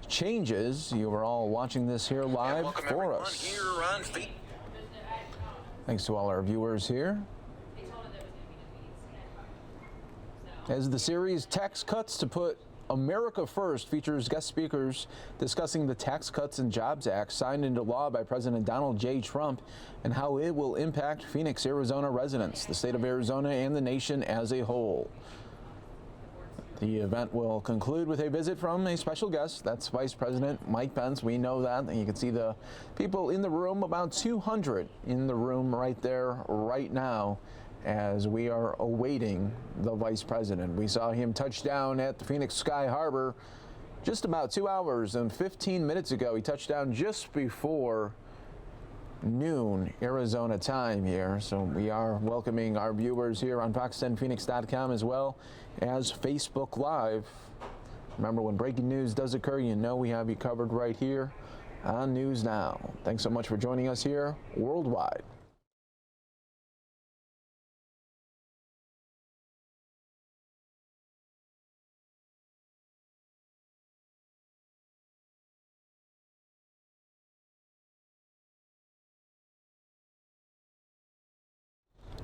changes. You are all watching this here live for us. Thanks to all our viewers here. As the series Tax Cuts to Put America First features guest speakers discussing the Tax Cuts and Jobs Act signed into law by President Donald J. Trump and how it will impact Phoenix, Arizona residents, the state of Arizona, and the nation as a whole. The event will conclude with a visit from a special guest. That's Vice President Mike Pence. We know that. And you can see the people in the room, about 200 in the room right there right now, as we are awaiting the Vice President. We saw him touch down at the Phoenix Sky Harbor just about 2 hours and 15 minutes ago. He touched down just before noon Arizona time here. So we are welcoming our viewers here on Fox10Phoenix.com as well as Facebook Live. Remember, when breaking news does occur, you know we have you covered right here on News Now. Thanks so much for joining us here worldwide.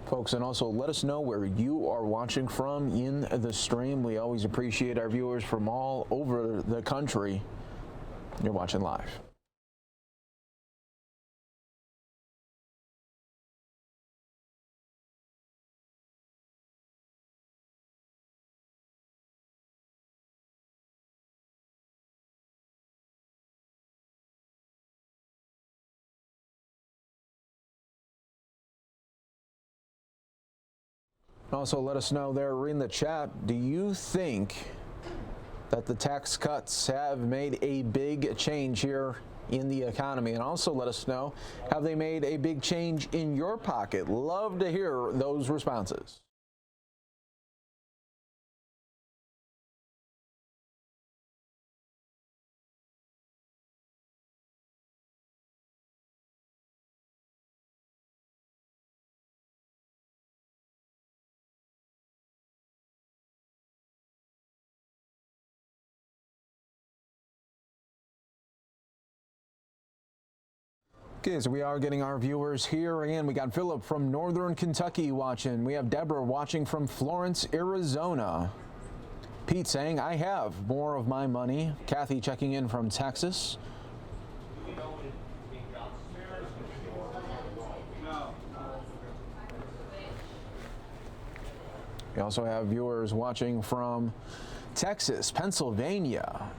Folks, and also let us know where you are watching from in the stream. We always appreciate our viewers from all over the country. You're watching live. Also, let us know there in the chat, do you think that the tax cuts have made a big change here in the economy? And also let us know, have they made a big change in your pocket? Love to hear those responses. Okay, so we are getting our viewers here, and we got Philip from Northern Kentucky watching. We have Deborah watching from Florence, Arizona. Pete saying, I have more of my money. Kathy checking in from Texas. We also have viewers watching from Texas, Pennsylvania.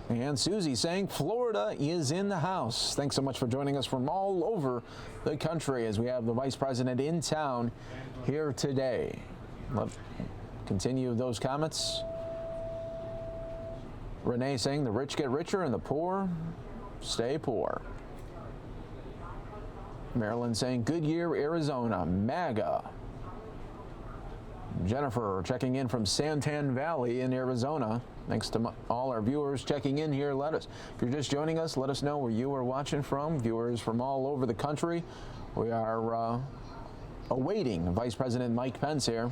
And Susie saying Florida is in the house. Thanks so much for joining us from all over the country as we have the Vice President in town here today. Let's continue those comments. Renee saying the rich get richer and the poor stay poor. Marilyn saying Goodyear, Arizona, MAGA. Jennifer checking in from Santan Valley in Arizona. Thanks to all our viewers checking in here. If you're just joining us, let us know where you are watching from. Viewers from all over the country. We are awaiting Vice President Mike Pence here.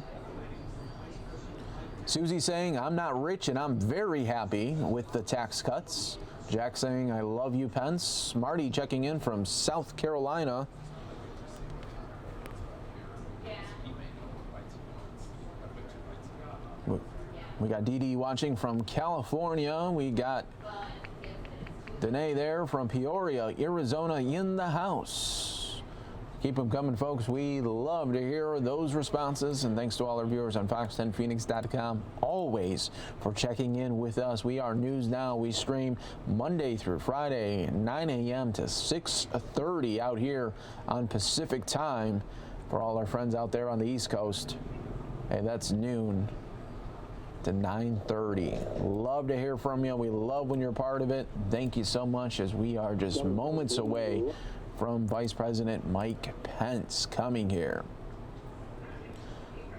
Susie saying, I'm not rich and I'm very happy with the tax cuts. Jack saying, I love you, Pence. Marty checking in from South Carolina. We got Dee Dee watching from California. We got Danae there from Peoria, Arizona in the house. Keep them coming, folks. We love to hear those responses. And thanks to all our viewers on Fox10Phoenix.com always for checking in with us. We are News Now. We stream Monday through Friday, 9 a.m. to 6:30 out here on Pacific time. For all our friends out there on the East Coast, hey, that's noon to 9:30. Love to hear from you. We love when you're part of it. Thank you so much, as we are just moments away from Vice President Mike Pence coming here.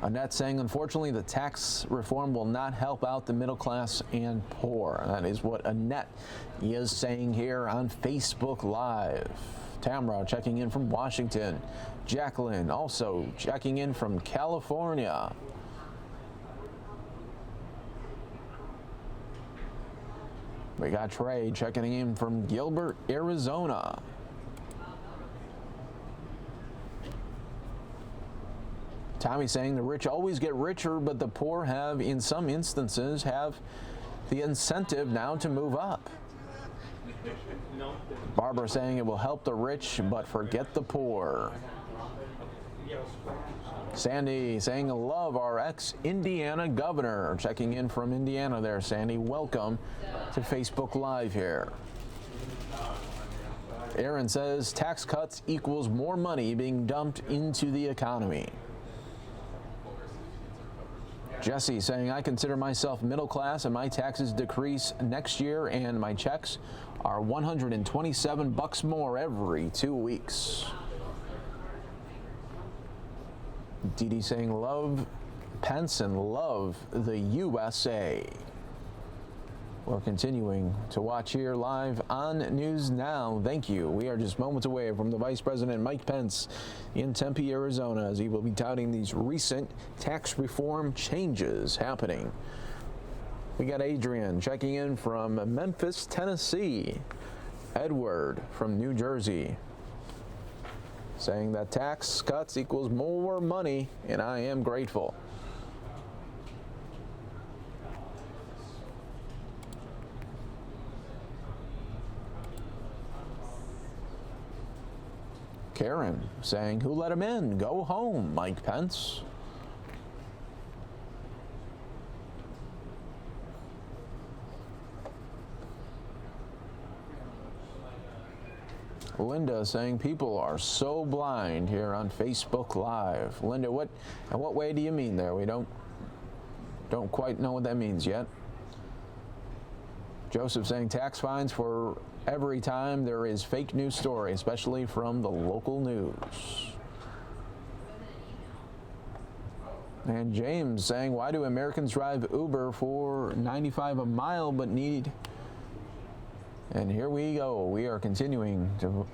Annette saying, unfortunately, the tax reform will not help out the middle class and poor. That is what Annette is saying here on Facebook Live. Tamra checking in from Washington. Jacqueline also checking in from California. We got Trey checking in from Gilbert, Arizona. Tommy saying the rich always get richer, but the poor have, in some instances, have the incentive now to move up. Barbara saying it will help the rich, but forget the poor. Sandy saying love our ex-Indiana governor. Checking in from Indiana there, Sandy. Welcome to Facebook Live here. Aaron says tax cuts equals more money being dumped into the economy. Jesse saying, I consider myself middle class and my taxes decrease next year and my checks are $127 more every 2 weeks. Dee Dee saying, love Pence and love the USA. We're continuing to watch here live on News Now. Thank you. We are just moments away from the Vice President Mike Pence in Tempe, Arizona, as he will be touting these recent tax reform changes happening. We got Adrian checking in from Memphis, Tennessee. Edward from New Jersey saying that tax cuts equals more money, and I am grateful. Karen saying, who let him in? Go home, Mike Pence. Linda saying people are so blind here on Facebook Live. Linda, what way do you mean there? We don't quite know what that means yet. Joseph saying tax fines for every time there is fake news story, especially from the local news. And James saying, why do Americans drive Uber for $95 a mile but need... And here we go. We are continuing to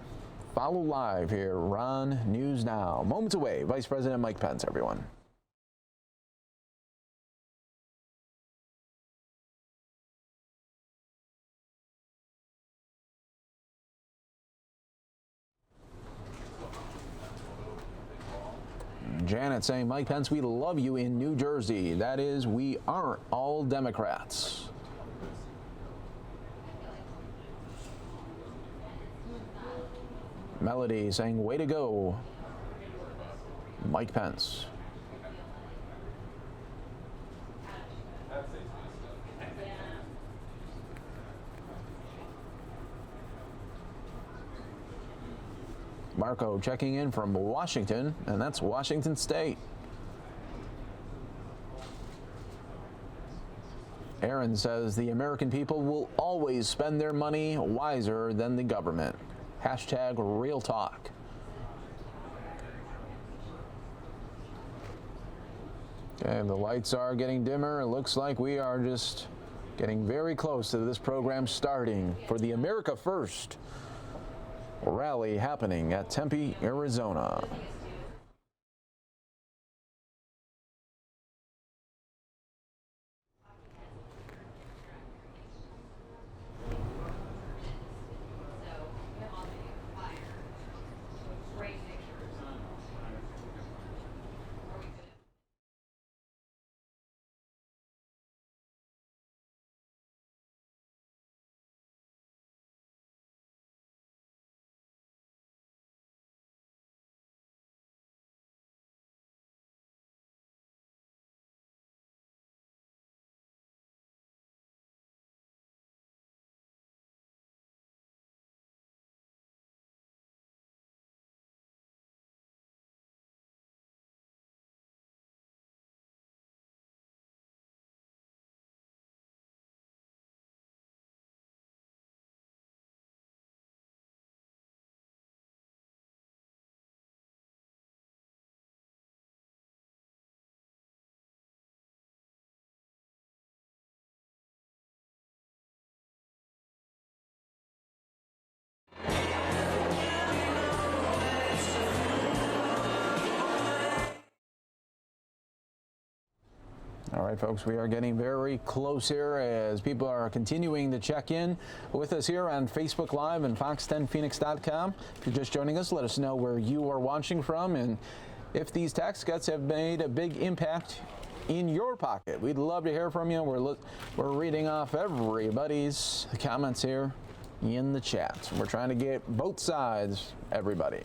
follow live here on News Now. Moments away, Vice President Mike Pence, everyone. Janet saying, Mike Pence, we love you in New Jersey. That is, we aren't all Democrats. Melody saying, way to go, Mike Pence. Marco checking in from Washington, and that's Washington State. Aaron says the American people will always spend their money wiser than the government. Hashtag real talk. And the lights are getting dimmer. It looks like we are just getting very close to this program starting for the America First rally happening at Tempe, Arizona. All right, folks, we are getting very close here as people are continuing to check in with us here on Facebook Live and fox10phoenix.com. If you're just joining us, let us know where you are watching from and if these tax cuts have made a big impact in your pocket. We'd love to hear from you. We're reading off everybody's comments here in the chat. We're trying to get both sides, everybody.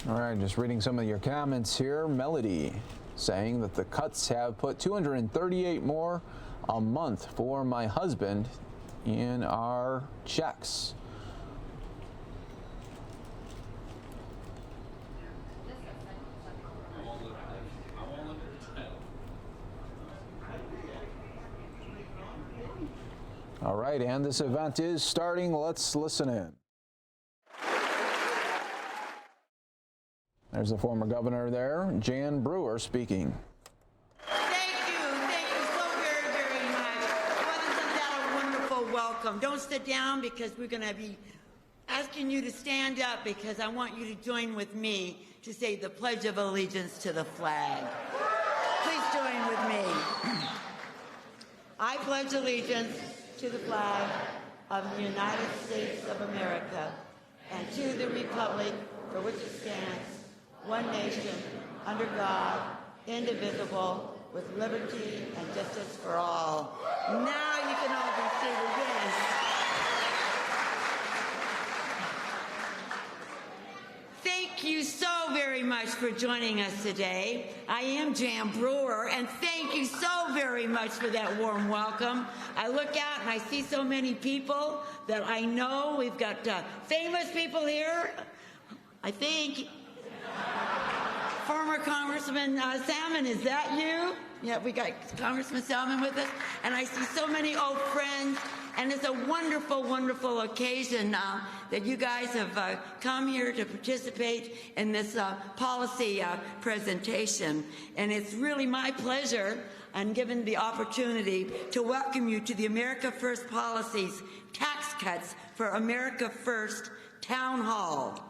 All right, just reading some of your comments here. Melody saying that the cuts have put $238 more a month for my husband in our checks. All right, and this event is starting. Let's listen in. There's the former governor there, Jan Brewer, speaking. Thank you so very, very much. Wasn't that a wonderful welcome? Don't sit down because we're going to be asking you to stand up because I want you to join with me to say the Pledge of Allegiance to the flag. Please join with me. I pledge allegiance to the flag of the United States of America and to the republic for which it stands, one nation, under God, indivisible, with liberty and justice for all. Now you can all be seated. Yes. Thank you so very much for joining us today. I am Jan Brewer, and thank you so very much for that warm welcome. I look out and I see so many people that I know. We've got famous people here, I think. Former Congressman Salmon, is that you? Yeah, we got Congressman Salmon with us. And I see so many old friends. And it's a wonderful, wonderful occasion that you guys have come here to participate in this policy presentation. And it's really my pleasure and given the opportunity to welcome you to the America First Policies Tax Cuts for America First Town Hall.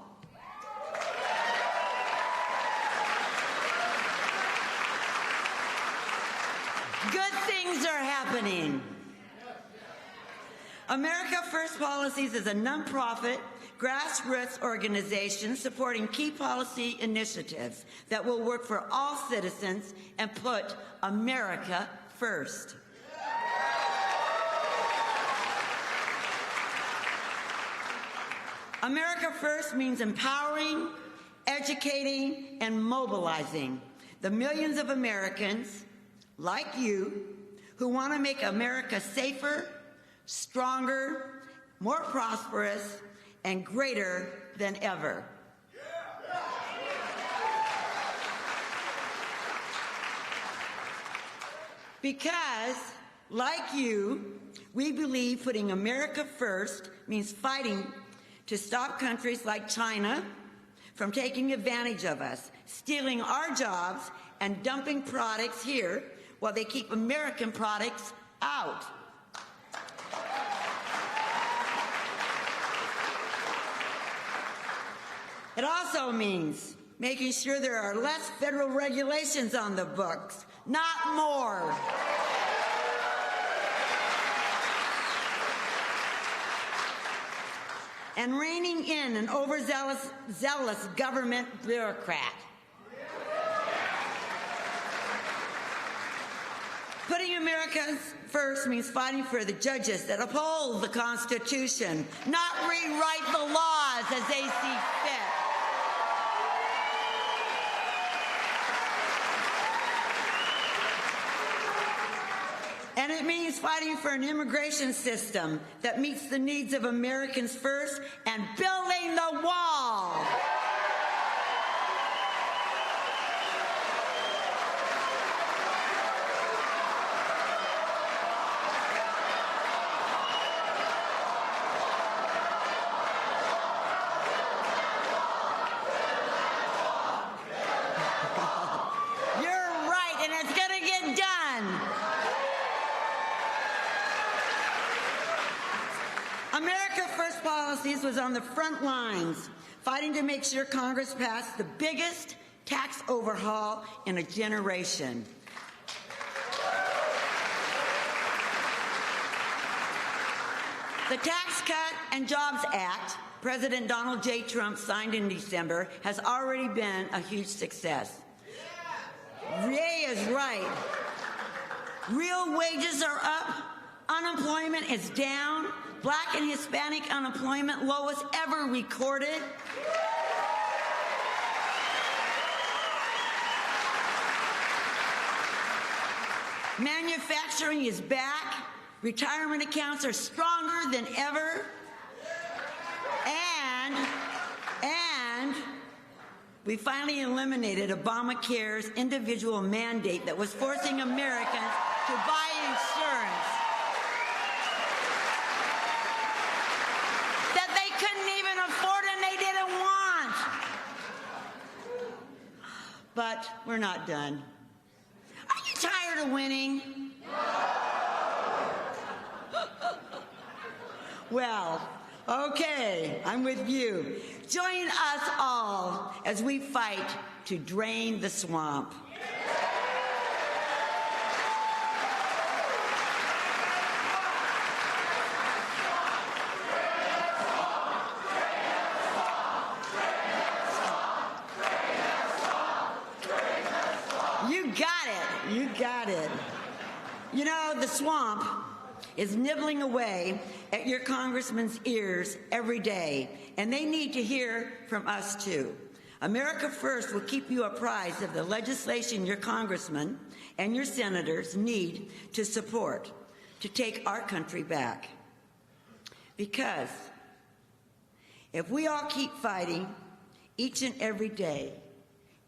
Good things are happening. America First Policies is a nonprofit, grassroots organization supporting key policy initiatives that will work for all citizens and put America first. America First means empowering, educating, and mobilizing the millions of Americans like you who want to make America safer, stronger, more prosperous, and greater than ever. Because Like you, we believe putting America first means fighting to stop countries like China from taking advantage of us, stealing our jobs, and dumping products here while they keep American products out. It also means making sure there are less federal regulations on the books, not more. And reining in an overzealous government bureaucrat. Putting America first means fighting for the judges that uphold the Constitution, not rewrite the laws as they see fit. And it means fighting for an immigration system that meets the needs of Americans first and building the wall. America First Policies was on the front lines, fighting to make sure Congress passed the biggest tax overhaul in a generation. The Tax Cut and Jobs Act President Donald J. Trump signed in December has already been a huge success. Ray is right. Real wages are up, unemployment is down, Black and Hispanic unemployment lowest ever recorded. Manufacturing is back. Retirement accounts are stronger than ever. And we finally eliminated Obamacare's individual mandate that was forcing Americans to buy insurance that they couldn't even afford and they didn't want. But we're not done. Are you tired of winning? Well, okay, I'm with you. Join us all as we fight to drain the swamp. You got it. You got it. You know, the swamp is nibbling away at your congressman's ears every day, and they need to hear from us too. America First will keep you apprised of the legislation your congressmen and your senators need to support to take our country back. Because if we all keep fighting each and every day,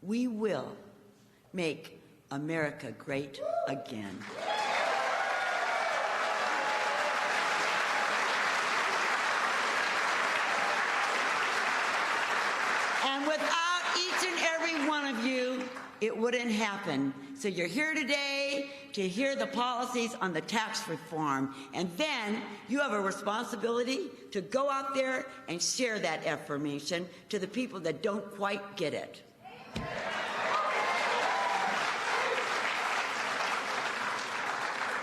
we will make America great again. And without each and every one of you, it wouldn't happen. So you're here today to hear the policies on the tax reform. And then you have a responsibility to go out there and share that information to the people that don't quite get it.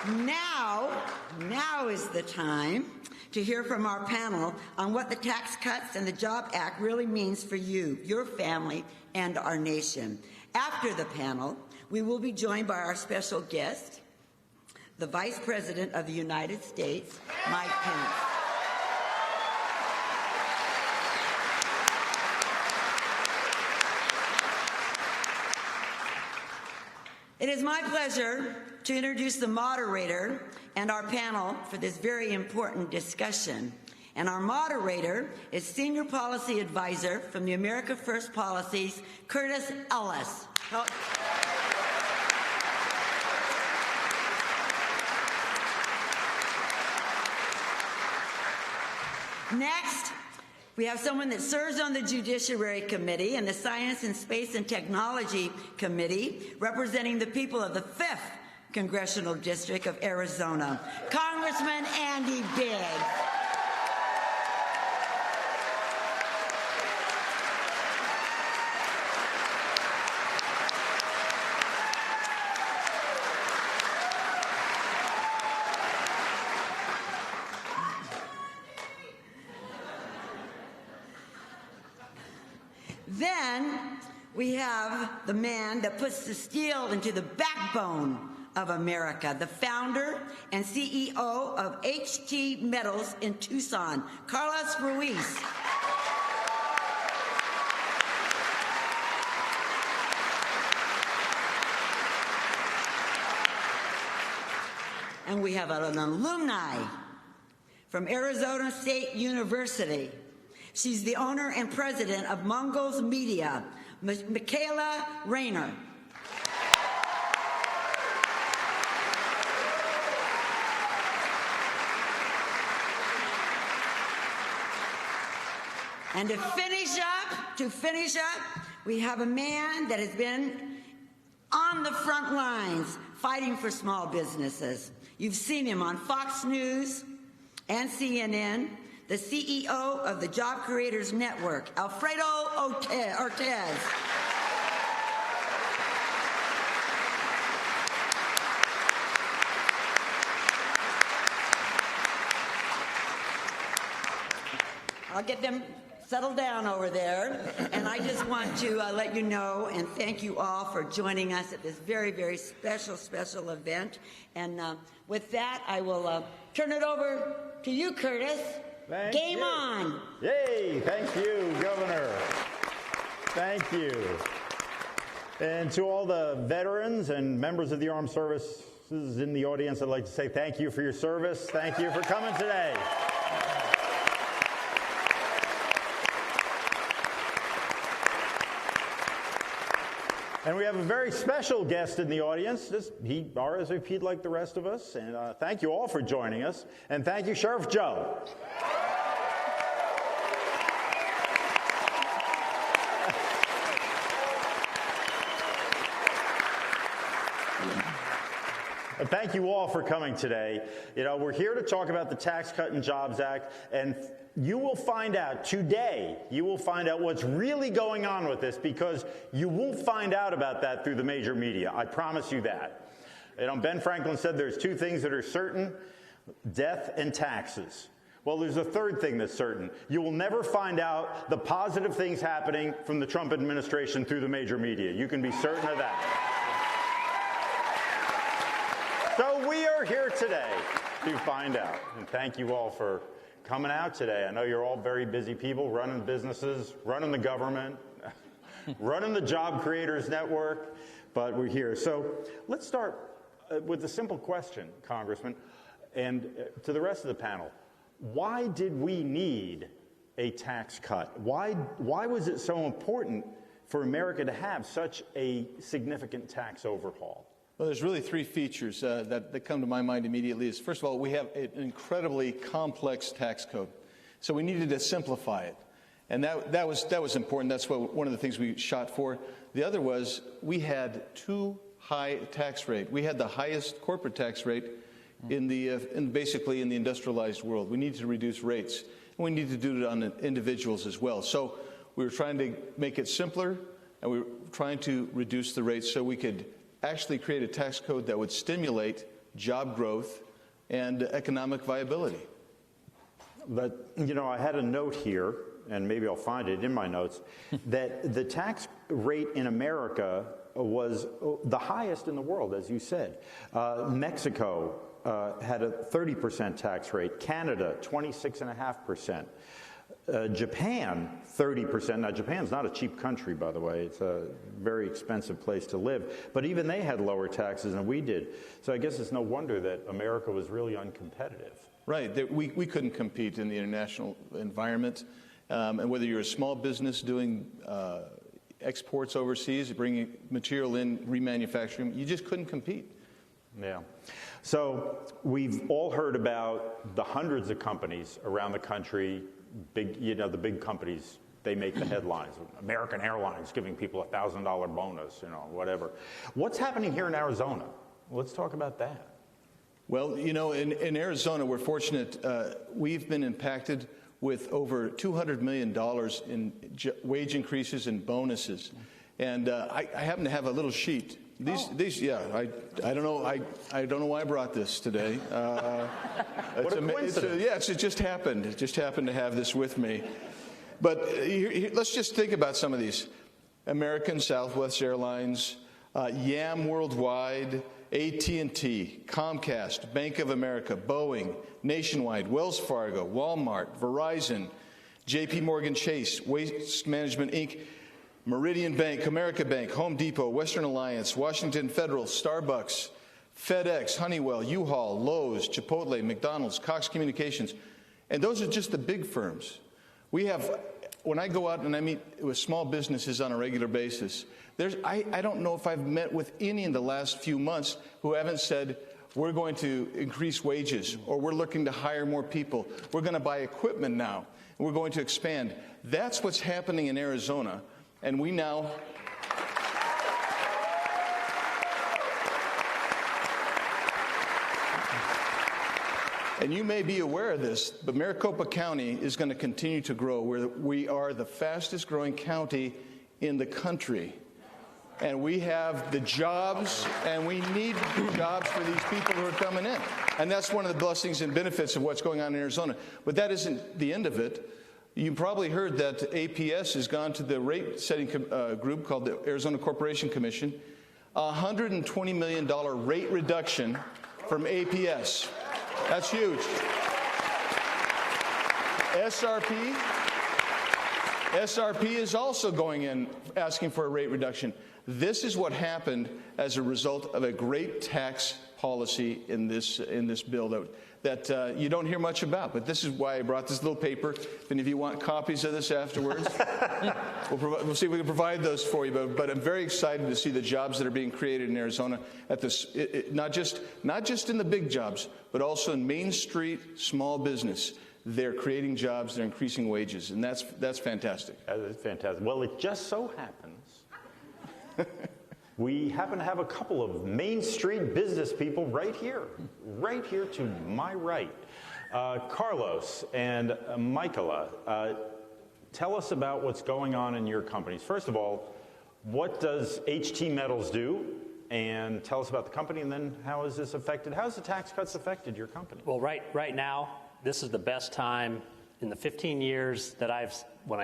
Now is the time to hear from our panel on what the Tax Cuts and the Job Act really means for you, your family, and our nation. After the panel, we will be joined by our special guest, the Vice President of the United States, Mike Pence. It is my pleasure to introduce the moderator and our panel for this very important discussion. And our moderator is Senior Policy Advisor from the America First Policies, Curtis Ellis. Next, we have someone that serves on the Judiciary Committee and the Science and Space and Technology Committee, representing the people of the 5th Congressional District of Arizona, Congressman Andy Biggs. Then we have the man that puts the steel into the backbone of America, the founder and CEO of HT Metals in Tucson, Carlos Ruiz. And we have an alumni from Arizona State University. She's the owner and president of Mongols Media, Michaela Rayner. And to finish up, we have a man that has been on the front lines fighting for small businesses. You've seen him on Fox News and CNN, the CEO of the Job Creators Network, Alfredo Ortiz. I'll get them settled down over there. And I just want to let you know and thank you all for joining us at this very, very special event. And with that, I will turn it over to you, Curtis. Game on. Yay, thank you, Governor. Thank you. And to all the veterans and members of the armed services in the audience, I'd like to say thank you for your service. Thank you for coming today. And we have a very special guest in the audience. He RSVP'd like the rest of us. And thank you all for joining us. And thank you, Sheriff Joe. Thank you all for coming today. You know, we're here to talk about the Tax Cut and Jobs Act, and you will find out today, what's really going on with this, because you won't find out about that through the major media. I promise you that. You know, Ben Franklin said there's two things that are certain: death and taxes. Well, there's a third thing that's certain. You will never find out the positive things happening from the Trump administration through the major media. You can be certain of that. So we are here today to find out, and thank you all for coming out today. I know you're all very busy people running businesses, running the government, running the Job Creators Network, but we're here. So let's start with a simple question, Congressman, and to the rest of the panel. Why did we need a tax cut? Why was it so important for America to have such a significant tax overhaul? Well, there's really three features that come to my mind immediately. First of all, we have an incredibly complex tax code, so we needed to simplify it, and that was important. That's one of the things we shot for. The other was we had too high tax rate. We had the highest corporate tax rate basically in the industrialized world. We needed to reduce rates, and we needed to do it on individuals as well. So we were trying to make it simpler, and we were trying to reduce the rates so we could actually create a tax code that would stimulate job growth and economic viability. But, you know, I had a note here, and maybe I'll find it in my notes, that the tax rate in America was the highest in the world, as you said. Mexico had a 30% tax rate, Canada 26.5%. Japan, 30%. Now, Japan's not a cheap country, by the way. It's a very expensive place to live. But even they had lower taxes than we did. So I guess it's no wonder that America was really uncompetitive. Right. We couldn't compete in the international environment. And whether you're a small business doing exports overseas, bringing material in, remanufacturing, you just couldn't compete. Yeah. So we've all heard about the hundreds of companies around the country big, the big companies, they make the headlines. American Airlines giving people a $1,000 bonus, whatever. What's happening here in Arizona? Let's talk about that. Well, in Arizona, we're fortunate. We've been impacted with over $200 million in wage increases and bonuses. And I happen to have a little sheet. I don't know. I don't know why I brought this today. What a coincidence. It just happened. It just happened to have this with me. But let's just think about some of these. American, Southwest Airlines, Yam Worldwide, AT&T, Comcast, Bank of America, Boeing, Nationwide, Wells Fargo, Walmart, Verizon, JP Morgan Chase, Waste Management Inc., Meridian Bank, Comerica Bank, Home Depot, Western Alliance, Washington Federal, Starbucks, FedEx, Honeywell, U-Haul, Lowe's, Chipotle, McDonald's, Cox Communications. And those are just the big firms. We have, when I go out and I meet with small businesses on a regular basis, I don't know if I've met with any in the last few months who haven't said, we're going to increase wages, or we're looking to hire more people. We're going to buy equipment now, and we're going to expand. That's what's happening in Arizona. And we now and you may be aware of this, but Maricopa County is going to continue to grow. We are the fastest growing county in the country. And we have the jobs, and we need jobs for these people who are coming in. And that's one of the blessings and benefits of what's going on in Arizona. But that isn't the end of it. You probably heard that APS has gone to the rate-setting group called the Arizona Corporation Commission, $120 million rate reduction from APS. That's huge. SRP is also going in asking for a rate reduction. This is what happened as a result of a great tax policy in this bill that you don't hear much about. But this is why I brought this little paper. If any of you want copies of this afterwards, we'll see if we can provide those for you. But I'm very excited to see the jobs that are being created in Arizona at this, not just in the big jobs, but also in Main Street small business. They're creating jobs, they're increasing wages, and that's fantastic. That is fantastic. Well, it just so happens we happen to have a couple of Main Street business people right here to my right. Carlos and Michaela, tell us about what's going on in your companies. First of all, what does HT Metals do? And tell us about the company, and then how has the tax cuts affected your company? Well, right now, this is the best time in the 15 years that I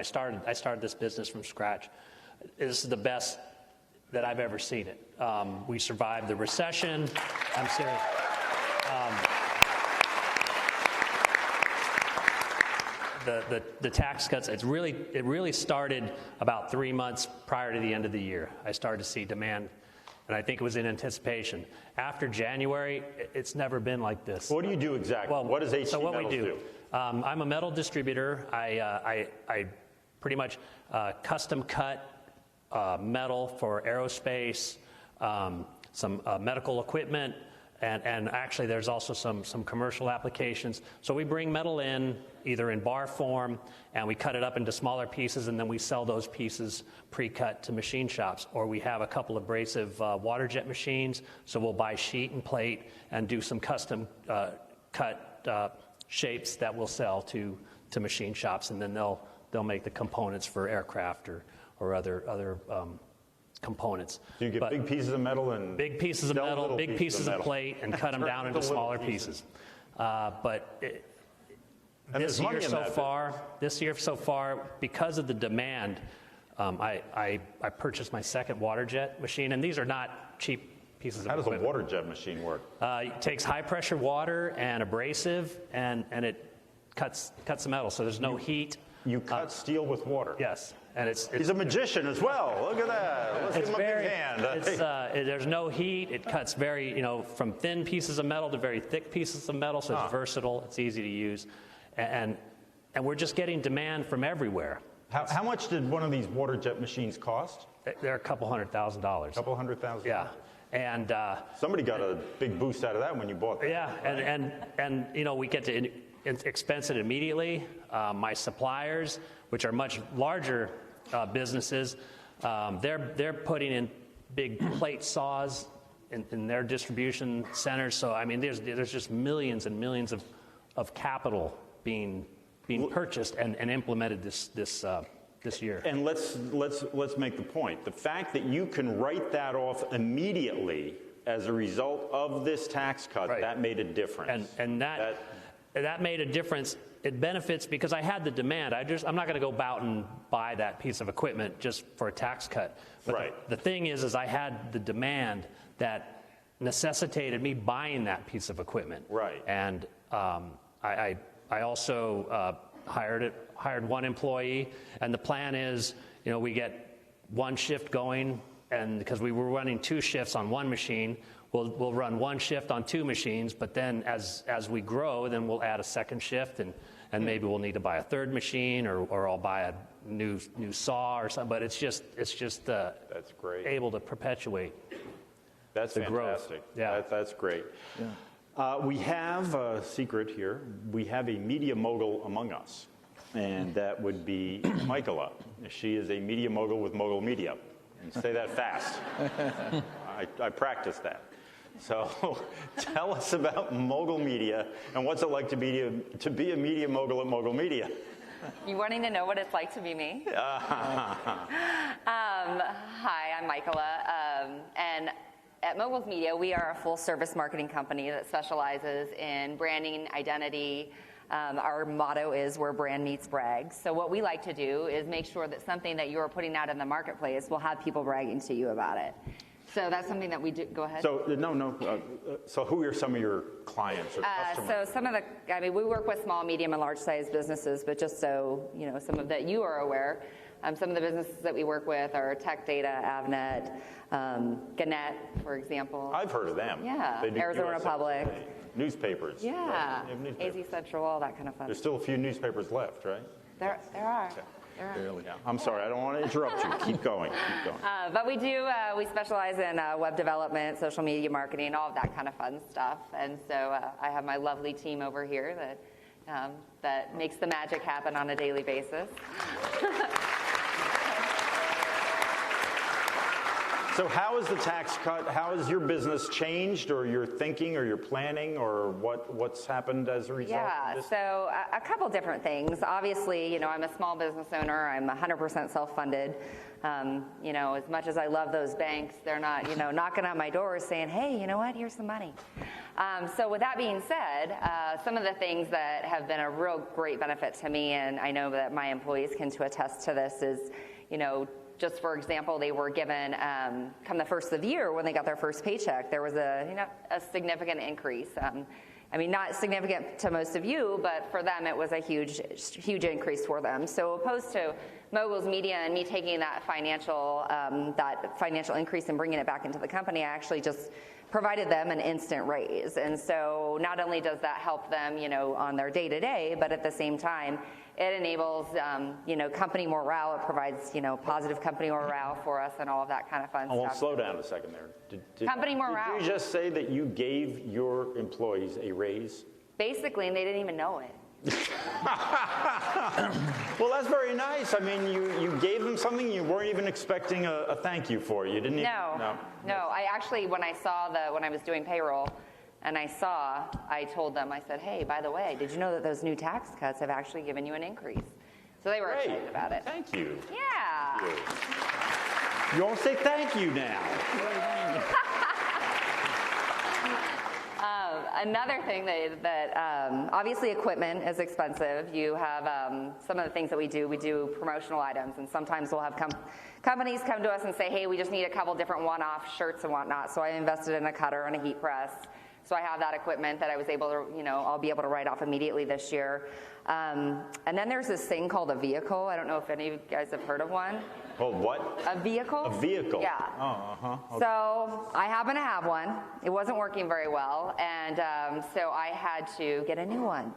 started this business from scratch. This is the best that I've ever seen it. We survived the recession. I'm serious. The tax cuts, it really started about 3 months prior to the end of the year. I started to see demand, and I think it was in anticipation. After January, it's never been like this. What do you do exactly? Well, what does HT Metals do? I'm a metal distributor. I pretty much custom cut metal for aerospace, some medical equipment, and actually there's also some commercial applications. So we bring metal in either in bar form, and we cut it up into smaller pieces, and then we sell those pieces pre-cut to machine shops. Or we have a couple abrasive water jet machines, so we'll buy sheet and plate and do some custom cut shapes that we'll sell to machine shops, and then they'll make the components for aircraft or other components. So you get big pieces of metal and big pieces of metal, big pieces of plate, and cut them down into smaller pieces. This year so far, because of the demand, I purchased my second water jet machine, and these are not cheap pieces of equipment. How does a water jet machine work? It takes high pressure water and abrasive, and it cuts the metal, so there's no heat. You cut steel with water? Yes. And he's a magician as well. Look at that. Let's give him a big hand. There's no heat. It cuts from thin pieces of metal to very thick pieces of metal, so it's versatile. It's easy to use. And we're just getting demand from everywhere. How much did one of these water jet machines cost? They're a couple $100,000. Couple $100,000? Yeah. And somebody got a big boost out of that when you bought that. Yeah, and we get to expense it immediately. My suppliers, which are much larger businesses, they're putting in big plate saws in their distribution centers. So I mean, there's just millions and millions of capital being purchased and implemented this year. And let's make the point. The fact that you can write that off immediately as a result of this tax cut, that made a difference. And that made a difference. It benefits because I had the demand. I'm not going to go out and buy that piece of equipment just for a tax cut. But the thing is I had the demand that necessitated me buying that piece of equipment. Right. And I also hired one employee, and the plan is, we get one shift going, and because we were running 2 shifts on one machine, we'll run 1 shift on 2 machines. But then as we grow, then we'll add a second shift, and maybe we'll need to buy a 3rd machine, or I'll buy a new saw or something. But it's just that's great. Able to perpetuate. That's the fantastic. Growth. Yeah, that's great. Yeah. We have a secret here. We have a media mogul among us, and that would be Michaela. She is a media mogul with Mogul Media. And say that fast. I practiced that. So tell us about Mogul Media and what's it like to be a media mogul at Mogul Media. You wanting to know what it's like to be me? Hi, I'm Michaela, and at Moguls Media, we are a full-service marketing company that specializes in branding, identity. Our motto is where brand meets brag. So what we like to do is make sure that something that you're putting out in the marketplace will have people bragging to you about it. So that's something that we do. Go ahead. So so who are some of your clients or customers? So we work with small, medium, and large-sized businesses, but just so some of that you are aware, some of the businesses that we work with are Tech Data, Avnet, Gannett, for example. I've heard of them. Yeah, They do Arizona USA Republic. Today, newspapers. Yeah, Right? Newspapers. AZ Central, all that kind of fun. There's still a few newspapers left, right? There are. Okay. Barely. Yeah. I'm sorry, I don't want to interrupt you. Keep going. Keep going. But we do, we specialize in web development, social media marketing, all of that kind of fun stuff. And so I have my lovely team over here that makes the magic happen on a daily basis. So how is the tax cut, how has your business changed, or your thinking, or your planning, or what's happened as a result of this? So a couple different things. Obviously, I'm a small business owner. I'm 100% self-funded. As much as I love those banks, they're not, knocking on my door saying, hey, you know what, here's some money. So with that being said, some of the things that have been a real great benefit to me, and I know that my employees can attest to this, is, just for example, they were given, come the first of the year when they got their first paycheck, there was a significant increase. Not significant to most of you, but for them it was a huge increase for them. So opposed to Moguls Media and me taking that financial increase and bringing it back into the company, I actually just provided them an instant raise. And so not only does that help them, on their day-to-day, but at the same time, it enables, company morale. It provides, positive company morale for us and all of that kind of fun stuff. Well, slow down a second there. Company morale. Did you just say that you gave your employees a raise? Basically, and they didn't even know it. Well, that's very nice. I mean, you gave them something you weren't even expecting a thank you for. You didn't even. No. I actually, when I was doing payroll, and I told them, I said, hey, by the way, did you know that those new tax cuts have actually given you an increase? So they were excited about it. Thank you. Yeah. You all say thank you now. Another thing that obviously equipment is expensive. You have some of the things that we do promotional items, and sometimes we'll have companies come to us and say, hey, we just need a couple different one-off shirts and whatnot. So I invested in a cutter and a heat press. So I have that equipment that I was able to, I'll be able to write off immediately this year. And then there's this thing called a vehicle. I don't know if any of you guys have heard of one. Called what? A vehicle. A vehicle? Yeah. Oh, okay. So I happen to have one. It wasn't working very well, and so I had to get a new one.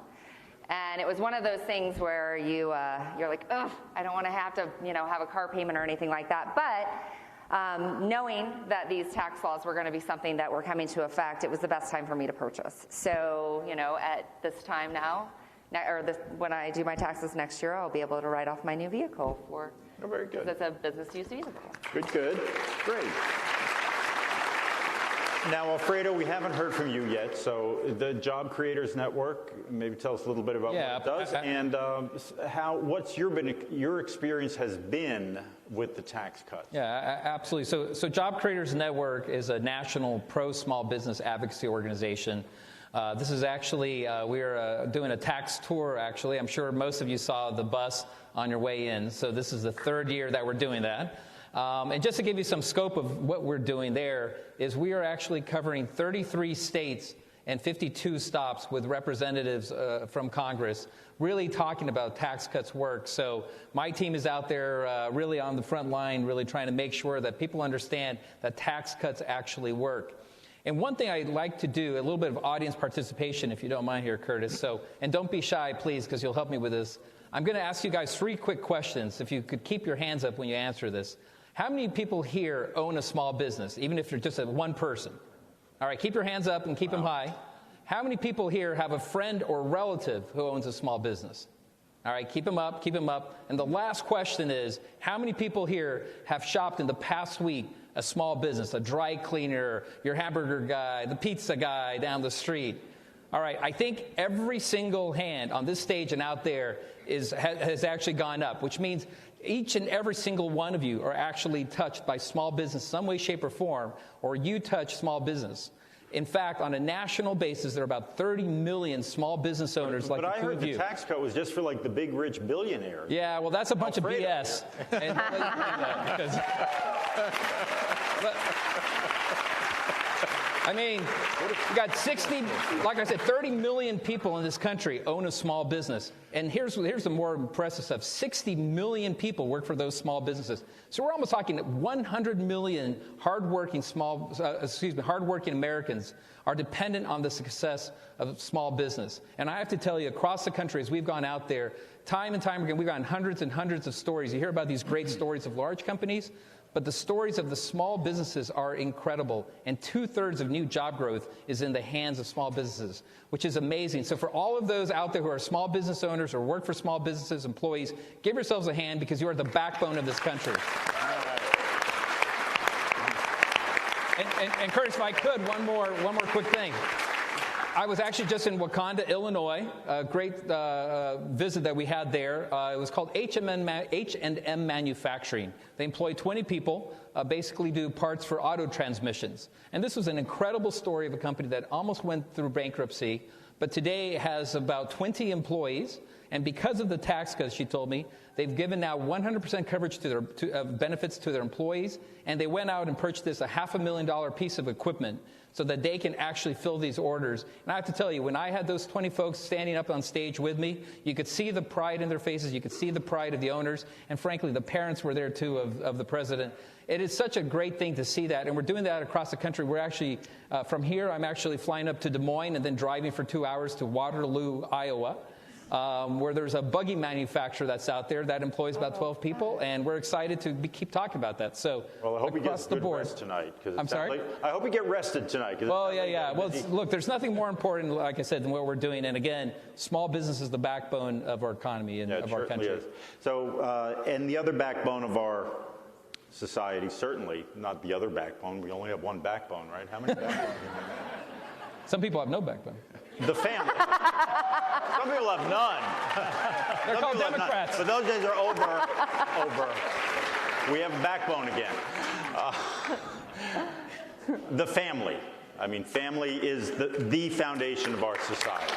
And it was one of those things where you're like, ugh, I don't want to have to, have a car payment or anything like that. But knowing that these tax laws were going to be something that were coming to effect, it was the best time for me to purchase. So, at this time now, when I do my taxes next year, I'll be able to write off my new vehicle for. Oh, very good. That's a business use vehicle. Good. Great. Now, Alfredo, we haven't heard from you yet. So the Job Creators Network, maybe tell us a little bit about what it does and what's your experience has been with the tax cuts. Yeah, absolutely. So Job Creators Network is a national pro-small business advocacy organization. This is actually, we're doing a tax tour, actually. I'm sure most of you saw the bus on your way in. So this is the third year that we're doing that. And just to give you some scope of what we're doing there is we are actually covering 33 states and 52 stops with representatives from Congress really talking about tax cuts work. So my team is out there really on the front line, really trying to make sure that people understand that tax cuts actually work. And one thing I'd like to do, a little bit of audience participation, if you don't mind here, Curtis. So, and don't be shy, please, because you'll help me with this. I'm going to ask you guys 3 quick questions. If you could keep your hands up when you answer this. How many people here own a small business, even if you're just one person? All right, keep your hands up and keep them high. How many people here have a friend or relative who owns a small business? All right, keep them up, keep them up. And the last question is, how many people here have shopped in the past week a small business, a dry cleaner, your hamburger guy, the pizza guy down the street? All right, I think every single hand on this stage and out there has actually gone up, which means each and every single one of you are actually touched by small business some way, shape, or form, or you touch small business. In fact, on a national basis, there are about 30 million small business owners like the two of you. But I heard the tax cut was just for like the big rich billionaires. Yeah, well, that's a bunch of BS. And, I mean, you got 60, like I said, 30 million people in this country own a small business. And here's the more impressive stuff. 60 million people work for those small businesses. So we're almost talking that 100 million hardworking Americans are dependent on the success of small business. And I have to tell you, across the country, as we've gone out there, time and time again, we've gotten hundreds and hundreds of stories. You hear about these great stories of large companies, but the stories of the small businesses are incredible. And 2/3 of new job growth is in the hands of small businesses, which is amazing. So for all of those out there who are small business owners or work for small businesses, employees, give yourselves a hand because you are the backbone of this country. And Curtis, if I could, one more quick thing. I was actually just in Wakanda, Illinois, a great visit that we had there. It was called H&M Manufacturing. They employ 20 people, basically do parts for auto transmissions. And this was an incredible story of a company that almost went through bankruptcy, but today has about 20 employees. And because of the tax cuts, she told me, they've given now 100% coverage to their benefits to their employees, and they went out and purchased a $500,000 piece of equipment so that they can actually fill these orders. And I have to tell you, when I had those 20 folks standing up on stage with me, you could see the pride in their faces, you could see the pride of the owners, and frankly, the parents were there too of the president. It is such a great thing to see that, and we're doing that across the country. We're actually, from here, I'm actually flying up to Des Moines and then driving for 2 hours to Waterloo, Iowa, where there's a buggy manufacturer that's out there that employs about 12 people, and we're excited to keep talking about that. So, well, I hope we get good rest tonight. I'm sorry? I hope we get rested tonight. Well, yeah. Well, look, there's nothing more important, like I said, than what we're doing. And again, small business is the backbone of our economy and of our country. Is. So, and the other backbone of our society, certainly not the other backbone. We only have one backbone, right? How many backbones? Some people have no backbone. The family. Some people have none. They're called Democrats. But those days are over. We have a backbone again. The family. I mean, family is the foundation of our society.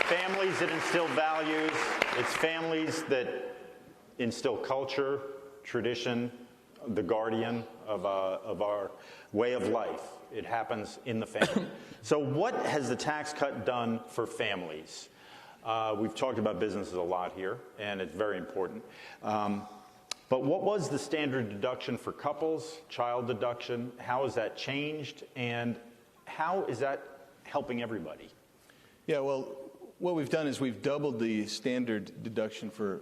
Families that instill values. It's families that instill culture, tradition, the guardian of our way of life. It happens in the family. So what has the tax cut done for families? We've talked about businesses a lot here, and it's very important. But what was the standard deduction for couples, child deduction? How has that changed, and how is that helping everybody? Yeah, well, what we've done is we've doubled the standard deduction for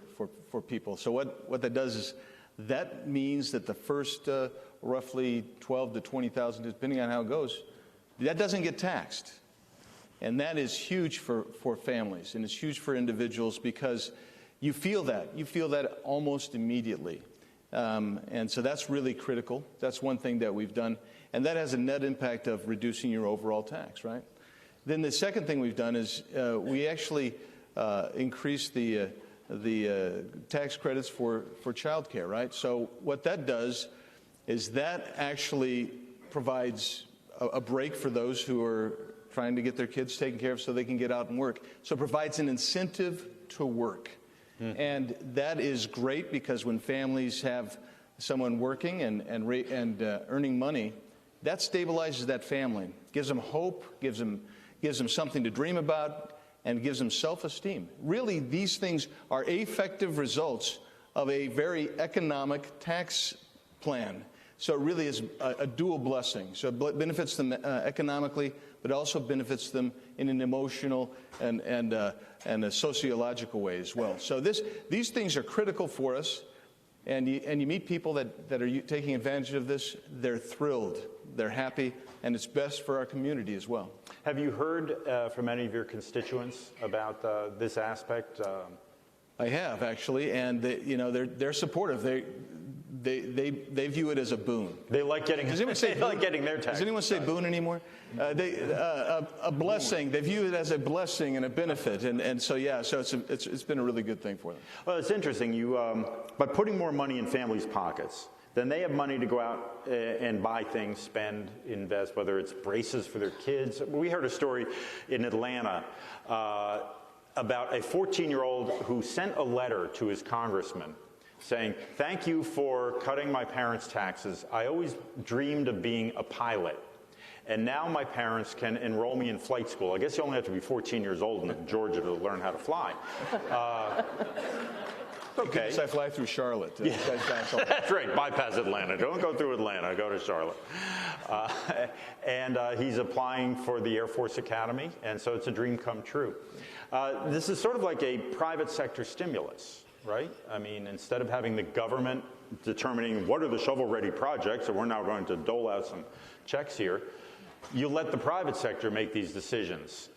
people. So what that does is that means that the first roughly $12,000 to $20,000, depending on how it goes, that doesn't get taxed. And that is huge for families, and it's huge for individuals because you feel that. You feel that almost immediately. And so that's really critical. That's one thing that we've done. And that has a net impact of reducing your overall tax, right? Then the second thing we've done is we actually increased the tax credits for childcare, right? So what that does is that actually provides a break for those who are trying to get their kids taken care of so they can get out and work. So it provides an incentive to work. And that is great because when families have someone working and earning money, that stabilizes that family, gives them hope, gives them something to dream about, and gives them self-esteem. Really, these things are effective results of a very economic tax plan. So it really is a dual blessing. So it benefits them economically, but also benefits them in an emotional and a sociological way as well. So these things are critical for us. And you meet people that are taking advantage of this. They're thrilled, they're happy, and it's best for our community as well. Have you heard from any of your constituents about this aspect? I have, actually, and they're supportive. They view it as a boon. They like getting. Does anyone say they like getting their tax? Does anyone say boon anymore? A blessing. They view it as a blessing and a benefit, and so yeah. So it's been a really good thing for them. Well, it's interesting. You by putting more money in families' pockets, then they have money to go out and buy things, spend, invest. Whether it's braces for their kids. We heard a story in Atlanta about a 14-year-old who sent a letter to his congressman saying, "Thank you for cutting my parents' taxes. I always dreamed of being a pilot. And now my parents can enroll me in flight school." I guess you only have to be 14 years old in Georgia to learn how to fly. Okay. So I fly through Charlotte. Yeah. That's right. Bypass Atlanta. Don't go through Atlanta. Go to Charlotte. And he's applying for the Air Force Academy, and so it's a dream come true. This is sort of like a private sector stimulus, right? I mean, instead of having the government determining what are the shovel-ready projects, and we're now going to dole out some checks here, you let the private sector make these decisions,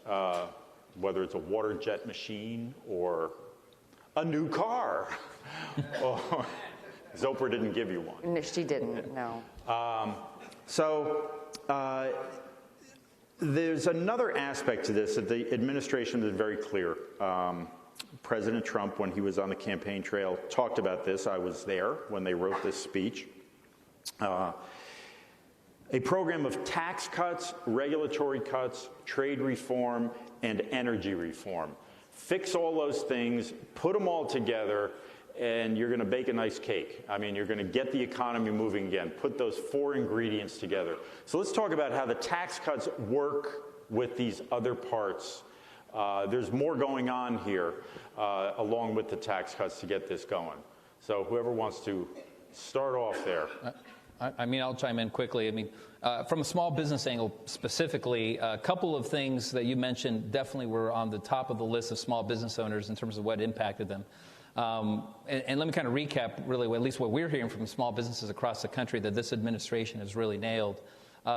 whether it's a water jet machine or a new car. Or Zoper didn't give you one. No, she didn't, no. There's another aspect to this that the administration has been very clear. President Trump, when he was on the campaign trail, talked about this. I was there when they wrote this speech. A program of tax cuts, regulatory cuts, trade reform, and energy reform. Fix all those things, put them all together, and you're going to bake a nice cake. I mean, you're going to get the economy moving again. Put those four ingredients together. So let's talk about how the tax cuts work with these other parts. There's more going on here along with the tax cuts to get this going. So whoever wants to start off there. I mean, I'll chime in quickly. I mean, from a small business angle specifically, a couple of things that you mentioned definitely were on the top of the list of small business owners in terms of what impacted them. And let me kind of recap really at least what we're hearing from small businesses across the country that this administration has really nailed.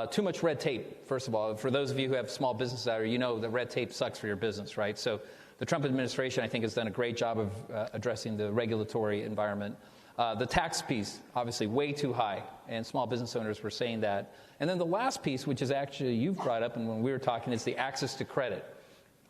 Too much red tape, first of all. For those of you who have small businesses out there, you know that red tape sucks for your business, right? So the Trump administration, I think, has done a great job of addressing the regulatory environment. The tax piece, obviously, way too high, and small business owners were saying that. And then the last piece, which is actually you've brought up, and when we were talking, is the access to credit.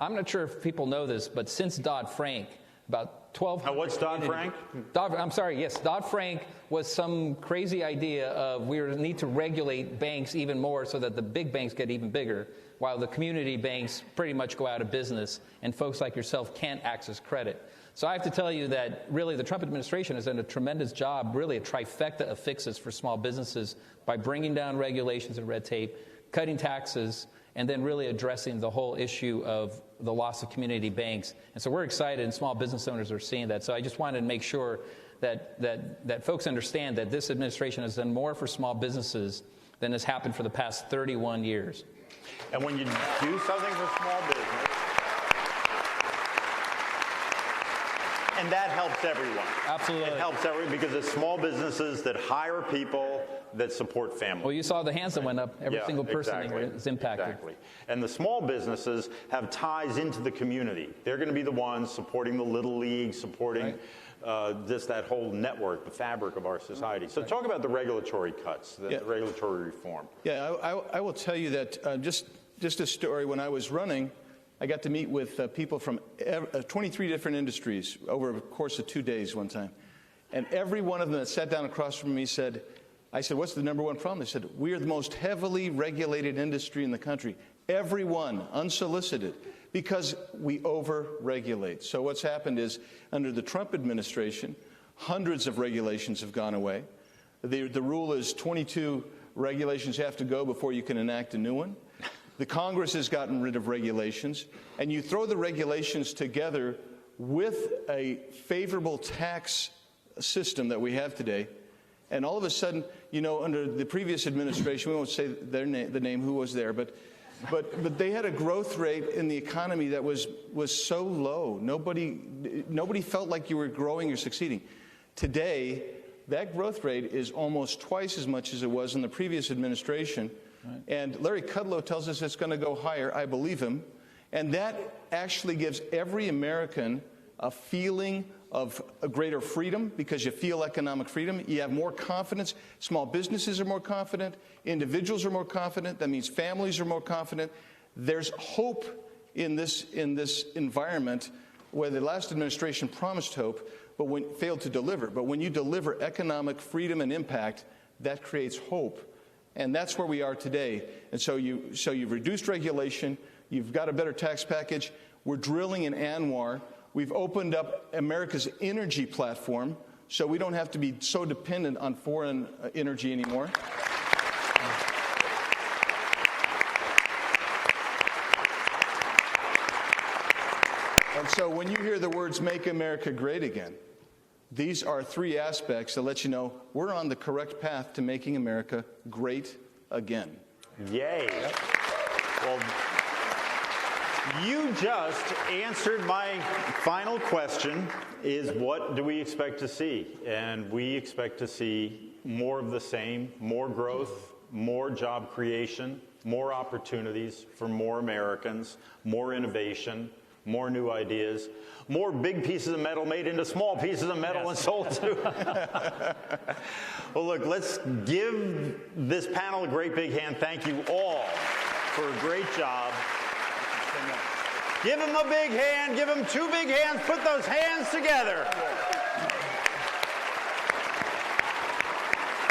I'm not sure if people know this, but since Dodd-Frank, about 12. Now, what's Dodd-Frank? Dodd-Frank was some crazy idea of we need to regulate banks even more so that the big banks get even bigger, while the community banks pretty much go out of business, and folks like yourself can't access credit. So I have to tell you that really the Trump administration has done a tremendous job, really a trifecta of fixes for small businesses by bringing down regulations and red tape, cutting taxes, and then really addressing the whole issue of the loss of community banks. And so we're excited, and small business owners are seeing that. So I just wanted to make sure that folks understand that this administration has done more for small businesses than has happened for the past 31 years. And when you do something for small business, and that helps everyone. Absolutely. It helps everyone because it's small businesses that hire people, that support families. Well, you saw the hands that went up. Every Yeah, single person exactly, is impacted. Exactly. And the small businesses have ties into the community. They're going to be the ones supporting the Little League, supporting just that whole network, the fabric of our society. So talk about the regulatory cuts, the regulatory reform. Yeah, I will tell you that just a story. When I was running, I got to meet with people from 23 different industries over a course of 2 days one time. And every one of them that sat down across from me said, I said, what's the number one problem? They said, we are the most heavily regulated industry in the country. Everyone, unsolicited, because we over-regulate. So what's happened is, under the Trump administration, hundreds of regulations have gone away. The rule is 22 regulations have to go before you can enact a new one. The Congress has gotten rid of regulations, and you throw the regulations together with a favorable tax system that we have today, and all of a sudden, you know, under the previous administration, we won't say the name who was there, but they had a growth rate in the economy that was so low. Nobody felt like you were growing or succeeding. Today, that growth rate is almost twice as much as it was in the previous administration. Right. And Larry Kudlow tells us it's going to go higher. I believe him. And that actually gives every American a feeling of a greater freedom, because you feel economic freedom. You have more confidence. Small businesses are more confident. Individuals are more confident. That means families are more confident. There's hope in this environment where the last administration promised hope, but failed to deliver. But when you deliver economic freedom and impact, that creates hope. And that's where we are today. And so you've reduced regulation. You've got a better tax package. We're drilling in ANWR. We've opened up America's energy platform, so we don't have to be so dependent on foreign energy anymore. And so when you hear the words "Make America Great Again," these are three aspects that let you know we're on the correct path to making America great again. Yay. Yep. Well, you just answered my final question, is what do we expect to see? And we expect to see more of the same, more growth, more job creation, more opportunities for more Americans, more innovation, more new ideas, more big pieces of metal made into small pieces of metal and sold to. Well, look, let's give this panel a great big hand. Thank you all for a great job. Give them a big hand. Give them two big hands. Put those hands together.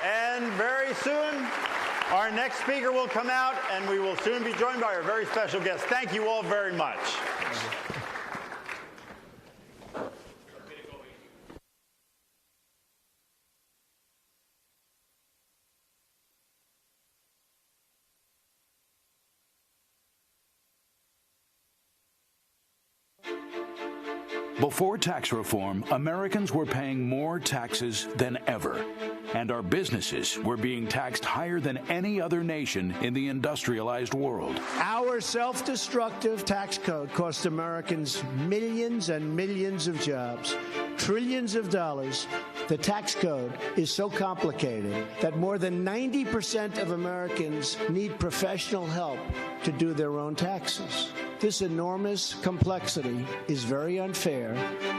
And very soon, our next speaker will come out, and we will soon be joined by our very special guest. Thank you all very much. Before tax reform, Americans were paying more taxes than ever, and our businesses were being taxed higher than any other nation in the industrialized world. Our self-destructive tax code cost Americans millions and millions of jobs, trillions of dollars. The tax code is so complicated that more than 90% of Americans need professional help to do their own taxes. This enormous complexity is very unfair.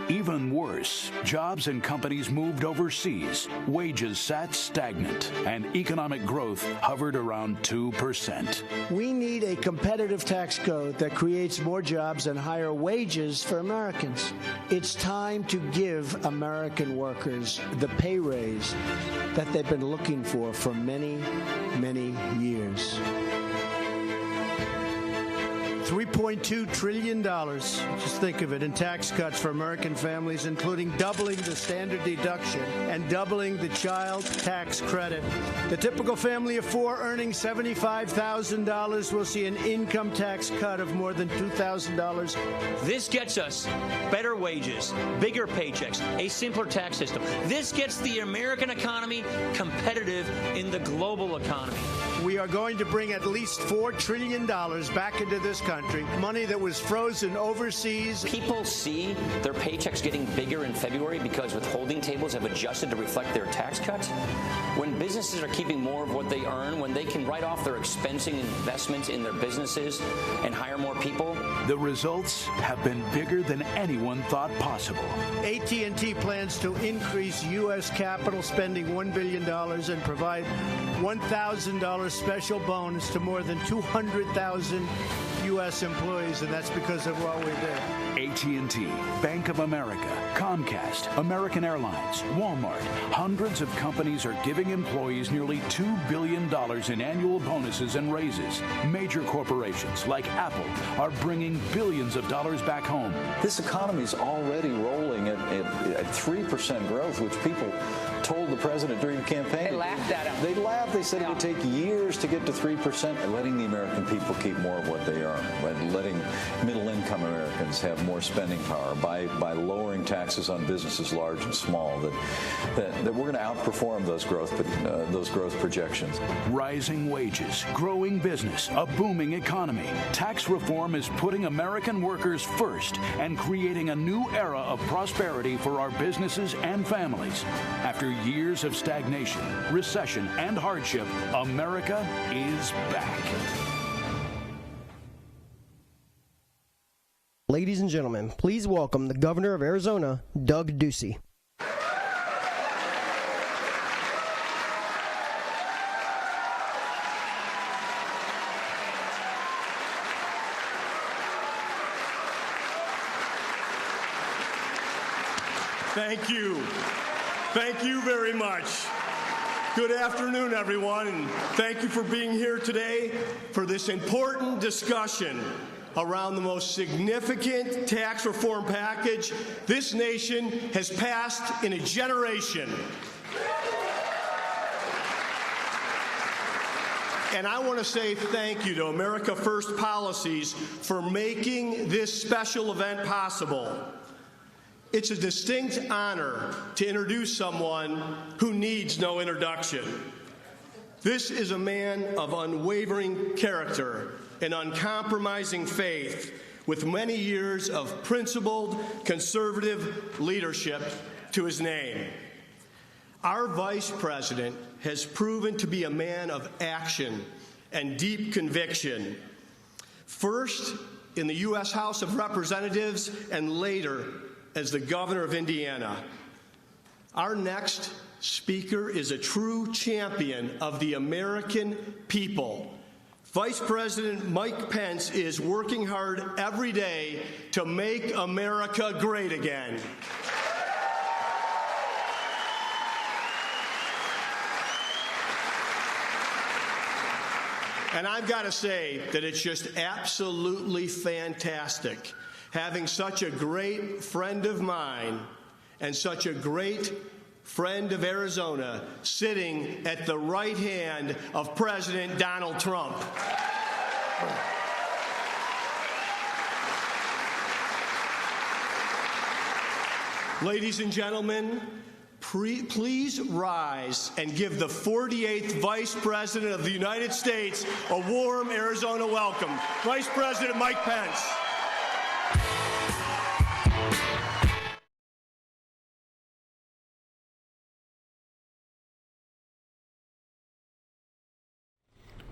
Even worse, jobs and companies moved overseas, wages sat stagnant, and economic growth hovered around 2%. We need a competitive tax code that creates more jobs and higher wages for Americans. It's time to give American workers the pay raise that they've been looking for many, many years. $3.2 trillion, just think of it, in tax cuts for American families, including doubling the standard deduction and doubling the child tax credit. The typical family of four earning $75,000 will see an income tax cut of more than $2,000. This gets us better wages, bigger paychecks, a simpler tax system. This gets the American economy competitive in the global economy. We are going to bring at least $4 trillion back into this country, money that was frozen overseas. People see their paychecks getting bigger in February because withholding tables have adjusted to reflect their tax cuts. when businesses are keeping more of what they earn, when they can write off their expensing investments in their businesses and hire more people. The results have been bigger than anyone thought possible. AT&T plans to increase U.S. capital spending $1 billion and provide $1,000 special bonus to more than 200,000 U.S. employees, and that's because of what we did. AT&T, Bank of America, Comcast, American Airlines, Walmart. Hundreds of companies are giving employees nearly $2 billion in annual bonuses and raises. Major corporations like Apple are bringing billions of dollars back home. This economy is already rolling at 3% growth, which people told the president during the campaign. They laughed at him. They laughed. They said it would take years to get to 3%. Letting the American people keep more of what they earn, letting middle-income Americans have more spending power by lowering taxes on businesses large and small, that we're going to outperform those growth projections. Rising wages, growing business, a booming economy. Tax reform is putting American workers first and creating a new era of prosperity for our businesses and families. After years of stagnation, recession, and hardship, America is back. Ladies and gentlemen, please welcome the Governor of Arizona, Doug Ducey. Thank you. Thank you very much. Good afternoon, everyone, and thank you for being here today for this important discussion around the most significant tax reform package this nation has passed in a generation. And I want to say thank you to America First Policies for making this special event possible. It's a distinct honor to introduce someone who needs no introduction. This is a man of unwavering character and uncompromising faith, with many years of principled, conservative leadership to his name. Our Vice President has proven to be a man of action and deep conviction, first in the U.S. House of Representatives and later as the Governor of Indiana. Our next speaker is a true champion of the American people. Vice President Mike Pence is working hard every day to make America great again. And I've got to say that it's just absolutely fantastic having such a great friend of mine and such a great friend of Arizona sitting at the right hand of President Donald Trump. Ladies and gentlemen, please rise and give the 48th Vice President of the United States a warm Arizona welcome. Vice President Mike Pence.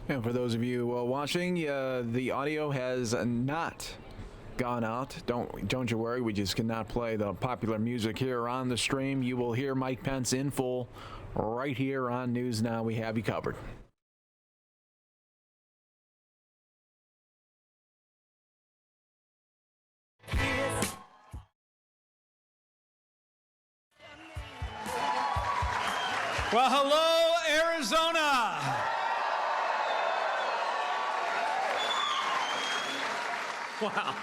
And for those of you watching, the audio has not gone out. Don't you worry, we just cannot play the popular music here on the stream. You will hear Mike Pence in full right here on News Now. We have you covered. Well, hello, Arizona. Wow.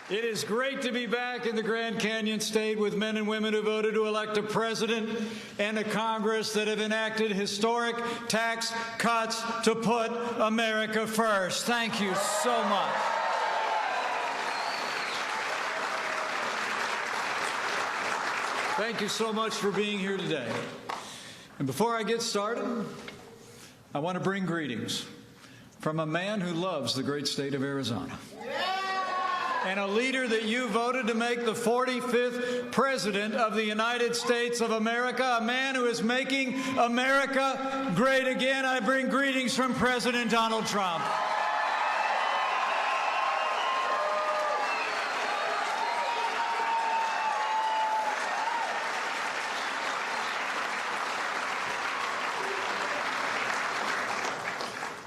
It is great to be back in the Grand Canyon State with men and women who voted to elect a president and a Congress that have enacted historic tax cuts to put America first. Thank you so much. Thank you so much for being here today. And before I get started, I want to bring greetings from a man who loves the great state of Arizona. and a leader that you voted to make the 45th President of the United States of America, a man who is making America great again. I bring greetings from President Donald Trump.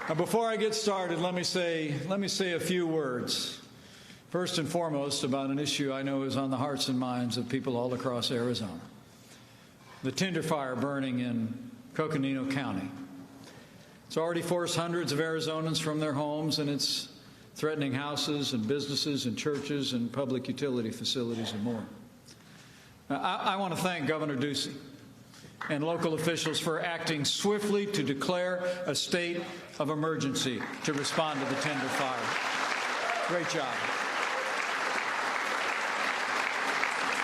Now, before I get started, let me say a few words. First and foremost, about an issue I know is on the hearts and minds of people all across Arizona. The tinder fire burning in Coconino County. It's already forced hundreds of Arizonans from their homes, and it's threatening houses and businesses and churches and public utility facilities and more. Now, I want to thank Governor Ducey and local officials for acting swiftly to declare a state of emergency to respond to the tinder fire. Great job.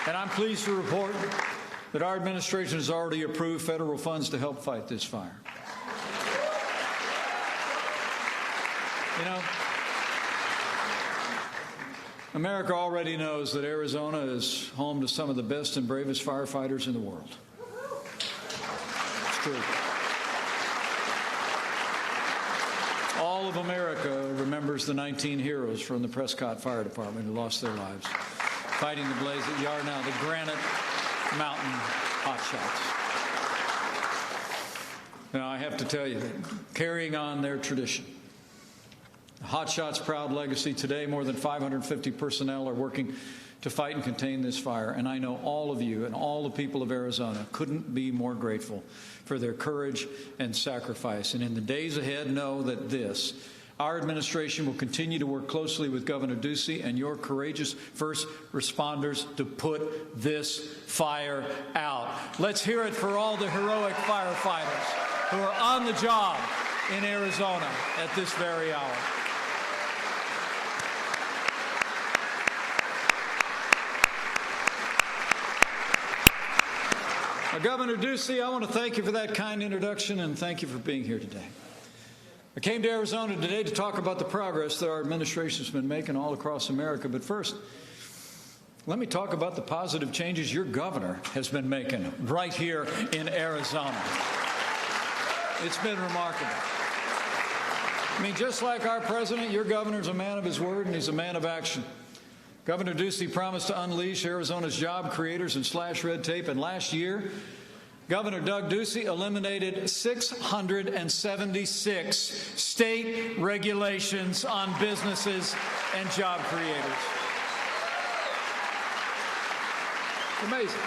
And I'm pleased to report that our administration has already approved federal funds to help fight this fire. You know, America already knows that Arizona is home to some of the best and bravest firefighters in the world. It's true. All of America remembers the 19 heroes from the Prescott Fire Department who lost their lives fighting the blaze at Yarnell, the Granite Mountain Hotshots. Now, I have to tell you, carrying on their tradition, the Hotshots' proud legacy today, more than 550 personnel are working to fight and contain this fire. And I know all of you and all the people of Arizona couldn't be more grateful for their courage and sacrifice. And in the days ahead, know that our administration will continue to work closely with Governor Ducey and your courageous first responders to put this fire out. Let's hear it for all the heroic firefighters who are on the job in Arizona at this very hour. Now, Governor Ducey, I want to thank you for that kind introduction and thank you for being here today. I came to Arizona today to talk about the progress that our administration has been making all across America. But first, let me talk about the positive changes your governor has been making right here in Arizona. It's been remarkable. I mean, just like our president, your governor's a man of his word and he's a man of action. Governor Ducey promised to unleash Arizona's job creators and slash red tape, and last year, Governor Doug Ducey eliminated 676 state regulations on businesses and job creators. It's amazing.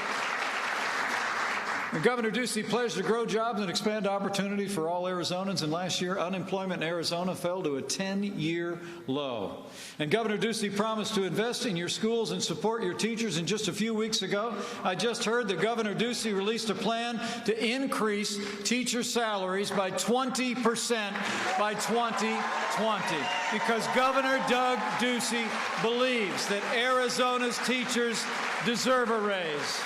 And Governor Ducey pledged to grow jobs and expand opportunities for all Arizonans, and last year unemployment in Arizona fell to a 10-year low. And Governor Ducey promised to invest in your schools and support your teachers, and just a few weeks ago I just heard that Governor Ducey released a plan to increase teacher salaries by 20% by 2020, because Governor Doug Ducey believes that Arizona's teachers deserve a raise.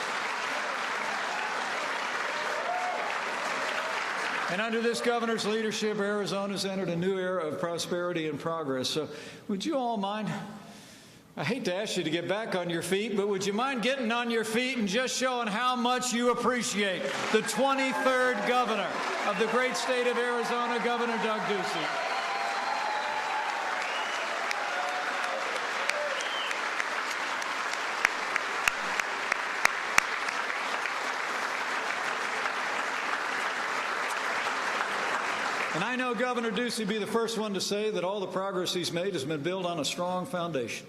And under this governor's leadership, Arizona's entered a new era of prosperity and progress. So would you all mind, I hate to ask you to get back on your feet, but would you mind getting on your feet and just showing how much you appreciate the 23rd governor of the great state of Arizona, Governor Doug Ducey. And I know Governor Ducey will be the first one to say that all the progress he's made has been built on a strong foundation.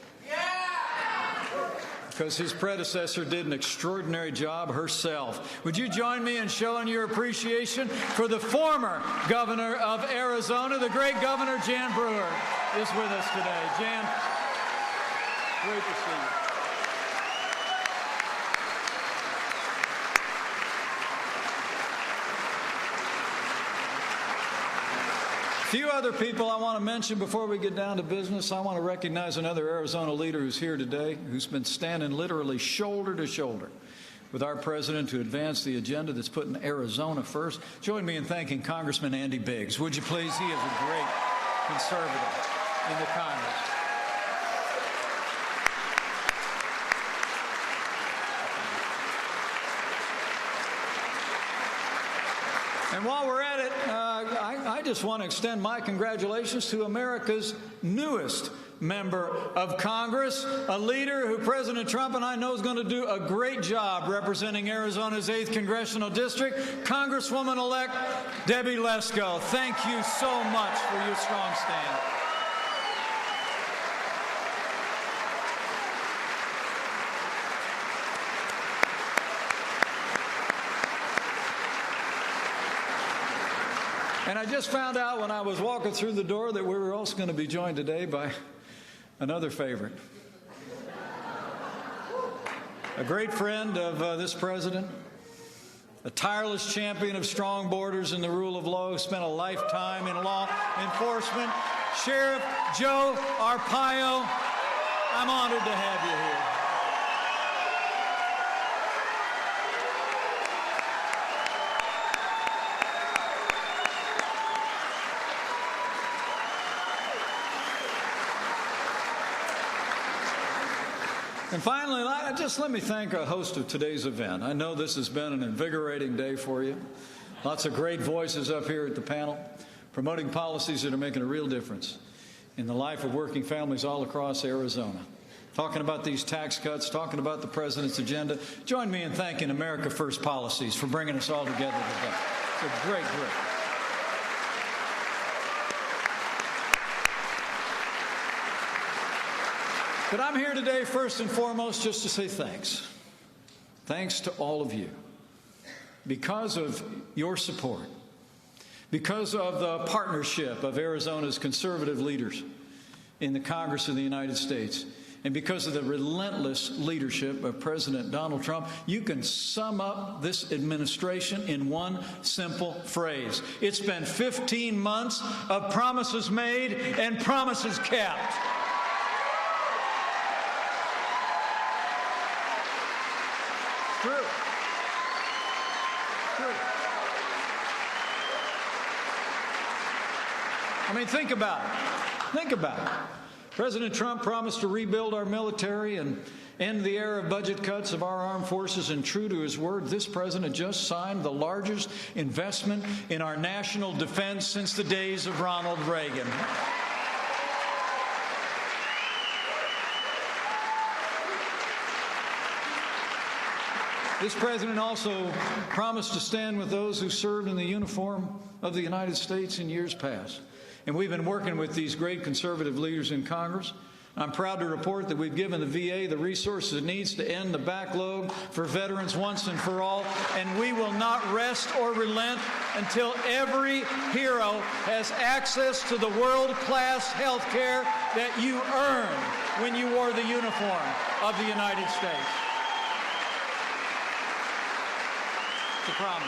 Because his predecessor did an extraordinary job herself. Would you join me in showing your appreciation for the former governor of Arizona, the great Governor Jan Brewer is with us today. Jan, great to see you. A few other people I want to mention before we get down to business. I want to recognize another Arizona leader who's here today, who's been standing literally shoulder to shoulder with our president to advance the agenda that's putting Arizona first. Join me in thanking Congressman Andy Biggs. Would you please? He is a great conservative in the Congress. And while we're at it, I just want to extend my congratulations to America's newest member of Congress, a leader who President Trump and I know is going to do a great job representing Arizona's 8th Congressional District, Congresswoman-elect Debbie Lesko. Thank you so much for your strong stand. And I just found out when I was walking through the door that we were also going to be joined today by another favorite. A great friend of this president, a tireless champion of strong borders and the rule of law, who spent a lifetime in law enforcement, Sheriff Joe Arpaio. I'm honored to have you here. And finally, just let me thank a host of today's event. I know this has been an invigorating day for you. Lots of great voices up here at the panel, promoting policies that are making a real difference in the life of working families all across Arizona. Talking about these tax cuts, talking about the president's agenda. Join me in thanking America First Policies for bringing us all together today. It's a great group. But I'm here today, first and foremost, just to say thanks. Thanks to all of you. Because of your support, because of the partnership of Arizona's conservative leaders in the Congress of the United States, and because of the relentless leadership of President Donald Trump, you can sum up this administration in one simple phrase. It's been 15 months of promises made and promises kept. True. I mean, think about it. Think about it. President Trump promised to rebuild our military and end the era of budget cuts of our armed forces, and true to his word, this president just signed the largest investment in our national defense since the days of Ronald Reagan. This president also promised to stand with those who served in the uniform of the United States in years past. And we've been working with these great conservative leaders in Congress. I'm proud to report that we've given the VA the resources it needs to end the backlog for veterans once and for all. And we will not rest or relent until every hero has access to the world-class health care that you earned when you wore the uniform of the United States. It's a promise.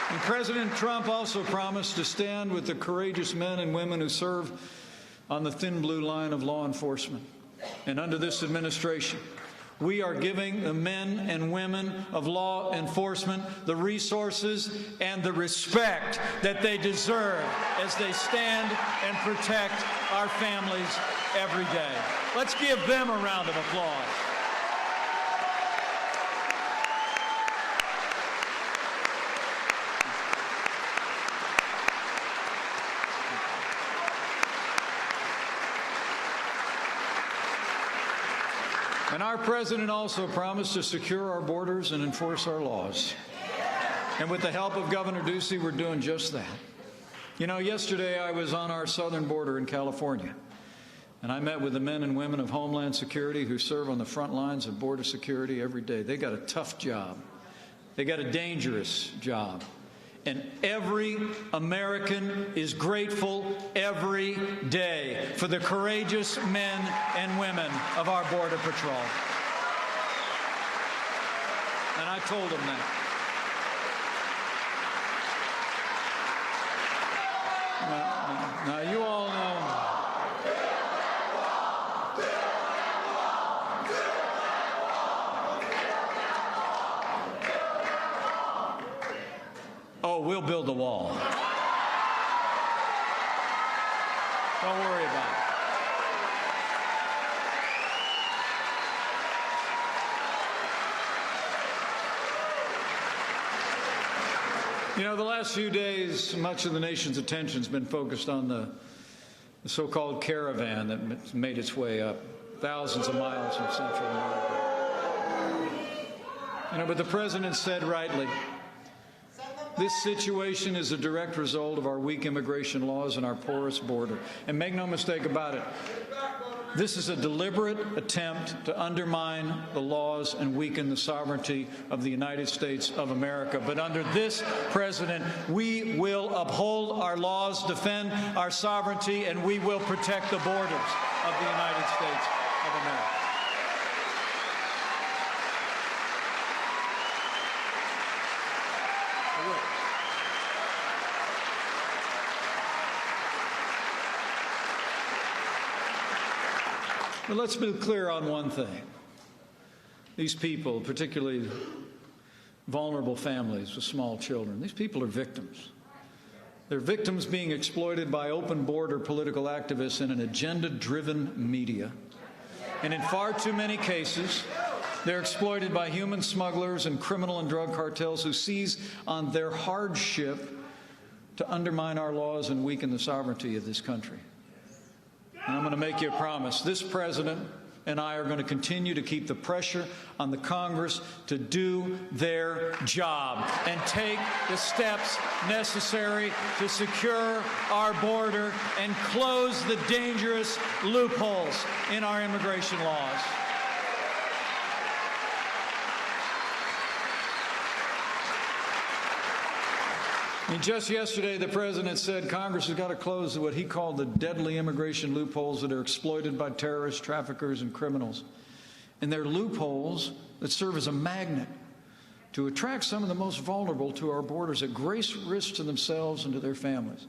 And President Trump also promised to stand with the courageous men and women who serve on the thin blue line of law enforcement. And under this administration, we are giving the men and women of law enforcement the resources and the respect that they deserve as they stand and protect our families every day. Let's give them a round of applause. And our president also promised to secure our borders and enforce our laws. And with the help of Governor Ducey, we're doing just that. You know, yesterday I was on our southern border in California, and I met with the men and women of Homeland Security who serve on the front lines of border security every day. They got a tough job. They got a dangerous job. And every American is grateful every day for the courageous men and women of our Border Patrol. And I told them that. Now you all know. Oh, we'll build the wall. Don't worry about it. You know, the last few days, much of the nation's attention has been focused on the so-called caravan that made its way up thousands of miles from Central America. You know, but the president said rightly, this situation is a direct result of our weak immigration laws and our porous border. And make no mistake about it, this is a deliberate attempt to undermine the laws and weaken the sovereignty of the United States of America. But under this president, we will uphold our laws, defend our sovereignty, and we will protect the borders of the United States of America. But let's be clear on one thing. These people, particularly vulnerable families with small children, these people are victims. They're victims being exploited by open border political activists in an agenda-driven media. And in far too many cases, they're exploited by human smugglers and criminal and drug cartels who seize on their hardship to undermine our laws and weaken the sovereignty of this country. And I'm going to make you a promise. This president and I are going to continue to keep the pressure on the Congress to do their job and take the steps necessary to secure our border and close the dangerous loopholes in our immigration laws. And just yesterday, the president said Congress has got to close what he called the deadly immigration loopholes that are exploited by terrorists, traffickers, and criminals. And they're loopholes that serve as a magnet to attract some of the most vulnerable to our borders at great risk to themselves and to their families.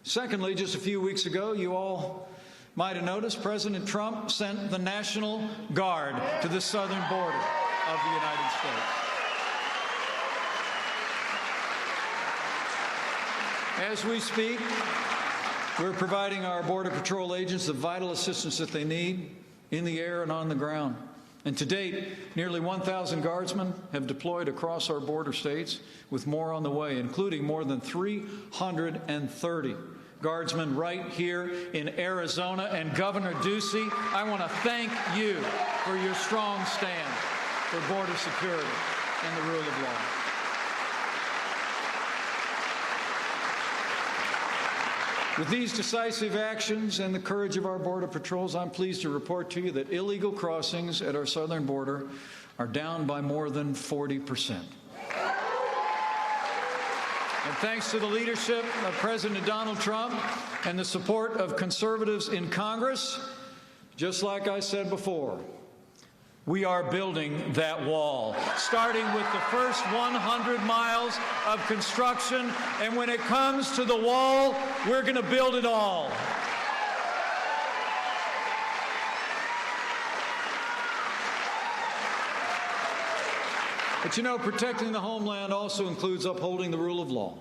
Secondly, just a few weeks ago, you all might have noticed President Trump sent the National Guard to the southern border of the United States. As we speak, we're providing our Border Patrol agents the vital assistance that they need in the air and on the ground. And to date, nearly 1,000 guardsmen have deployed across our border states, with more on the way, including more than 330 guardsmen right here in Arizona. And Governor Ducey, I want to thank you for your strong stand for border security and the rule of law. With these decisive actions and the courage of our Border Patrols, I'm pleased to report to you that illegal crossings at our southern border are down by more than 40%. And thanks to the leadership of President Donald Trump and the support of conservatives in Congress, just like I said before, we are building that wall, starting with the first 100 miles of construction. And when it comes to the wall, we're going to build it all. But you know, protecting the homeland also includes upholding the rule of law.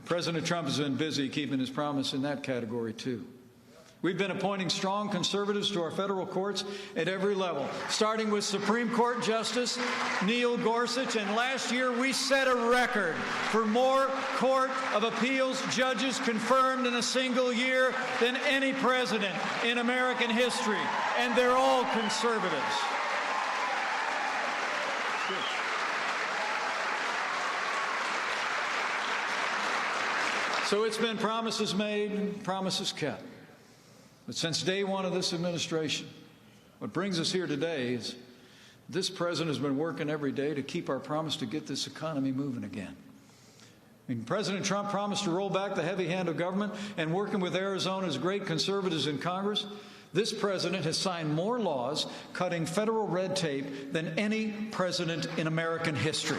President Trump has been busy keeping his promise in that category, too. We've been appointing strong conservatives to our federal courts at every level, starting with Supreme Court Justice Neil Gorsuch. And last year, we set a record for more Court of Appeals judges confirmed in a single year than any president in American history. And they're all conservatives. So it's been promises made, promises kept. But since day one of this administration, what brings us here today is this president has been working every day to keep our promise to get this economy moving again. I mean, President Trump promised to roll back the heavy hand of government, and working with Arizona's great conservatives in Congress, this president has signed more laws cutting federal red tape than any president in American history.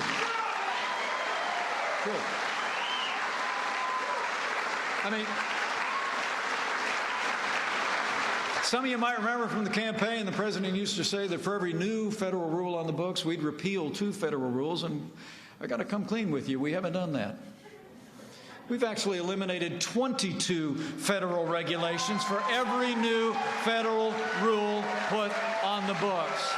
Good. I mean, some of you might remember from the campaign, the president used to say that for every new federal rule on the books, we'd repeal 2 federal rules, and I got to come clean with you. We haven't done that. We've actually eliminated 22 federal regulations for every new federal rule put on the books.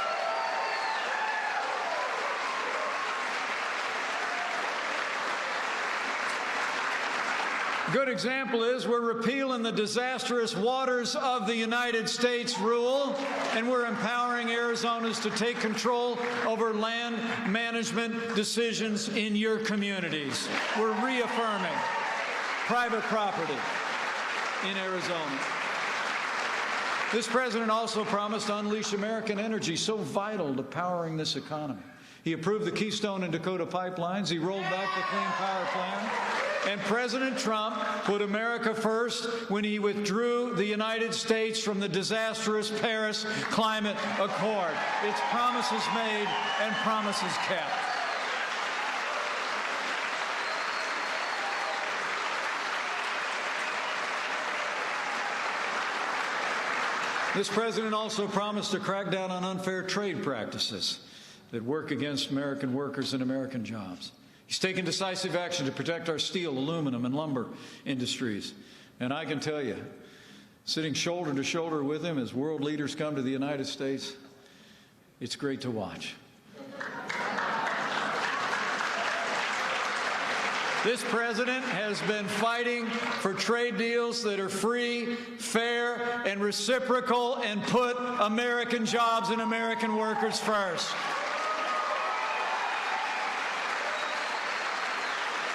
Good example is we're repealing the disastrous Waters of the United States rule, and we're empowering Arizonans to take control over land management decisions in your communities. We're reaffirming private property in Arizona. This president also promised to unleash American energy, so vital to powering this economy. He approved the Keystone and Dakota pipelines. He rolled back the Clean Power Plan. And President Trump put America first when he withdrew the United States from the disastrous Paris Climate Accord. It's promises made and promises kept. This president also promised to crack down on unfair trade practices that work against American workers and American jobs. He's taken decisive action to protect our steel, aluminum, and lumber industries. And I can tell you, sitting shoulder to shoulder with him as world leaders come to the United States, it's great to watch. This president has been fighting for trade deals that are free, fair, and reciprocal and put American jobs and American workers first.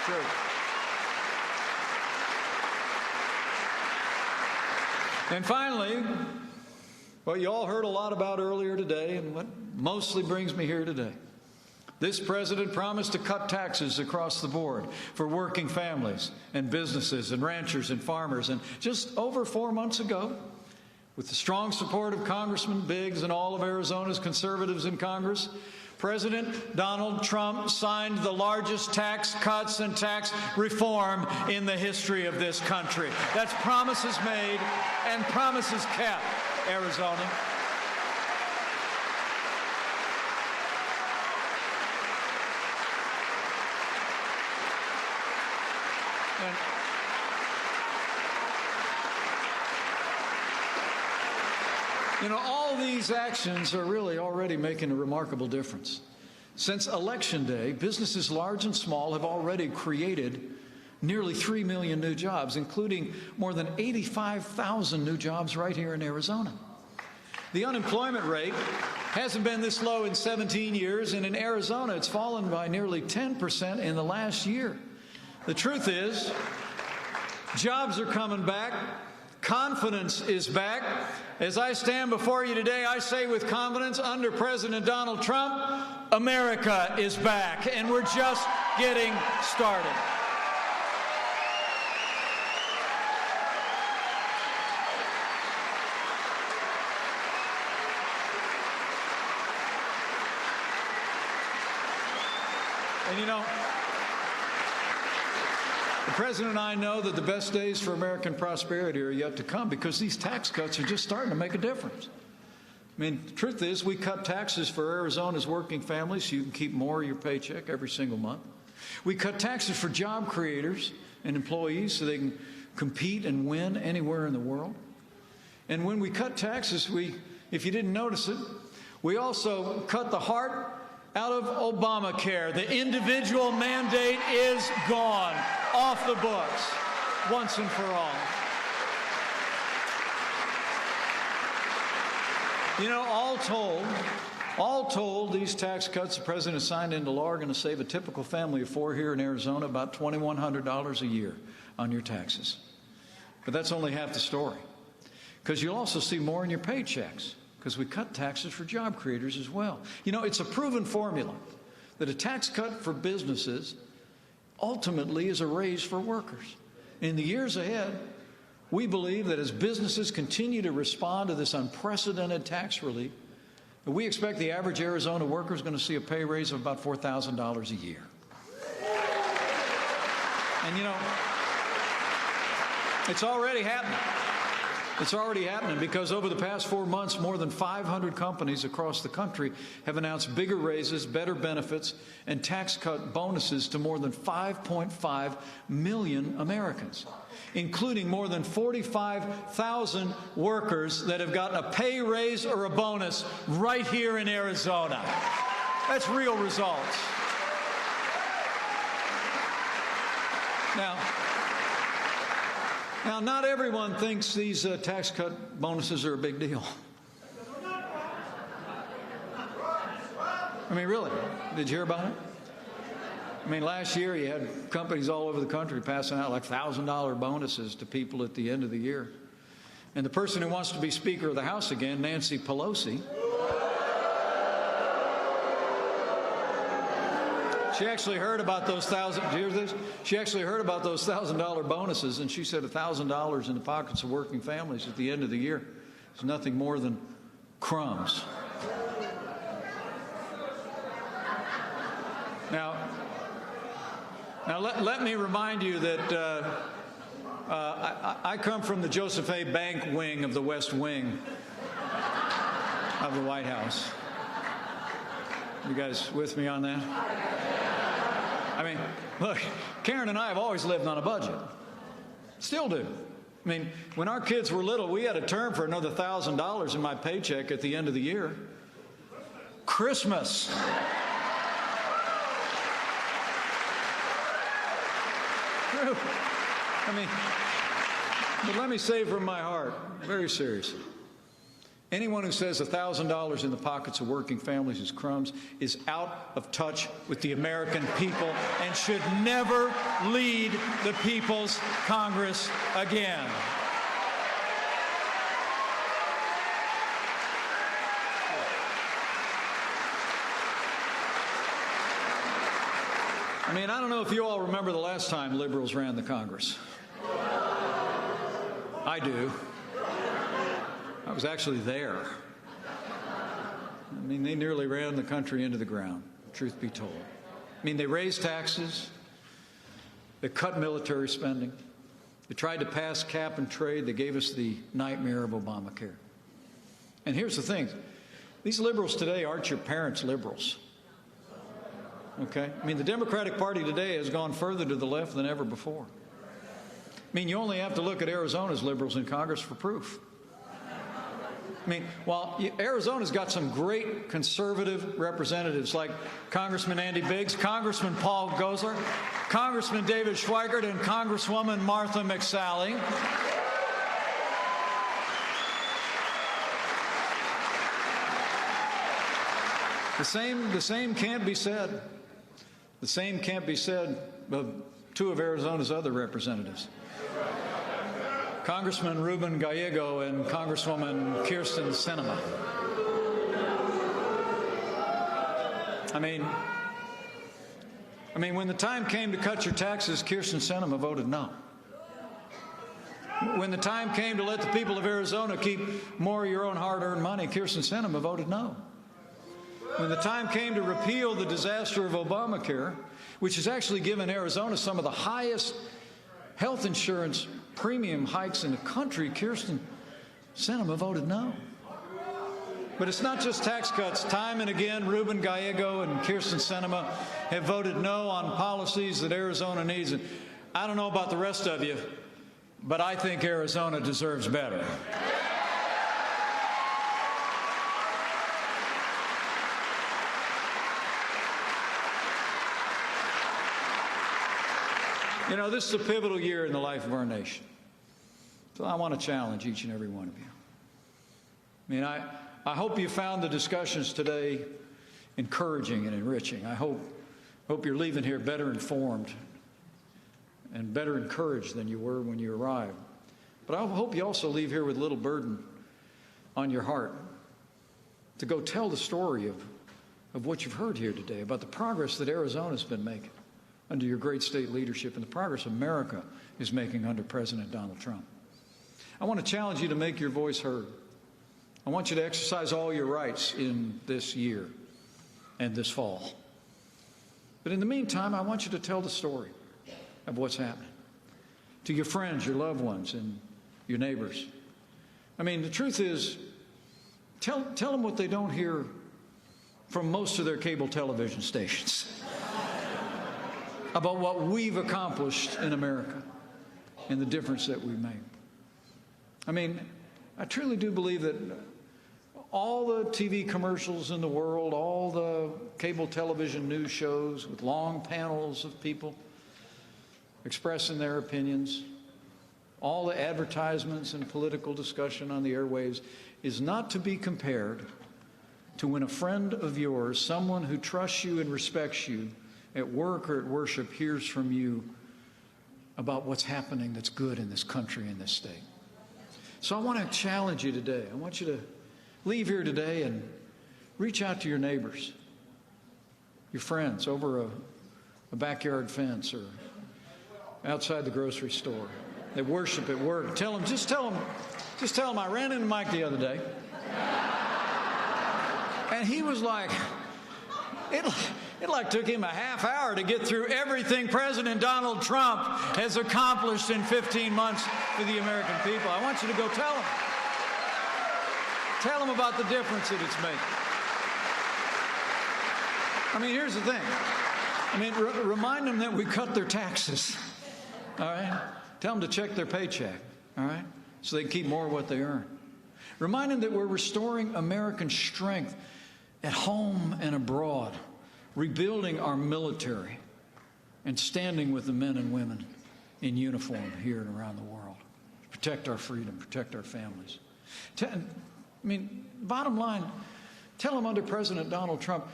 True. And finally, what you all heard a lot about earlier today and what mostly brings me here today. This president promised to cut taxes across the board for working families and businesses and ranchers and farmers. And just over 4 months ago, with the strong support of Congressman Biggs and all of Arizona's conservatives in Congress, President Donald Trump signed the largest tax cuts and tax reform in the history of this country. That's promises made and promises kept, Arizona. You know, all these actions are really already making a remarkable difference. Since Election Day, businesses large and small have already created nearly 3 million new jobs, including more than 85,000 new jobs right here in Arizona. The unemployment rate hasn't been this low in 17 years, and in Arizona it's fallen by nearly 10% in the last year. The truth is, jobs are coming back. Confidence is back. As I stand before you today, I say with confidence, under President Donald Trump, America is back, and we're just getting started. And you know, the President and I know that the best days for American prosperity are yet to come because these tax cuts are just starting to make a difference. I mean, the truth is, we cut taxes for Arizona's working families so you can keep more of your paycheck every single month. We cut taxes for job creators and employees so they can compete and win anywhere in the world. And when we cut taxes, if you didn't notice it, we also cut the heart out of Obamacare. The individual mandate is gone, off the books, once and for all. You know, all told, these tax cuts the president signed into law are going to save a typical family of 4 here in Arizona about $2,100 a year on your taxes. But that's only half the story, because you'll also see more in your paychecks, because we cut taxes for job creators as well. You know, it's a proven formula that a tax cut for businesses ultimately is a raise for workers. In the years ahead, we believe that as businesses continue to respond to this unprecedented tax relief, we expect the average Arizona worker is going to see a pay raise of about $4,000 a year. And you know, it's already happening. It's already happening because over the past 4 months, more than 500 companies across the country have announced bigger raises, better benefits, and tax cut bonuses to more than 5.5 million Americans, including more than 45,000 workers that have gotten a pay raise or a bonus right here in Arizona. That's real results. Now, Now, not everyone thinks these tax cut bonuses are a big deal. I mean, really, did you hear about it? I mean, last year you had companies all over the country passing out like $1,000 bonuses to people at the end of the year. And the person who wants to be Speaker of the House again, Nancy Pelosi, she actually heard about those She actually heard about those $1,000 bonuses, and she said $1,000 in the pockets of working families at the end of the year is nothing more than crumbs. Now let me remind you that I come from the Joseph A. Bank wing of the West Wing of the White House. You guys with me on that? I mean, look, Karen and I have always lived on a budget. Still do. I mean, when our kids were little, we had a term for another $1,000 in my paycheck at the end of the year. Christmas. True. I mean, but let me say from my heart, very seriously, anyone who says $1,000 in the pockets of working families is crumbs is out of touch with the American people and should never lead the People's Congress again. I mean, I don't know if you all remember the last time liberals ran the Congress. I do. I was actually there. I mean, they nearly ran the country into the ground, truth be told. I mean, they raised taxes. They cut military spending. They tried to pass cap and trade. They gave us the nightmare of Obamacare. And here's the thing. These liberals today aren't your parents' liberals. Okay? I mean, the Democratic Party today has gone further to the left than ever before. I mean, you only have to look at Arizona's liberals in Congress for proof. I mean, while Arizona's got some great conservative representatives like Congressman Andy Biggs, Congressman Paul Gosar, Congressman David Schweikert, and Congresswoman Martha McSally. The same can't be said. The same can't be said of two of Arizona's other representatives, Congressman Ruben Gallego and Congresswoman Kyrsten Sinema. I mean, when the time came to cut your taxes, Kyrsten Sinema voted no. When the time came to let the people of Arizona keep more of your own hard-earned money, Kyrsten Sinema voted no. When the time came to repeal the disaster of Obamacare, which has actually given Arizona some of the highest health insurance premium hikes in the country, Kyrsten Sinema voted no. But it's not just tax cuts. Time and again, Ruben Gallego and Kyrsten Sinema have voted no on policies that Arizona needs. And I don't know about the rest of you, but I think Arizona deserves better. You know, this is a pivotal year in the life of our nation. So I want to challenge each and every one of you. I mean, I hope you found the discussions today encouraging and enriching. I hope you're leaving here better informed and better encouraged than you were when you arrived. But I hope you also leave here with a little burden on your heart to go tell the story of what you've heard here today, about the progress that Arizona's been making under your great state leadership and the progress America is making under President Donald Trump. I want to challenge you to make your voice heard. I want you to exercise all your rights in this year and this fall. But in the meantime, I want you to tell the story of what's happening to your friends, your loved ones, and your neighbors. I mean, the truth is, tell them what they don't hear from most of their cable television stations about what we've accomplished in America and the difference that we've made. I mean, I truly do believe that all the TV commercials in the world, all the cable television news shows with long panels of people expressing their opinions, all the advertisements and political discussion on the airwaves is not to be compared to when a friend of yours, someone who trusts you and respects you at work or at worship, hears from you about what's happening that's good in this country, in this state. So I want to challenge you today. I want you to leave here today and reach out to your neighbors, your friends over a backyard fence or outside the grocery store. They worship at work. Just tell them I ran into Mike the other day. And he was like, it like took him a half hour to get through everything President Donald Trump has accomplished in 15 months for the American people. I want you to go tell them. Tell them about the difference that it's making. I mean, here's the thing. I mean, remind them that we cut their taxes. All right? Tell them to check their paycheck. All right? So they can keep more of what they earn. Remind them that we're restoring American strength at home and abroad, rebuilding our military, and standing with the men and women in uniform here and around the world. Protect our freedom, protect our families. Bottom line, tell them under President Donald Trump,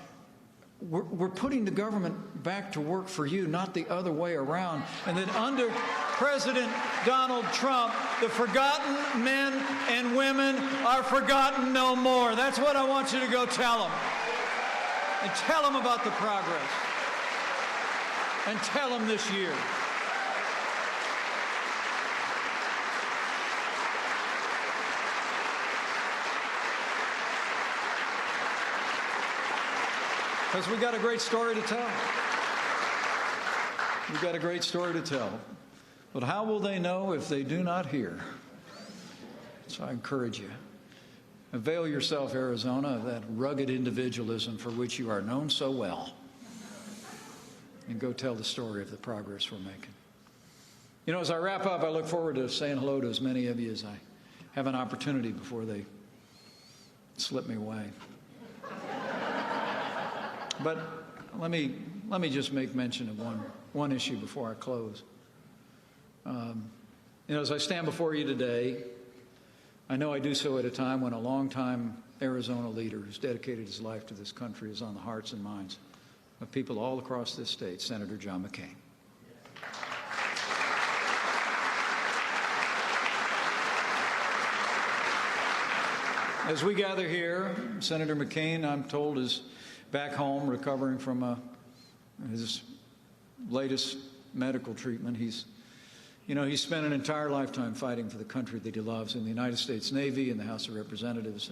we're putting the government back to work for you, not the other way around. And that under President Donald Trump, the forgotten men and women are forgotten no more. That's what I want you to go tell them. And tell them about the progress. And tell them this year. Because we've got a great story to tell. We've got a great story to tell. But how will they know if they do not hear? So I encourage you. Avail yourself, Arizona, of that rugged individualism for which you are known so well. And go tell the story of the progress we're making. You know, as I wrap up, I look forward to saying hello to as many of you as I have an opportunity before they slip me away. But let me just make mention of one issue before I close. As I stand before you today, I know I do so at a time when a longtime Arizona leader who's dedicated his life to this country is on the hearts and minds of people all across this state, Senator John McCain. As we gather here, Senator McCain, I'm told, is back home recovering from his latest medical treatment. He's spent an entire lifetime fighting for the country that he loves in the United States Navy, in the House of Representatives,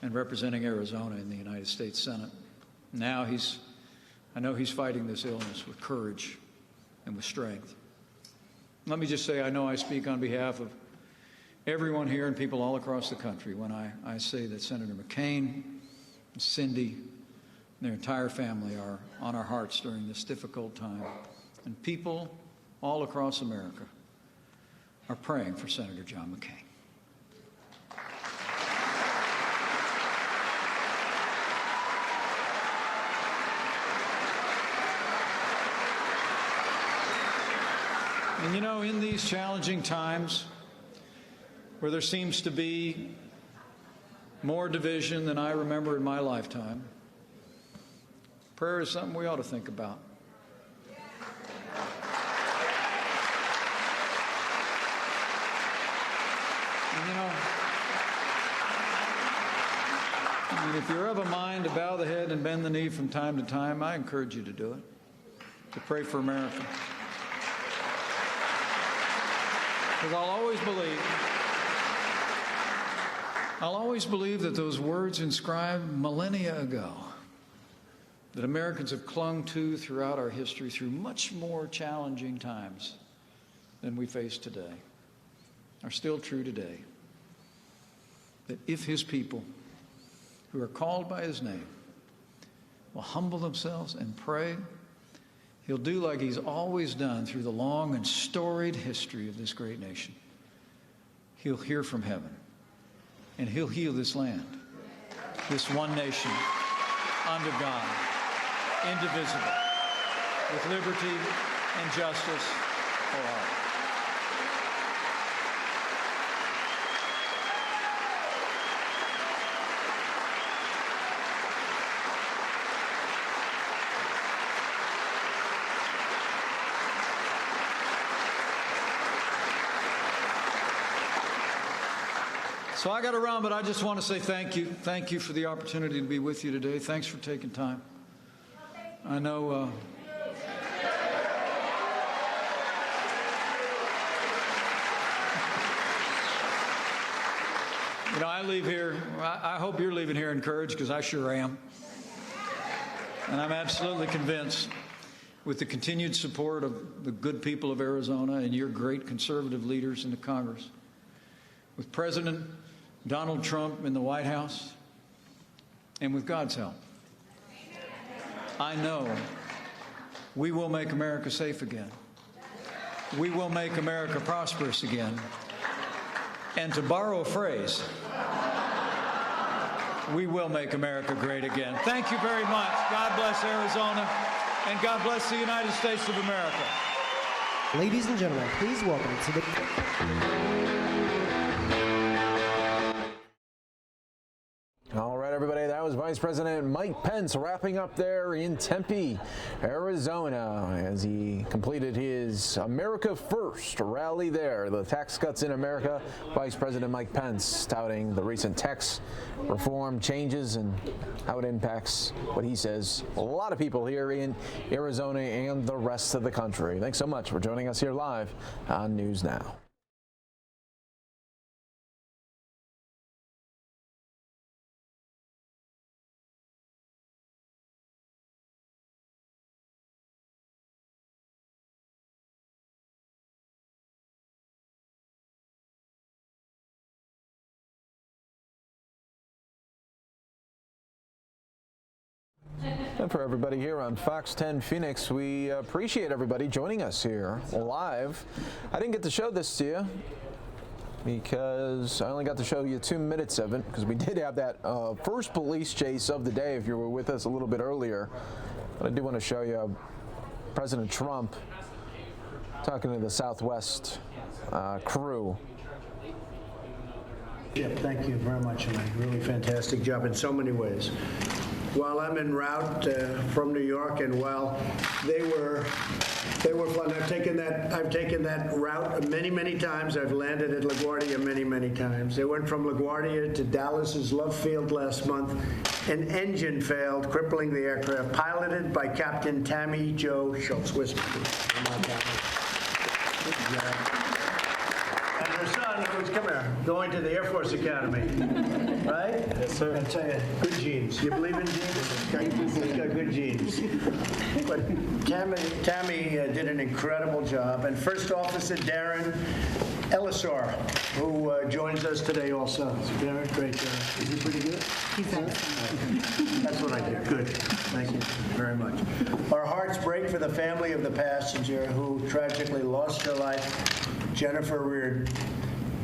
and representing Arizona in the United States Senate. Now I know he's fighting this illness with courage and with strength. Let me just say, I know I speak on behalf of everyone here and people all across the country when I say that Senator McCain, Cindy, and their entire family are on our hearts during this difficult time. And people all across America are praying for Senator John McCain. And in these challenging times where there seems to be more division than I remember in my lifetime, prayer is something we ought to think about. And if you're of a mind to bow the head and bend the knee from time to time, I encourage you to do it, to pray for America. Because I'll always believe that those words inscribed millennia ago, that Americans have clung to throughout our history through much more challenging times than we face today, are still true today. That if his people who are called by his name will humble themselves and pray, he'll do like he's always done through the long and storied history of this great nation. He'll hear from heaven, and he'll heal this land, this one nation, under God, indivisible, with liberty and justice for all. So I got to run, but I just want to say thank you. Thank you for the opportunity to be with you today. Thanks for taking time. I know you know, I leave here, I hope you're leaving here encouraged, because I sure am. And I'm absolutely convinced, with the continued support of the good people of Arizona and your great conservative leaders in the Congress, with President Donald Trump in the White House, and with God's help, I know we will make America safe again. We will make America prosperous again. And to borrow a phrase, we will make America great again. Thank you very much. God bless Arizona, and God bless the United States of America. Ladies and gentlemen, please welcome to the... All right, everybody, that was Vice President Mike Pence wrapping up there in Tempe, Arizona, as he completed his America First rally there. The tax cuts in America. Vice President Mike Pence touting the recent tax reform changes and how it impacts, what he says, a lot of people here in Arizona and the rest of the country. Thanks so much for joining us here live on News Now. And for everybody here on Fox 10 Phoenix, we appreciate everybody joining us here live. I didn't get to show this to you because I only got to show you 2 minutes of it, because we did have that first police chase of the day if you were with us a little bit earlier. But I do want to show you President Trump talking to the Southwest crew. Yeah, thank you very much, and a really fantastic job in so many ways. While I'm en route from New York, and while they were fun, I've taken that route many times. I've landed at LaGuardia many times. They went from LaGuardia to Dallas's Love Field last month. An engine failed, crippling the aircraft, piloted by Captain Tammy Jo Schultz. And her son, who's, come here, going to the Air Force Academy, right? Yes, sir. I tell you, good genes. You believe in genes? He's got good genes. But Tammy did an incredible job. And First Officer Darren Ellisor, who joins us today also. Darren, great job. Is he pretty good? He's excellent. That's what I do. Good. Thank you very much. Our hearts break for the family of the passenger who tragically lost her life, Jennifer Reard.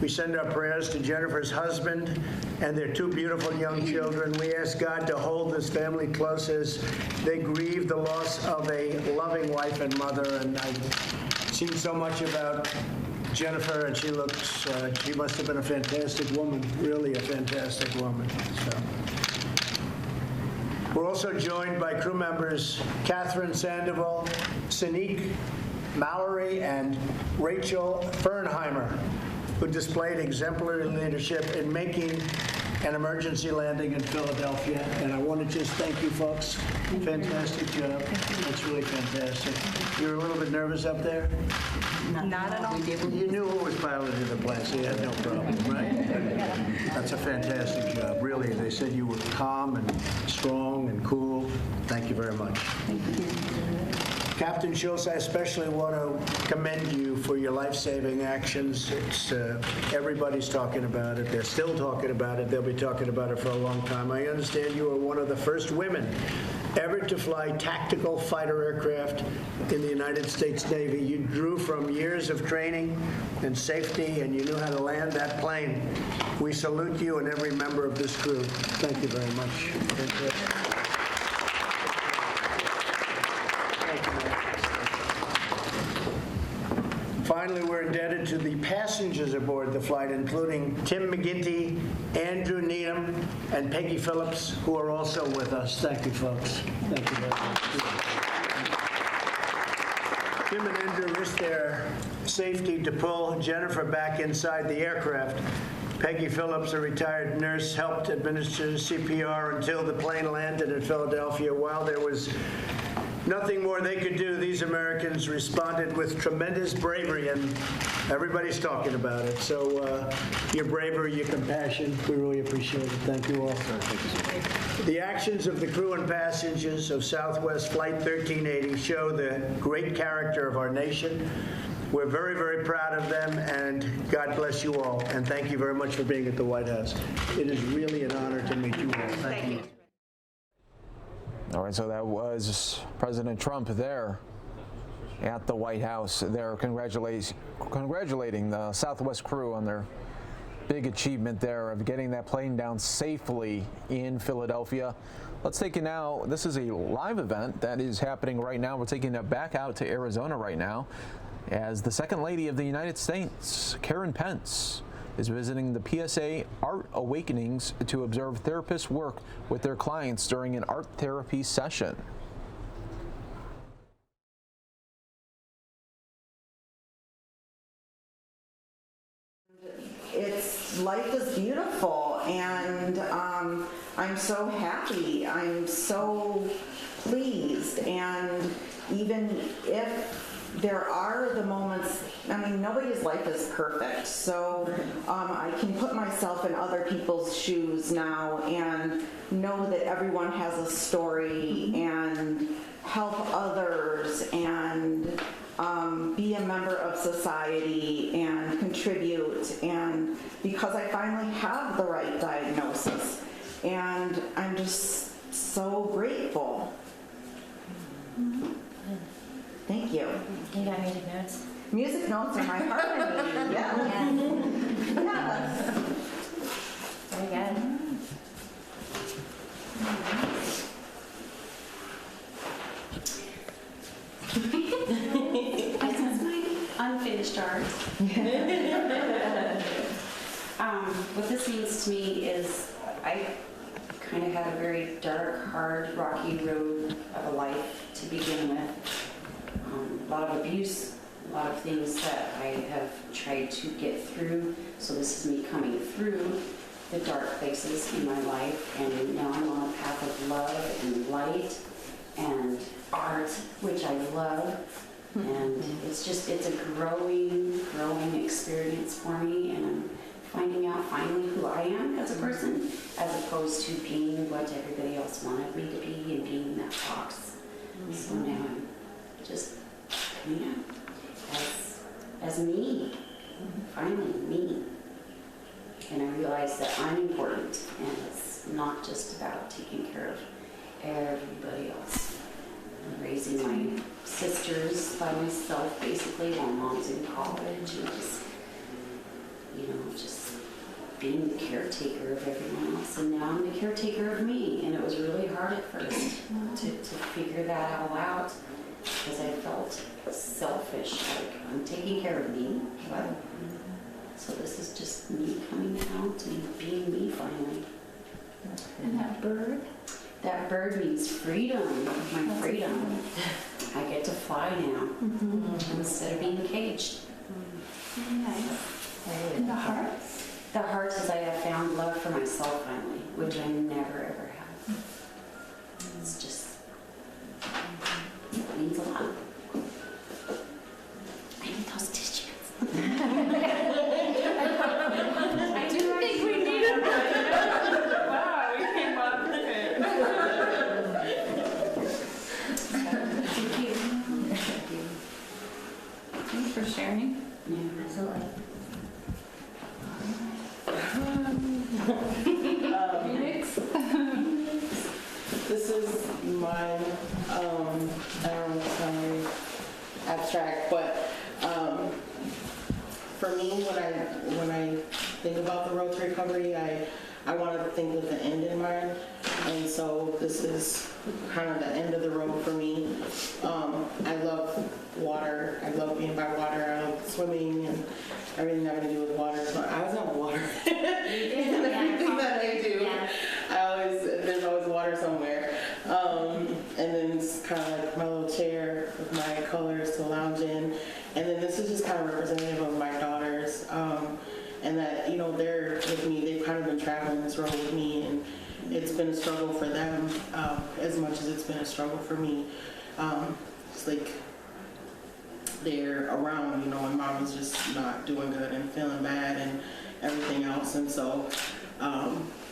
We send our prayers to Jennifer's husband and their 2 beautiful young children. We ask God to hold this family close as they grieve the loss of a loving wife and mother. And I've seen so much about Jennifer, and she must have been a fantastic woman, really a fantastic woman. So. We're also joined by crew members Catherine Sandoval, Sanique Mallory, and Rachel Fernheimer, who displayed exemplary leadership in making an emergency landing in Philadelphia. And I want to just thank you folks. Fantastic job. That's really fantastic. You were a little bit nervous up there? Not at all. You knew who was piloting the plane, so you had no problem, right? That's a fantastic job. Really, they said you were calm and strong and cool. Thank you very much. Thank you. Captain Schultz, I especially want to commend you for your life-saving actions. Everybody's talking about it. They're still talking about it. They'll be talking about it for a long time. I understand you were one of the first women ever to fly tactical fighter aircraft in the United States Navy. You drew from years of training and safety, and you knew how to land that plane. We salute you and every member of this crew. Thank you very much. Finally, we're indebted to the passengers aboard the flight, including Tim McGinty, Andrew Needham, and Peggy Phillips, who are also with us. Thank you, folks. Thank you very much. Tim and Andrew risked their safety to pull Jennifer back inside the aircraft Peggy Phillips, a retired nurse, helped administer CPR until the plane landed in Philadelphia. While there was nothing more they could do, these Americans responded with tremendous bravery, and everybody's talking about it. So your bravery, your compassion, we really appreciate it. Thank you all. The actions of the crew and passengers of Southwest Flight 1380 show the great character of our nation. We're very, very proud of them, and God bless you all. And thank you very much for being at the White House. It is really an honor to meet you all. Thank you. All right, so that was President Trump there at the White House. They're congratulating the Southwest crew on their big achievement there of getting that plane down safely in Philadelphia. Let's take it now. This is a live event that is happening right now. We're taking it back out to Arizona right now as the Second Lady of the United States, Karen Pence, is visiting the PSA Art Awakenings to observe therapists work with their clients during an art therapy session. Life is beautiful, and I'm so happy. I'm so pleased, and even if there are the moments, I mean, nobody's life is perfect, so I can put myself in other people's shoes now and know that everyone has a story and help others and be a member of society and contribute, and because I finally have the right diagnosis, and I'm just so grateful. Thank you. You got music notes? Music notes are my harmony. Yeah. Yes. Very good. This is my unfinished art. What this means to me is I kind of had a very dark, hard, rocky road of a life to begin with. A lot of abuse, a lot of things that I have tried to get through. So this is me coming through the dark places in my life, and now I'm on a path of love and light and art, which I love. And it's a growing experience for me, and I'm finding out finally who I am as a person, as opposed to being what everybody else wanted me to be and being that box. So now I'm just coming out as me, finally me. And I realize that I'm important, and it's not just about taking care of everybody else. I'm raising my sisters by myself, basically, while mom's in college, and just being the caretaker of everyone else. And now I'm the caretaker of me, and it was really hard at first to figure that all out, because I felt selfish, like I'm taking care of me. So this is just me coming out and being me finally. And that bird? That bird means freedom, my freedom. I get to fly now instead of being caged. Nice. And the heart? The heart is I have found love for myself finally, which I never ever had. It's just, it means a lot. I need those tissues. I do think we need them. Wow, we came up prepared. Thank you. Thanks for sharing. Yeah, absolutely. This is my, I don't know, it's very abstract, but for me, when I think about the road to recovery, I want to think with the end in mind, and so this is kind of the end of the road for me. I love water. I love being by water. I love swimming and everything having to do with water. So I always have water. And everything that I do, there's always water somewhere. And then it's kind of like my little chair with my colors to lounge in. And then this is just kind of representative of my daughters. and that, you know, they're with me. They've kind of been traveling this road with me, and it's been a struggle for them as much as it's been a struggle for me. It's like they're around, you know, and mom is just not doing good and feeling bad and everything else. And so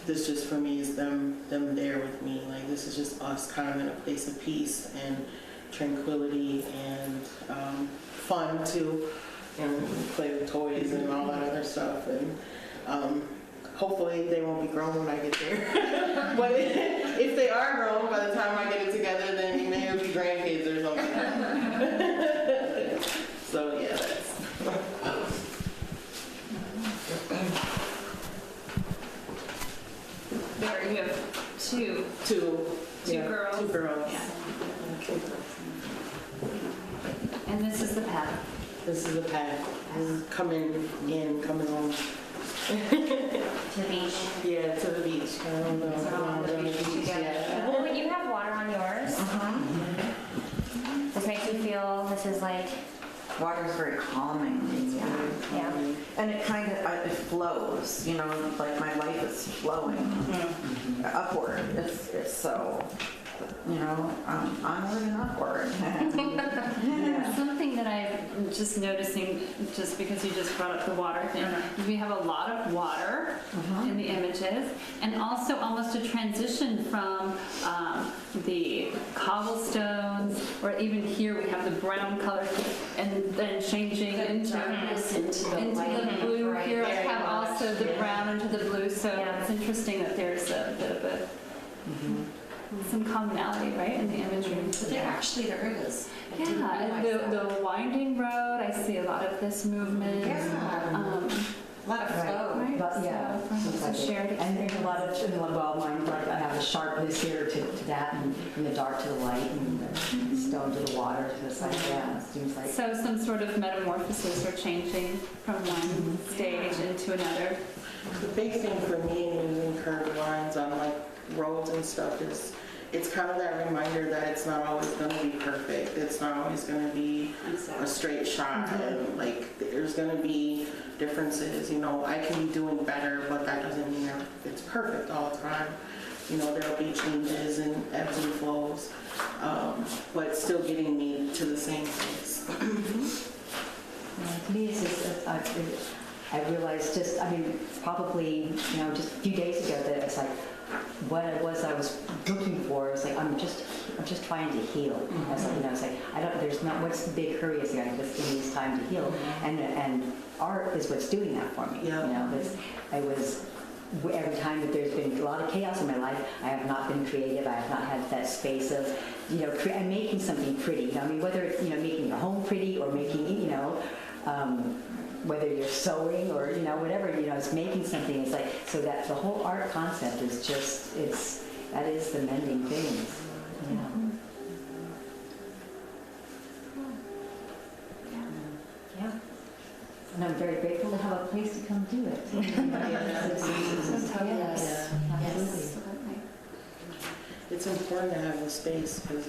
this just for me is them there with me. Like, this is just us kind of in a place of peace and tranquility and fun too, and play with toys and all that other stuff. And hopefully they won't be grown when I get there. But if they are grown by the time I get it together, then maybe it'll be grandkids or something. So yeah, that's. There you have two yeah, girls. 2 girls. Yeah. Okay. And this is the path. This is the path. This is coming home. To the beach. Yeah, to the beach. I don't know. So on the beach together. Yeah. Well, you have water on yours. This makes you feel, this is like... Water's very calming. Yeah. And it kind of, it flows, you know, like my life is flowing upward. It's so, you know, onward and upward. Something that I'm just noticing, just because you just brought up the water thing, we have a lot of water in the images, and also almost a transition from the cobblestones, or even here we have the brown color, and then changing into the blue. Right. Here I Very have much. also the brown into the blue, so Yeah. it's interesting that there's a bit of a some commonality, right, in the imagery. There is. Yeah, and the winding road, I see a lot of this movement. A lot of flow. Right. But, yeah, So like shared and there's a lot of, well, mine, like I have the sharpness here to that, and from the dark to the light, and the stone to the water, to this, like, yeah, it seems like. So some sort of metamorphosis or changing from one stage into another. The big thing for me in using curved lines on like roads and stuff is it's kind of that reminder that it's not always going to be perfect. It's not always going to be a straight shot. And like there's going to be differences. You know, I can be doing better, but that doesn't mean it's perfect all the time. You know, there'll be changes and ebbs and flows, but it's still getting me to the same place. To me, it's just, I realized just, I mean, probably, you know, just a few days ago that it's like, what it was I was looking for, it's like, I'm just trying to heal. I was like, you know, it's like, there's not, what's the big hurry? It's like, I just give me this time to heal. And art is what's doing that for me. Yeah. You know, every time that there's been a lot of chaos in my life, I have not been creative. I have not had that space of, you know, I'm making something pretty. You know, I mean, whether it's, you know, making your home pretty or making, you know, whether you're sewing or, you know, whatever, you know, it's making something. It's like, so that the whole art concept is just, that is the mending things, you know. Yeah. And I'm very grateful to have a place to come do it. Yes. Absolutely. It's important to have the space because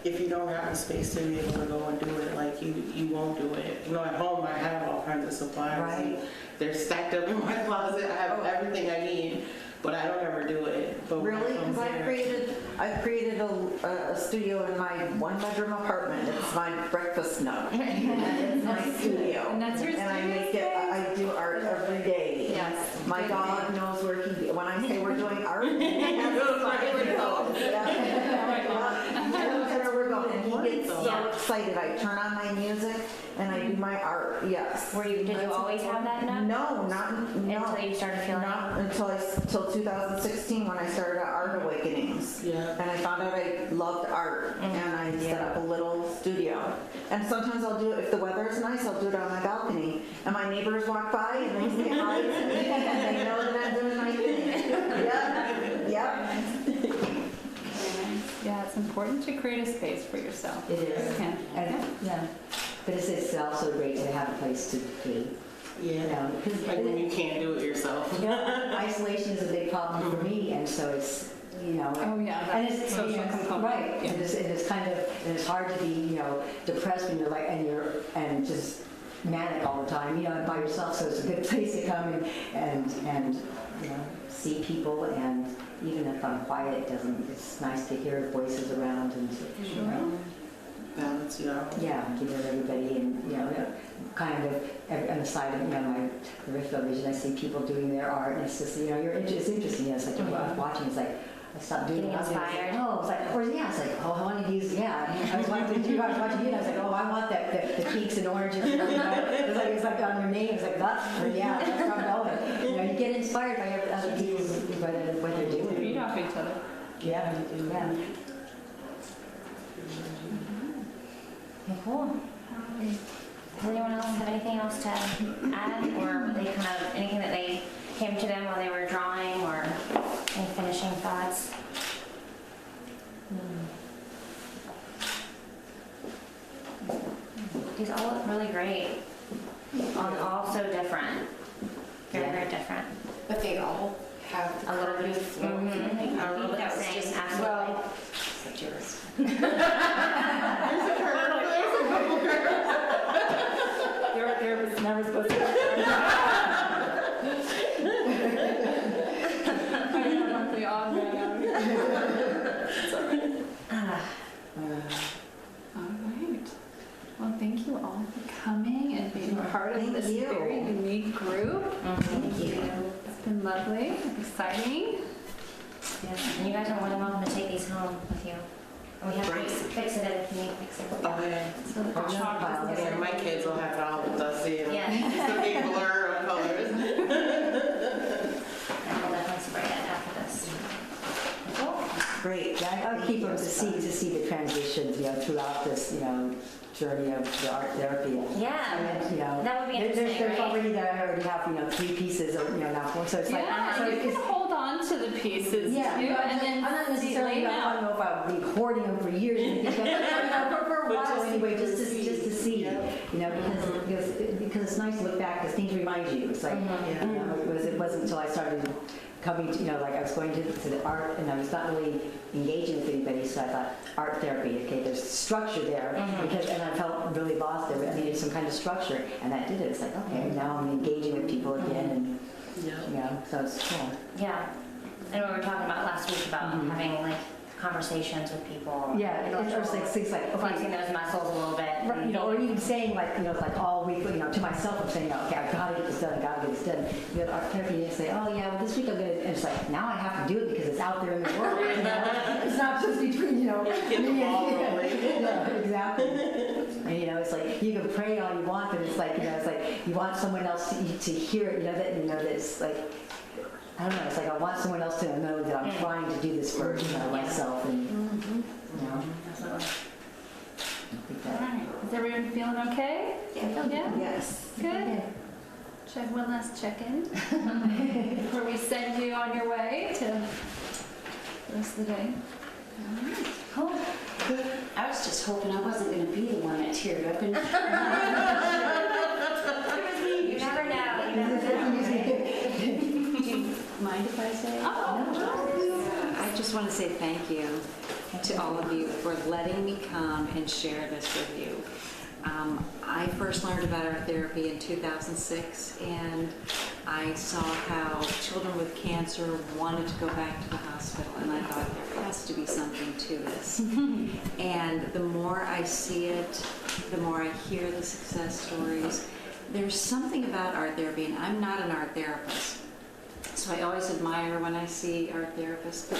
if you don't have the space to be able to go and do it, like you won't do it. You know, at home I have all kinds of supplies. Right. And they're stacked up in my closet. I have everything I need, but I don't ever do it. But when Really? it comes Because I've created a studio in my 1-bedroom apartment. It's my breakfast nook. And it's my studio. And that's your I make it. I do art every day. Yes. My dog knows where he. When I say we're doing art, he knows where to go. Where we're going. He gets so excited. I turn on my music and I do my art. Yes. Did you always have that enough? No, not until you started feeling not until 2016 when I started at Art Awakenings. Yeah. And I found out I loved art, and I set up a little studio. And sometimes I'll do it if the weather is nice. I'll do it on my balcony, and my neighbors walk by and they say hi to me, and they know that I'm doing my thing. Yep. Yeah, it's important to create a space for yourself. It is. Yeah. And, yeah. But it's also great to have a place to be. Yeah. You know, like when you can't do it yourself. Yeah, isolation is a big problem for me, and so it's, you know. Oh yeah, and that's it's social component. right. Yeah. And it's kind of, and it's hard to be, you know, depressed when you're like, and just manic all the time, you know, and by yourself, so it's a good place to come and you know, see people, and even if I'm quiet, it's nice to hear voices around and you know, balance you out. yeah, to hear everybody, and you know, kind of on the side of, you know, my peripheral vision, I see people doing their art, and it's just, you know, it's interesting. You know, it's like I'm watching. It's like I stopped doing it. Inspired. Oh, it's like, or yeah, it's like, oh, I want to use, yeah. I was watching you, and I was like, oh, I want the peaks and oranges. You know, it's like on your name. It's like that. Yeah, that's where I'm going. You know, you get inspired by other people, what they're doing. Feed off each other. Yeah, you do. Yeah. Okay, cool. Does anyone else have anything else to add, or they kind of anything that they came to them while they were drawing, or any finishing thoughts? These all look really great. All so different. Very, very different. But they all have a little bit of flow. Mm-hmm. I don't know that what was saying. just Absolutely. Except yours. Your therapist never supposed to. Monthly odd man out here. It's all right. All right. Well, thank you all for coming and being part of this very unique group. Thank you. It's been lovely, exciting. Yes, and you guys are more than welcome to take these home with you. And we have to fix it if you need to fix it. Okay. So the chalk is Yeah, my kids will have it all with us, you know. Yeah. It's a big blur of colors. And we'll definitely spray it after this. Cool. Great. Yeah, I'll keep them to see the transition, you know, throughout this, you know, journey of the art therapy. Yeah. And, you know, That would be interesting, there's right? already that I already have, you know, 3 pieces of, you know, now 4. So it's like, Yeah, so you it's, can hold on to the pieces yeah, too, and then I'm not necessarily, lay I out. don't know if I'll be hoarding them for years, and things, but, you know, for a while anyway, just to see, you know, because it's nice to look back, because things remind you. It's like, you know, it wasn't until I started coming to, you know, like I was going to the art, and I was not really engaging with anybody, so I thought art therapy, okay, there's structure there, because, and I felt really lost there, I needed some kind of structure, and that did it. It's like, okay, now I'm engaging with people again, and, you know, so it's cool. Yeah. And we were talking about last week about having like conversations with people. Yeah, or it's like things like, okay, flexing those muscles a little bit. right, you know, or even saying like, you know, like all week, you know, to myself, I'm saying, okay, I've got to get this done, I've got to get this done. You know, art therapy, you say, oh yeah, well this week I'm going to, and it's like, now I have to do it because it's out there in the world, you know? It's not just between, you know, Get the ball rolling. yeah, exactly. And, you know, it's like, you can pray all you want, but it's like, you know, it's like, you want someone else to hear it, you know, that it's like, I don't know, it's like I want someone else to know that I'm trying to do this for, you know, myself, and, you know. Absolutely. All right. Is everyone feeling okay? Yeah? Yes. Good. Check one last check-in before we send you on your way to the rest of the day. All right. Cool. I was just hoping I wasn't going to be the one that teared up. And You never know. You never know. Mind if I say? Oh. I just want to say thank you to all of you for letting me come and share this with you. I first learned about art therapy in 2006, and I saw how children with cancer wanted to go back to the hospital, and I thought there has to be something to this. And the more I see it, the more I hear the success stories. There's something about art therapy, and I'm not an art therapist, so I always admire when I see art therapists, but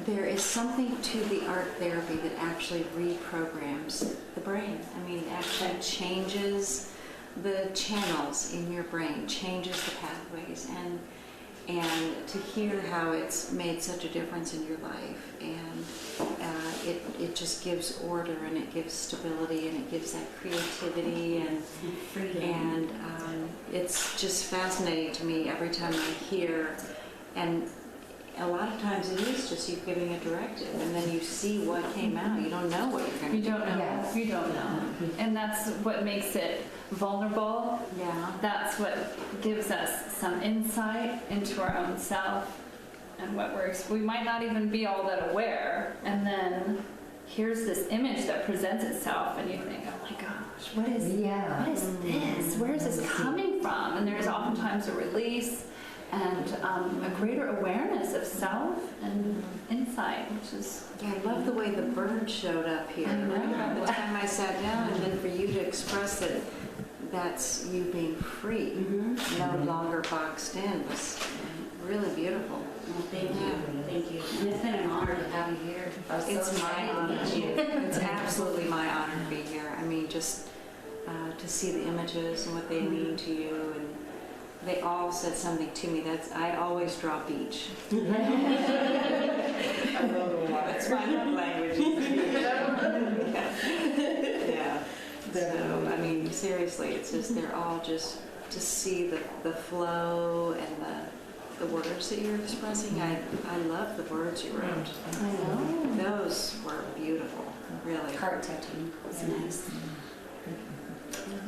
there is something to the art therapy that actually reprograms the brain. I mean, it actually changes the channels in your brain, changes the pathways, and to hear how it's made such a difference in your life, and it just gives order, and it gives stability, and it gives that creativity and freedom. And it's just fascinating to me every time I hear, and a lot of times it is just you giving a directive, and then you see what came out. You don't know what you're going to do. You don't know. Yes. You don't know. And that's what makes it vulnerable. Yeah. That's what gives us some insight into our own self and what we might not even be all that aware. And then here's this image that presents itself, and you think, oh my gosh, what is this? Where is this coming from? And there's oftentimes a release and a greater awareness of self and insight, which is... Yeah, I love the way the bird showed up here. By the time I sat down, and then for you to express that that's you being free, no longer boxed in, was really beautiful. Well, thank you. Thank you. And it's been an honor to have you here. It's my honor. It's absolutely my honor to be here. I mean, just to see the images and what they mean to you, and they all said something to me. I always draw beach. I love the water. It's my love language. Yeah. So, I mean, seriously, it's just, they're all just, to see the flow and the words that you're expressing. I love the words you wrote. I know. Those were beautiful, really. Heart touching. It's nice.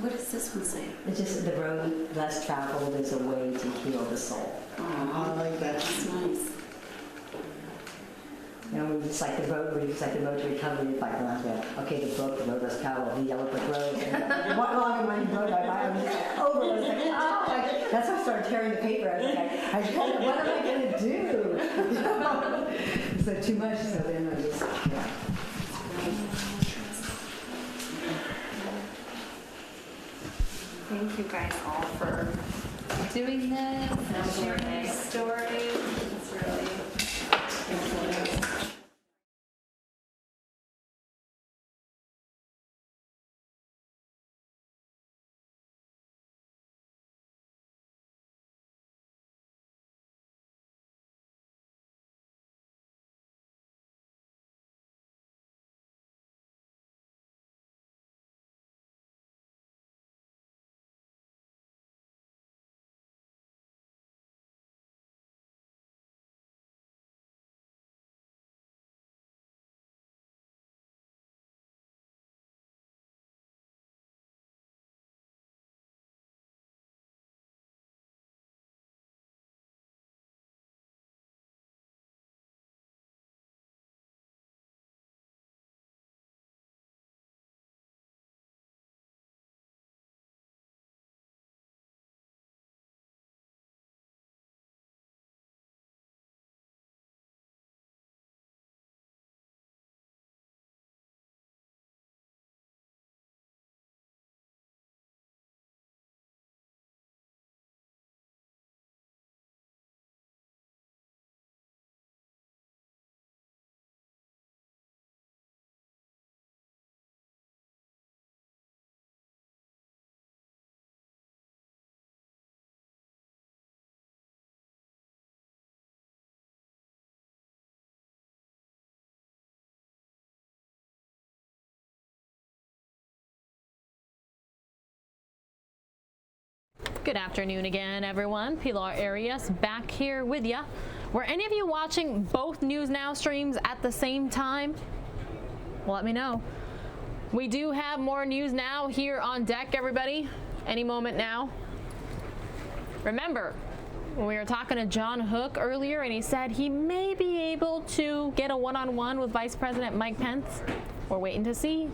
What does this one say? It's just the road less traveled is a way to heal the soul. Oh, I like that. That's nice. You know, it's like the road, it's like the road to recovery. It's like, okay, the book, the road less traveled, the yellow brick road. And what long and winding road I buy, I'm just like, over. I was like, oh, like, that's why I started tearing the paper. I was like, what am I going to do? So too much, so then I just, yeah. Thank you guys all for doing this and sharing your stories. It's really important. Good afternoon again, everyone. Pilar Arias back here with you. Were any of you watching both News Now streams at the same time? Well, let me know. We do have more News Now here on deck, everybody. Any moment now. Remember, when we were talking to John Hook earlier and he said he may be able to get a one-on-one with Vice President Mike Pence, we're waiting to see.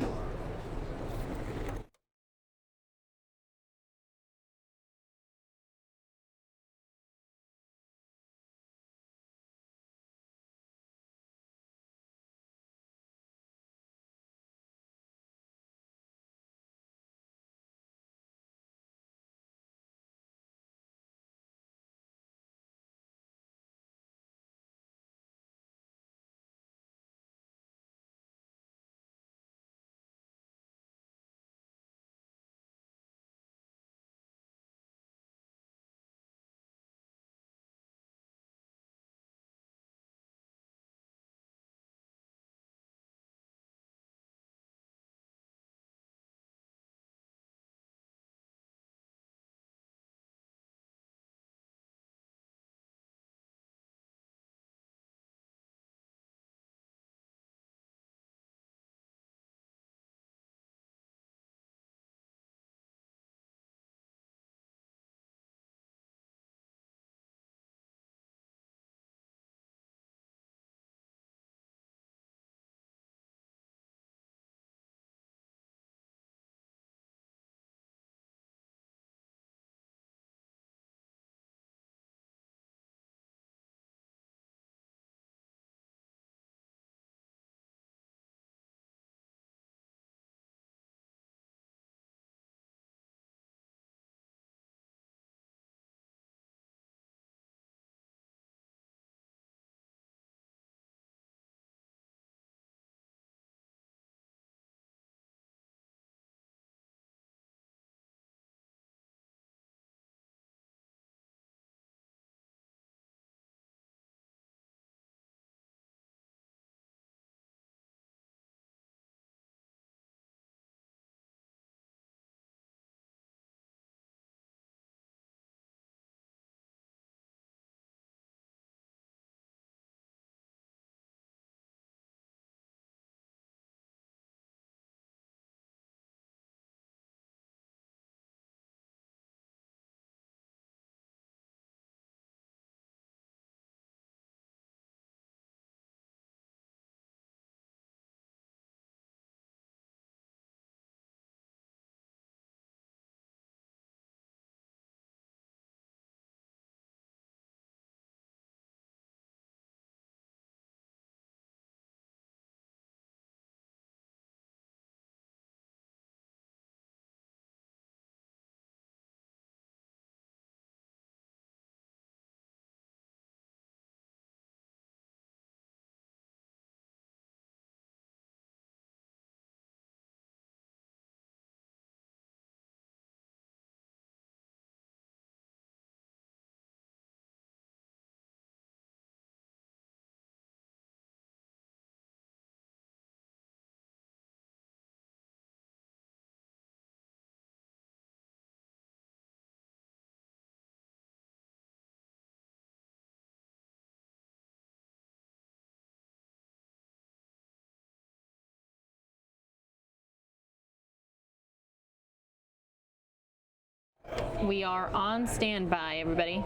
We are on standby, everybody.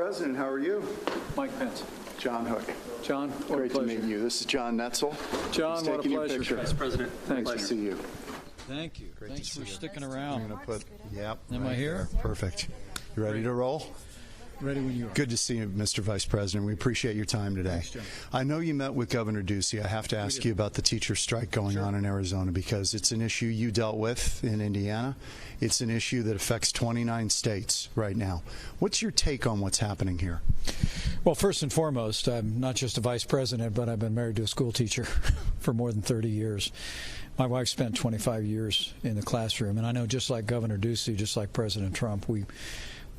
President, how are you? Mike Pence. John Hook. John, great to meet you. This is John Netzel. John, what a pleasure. Vice President. Thanks. Nice to see you. Thank you. Great Thanks to see for you. sticking around. I'm going to put, yep. Am I here? There. Perfect. You ready to roll? Ready when you are. Good to see you, Mr. Vice President. We appreciate your time today. Thanks, John. I know you met with Governor Ducey. I have to ask you about the teacher strike going on in Arizona because it's an issue you dealt with in Indiana. It's an issue that affects 29 states right now. What's your take on what's happening here? Well, first and foremost, I'm not just a vice president, but I've been married to a school teacher for more than 30 years. My wife spent 25 years in the classroom, and I know just like Governor Ducey, just like President Trump, we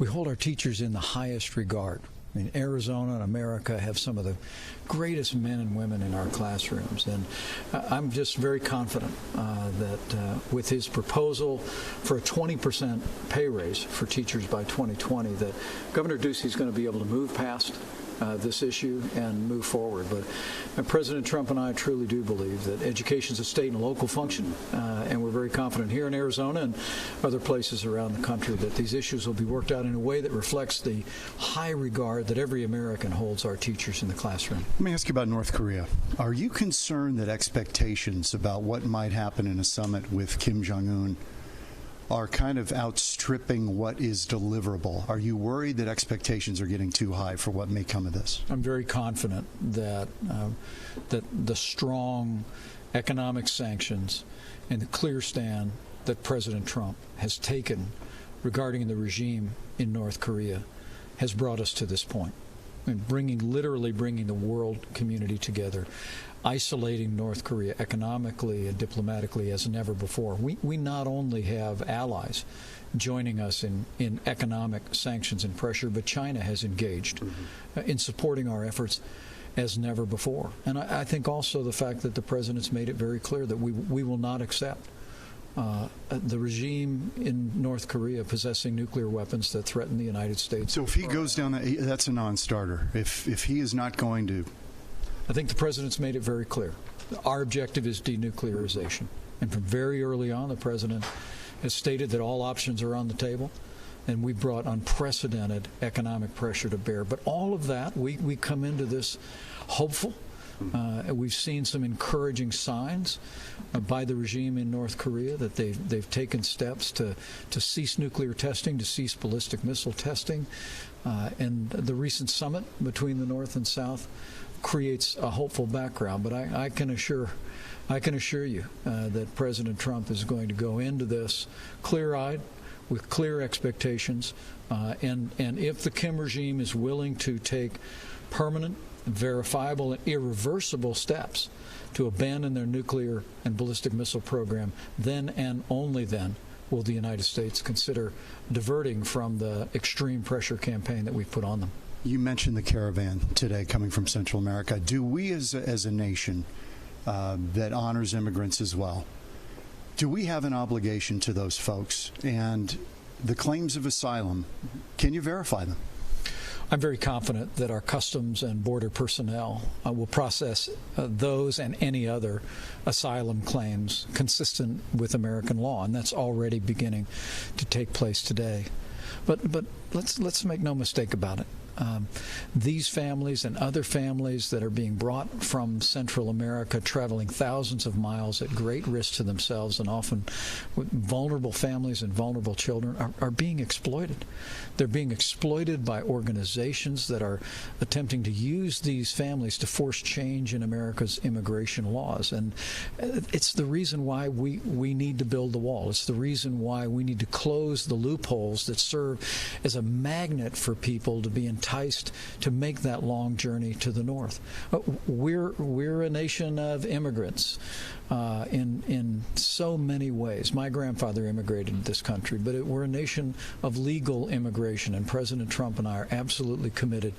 hold our teachers in the highest regard. I mean, Arizona and America have some of the greatest men and women in our classrooms, and I'm just very confident that with his proposal for a 20% pay raise for teachers by 2020, that Governor Ducey is going to be able to move past this issue and move forward. But President Trump and I truly do believe that education is a state and local function, and we're very confident here in Arizona and other places around the country that these issues will be worked out in a way that reflects the high regard that every American holds our teachers in the classroom. Let me ask you about North Korea. Are you concerned that expectations about what might happen in a summit with Kim Jong-un are kind of outstripping what is deliverable? Are you worried that expectations are getting too high for what may come of this? I'm very confident that that the strong economic sanctions and the clear stand that President Trump has taken regarding the regime in North Korea has brought us to this point. I mean, literally bringing the world community together, isolating North Korea economically and diplomatically as never before. We not only have allies joining us in economic sanctions and pressure, but China has engaged in supporting our efforts as never before. And I think also the fact that the president's made it very clear that we will not accept the regime in North Korea possessing nuclear weapons that threaten the United States. So if he goes down, that's a non-starter. If he is not going to... I think the president's made it very clear. Our objective is denuclearization. And from very early on, the president has stated that all options are on the table. And we brought unprecedented economic pressure to bear. But all of that, we come into this hopeful. We've seen some encouraging signs by the regime in North Korea that they've taken steps to cease nuclear testing, to cease ballistic missile testing. And the recent summit between the North and South creates a hopeful background. But I can assure you that President Trump is going to go into this clear-eyed, with clear expectations, and if the Kim regime is willing to take permanent, verifiable, and irreversible steps to abandon their nuclear and ballistic missile program, then and only then will the United States consider diverting from the extreme pressure campaign that we've put on them. You mentioned the caravan today coming from Central America. Do we as a nation that honors immigrants as well, do we have an obligation to those folks? And the claims of asylum, can you verify them? I'm very confident that our Customs and Border personnel will process those and any other asylum claims consistent with American law, and that's already beginning to take place today. But let's make no mistake about it. These families and other families that are being brought from Central America, traveling thousands of miles at great risk to themselves and often vulnerable families and vulnerable children are being exploited. They're being exploited by organizations that are attempting to use these families to force change in America's immigration laws. And it's the reason why we need to build the wall. It's the reason why we need to close the loopholes that serve as a magnet for people to be enticed to make that long journey to the north. We're a nation of immigrants in so many ways. My grandfather immigrated to this country, but we're a nation of legal immigration, and President Trump and I are absolutely committed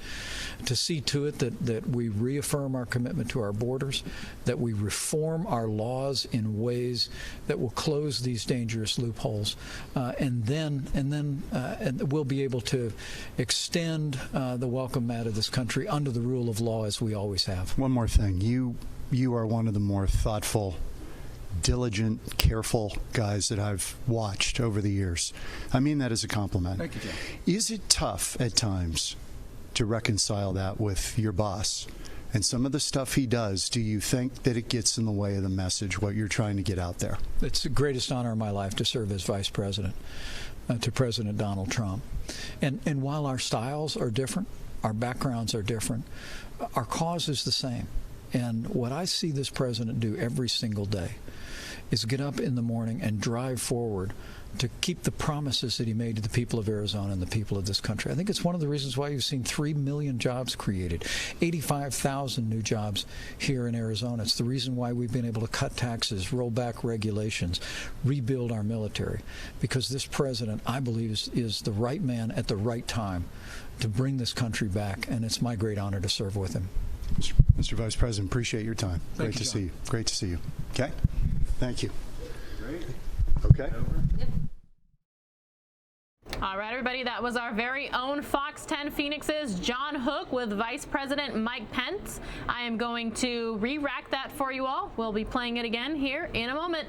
to see to it that we reaffirm our commitment to our borders, that we reform our laws in ways that will close these dangerous loopholes, and then we'll be able to extend the welcome mat of this country under the rule of law as we always have. One more thing. You are one of the more thoughtful, diligent, careful guys that I've watched over the years. I mean that as a compliment. Thank you, Jim. Is it tough at times to reconcile that with your boss and some of the stuff he does? Do you think that it gets in the way of the message, what you're trying to get out there? It's the greatest honor of my life to serve as vice president to President Donald Trump. And while our styles are different, our backgrounds are different, our cause is the same. And what I see this president do every single day is get up in the morning and drive forward to keep the promises that he made to the people of Arizona and the people of this country. I think it's one of the reasons why you've seen 3 million jobs created, 85,000 new jobs here in Arizona. It's the reason why we've been able to cut taxes, roll back regulations, rebuild our military, because this president, I believe, is the right man at the right time to bring this country back, and it's my great honor to serve with him. Mr. Vice President, appreciate your time. Great to see you. Great to see you. Okay? Thank you. Great. Okay. Yep. All right, everybody, that was our very own Fox 10 Phoenix's John Hook with Vice President Mike Pence. I am going to re-rack that for you all. We'll be playing it again here in a moment.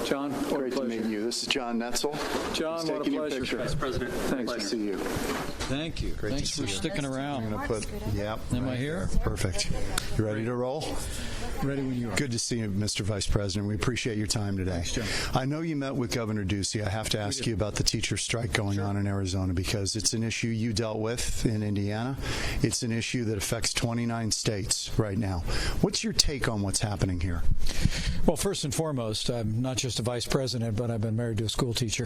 John, great to meet you. This is John Netzel. John, what a pleasure. Vice President, thanks to see you. Thank you. Thanks for sticking around. I'm going to put, yep. Am I here? Perfect. You ready to roll? Ready when you are. Good to see you, Mr. Vice President. We appreciate your time today. Thanks, John. I know you met with Governor Ducey. I have to ask you about the teacher strike going on in Arizona, because it's an issue you dealt with in Indiana. It's an issue that affects 29 states right now. What's your take on what's happening here? Well, first and foremost, I'm not just a vice president, but I've been married to a school teacher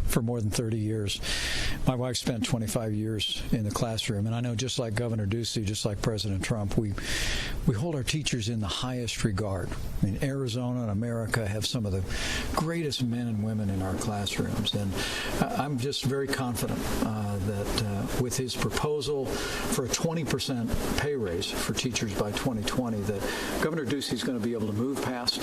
for more than 30 years. My wife spent 25 years in the classroom, and I know, just like Governor Ducey, just like President Trump, we hold our teachers in the highest regard. I mean, Arizona and America have some of the greatest men and women in our classrooms, and I'm just very confident that with his proposal for a 20% pay raise for teachers by 2020, that Governor Ducey is going to be able to move past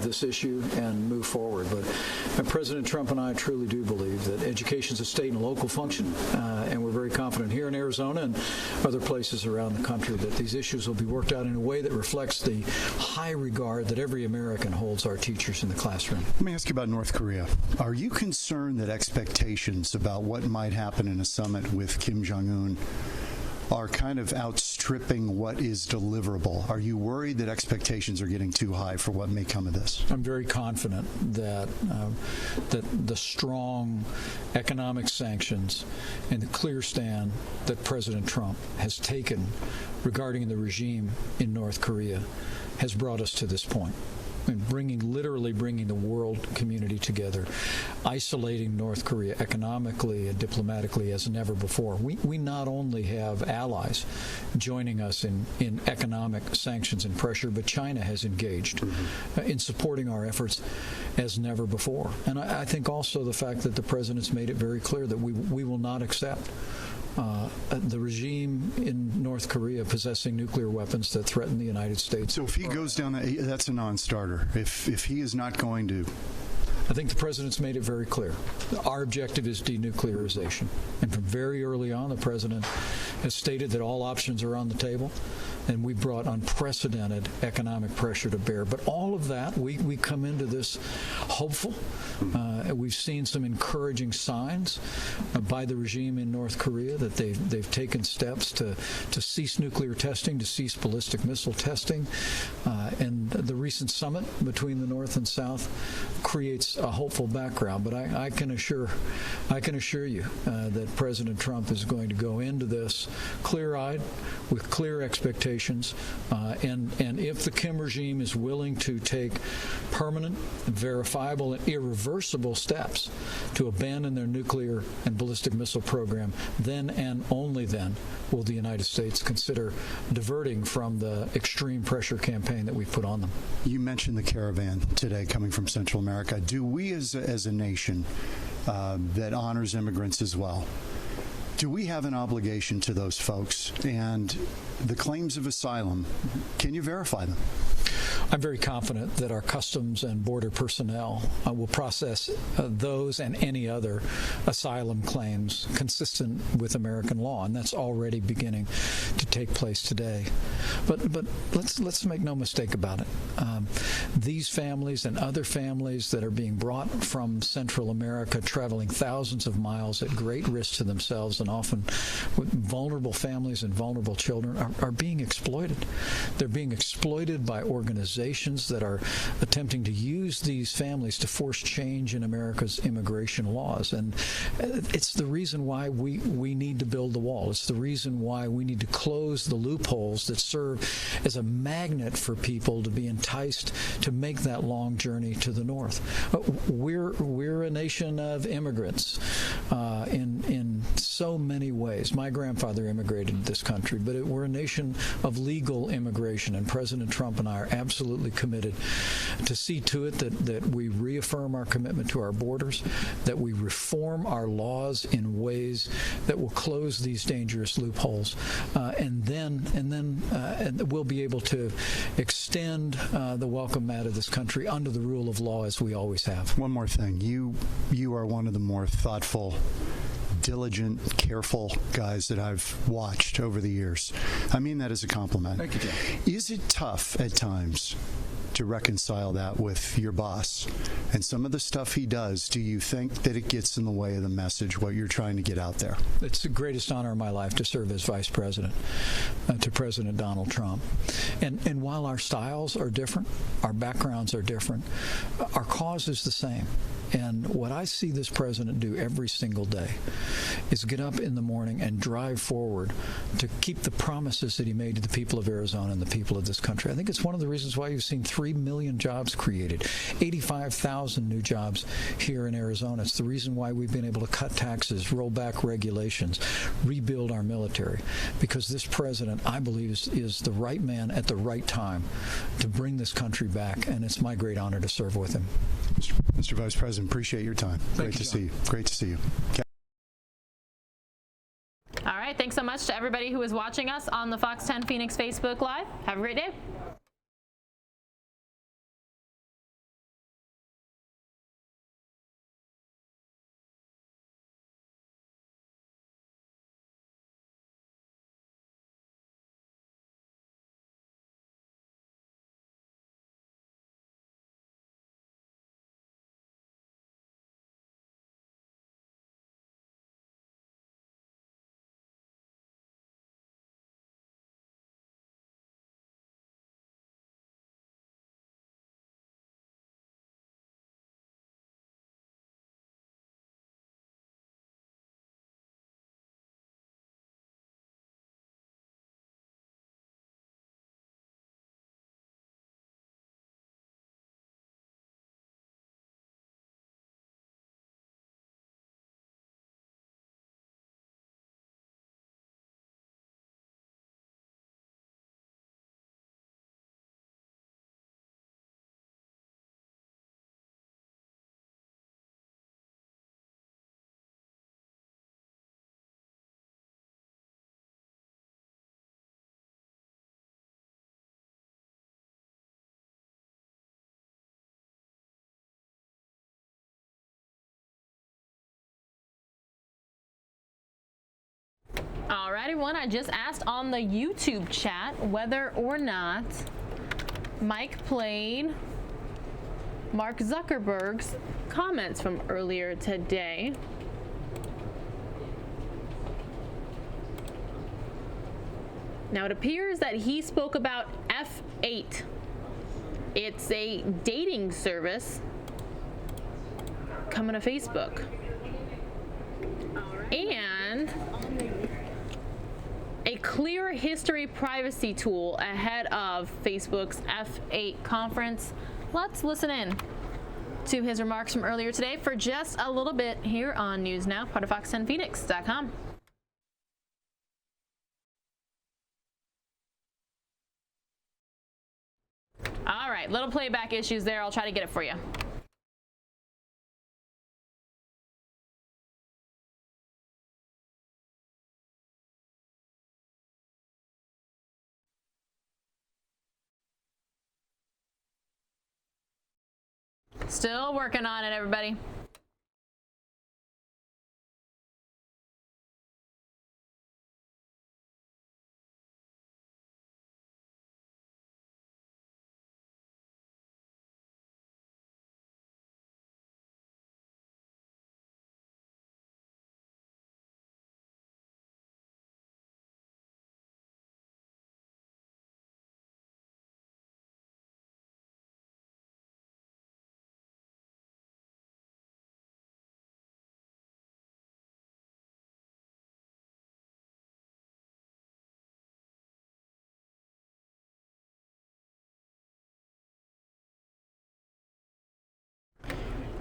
this issue and move forward. But President Trump and I truly do believe that education is a state and local function, and we're very confident here in Arizona and other places around the country that these issues will be worked out in a way that reflects the high regard that every American holds our teachers in the classroom. Let me ask you about North Korea. Are you concerned that expectations about what might happen in a summit with Kim Jong-un are kind of outstripping what is deliverable? Are you worried that expectations are getting too high for what may come of this? I'm very confident that the strong economic sanctions and the clear stand that President Trump has taken regarding the regime in North Korea has brought us to this point. And literally bringing the world community together, isolating North Korea economically and diplomatically as never before. We not only have allies joining us in economic sanctions and pressure, but China has engaged in supporting our efforts as never before. And I think also the fact that the president's made it very clear that we will not accept the regime in North Korea possessing nuclear weapons that threaten the United States. So if he goes down, that's a non-starter. If he is not going to... I think the president's made it very clear. Our objective is denuclearization. And from very early on, the president has stated that all options are on the table. And we brought unprecedented economic pressure to bear. But all of that, we come into this hopeful. We've seen some encouraging signs by the regime in North Korea that they've taken steps to cease nuclear testing, to cease ballistic missile testing. And the recent summit between the North and South creates a hopeful background. But I can assure you that President Trump is going to go into this clear-eyed, with clear expectations. And if the Kim regime is willing to take permanent, verifiable, and irreversible steps to abandon their nuclear and ballistic missile program, then and only then will the United States consider diverting from the extreme pressure campaign that we've put on them. You mentioned the caravan today coming from Central America. America, do we as a nation that honors immigrants as well, do we have an obligation to those folks? And the claims of asylum, can you verify them? I'm very confident that our Customs and Border personnel will process those and any other asylum claims consistent with American law, and that's already beginning to take place today. But let's make no mistake about it. These families and other families that are being brought from Central America, traveling thousands of miles at great risk to themselves and often with vulnerable families and vulnerable children, are being exploited. They're being exploited by organizations that are attempting to use these families to force change in America's immigration laws. And it's the reason why we need to build the wall. It's the reason why we need to close the loopholes that serve as a magnet for people to be enticed to make that long journey to the north. We're a nation of immigrants in so many ways. My grandfather immigrated to this country, but we're a nation of legal immigration, and President Trump and I are absolutely committed to see to it that we reaffirm our commitment to our borders, that we reform our laws in ways that will close these dangerous loopholes, and then we'll be able to extend the welcome mat of this country under the rule of law as we always have. One more thing. You are one of the more thoughtful, diligent, careful guys that I've watched over the years. I mean that as a compliment. Thank you, Jim. Is it tough at times to reconcile that with your boss and some of the stuff he does? Do you think that it gets in the way of the message, what you're trying to get out there? It's the greatest honor of my life to serve as vice president to President Donald Trump. And while our styles are different, our backgrounds are different, our cause is the same. And what I see this president do every single day is get up in the morning and drive forward to keep the promises that he made to the people of Arizona and the people of this country. I think it's one of the reasons why you've seen 3 million jobs created, 85,000 new jobs here in Arizona. It's the reason why we've been able to cut taxes, roll back regulations, rebuild our military, because this president, I believe, is the right man at the right time to bring this country back, and it's my great honor to serve with him. Mr. Vice President, appreciate your time. Great to see you. Great to see you. All right, thanks so much to everybody who is watching us on the Fox 10 Phoenix Facebook Live. Have a great day. All right, everyone, I just asked on the YouTube chat whether or not Mike played Mark Zuckerberg's comments from earlier today. Now, it appears that he spoke about F8. It's a dating service coming to Facebook. And a clear history privacy tool ahead of Facebook's F8 conference. Let's listen in to his remarks from earlier today for just a little bit here on News Now, part of Fox10Phoenix.com. All right, little playback issues there. I'll try to get it for you. Still working on it, everybody.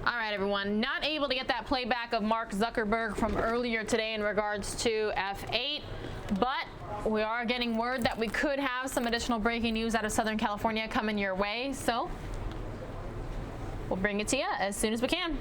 All right, everyone, not able to get that playback of Mark Zuckerberg from earlier today in regards to F8, but we are getting word that we could have some additional breaking news out of Southern California coming your way, so we'll bring it to you as soon as we can.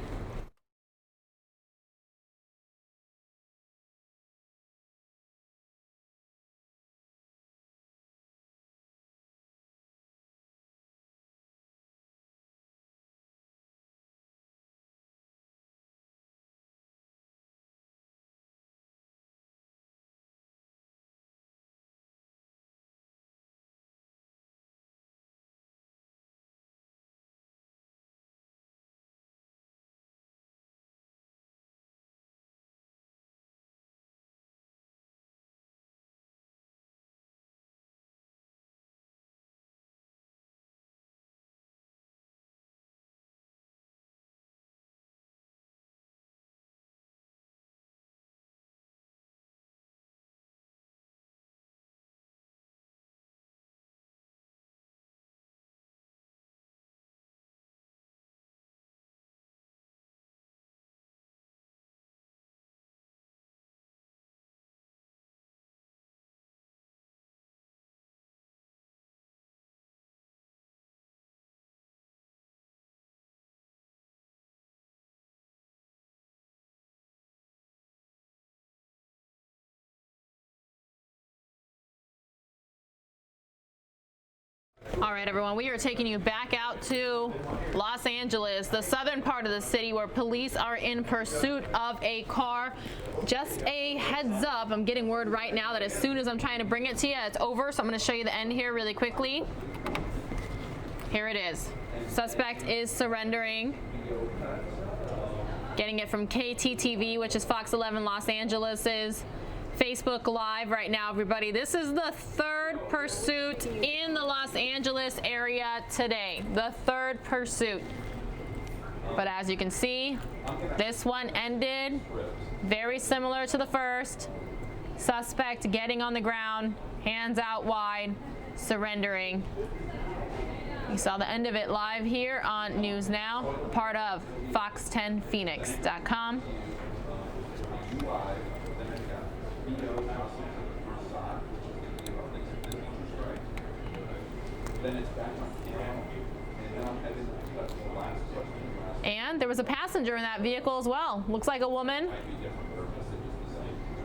All right, everyone, we are taking you back out to Los Angeles, the southern part of the city where police are in pursuit of a car. Just a heads up, I'm getting word right now that as soon as I'm trying to bring it to you, it's over. So I'm going to show you the end here really quickly. Here it is. Suspect is surrendering. Getting it from KTTV, which is Fox 11 Los Angeles's Facebook Live right now, everybody. This is the third pursuit in the Los Angeles area today. The third pursuit. But as you can see, this one ended very similar to the first. Suspect getting on the ground, hands out wide, surrendering. You saw the end of it live here on News Now, part of Fox10Phoenix.com. And there was a passenger in that vehicle as well. Looks like a woman.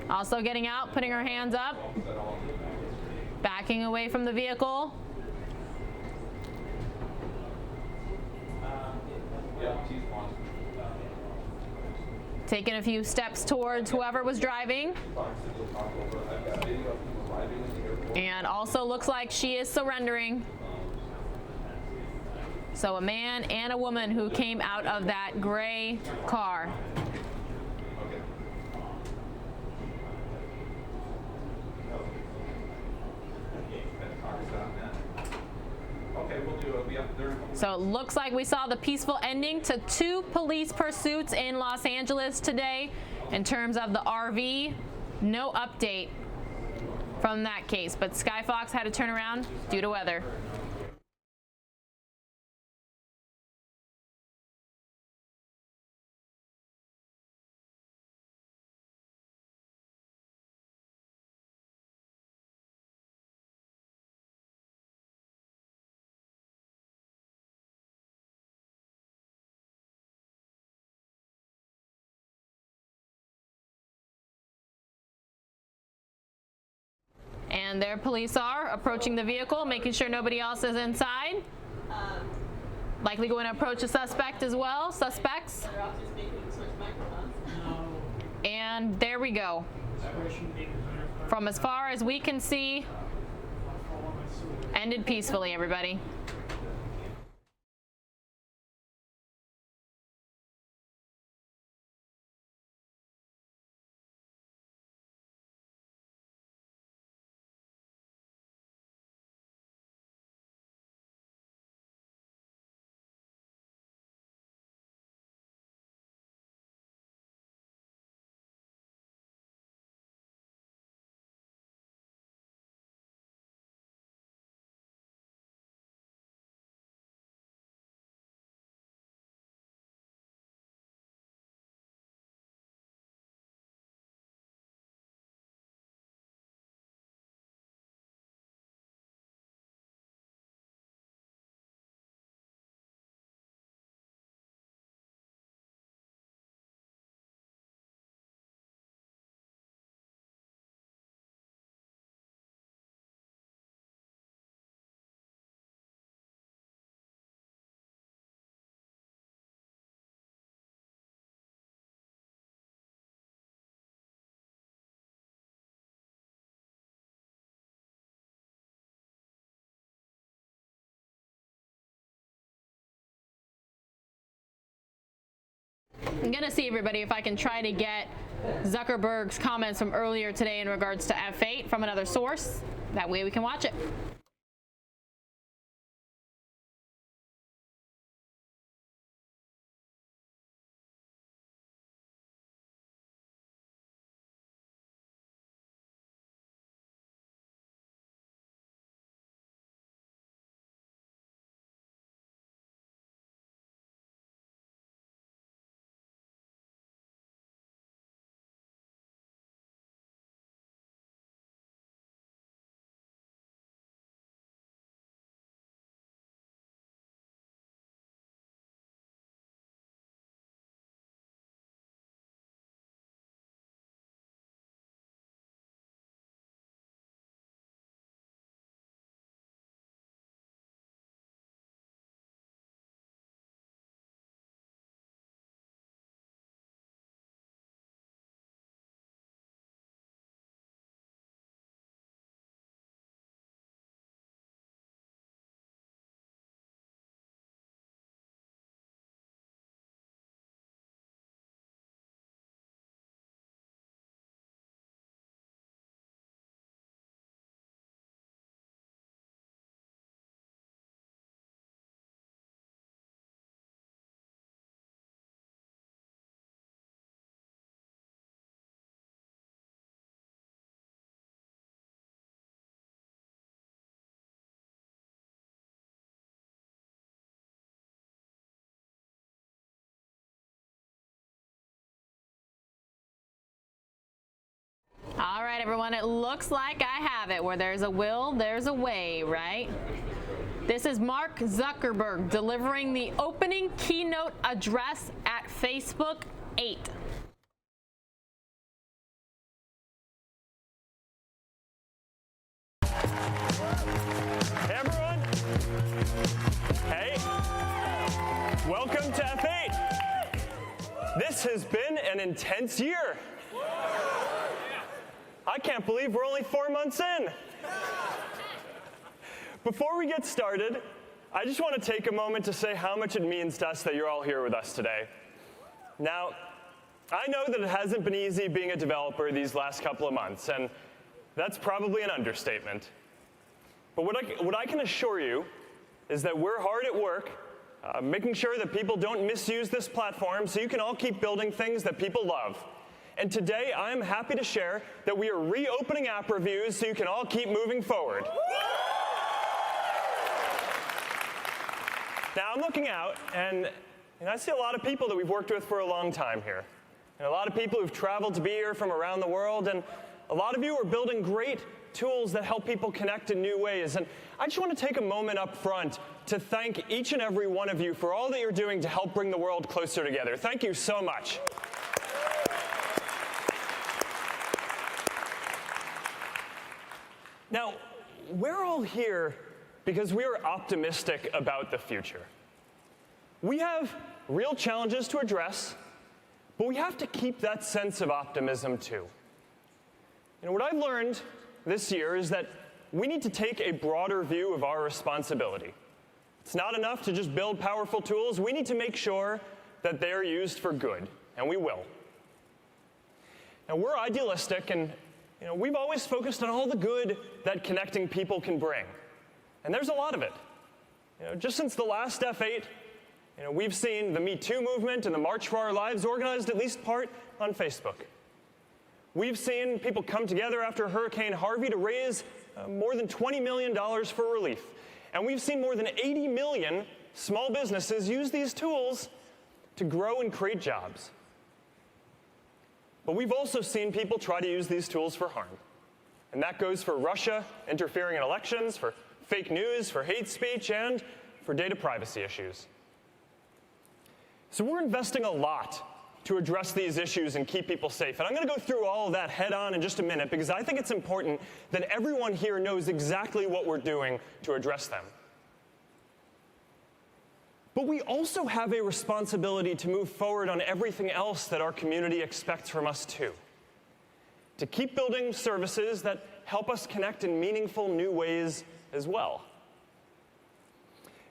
Also getting out, putting her hands up, backing away from the vehicle. Taking a few steps towards whoever was driving. And also looks like she is surrendering. So a man and a woman who came out of that gray car. So it looks like we saw the peaceful ending to 2 police pursuits in Los Angeles today. In terms of the RV, no update from that case, but Sky Fox had to turn around due to weather. And there police are approaching the vehicle, making sure nobody else is inside. Likely going to approach a suspect as well. Suspects. And there we go. From as far as we can see, ended peacefully, everybody. I'm gonna see, everybody, if I can try to get Zuckerberg's comments from earlier today in regards to F8 from another source. That way we can watch it. All right, everyone, it looks like I have it. Where there's a will, there's a way, right? This is Mark Zuckerberg delivering the opening keynote address at Facebook 8. Hey, everyone. Hey. Welcome to F8. This has been an intense year. I can't believe we're only 4 months in. Before we get started, I just want to take a moment to say how much it means to us that you're all here with us today. Now, I know that it hasn't been easy being a developer these last couple of months, and that's probably an understatement. But what I can assure you is that we're hard at work, making sure that people don't misuse this platform so you can all keep building things that people love. And today, I am happy to share that we are reopening app reviews so you can all keep moving forward. Now, I'm looking out, and I see a lot of people that we've worked with for a long time here. And a lot of people who've traveled to be here from around the world, and a lot of you are building great tools that help people connect in new ways. And I just want to take a moment up front to thank each and every one of you for all that you're doing to help bring the world closer together. Thank you so much. Now, we're all here because we are optimistic about the future. We have real challenges to address, but we have to keep that sense of optimism too. What I've learned this year is that we need to take a broader view of our responsibility. It's not enough to just build powerful tools. We need to make sure that they are used for good, and we will. Now, we're idealistic, and we've always focused on all the good that connecting people can bring. And there's a lot of it. Just since the last F8, we've seen the Me Too movement and the March for Our Lives organized at least part on Facebook. We've seen people come together after Hurricane Harvey to raise more than $20 million for relief. And we've seen more than 80 million small businesses use these tools to grow and create jobs. But we've also seen people try to use these tools for harm. And that goes for Russia interfering in elections, for fake news, for hate speech, and for data privacy issues. So we're investing a lot to address these issues and keep people safe. And I'm going to go through all of that head on in just a minute because I think it's important that everyone here knows exactly what we're doing to address them. But we also have a responsibility to move forward on everything else that our community expects from us too. To keep building services that help us connect in meaningful new ways as well.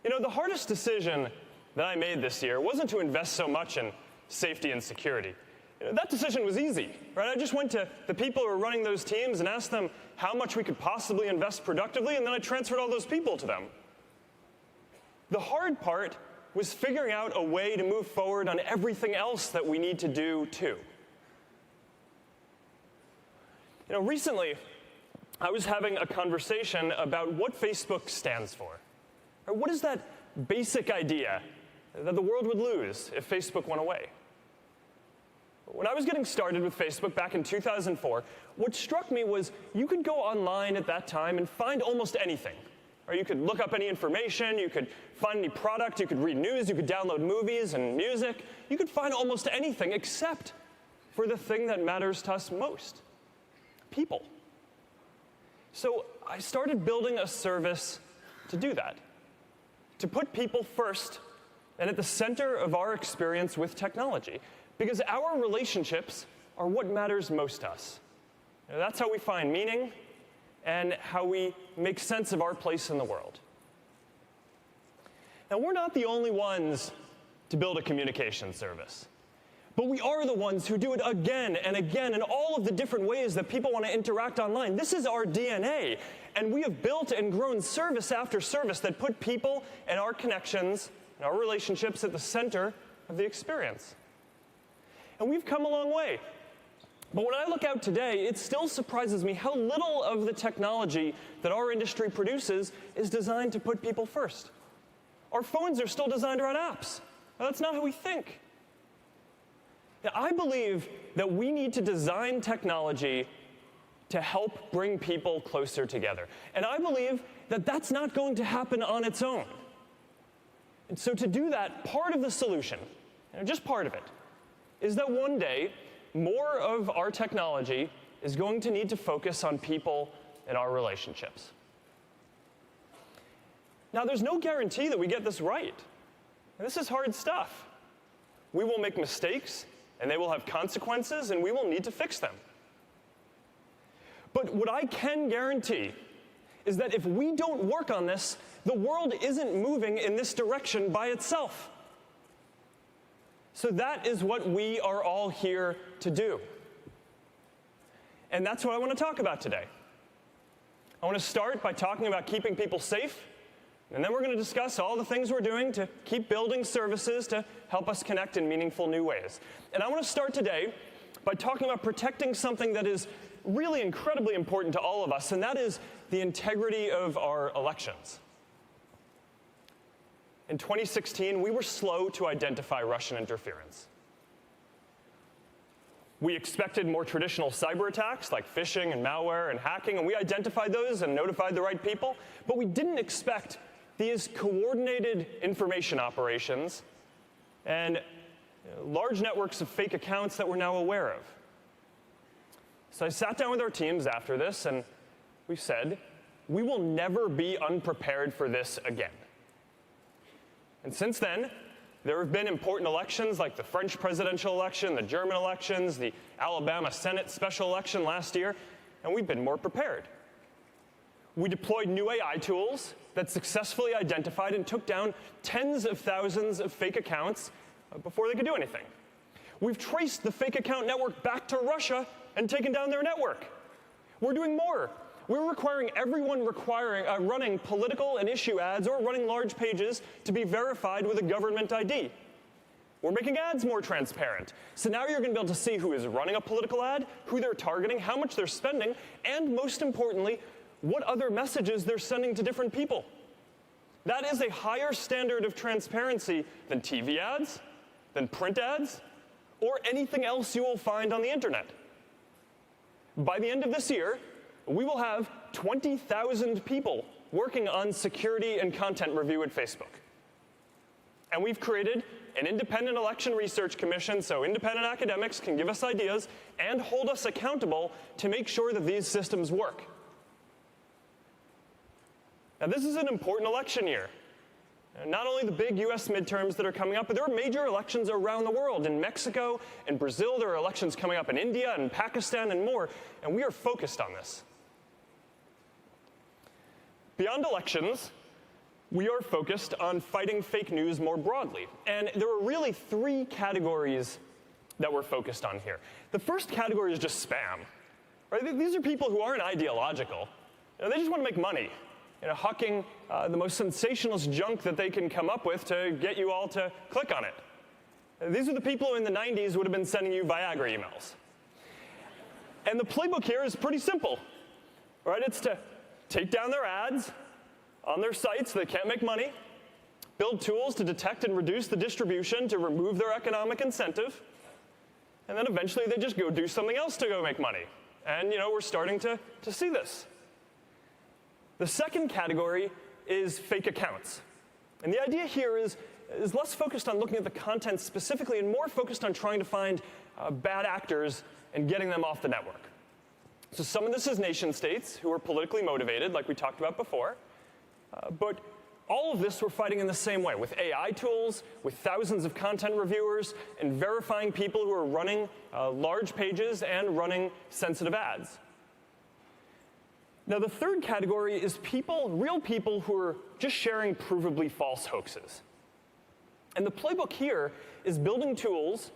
The hardest decision that I made this year wasn't to invest so much in safety and security. That decision was easy, right? I just went to the people who were running those teams and asked them how much we could possibly invest productively, and then I transferred all those people to them. The hard part was figuring out a way to move forward on everything else that we need to do too. Recently, I was having a conversation about what Facebook stands for. Or what is that basic idea that the world would lose if Facebook went away? When I was getting started with Facebook back in 2004, what struck me was you could go online at that time and find almost anything. Or you could look up any information, you could find any product, you could read news, you could download movies and music. You could find almost anything except for the thing that matters to us most, people. So I started building a service to do that, to put people first and at the center of our experience with technology, because our relationships are what matters most to us. That's how we find meaning and how we make sense of our place in the world. Now, we're not the only ones to build a communication service, but we are the ones who do it again and again in all of the different ways that people want to interact online. This is our DNA, and we have built and grown service after service that put people and our connections and our relationships at the center of the experience. And we've come a long way. But when I look out today, it still surprises me how little of the technology that our industry produces is designed to put people first. Our phones are still designed around apps. Now, that's not how we think. Now, I believe that we need to design technology to help bring people closer together. And I believe that that's not going to happen on its own. And so to do that, part of the solution, just part of it, is that one day, more of our technology is going to need to focus on people and our relationships. Now, there's no guarantee that we get this right. This is hard stuff. We will make mistakes, and they will have consequences, and we will need to fix them. But what I can guarantee is that if we don't work on this, the world isn't moving in this direction by itself. So that is what we are all here to do. And that's what I want to talk about today. I want to start by talking about keeping people safe, and then we're going to discuss all the things we're doing to keep building services to help us connect in meaningful new ways. And I want to start today by talking about protecting something that is really incredibly important to all of us, and that is the integrity of our elections. In 2016, we were slow to identify Russian interference. We expected more traditional cyber attacks like phishing and malware and hacking, and we identified those and notified the right people, but we didn't expect these coordinated information operations and large networks of fake accounts that we're now aware of. So I sat down with our teams after this, and we said, we will never be unprepared for this again. And since then, There have been important elections like the French presidential election, the German elections, the Alabama Senate special election last year, and we've been more prepared. We deployed new AI tools that successfully identified and took down tens of thousands of fake accounts before they could do anything. We've traced the fake account network back to Russia and taken down their network. We're doing more. We're requiring everyone running political and issue ads or running large pages to be verified with a government ID. We're making ads more transparent. So now you're going to be able to see who is running a political ad, who they're targeting, how much they're spending, and most importantly, what other messages they're sending to different people. That is a higher standard of transparency than TV ads, than print ads, or anything else you will find on the internet. By the end of this year, we will have 20,000 people working on security and content review at Facebook. And we've created an independent election research commission so independent academics can give us ideas and hold us accountable to make sure that these systems work. Now, this is an important election year. Not only the big US midterms that are coming up, but there are major elections around the world. In Mexico and Brazil, there are elections coming up in India and Pakistan and more, and we are focused on this. Beyond elections, we are focused on fighting fake news more broadly. And there are really three categories that we're focused on here. The first category is just spam. Right? These are people who aren't ideological. They just want to make money. Hucking the most sensationalist junk that they can come up with to get you all to click on it. These are the people who in the 90s would have been sending you Viagra emails. And the playbook here is pretty simple. Right? It's to take down their ads on their sites so they can't make money, build tools to detect and reduce the distribution to remove their economic incentive, and then eventually they just go do something else to go make money. And we're starting to see this. The second category is fake accounts. And the idea here is less focused on looking at the content specifically and more focused on trying to find bad actors and getting them off the network. So some of this is nation states who are politically motivated, like we talked about before. But all of this we're fighting in the same way, with AI tools, with thousands of content reviewers, and verifying people who are running large pages and running sensitive ads. Now, the third category is real people who are just sharing provably false hoaxes. And the playbook here is building tools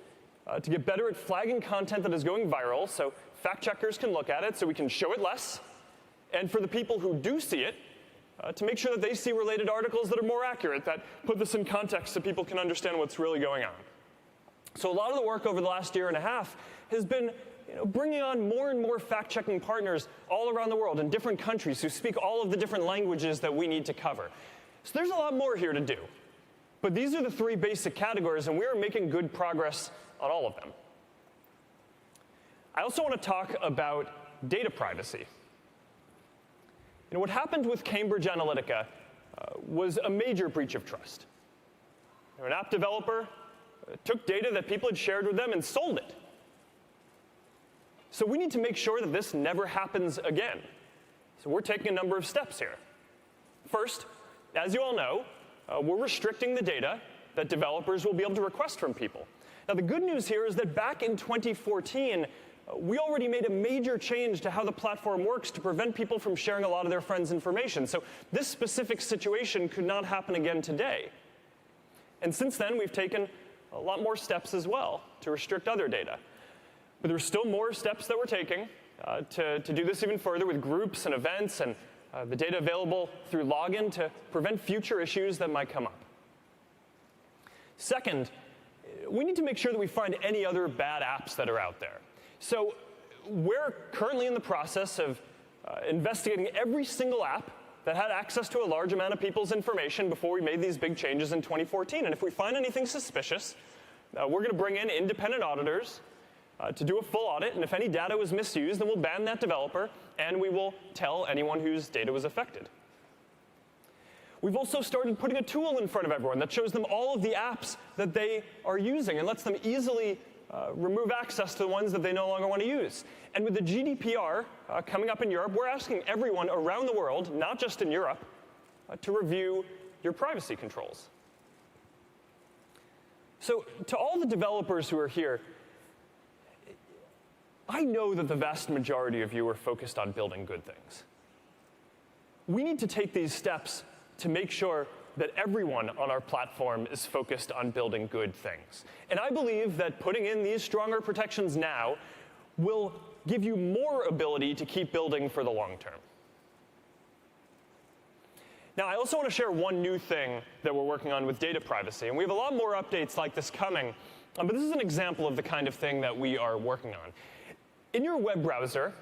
to get better at flagging content that is going viral so fact checkers can look at it so we can show it less. And for the people who do see it, to make sure that they see related articles that are more accurate, that put this in context so people can understand what's really going on. So a lot of the work over the last year and a half has been bringing on more and more fact-checking partners all around the world in different countries who speak all of the different languages that we need to cover. So there's a lot more here to do. But these are the three basic categories, and we are making good progress on all of them. I also want to talk about data privacy. What happened with Cambridge Analytica was a major breach of trust. An app developer took data that people had shared with them and sold it. So we need to make sure that this never happens again. So we're taking a number of steps here. First, as you all know, we're restricting the data that developers will be able to request from people. Now, the good news here is that back in 2014, we already made a major change to how the platform works to prevent people from sharing a lot of their friends' information. So this specific situation could not happen again today. And since then, we've taken a lot more steps as well to restrict other data. But there are still more steps that we're taking to do this even further with groups and events and the data available through login to prevent future issues that might come up. Second, we need to make sure that we find any other bad apps that are out there. So we're currently in the process of investigating every single app that had access to a large amount of people's information before we made these big changes in 2014. And if we find anything suspicious, we're going to bring in independent auditors to do a full audit, and if any data was misused, then we'll ban that developer, and we will tell anyone whose data was affected. We've also started putting a tool in front of everyone that shows them all of the apps that they are using and lets them easily remove access to the ones that they no longer want to use. And with the GDPR coming up in Europe, we're asking everyone around the world, not just in Europe, to review your privacy controls. So to all the developers who are here, I know that the vast majority of you are focused on building good things. We need to take these steps to make sure that everyone on our platform is focused on building good things. And I believe that putting in these stronger protections now will give you more ability to keep building for the long term. Now, I also want to share one new thing that we're working on with data privacy, and we have a lot more updates like this coming, but this is an example of the kind of thing that we are working on. In your web browser,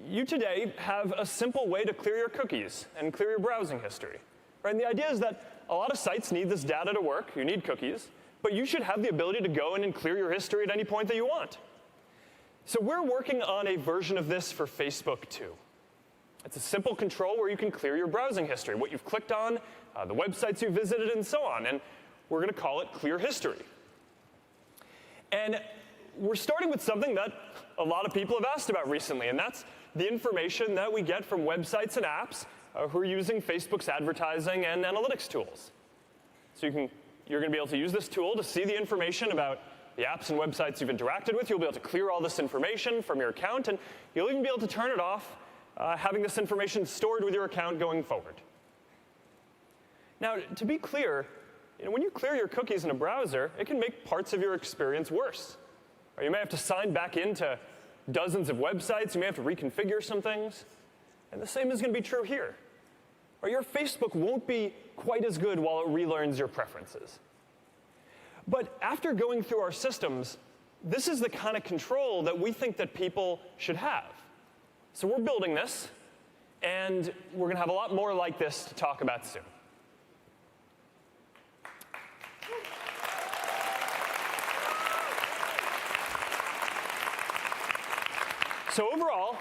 you today have a simple way to clear your cookies and clear your browsing history. Right? And the idea is that a lot of sites need this data to work. You need cookies, but you should have the ability to go in and clear your history at any point that you want. So we're working on a version of this for Facebook too. It's a simple control where you can clear your browsing history, what you've clicked on, the websites you visited, and so on. And we're going to call it Clear History. And we're starting with something that a lot of people have asked about recently, and that's the information that we get from websites and apps who are using Facebook's advertising and analytics tools. So you're going to be able to use this tool to see the information about the apps and websites you've interacted with. You'll be able to clear all this information from your account, and you'll even be able to turn it off, having this information stored with your account going forward. Now, to be clear, when you clear your cookies in a browser, it can make parts of your experience worse. Or you may have to sign back into dozens of websites. You may have to reconfigure some things. And the same is going to be true here. Or your Facebook won't be quite as good while it relearns your preferences. But after going through our systems, this is the kind of control that we think that people should have. So we're building this, and we're going to have a lot more like this to talk about soon. So overall,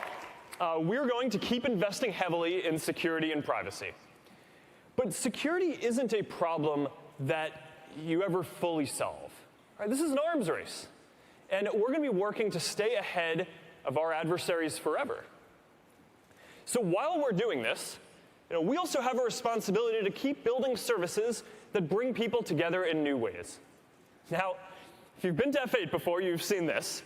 we're going to keep investing heavily in security and privacy. But security isn't a problem that you ever fully solve. Right? This is an arms race. And we're going to be working to stay ahead of our adversaries forever. So while we're doing this, we also have a responsibility to keep building services that bring people together in new ways. Now, if you've been to F8 before, you've seen this.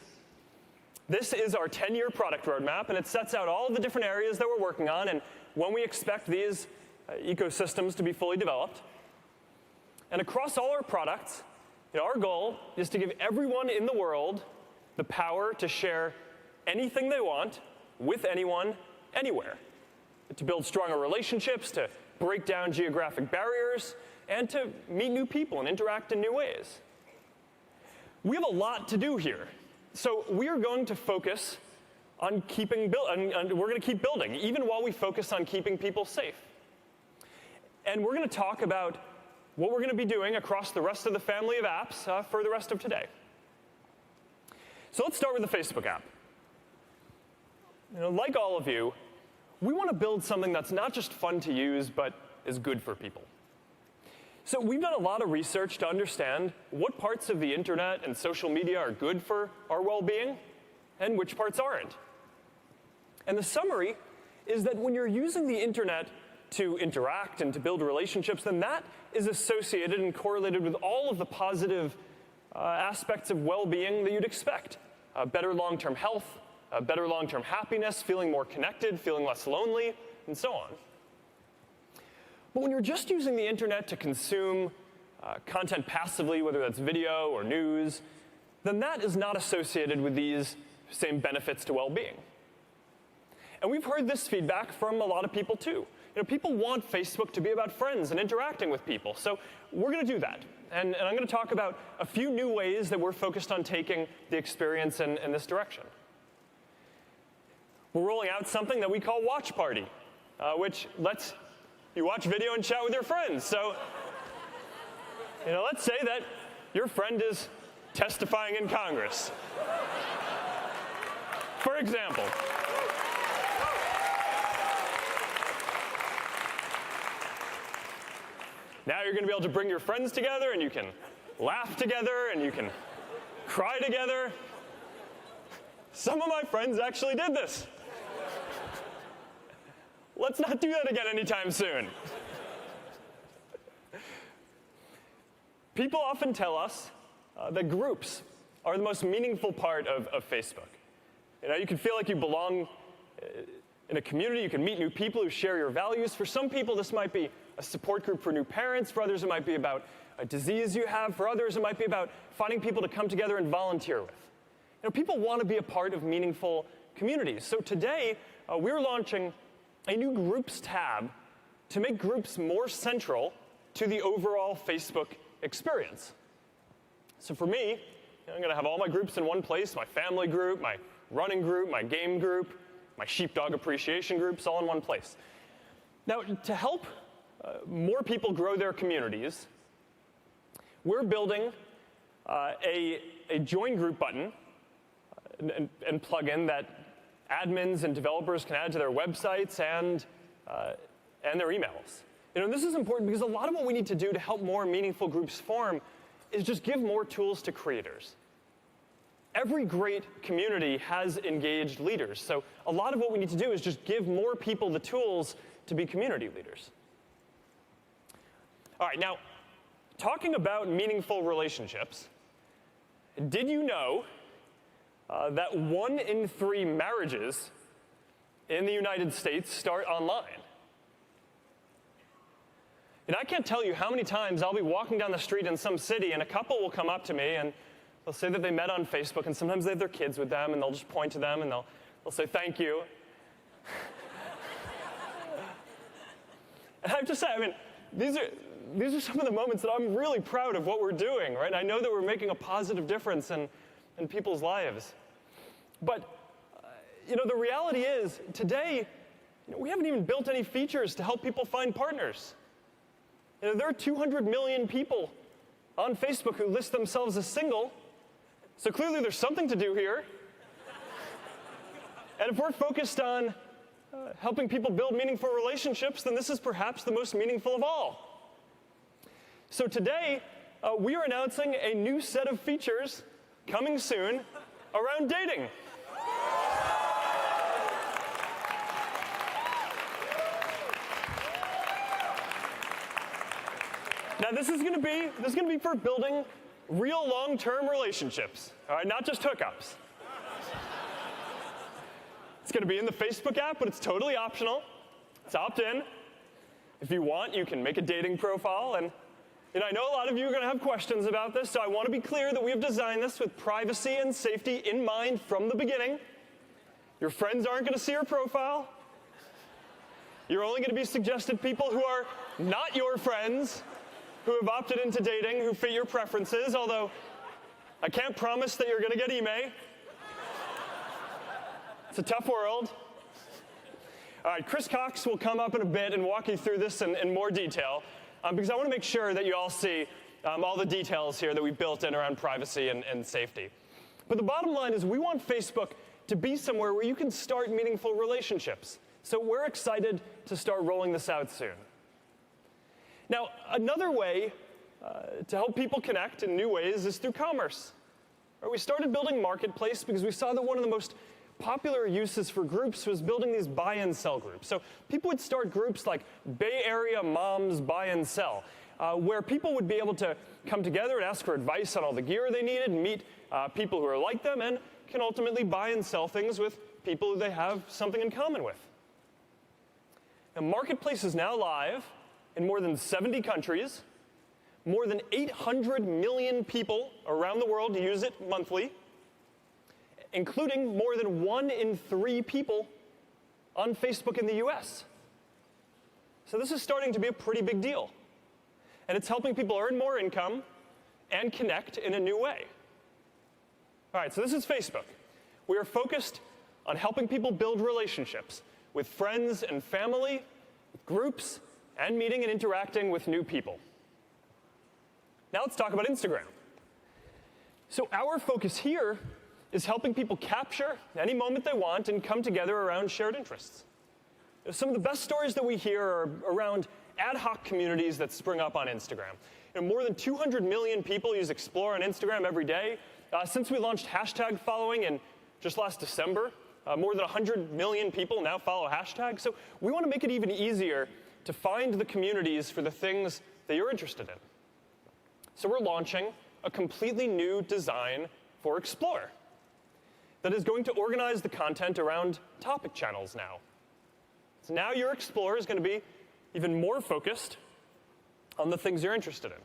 This is our 10-year product roadmap, and it sets out all the different areas that we're working on and when we expect these ecosystems to be fully developed. And across all our products, our goal is to give everyone in the world the power to share anything they want with anyone, anywhere. To build stronger relationships, to break down geographic barriers, and to meet new people and interact in new ways. We have a lot to do here. So we are going to focus on we're going to keep building, even while we focus on keeping people safe. And we're going to talk about what we're going to be doing across the rest of the family of apps for the rest of today. So let's start with the Facebook app. Like all of you, we want to build something that's not just fun to use, but is good for people. So we've done a lot of research to understand what parts of the internet and social media are good for our well-being and which parts aren't. And the summary is that when you're using the internet to interact and to build relationships, then that is associated and correlated with all of the positive aspects of well-being that you'd expect. Better long-term health, better long-term happiness, feeling more connected, feeling less lonely, and so on. But when you're just using the internet to consume content passively, whether that's video or news, then that is not associated with these same benefits to well-being. And we've heard this feedback from a lot of people too. People want Facebook to be about friends and interacting with people, so we're going to do that. And I'm going to talk about a few new ways that we're focused on taking the experience in this direction. We're rolling out something that we call Watch Party, which lets you watch video and chat with your friends. So, let's say that your friend is testifying in Congress. For example. Now you're going to be able to bring your friends together, and you can laugh together, and you can cry together. Some of my friends actually did this. Let's not do that again anytime soon. People often tell us that groups are the most meaningful part of Facebook. You know, you can feel like you belong in a community. You can meet new people who share your values. For some people, this might be a support group for new parents. For others, it might be about a disease you have. For others, it might be about finding people to come together and volunteer with. You know, people want to be a part of meaningful communities. So today, we're launching a new Groups tab to make groups more central to the overall Facebook experience. So for me, I'm going to have all my groups in one place: my family group, my running group, my game group, my sheepdog appreciation groups, all in one place. Now, to help more people grow their communities, we're building a join group button and plugin that admins and developers can add to their websites and their emails. You know, this is important because a lot of what we need to do to help more meaningful groups form is just give more tools to creators. Every great community has engaged leaders, so a lot of what we need to do is just give more people the tools to be community leaders. All right, now, talking about meaningful relationships, did you know that 1 in 3 marriages in the United States start online? And I can't tell you how many times I'll be walking down the street in some city and a couple will come up to me and they'll say that they met on Facebook, and sometimes they have their kids with them and they'll just point to them and they'll say thank you. And I have to say, I mean, these are some of the moments that I'm really proud of what we're doing, right? And I know that we're making a positive difference in people's lives. But, you know, the reality is, today, you know, we haven't even built any features to help people find partners. You know, there are 200 million people on Facebook who list themselves as single, so clearly there's something to do here. And if we're focused on helping people build meaningful relationships, then this is perhaps the most meaningful of all. So today, we are announcing a new set of features coming soon around dating. Now, this is going to be for building real long-term relationships, all right, not just hookups. It's going to be in the Facebook app, but it's totally optional. It's opt-in. If you want, you can make a dating profile. And you know, I know a lot of you are going to have questions about this, so I want to be clear that we have designed this with privacy and safety in mind from the beginning. Your friends aren't going to see your profile. You're only going to be suggested people who are not your friends, who have opted into dating, who fit your preferences, although I can't promise that you're going to get email. It's a tough world. All right, Chris Cox will come up in a bit and walk you through this in more detail, because I want to make sure that you all see all the details here that we built in around privacy and safety. But the bottom line is we want Facebook to be somewhere where you can start meaningful relationships. So we're excited to start rolling this out soon. Now, another way to help people connect in new ways is through commerce. We started building Marketplace because we saw that one of the most popular uses for groups was building these buy and sell groups. So people would start groups like Bay Area Moms Buy and Sell, where people would be able to come together and ask for advice on all the gear they needed, and meet people who are like them, and can ultimately buy and sell things with people who they have something in common with. Now, Marketplace is now live in more than 70 countries. More than 800 million people around the world use it monthly, including more than 1 in 3 people on Facebook in the US. So this is starting to be a pretty big deal. And it's helping people earn more income and connect in a new way. All right, so this is Facebook. We are focused on helping people build relationships with friends and family, with groups, and meeting and interacting with new people. Now let's talk about Instagram. So our focus here is helping people capture any moment they want and come together around shared interests. Some of the best stories that we hear are around ad hoc communities that spring up on Instagram. More than 200 million people use Explore on Instagram every day. Since we launched hashtag following in just last December, more than 100 million people now follow hashtags. So we want to make it even easier to find the communities for the things that you're interested in. So we're launching a completely new design for Explore that is going to organize the content around topic channels now. So now your Explorer is going to be even more focused on the things you're interested in.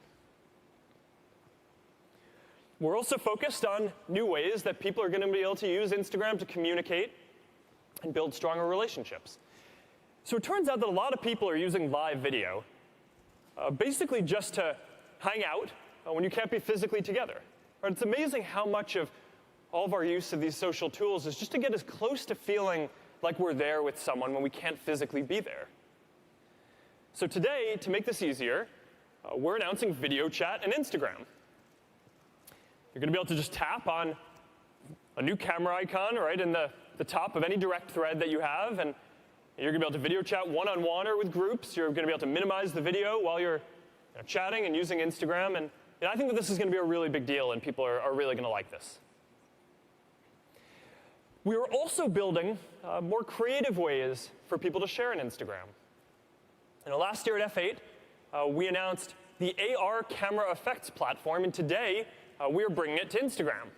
We're also focused on new ways that people are going to be able to use Instagram to communicate and build stronger relationships. So it turns out that a lot of people are using live video basically just to hang out when you can't be physically together. Right? It's amazing how much of all of our use of these social tools is just to get as close to feeling like we're there with someone when we can't physically be there. So today, to make this easier, we're announcing video chat and Instagram. You're going to be able to just tap on a new camera icon right in the top of any direct thread that you have, and you're going to be able to video chat one-on-one or with groups. You're going to be able to minimize the video while you're chatting and using Instagram. And I think that this is going to be a really big deal, and people are really going to like this. We are also building more creative ways for people to share on Instagram. Last year at F8, we announced the AR camera effects platform, and today we are bringing it to Instagram.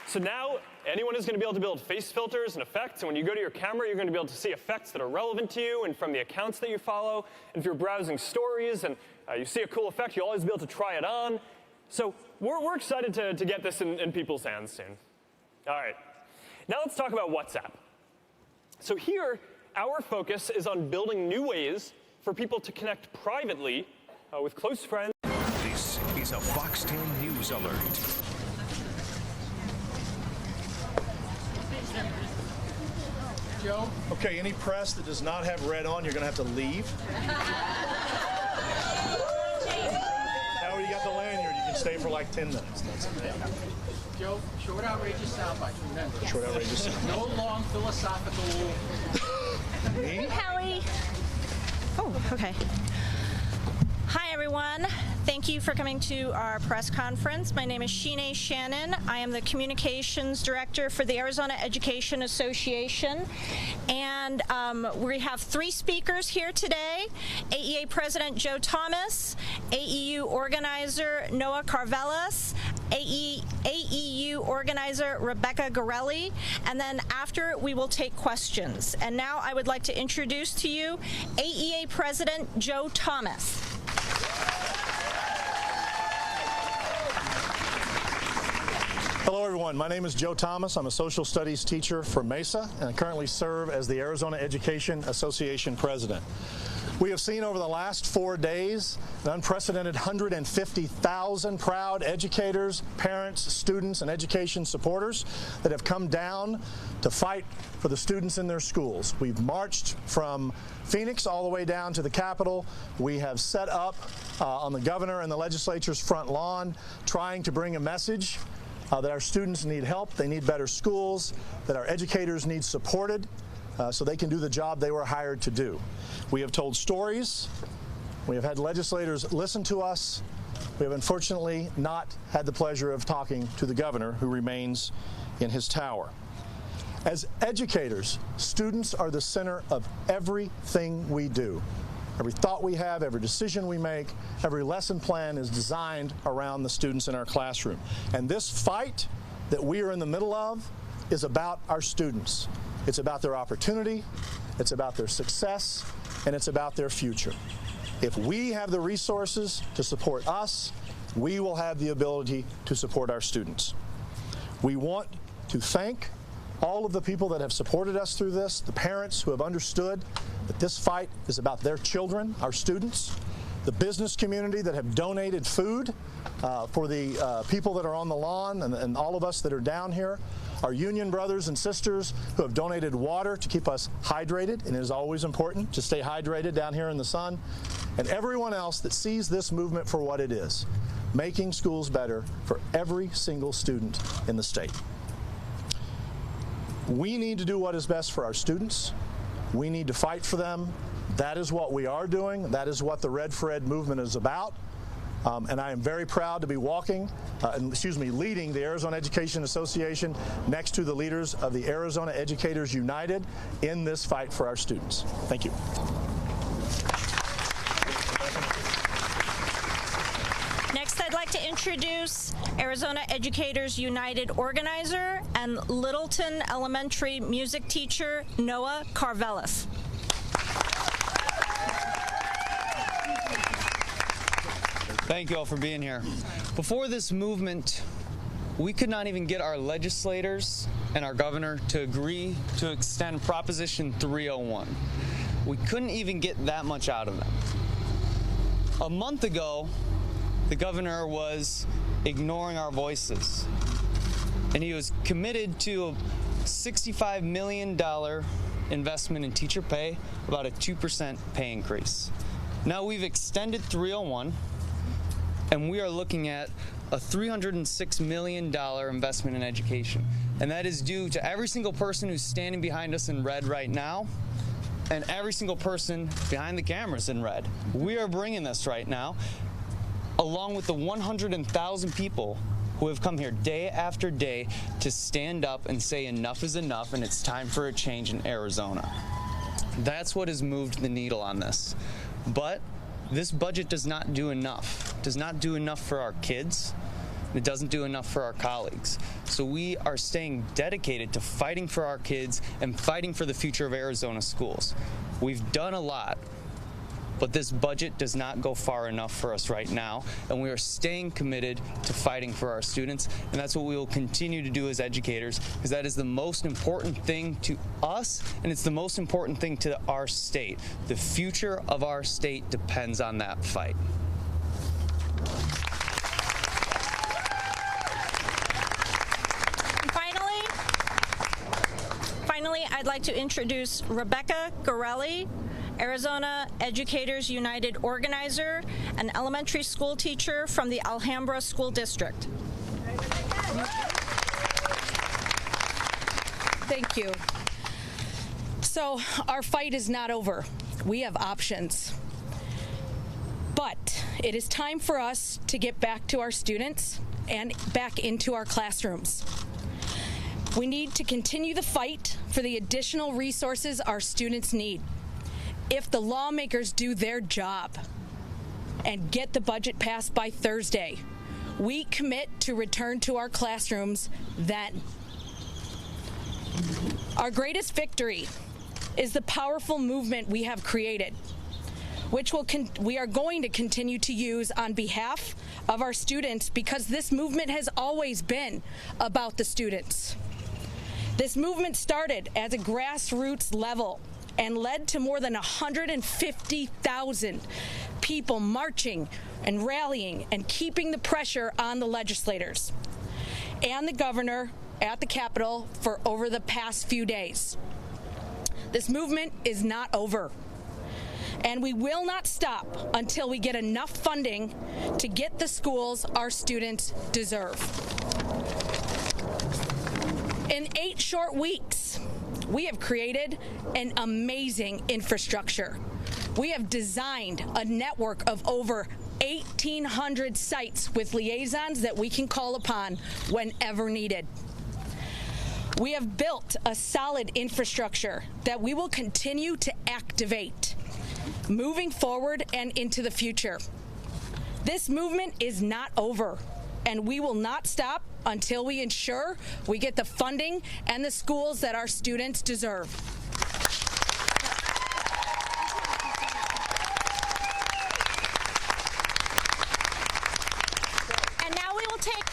So now anyone is going to be able to build face filters and effects, and when you go to your camera, you're going to be able to see effects that are relevant to you and from the accounts that you follow. And if you're browsing stories and you see a cool effect, you'll always be able to try it on. So we're excited to get this in people's hands soon. All right, now let's talk about WhatsApp. So here, our focus is on building new ways for people to connect privately with close friends. This is a Fox 10 News Alert. Joe? Okay, any press that does not have red on, you're going to have to leave. Now you got the lanyard, you can stay for like 10 minutes. That's okay. Joe, short outrageous soundbites, remember. Yes. Short outrageous soundbites. No long philosophical. Me? Hallie. Oh, okay. Hi, everyone. Thank you for coming to our press conference. My name is Sheena Shannon. I am the Communications Director for the Arizona Education Association. And we have 3 speakers here today. AEA President Joe Thomas, AEU Organizer Noah Carvelis, AEU Organizer Rebecca Gorelli, and then after we will take questions. And now I would like to introduce to you AEA President Joe Thomas. Hello, everyone. My name is Joe Thomas. I'm a social studies teacher for Mesa, and I currently serve as the Arizona Education Association president. We have seen over the last 4 days an unprecedented 150,000 proud educators, parents, students, and education supporters that have come down to fight for the students in their schools. We've marched from Phoenix all the way down to the Capitol. We have set up on the governor and the legislature's front lawn trying to bring a message that our students need help, they need better schools, that our educators need supported so they can do the job they were hired to do. We have told stories. We have had legislators listen to us. We have unfortunately not had the pleasure of talking to the governor, who remains in his tower. As educators, students are the center of everything we do. Every thought we have, every decision we make, every lesson plan is designed around the students in our classroom. And this fight that we are in the middle of is about our students. It's about their opportunity, it's about their success, and it's about their future. If we have the resources to support us, we will have the ability to support our students. We want to thank all of the people that have supported us through this, the parents who have understood that this fight is about their children, our students, the business community that have donated food for the people that are on the lawn and all of us that are down here, our union brothers and sisters who have donated water to keep us hydrated, and it is always important to stay hydrated down here in the sun, and everyone else that sees this movement for what it is, making schools better for every single student in the state. We need to do what is best for our students. We need to fight for them. That is what we are doing. That is what the Red for Ed movement is about. And I am very proud to be leading the Arizona Education Association next to the leaders of the Arizona Educators United in this fight for our students. Thank you. introduce Arizona Educators United organizer and Littleton Elementary music teacher Noah Carvelis. Thank you all for being here. Before this movement, we could not even get our legislators and our governor to agree to extend Proposition 301. We couldn't even get that much out of them. A month ago, the governor was ignoring our voices, and he was committed to a $65 million investment in teacher pay, about a 2% pay increase. Now we've extended 301, and we are looking at a $306 million investment in education. And that is due to every single person who's standing behind us in red right now, and every single person behind the cameras in red. We are bringing this right now, along with the 100,000 people who have come here day after day to stand up and say enough is enough and it's time for a change in Arizona. That's what has moved the needle on this. But this budget does not do enough. It does not do enough for our kids. It doesn't do enough for our colleagues. So we are staying dedicated to fighting for our kids and fighting for the future of Arizona schools. We've done a lot, but this budget does not go far enough for us right now, and we are staying committed to fighting for our students, and that's what we will continue to do as educators, because that is the most important thing to us, and it's the most important thing to our state. The future of our state depends on that fight. Finally, I'd like to introduce Rebecca Gorelli, Arizona Educators United organizer and elementary school teacher from the Alhambra School District. Thank you. So our fight is not over. We have options. But it is time for us to get back to our students and back into our classrooms. We need to continue the fight for the additional resources our students need. If the lawmakers do their job and get the budget passed by Thursday, we commit to return to our classrooms then. Our greatest victory is the powerful movement we have created, which we are going to continue to use on behalf of our students, because this movement has always been about the students. This movement started at a grassroots level and led to more than 150,000 people marching and rallying and keeping the pressure on the legislators and the governor at the Capitol for over the past few days. This movement is not over, and we will not stop until we get enough funding to get the schools our students deserve. In 8 short weeks, we have created an amazing infrastructure. We have designed a network of over 1,800 sites with liaisons that we can call upon whenever needed. We have built a solid infrastructure that we will continue to activate, moving forward and into the future. This movement is not over, and we will not stop until we ensure we get the funding and the schools that our students deserve. And now we will take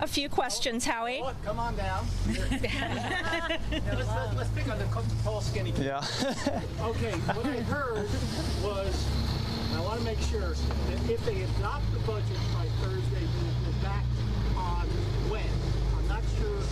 a few questions, Howie. Oh, come on down. let's pick on the tall, skinny kid. Yeah. Okay, what I heard was, and I want to make sure, that if they adopt the budget by Thursday, we will go back on when? I'm not sure.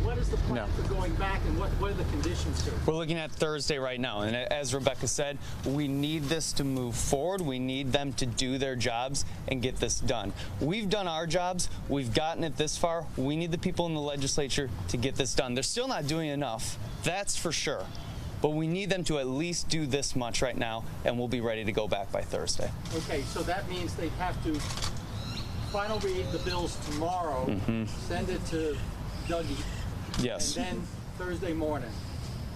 What is the plan for going back, and what are the conditions here? We're looking at Thursday right now, and as Rebecca said, we need this to move forward. We need them to do their jobs and get this done. We've done our jobs. We've gotten it this far. We need the people in the legislature to get this done. They're still not doing enough, that's for sure. But we need them to at least do this much right now, and we'll be ready to go back by Thursday. Okay, so that means they have to final read the bills tomorrow, send it to Dougie. Yes. And then Thursday morning.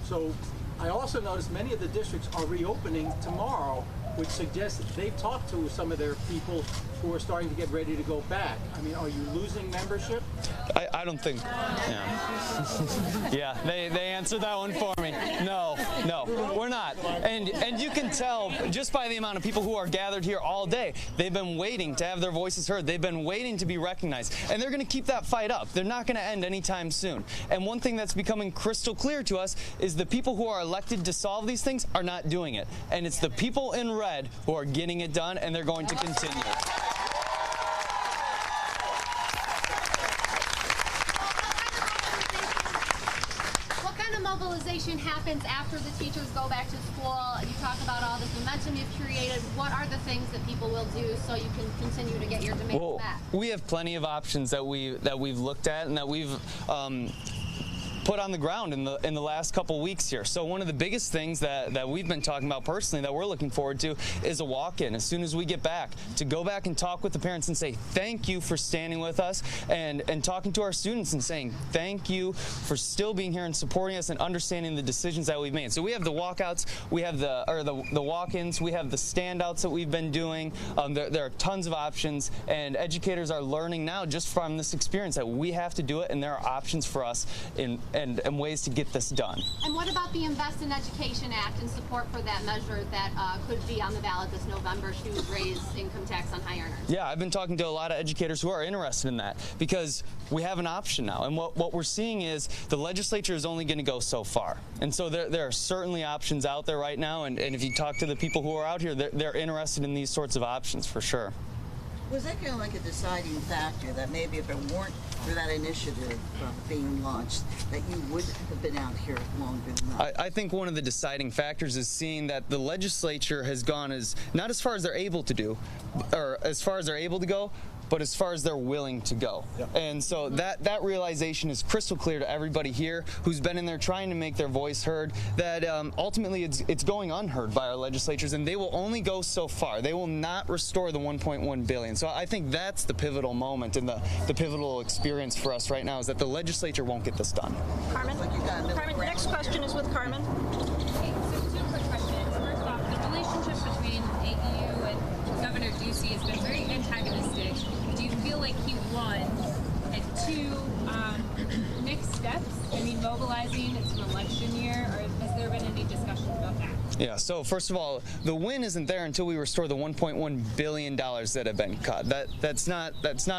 So I also noticed many of the districts are reopening tomorrow which suggests that they've talked to some of their people who are starting to get ready to go back. I mean, are you losing membership? I don't think. Yeah, yeah. They answered that one for me. No, we're not. And you can tell just by the amount of people who are gathered here all day. They've been waiting to have their voices heard. They've been waiting to be recognized, and they're going to keep that fight up. They're not going to end anytime soon. And one thing that's becoming crystal clear to us is the people who are elected to solve these things are not doing it, and it's the people in red who are getting it done, and they're going to continue. Mobilization happens after the teachers go back to school. You talk about all this momentum you've created. What are the things that people will do so you can continue to get your demands back? We have plenty of options that we've looked at and that we've put on the ground in the last couple weeks here. So one of the biggest things that we've been talking about personally that we're looking forward to is a walk-in as soon as we get back, to go back and talk with the parents and say thank you for standing with us, and talking to our students and saying thank you for still being here and supporting us and understanding the decisions that we've made. So we have the walkouts, we have the walk-ins, we have the standouts that we've been doing. There are tons of options, and educators are learning now just from this experience that we have to do it, and there are options for us and ways to get this done. And what about the Invest in Education Act and support for that measure that could be on the ballot this November to raise income tax on high earners? Yeah, I've been talking to a lot of educators who are interested in that because we have an option now. And what we're seeing is the legislature is only going to go so far. And so there are certainly options out there right now. And if you talk to the people who are out here, they're interested in these sorts of options for sure. Was that kind of like a deciding factor that maybe if it weren't for that initiative being launched, that you would have been out here longer than that? I think one of the deciding factors is seeing that the legislature has gone not as far as they're able to do, or as far as they're able to go, but as far as they're willing to go. Yep. And so that realization is crystal clear to everybody here who's been in there trying to make their voice heard, that ultimately it's going unheard by our legislatures, and they will only go so far. They will not restore the $1.1 billion. So I think that's the pivotal moment and the pivotal experience for us right now, is that the legislature won't get this done. Carmen, the next question is with Carmen. Okay, so two quick questions. First off, the relationship between AEU and Governor Ducey has been very antagonistic. Do you feel like he won? And two, next steps? I mean, mobilizing, it's an election year, or has there been any discussion about that? Yeah, so first of all, the win isn't there until we restore the $1.1 billion that have been cut. That's not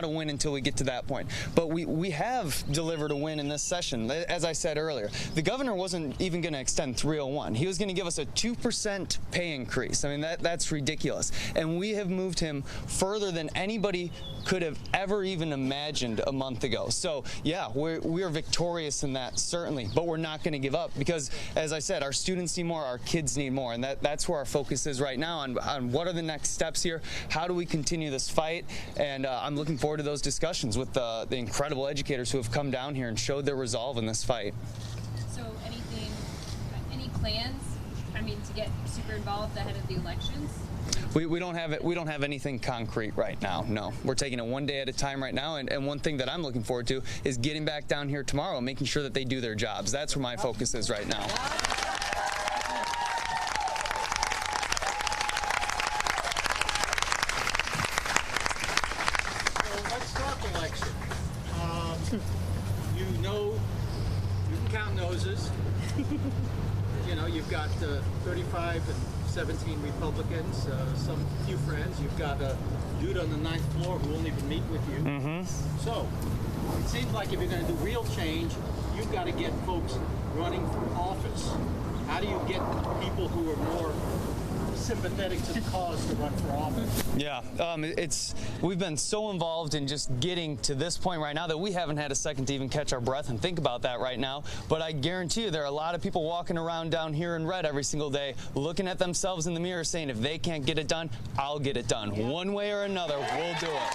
a win until we get to that point. But we have delivered a win in this session. As I said earlier, the governor wasn't even going to extend 301. He was going to give us a 2% pay increase. I mean, that's ridiculous. And we have moved him further than anybody could have ever even imagined a month ago. So yeah, we are victorious in that, certainly, but we're not going to give up because, as I said, our students need more, our kids need more, and that's where our focus is right now on what are the next steps here, how do we continue this fight, and I'm looking forward to those discussions with the incredible educators who have come down here and showed their resolve in this fight. So any plans, I mean, to get super involved ahead of the elections? We don't have anything concrete right now. No, we're taking it one day at a time right now. And one thing that I'm looking forward to is getting back down here tomorrow, making sure that they do their jobs. That's where my focus is right now. So let's talk election. You can count noses. You know, you've got 35 and 17 Republicans, some few friends. You've got a dude on the 9th floor who won't even meet with you. Mm-hmm. So it seems like if you're going to do real change, you've got to get folks running for office. How do you get people who are more sympathetic to the cause to run for office? Yeah, we've been so involved in just getting to this point right now that we haven't had a second to even catch our breath and think about that right now. But I guarantee you there are a lot of people walking around down here in red every single day looking at themselves in the mirror saying, if they can't get it done, I'll get it done. Yeah. One way or another, we'll do it.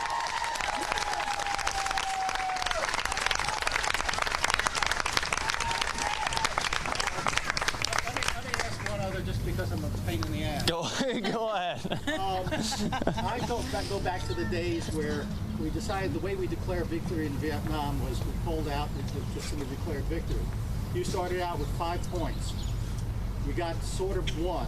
Because I'm a pain in the ass. Go ahead. I go back to the days where we decided the way we declare victory in Vietnam was we pulled out just so we declared victory. You started out with 5 points. We got sort of one.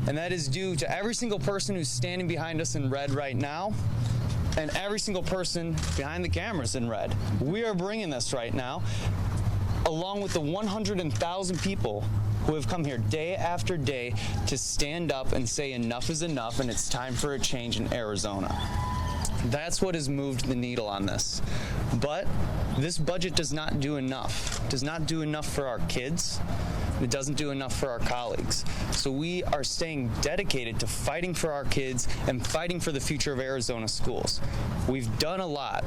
And that is due to every single person who's standing behind us in red right now, and every single person behind the cameras in red. We are bringing this right now, along with the 100,000 people who have come here day after day to stand up and say enough is enough and it's time for a change in Arizona. That's what has moved the needle on this. But this budget does not do enough. It does not do enough for our kids. It doesn't do enough for our colleagues. So we are staying dedicated to fighting for our kids and fighting for the future of Arizona schools. We've done a lot,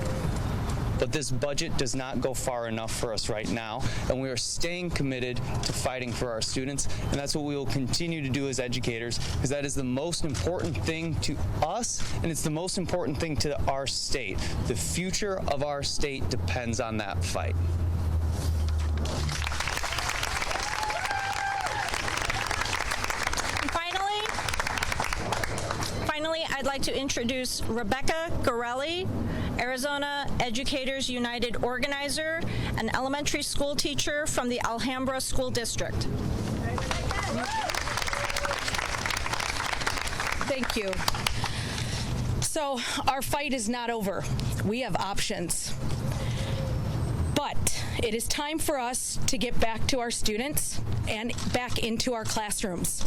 but this budget does not go far enough for us right now, and we are staying committed to fighting for our students, and that's what we will continue to do as educators, because that is the most important thing to us, and it's the most important thing to our state. The future of our state depends on that fight. Finally, I'd like to introduce Rebecca Gorelli, Arizona Educators United organizer, an elementary school teacher from the Alhambra School District. Thank you. So our fight is not over. We have options. But it is time for us to get back to our students and back into our classrooms.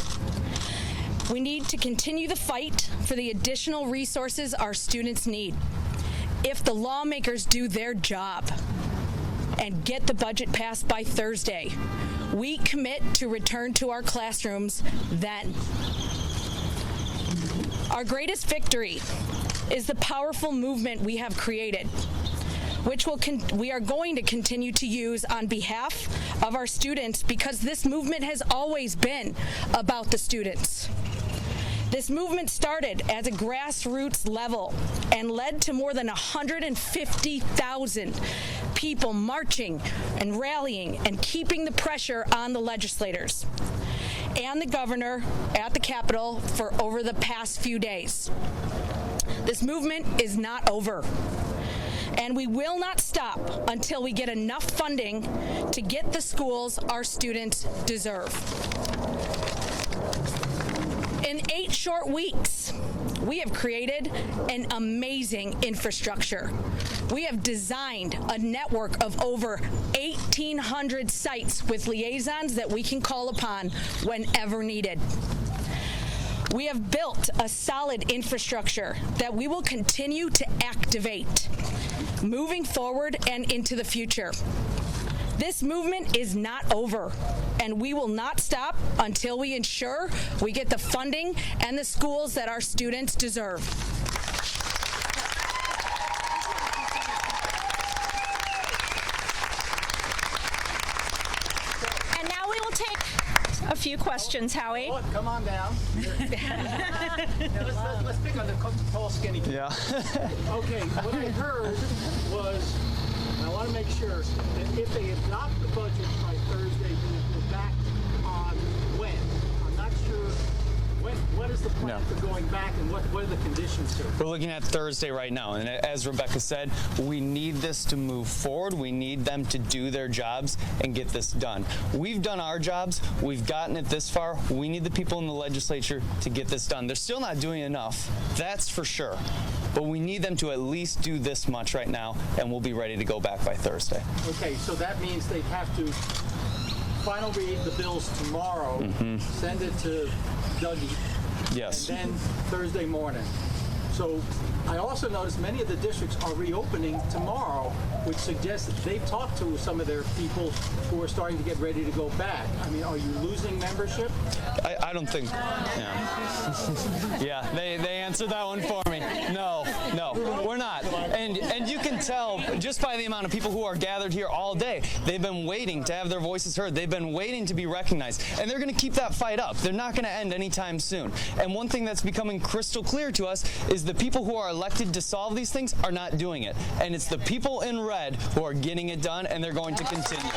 We need to continue the fight for the additional resources our students need. If the lawmakers do their job and get the budget passed by Thursday, we commit to return to our classrooms then. Our greatest victory is the powerful movement we have created, which we are going to continue to use on behalf of our students, because this movement has always been about the students. This movement started at a grassroots level and led to more than 150,000 people marching and rallying and keeping the pressure on the legislators and the governor at the Capitol for over the past few days. This movement is not over, and we will not stop until we get enough funding to get the schools our students deserve. In 8 short weeks, we have created an amazing infrastructure. We have designed a network of over 1,800 sites with liaisons that we can call upon whenever needed. We have built a solid infrastructure that we will continue to activate, moving forward and into the future. This movement is not over, and we will not stop until we ensure we get the funding and the schools that our students deserve. And now we will take a few questions, Howie. Oh, come on down. Let's pick on the tall, skinny kid. Yeah. Okay, what I heard was, and I want to make sure, that if they adopt the budget by Thursday, then it will back on when? I'm not sure. What is the plan for going back, and what are the conditions to it? We're looking at Thursday right now, and as Rebecca said, we need this to move forward. We need them to do their jobs and get this done. We've done our jobs. We've gotten it this far. We need the people in the legislature to get this done. They're still not doing enough, that's for sure. But we need them to at least do this much right now, and we'll be ready to go back by Thursday. Okay, so that means they have to final read the bills tomorrow, send it to Dougie, yes, and then Thursday morning. So I also noticed many of the districts are reopening tomorrow, which suggests that they've talked to some of their people who are starting to get ready to go back. I mean, are you losing membership? I don't think, yeah, they answered that one for me. No, we're not. And you can tell just by the amount of people who are gathered here all day, they've been waiting to have their voices heard. They've been waiting to be recognized, and they're going to keep that fight up. They're not going to end anytime soon. And one thing that's becoming crystal clear to us is the people who are elected to solve these things are not doing it. And it's the people in red who are getting it done, and they're going to continue.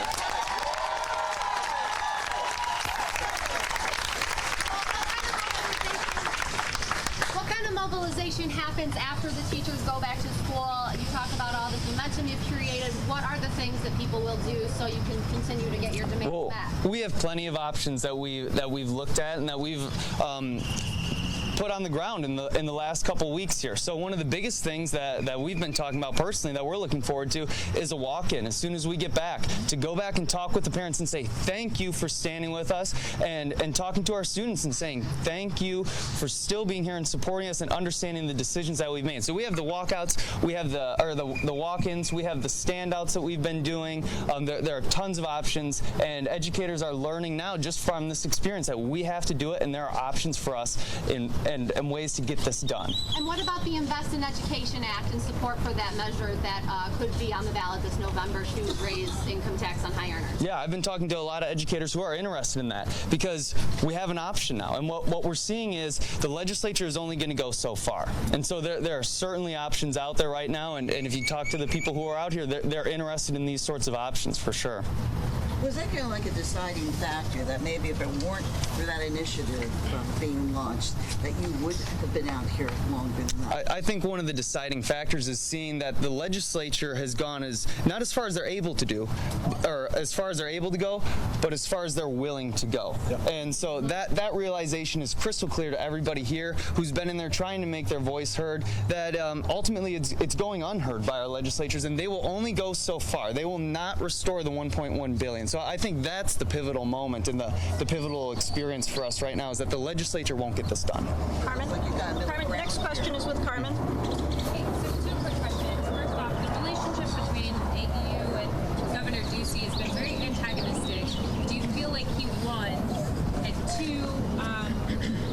What kind of mobilization happens after the teachers go back to school, you talk about all this momentum you've created. What are the things that people will do so you can continue to get your demands met? We have plenty of options that we've looked at and that we've put on the ground in the last couple weeks here. So one of the biggest things that we've been talking about personally that we're looking forward to is a walk-in as soon as we get back, to go back and talk with the parents and say thank you for standing with us, and talking to our students and saying thank you for still being here and supporting us and understanding the decisions that we've made. So we have the walkouts, we have the walk-ins, we have the standouts that we've been doing. There are tons of options, and educators are learning now just from this experience that we have to do it, and there are options for us and ways to get this done. And what about the Invest in Education Act and support for that measure that could be on the ballot this November to raise income tax on high earners? Yeah, I've been talking to a lot of educators who are interested in that because we have an option now. And what we're seeing is the legislature is only going to go so far. And so there are certainly options out there right now. And if you talk to the people who are out here, they're interested in these sorts of options for sure. Was that kind of like a deciding factor that maybe if it weren't for that initiative being launched, that you would have been out here longer than that? I think one of the deciding factors is seeing that the legislature has gone not as far as they're able to do, or as far as they're able to go, but as far as they're willing to go. Yeah. And so that realization is crystal clear to everybody here who's been in there trying to make their voice heard, that ultimately it's going unheard by our legislatures, and they will only go so far. They will not restore the $1.1 billion. So I think that's the pivotal moment and the pivotal experience for us right now, is that the legislature won't get this done. Carmen, the next question is with Carmen. Okay, so two quick questions. First off, the relationship between AEU and Governor Ducey has been very antagonistic. Do you feel like he won at two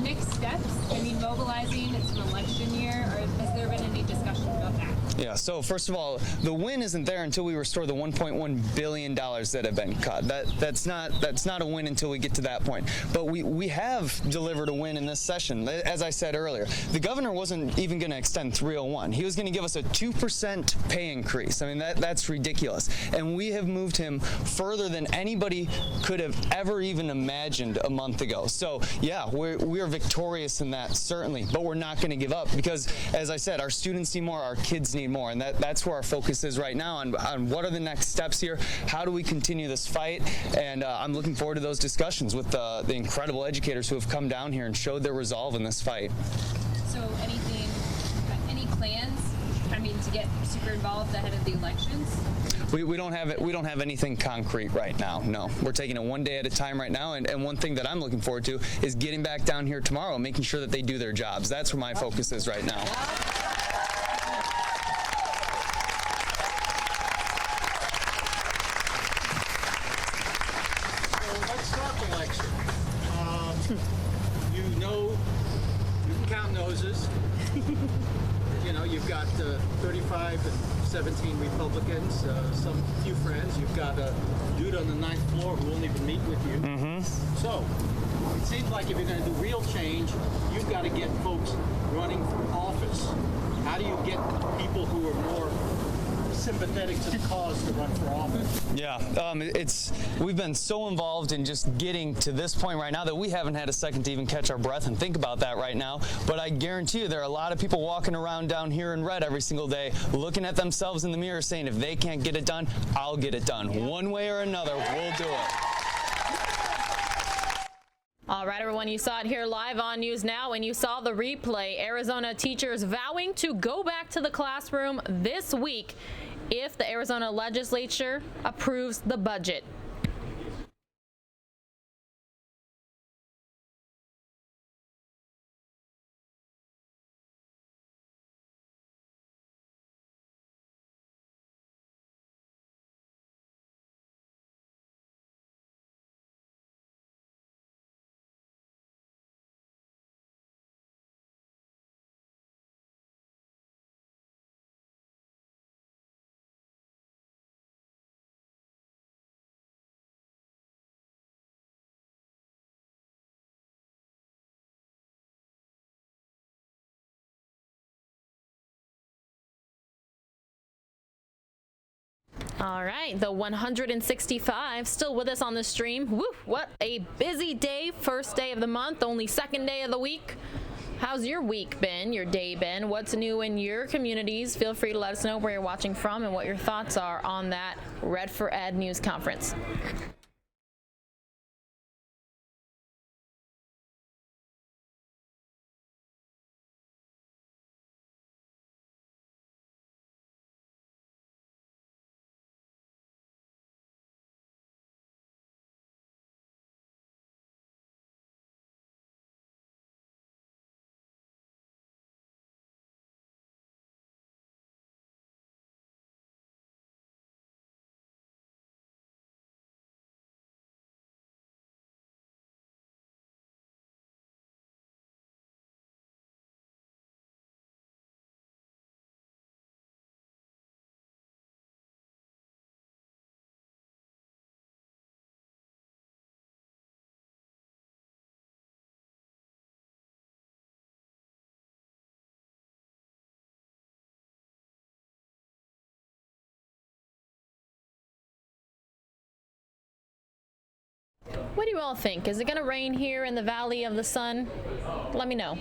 mixed steps? I mean, mobilizing, it's an election year, or has there been any discussion about that? Yeah, so first of all, the win isn't there until we restore the $1.1 billion that have been cut. That's not a win until we get to that point. But we have delivered a win in this session. As I said earlier, the governor wasn't even going to extend 301. He was going to give us a 2% pay increase. I mean, that's ridiculous. And we have moved him further than anybody could have ever even imagined a month ago. So yeah, we are victorious in that, certainly, but we're not going to give up because, as I said, our students need more, our kids need more, and that's where our focus is right now on what are the next steps here, how do we continue this fight, and I'm looking forward to those discussions with the incredible educators who have come down here and showed their resolve in this fight. So any plans, I mean, to get super involved ahead of the elections? We don't have anything concrete right now. No, we're taking it one day at a time right now. And one thing that I'm looking forward to is getting back down here tomorrow, making sure that they do their jobs. That's where my focus is right now. Let's talk election. You can count noses. You've got 35 and 17 Republicans, some few friends. You've got a dude on the 9th floor who won't even meet with you. Mm-hmm. So it seems like if you're going to do real change, you've got to get folks running for office. How do you get people who are more sympathetic to the cause to run for office? Yeah, we've been so involved in just getting to this point right now that we haven't had a second to even catch our breath and think about that right now. But I guarantee you there are a lot of people walking around down here in red every single day, looking at themselves in the mirror saying, if they can't get it done, I'll get it done. One way or another, we'll do it. All right, everyone, you saw it here live on News Now, and you saw the replay. Arizona teachers vowing to go back to the classroom this week if the Arizona legislature approves the budget. All right, the 165 still with us on the stream. Woo, what a busy day. First day of the month, only second day of the week. How's your week been, your day been? What's new in your communities? Feel free to let us know where you're watching from and what your thoughts are on that Red for Ed news conference. What do you all think? Is it going to rain here in the Valley of the Sun? Let me know.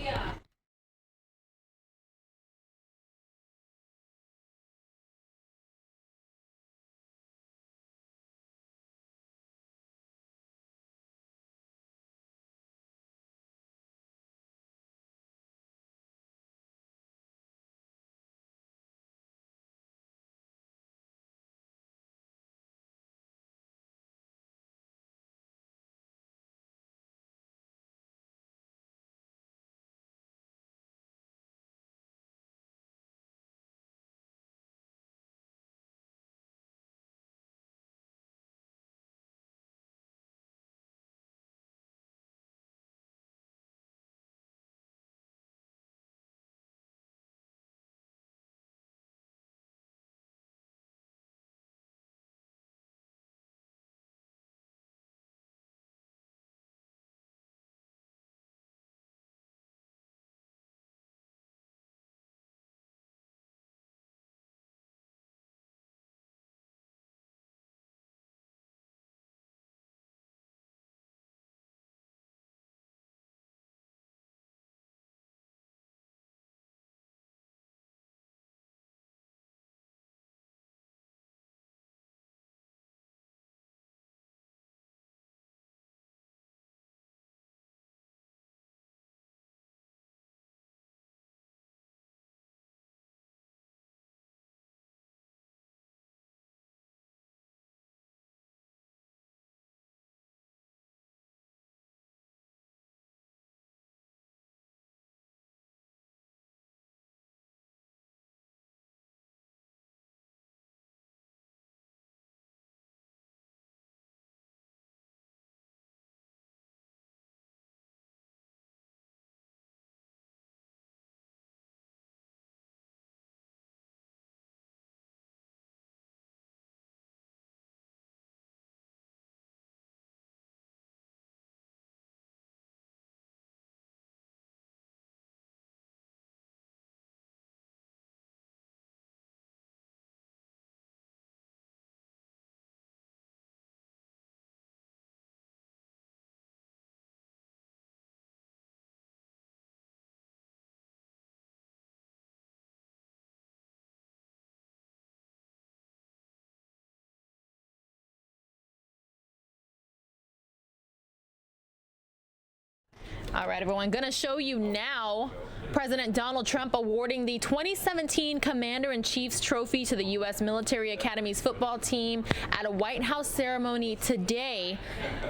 All right, everyone, going to show you now President Donald Trump awarding the 2017 Commander-in-Chief's Trophy to the U.S. Military Academy's football team at a White House ceremony today.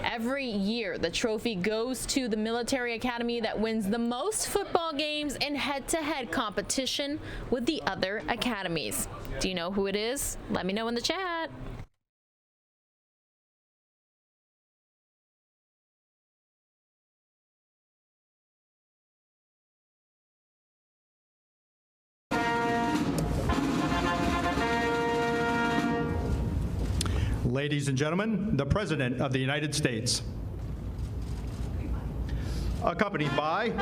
Every year, the trophy goes to the military academy that wins the most football games in head-to-head competition with the other academies. Do you know who it is? Let me know in the chat. Ladies and gentlemen, the President of the United States, accompanied by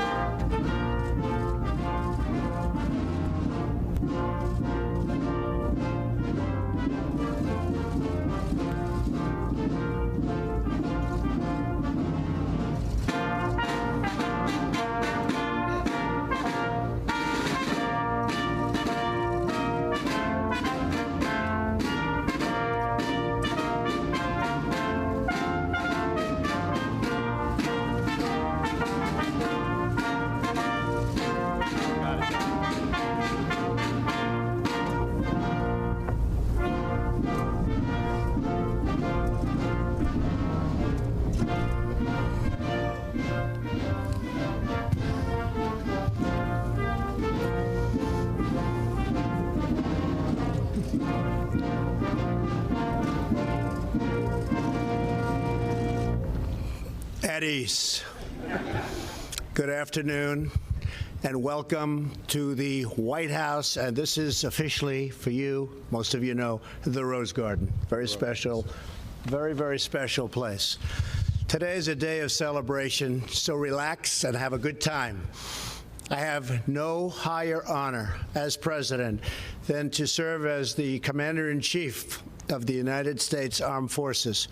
At ease. Good afternoon and welcome to the White House. And this is officially, for you, most of you know, the Rose Garden. Very special, very, very special place. Today is a day of celebration, so relax and have a good time. I have no higher honor as president than to serve as the Commander-in-Chief of the United States Armed Forces.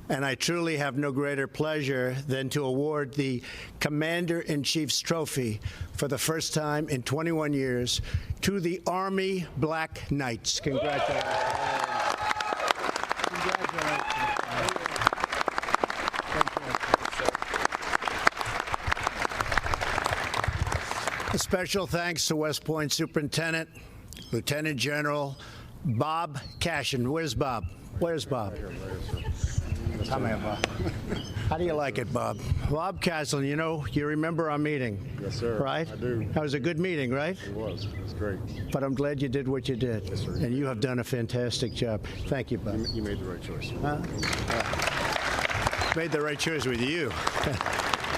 And I truly have no greater pleasure than to award the Commander-in-Chief's Trophy for the first time in 21 years to the Army Black Knights. Congratulations. A special thanks to West Point Superintendent, Lieutenant General Bob Cashin. Where's Bob? Where's Bob? Come here, Bob. How do you like it, Bob? Bob Castle, you know, you remember our meeting. Yes, sir. Right? I do. That was a good meeting, right? It was. It was great. But I'm glad you did what you did. Yes, sir. And you have done a fantastic job. Thank you, Bob. You made the right choice. Huh? Made the right choice with you.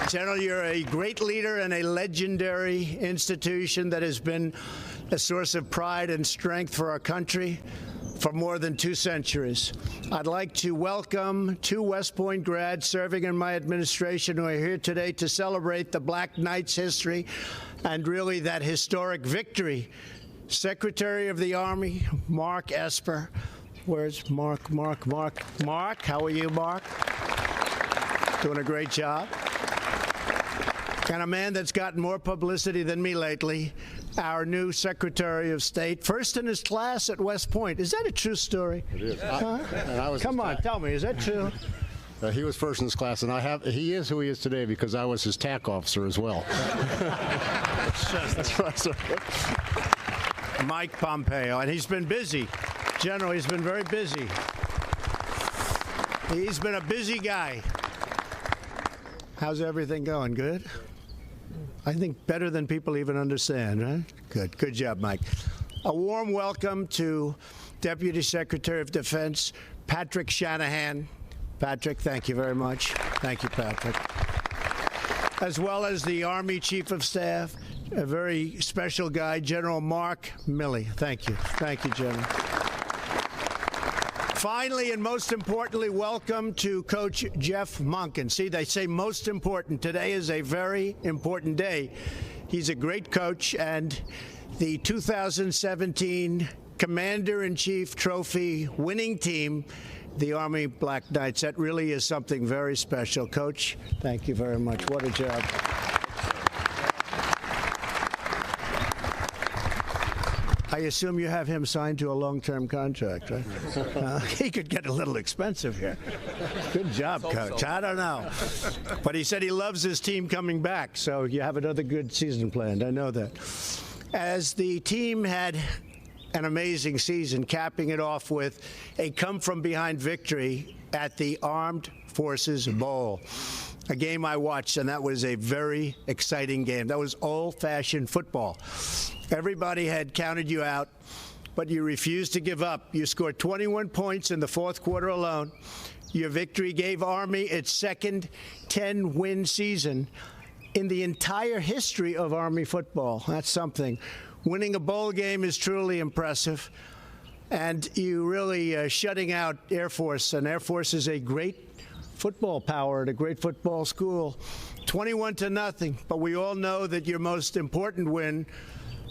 General, you're a great leader and a legendary institution that has been a source of pride and strength for our country for more than 2 centuries. I'd like to welcome 2 West Point grads serving in my administration who are here today to celebrate the Black Knights' history and really that historic victory. Secretary of the Army, Mark Esper. Where's Mark? Mark, how are you, Mark? Doing a great job. And a man that's gotten more publicity than me lately, our new Secretary of State, first in his class at West Point. Is that a true story? It is. Huh? Come on, tell me, is that true? He was first in his class, and he is who he is today because I was his TAC officer as well. That's right, sir. Mike Pompeo, and he's been busy. General, he's been very busy. He's been a busy guy. How's everything going? Good? I think better than people even understand, right? Good. Good job, Mike. A warm welcome to Deputy Secretary of Defense Patrick Shanahan. Patrick, thank you very much. Thank you, Patrick. As well as the Army Chief of Staff, a very special guy, General Mark Milley. Thank you. Thank you, General. Finally, and most importantly, welcome to Coach Jeff Monken. See, they say most important. Today is a very important day. He's a great coach, and the 2017 Commander-in-Chief Trophy winning team, the Army Black Knights. That really is something very special. Coach, thank you very much. What a job. I assume you have him signed to a long-term contract, right? He could get a little expensive here. Good job, Coach. I don't know. But he said he loves his team coming back, so you have another good season planned. I know that. As the team had an amazing season, capping it off with a come-from-behind victory at the Armed Forces Bowl. A game I watched, and that was a very exciting game. That was old-fashioned football. Everybody had counted you out, but you refused to give up. You scored 21 points in the fourth quarter alone. Your victory gave Army its second 10-win season in the entire history of Army football. That's something. Winning a bowl game is truly impressive. And you really shutting out Air Force, and Air Force is a great football power at a great football school. 21-0, but we all know that your most important win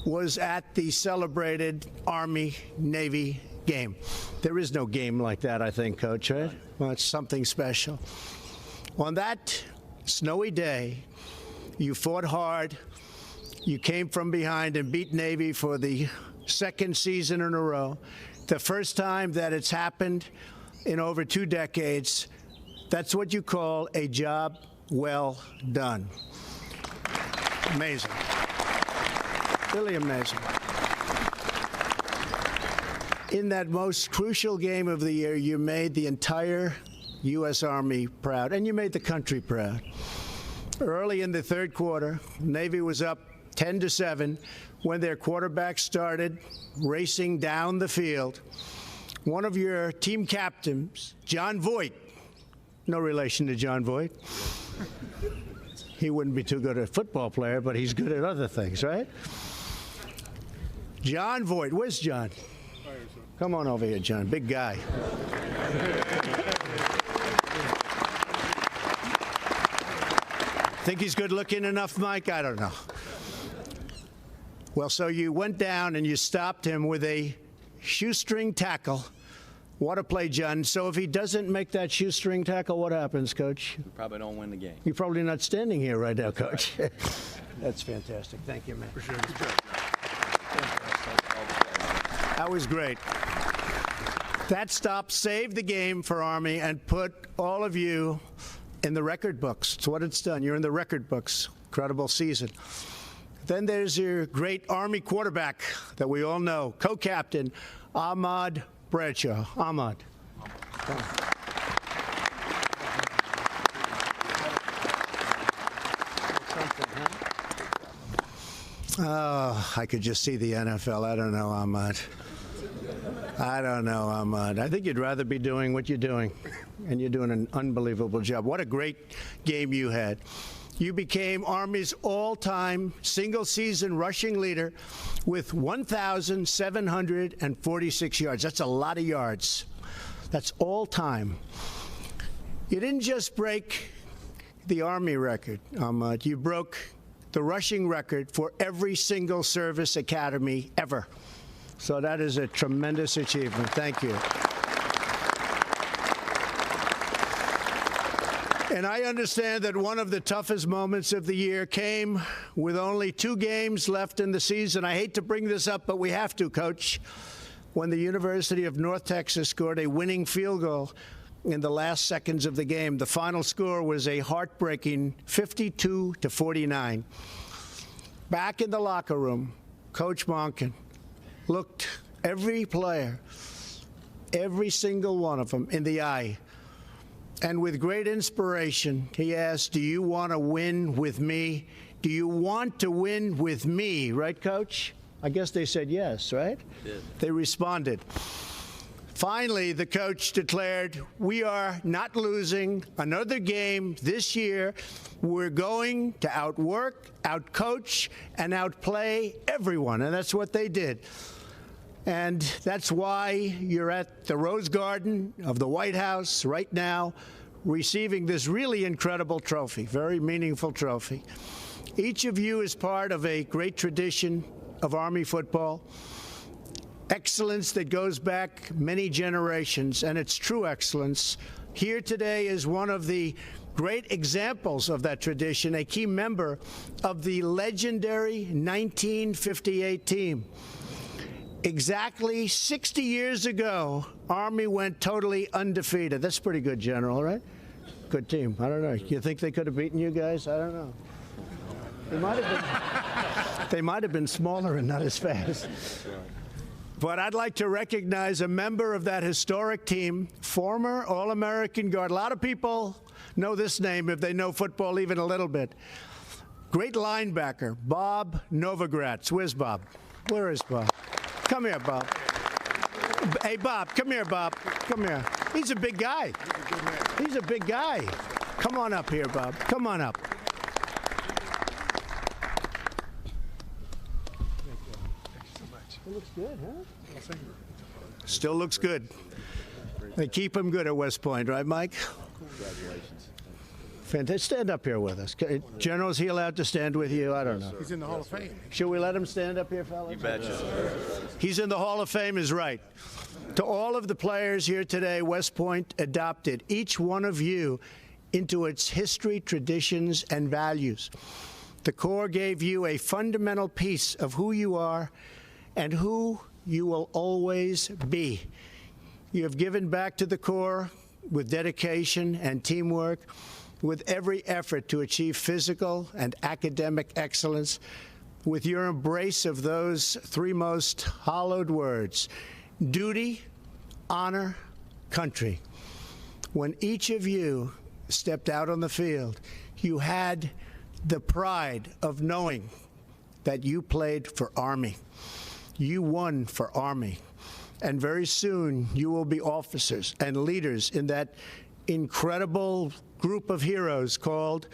was at the celebrated Army-Navy game. There is no game like that, I think, Coach, right? Well, it's something special. On that snowy day, you fought hard. You came from behind and beat Navy for the second season in a row. The first time that it's happened in over 2 decades. That's what you call a job well done. Amazing. Really amazing. In that most crucial game of the year, you made the entire U.S. Army proud, and you made the country proud. Early in the third quarter, Navy was up 10-7 when their quarterback started racing down the field. one of your team captains, John Voight. No relation to John Voight. He wouldn't be too good a football player, but he's good at other things, right? John Voight. Where's John? Come on over here, John. Big guy. Think he's good looking enough, Mike? I don't know. Well, so you went down and you stopped him with a shoestring tackle. What a play, John. So if he doesn't make that shoestring tackle, what happens, Coach? We probably don't win the game. You're probably not standing here right now, Coach. That's fantastic. Thank you, man. That was great. That stop saved the game for Army and put all of you in the record books. It's what it's done. You're in the record books. Incredible season. Then there's your great Army quarterback that we all know, co-captain Ahmad Bradshaw. Ahmad. Oh, I could just see the NFL. I don't know, Ahmad. I don't know, Ahmad. I think you'd rather be doing what you're doing, and you're doing an unbelievable job. What a great game you had. You became Army's all-time single-season rushing leader with 1,746 yards. That's a lot of yards. That's all-time. You didn't just break the Army record, Ahmad. You broke the rushing record for every single service academy ever. So that is a tremendous achievement. Thank you. And I understand that one of the toughest moments of the year came with only 2 games left in the season. I hate to bring this up, but we have to, Coach. When the University of North Texas scored a winning field goal in the last seconds of the game, the final score was a heartbreaking 52-49. Back in the locker room, Coach Monken looked every player, every single one of them, in the eye. And with great inspiration, he asked, do you want to win with me? Do you want to win with me? Right, Coach? I guess they said yes, right? They did. They responded. Finally, the coach declared, we are not losing another game this year. We're going to outwork, outcoach, and outplay everyone. And that's what they did. And that's why you're at the Rose Garden of the White House right now, receiving this really incredible trophy, very meaningful trophy. Each of you is part of a great tradition of Army football, excellence that goes back many generations, and it's true excellence. Here today is one of the great examples of that tradition, a key member of the legendary 1958 team. Exactly 60 years ago, Army went totally undefeated. That's pretty good, General, right? Good team. I don't know. You think they could have beaten you guys? I don't know. They might have been smaller and not as fast. But I'd like to recognize a member of that historic team, former All-American guard. A lot of people know this name if they know football even a little bit. Great linebacker, Bob Novogratz. Where's Bob? Where is Bob? Come here, Bob. Hey, Bob, come here, Bob. Come here. He's a big guy. He's a big guy. Come on up here, Bob. Come on up. It looks good, huh? Still looks good. They keep him good at West Point, right, Mike? Congratulations. Fantastic. Stand up here with us. General, is he allowed to stand with you? I don't know. He's in the Hall of Fame. Should we let him stand up here, fellas? You betcha. He's in the Hall of Fame is right. To all of the players here today, West Point adopted each one of you into its history, traditions, and values. The Corps gave you a fundamental piece of who you are and who you will always be. You have given back to the Corps with dedication and teamwork, with every effort to achieve physical and academic excellence, with your embrace of those 3 most hallowed words, duty, honor, country. When each of you stepped out on the field, you had the pride of knowing that you played for Army. You won for Army. And very soon, you will be officers and leaders in that incredible group of heroes called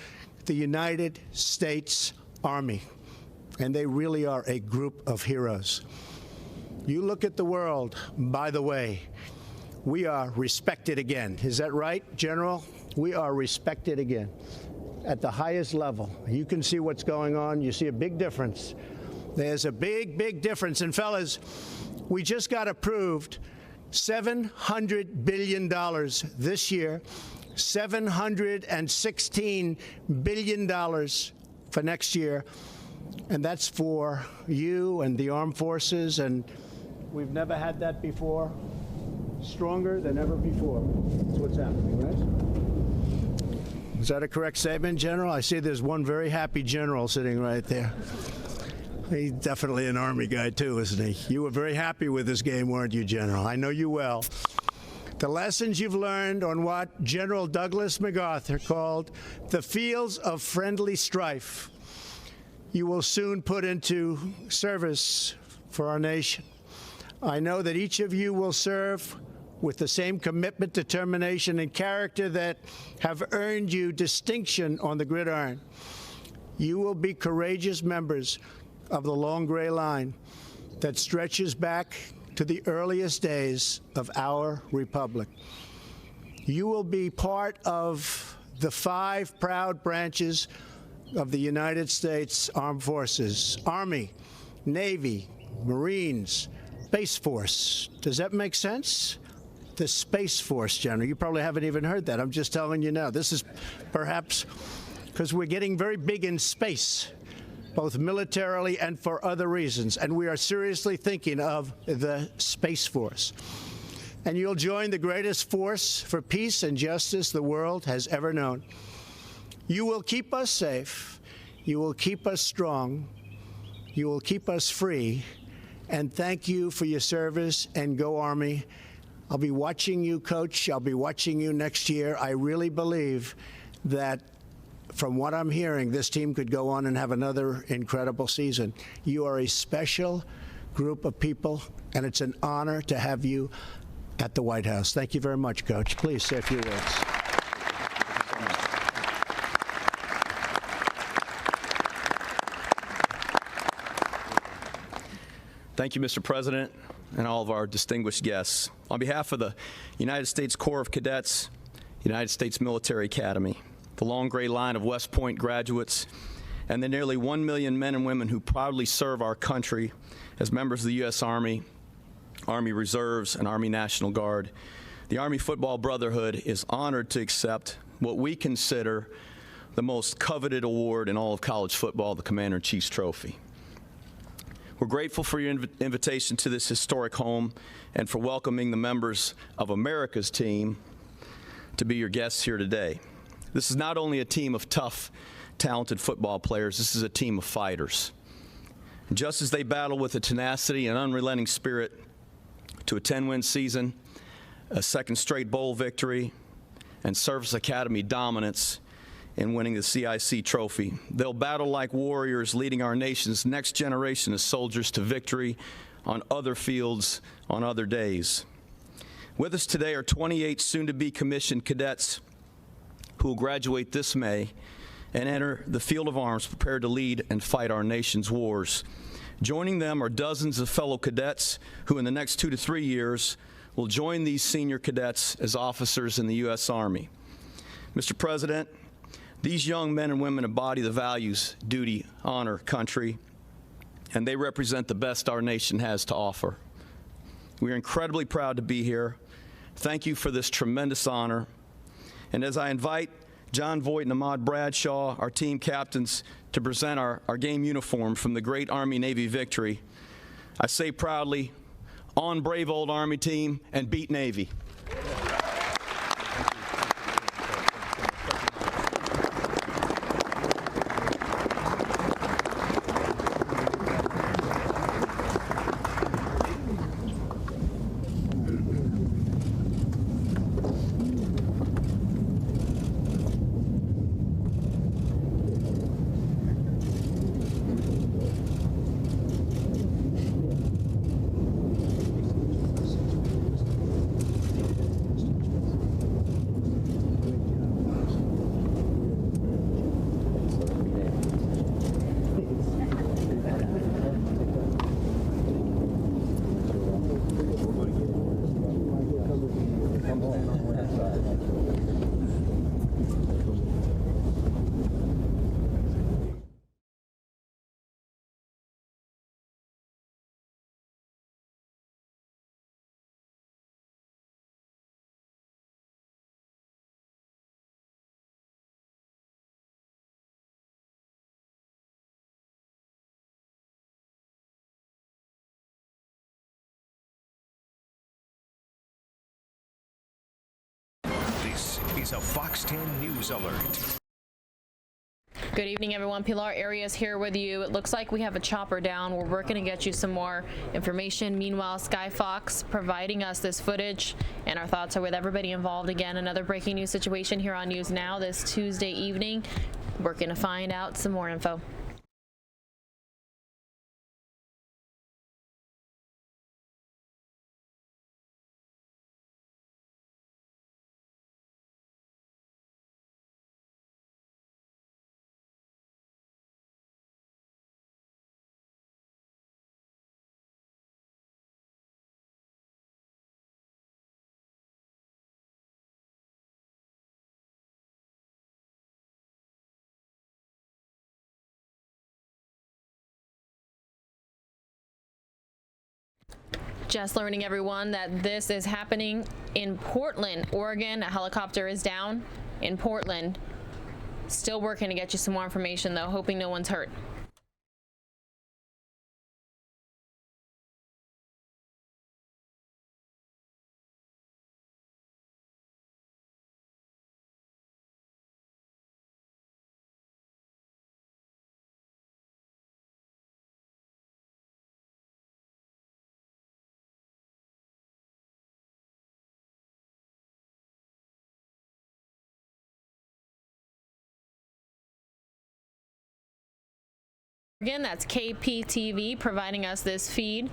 the United States Army. And they really are a group of heroes. You look at the world, by the way, we are respected again. Is that right, General? We are respected again at the highest level. You can see what's going on. You see a big difference. There's a big, big difference. And fellas, we just got approved $700 billion this year, $716 billion for next year. And that's for you and the armed forces. And we've never had that before. Stronger than ever before. That's what's happening, right? Is that a correct statement, General? I see there's one very happy general sitting right there. He's definitely an Army guy, too, isn't he? You were very happy with this game, weren't you, General? I know you well. The lessons you've learned on what General Douglas MacArthur called the fields of friendly strife, you will soon put into service for our nation. I know that each of you will serve with the same commitment, determination, and character that have earned you distinction on the gridiron. You will be courageous members of the long gray line that stretches back to the earliest days of our republic. You will be part of the 5 proud branches of the United States Armed Forces: Army, Navy, Marines, Space Force. Does that make sense? The Space Force, General. You probably haven't even heard that. I'm just telling you now. This is perhaps because we're getting very big in space, both militarily and for other reasons. And we are seriously thinking of the Space Force. And you'll join the greatest force for peace and justice the world has ever known. You will keep us safe. You will keep us strong. You will keep us free. And thank you for your service, and go Army. I'll be watching you, Coach. I'll be watching you next year. I really believe that, from what I'm hearing, this team could go on and have another incredible season. You are a special group of people, and it's an honor to have you at the White House. Thank you very much, Coach. Please say a few words. Thank you, Mr. President, and all of our distinguished guests. On behalf of the United States Corps of Cadets, United States Military Academy, the long gray line of West Point graduates, and the nearly 1 million men and women who proudly serve our country as members of the U.S. Army, Army Reserves, and Army National Guard, the Army Football Brotherhood is honored to accept what we consider the most coveted award in all of college football, the Commander-in-Chief's Trophy. We're grateful for your invitation to this historic home and for welcoming the members of America's team to be your guests here today. This is not only a team of tough, talented football players, this is a team of fighters. And just as they battle with a tenacity and unrelenting spirit to a 10-win season, a second straight bowl victory, and Service Academy dominance in winning the CIC trophy, they'll battle like warriors, leading our nation's next generation of soldiers to victory on other fields on other days. With us today are 28 soon-to-be commissioned cadets who will graduate this May and enter the field of arms prepared to lead and fight our nation's wars. Joining them are dozens of fellow cadets who in the next 2 to 3 years will join these senior cadets as officers in the U.S. Army. Mr. President, these young men and women embody the values, duty, honor, country, and they represent the best our nation has to offer. We are incredibly proud to be here. Thank you for this tremendous honor. And as I invite John Voight and Ahmad Bradshaw, our team captains, to present our game uniform from the great Army-Navy victory, I say proudly, on brave old Army team, and beat Navy. is a Fox 10 News Alert. Good evening, everyone. Pilar Arias here with you. It looks like we have a chopper down. We're working to get you some more information. Meanwhile, Sky Fox providing us this footage, and our thoughts are with everybody involved. Again, another breaking news situation here on News Now this Tuesday evening. Working to find out some more info. Just learning, everyone, that this is happening in Portland, Oregon. A helicopter is down in Portland. Still working to get you some more information, though, hoping no one's hurt. Again, that's KPTV providing us this feed.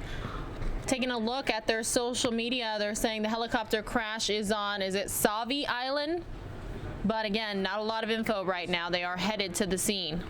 Taking a look at their social media, they're saying the helicopter crash is on, is it Sauvie Island? But again, not a lot of info right now. They are headed to the scene.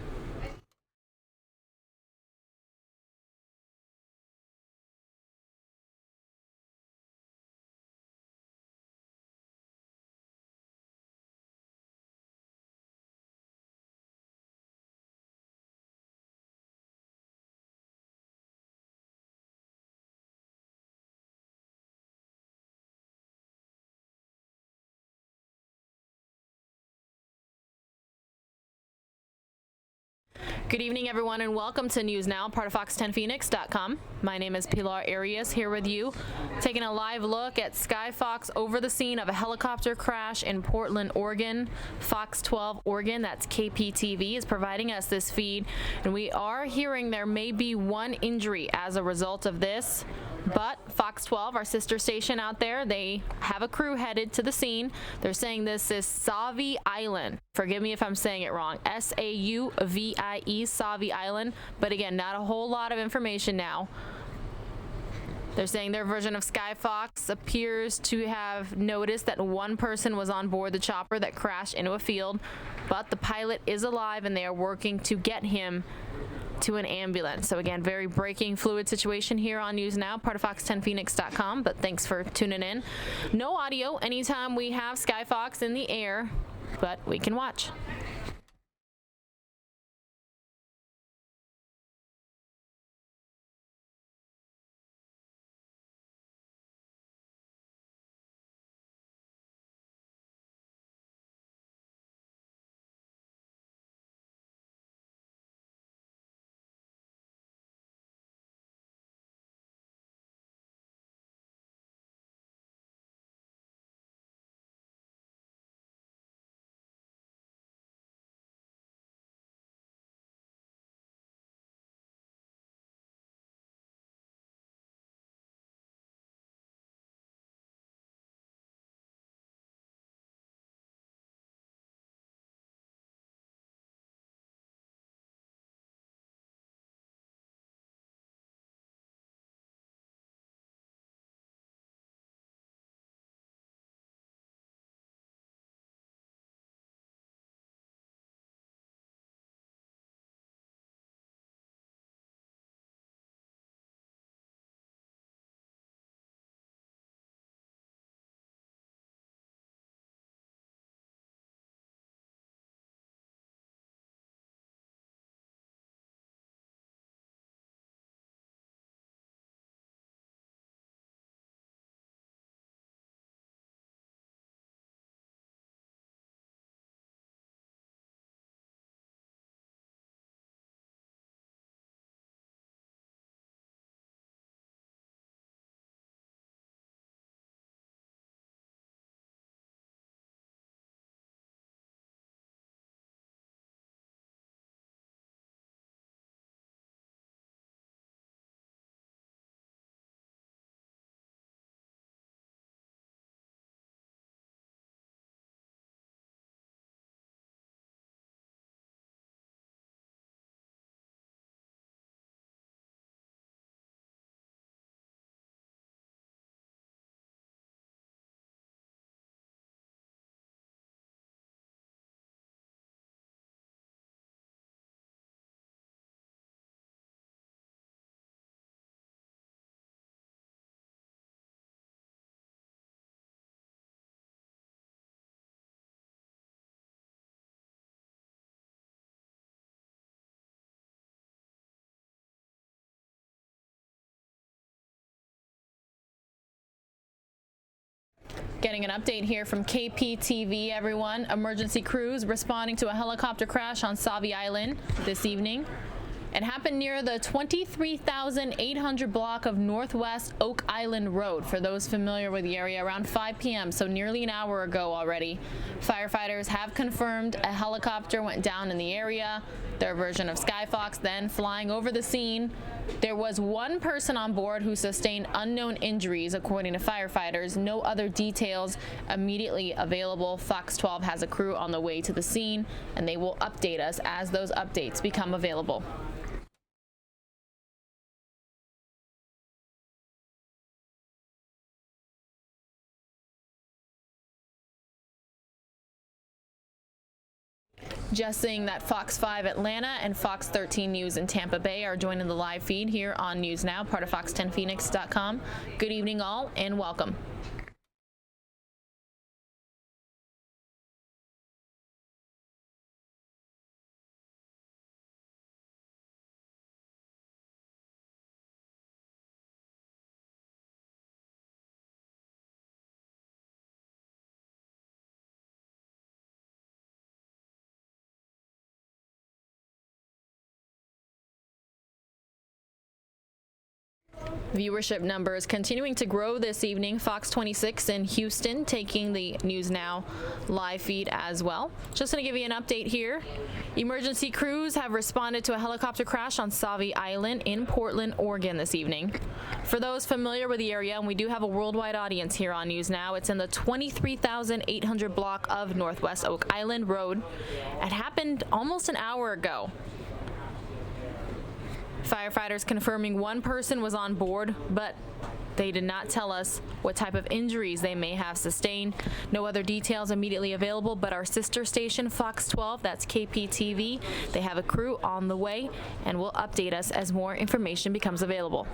Good evening, everyone, and welcome to News Now, part of Fox10Phoenix.com. My name is Pilar Arias here with you, taking a live look at Sky Fox over the scene of a helicopter crash in Portland, Oregon. Fox 12 Oregon, that's KPTV, is providing us this feed, and we are hearing there may be one injury as a result of this. But Fox 12, our sister station out there, they have a crew headed to the scene. They're saying this is Sauvie Island. Forgive me if I'm saying it wrong. S-A-U-V-I-E, Sauvie Island. But again, not a whole lot of information now. They're saying their version of Sky Fox appears to have noticed that one person was on board the chopper that crashed into a field. But the pilot is alive, and they are working to get him to an ambulance. So again, very breaking fluid situation here on News Now, part of Fox10Phoenix.com, but thanks for tuning in. No audio anytime we have Sky Fox in the air, but we can watch. Getting an update here from KPTV, everyone. Emergency crews responding to a helicopter crash on Sauvie Island this evening. It happened near the 23,800 block of Northwest Oak Island Road. For those familiar with the area, around 5 p.m., so nearly an hour ago already. Firefighters have confirmed a helicopter went down in the area, their version of Skyfox then flying over the scene. There was one person on board who sustained unknown injuries, according to firefighters. No other details immediately available. Fox 12 has a crew on the way to the scene, and they will update us as those updates become available. Just saying that Fox 5 Atlanta and Fox 13 News in Tampa Bay are joining the live feed here on News Now, part of Fox10Phoenix.com. Good evening all and welcome. Viewership numbers continuing to grow this evening. Fox 26 in Houston taking the News Now live feed as well. Just going to give you an update here. Emergency crews have responded to a helicopter crash on Sauvie Island in Portland, Oregon this evening. For those familiar with the area, and we do have a worldwide audience here on News Now, it's in the 23,800 block of Northwest Oak Island Road. It happened almost an hour ago. Firefighters confirming one person was on board, but they did not tell us what type of injuries they may have sustained. No other details immediately available, but our sister station, Fox 12, that's KPTV, they have a crew on the way and will update us as more information becomes available.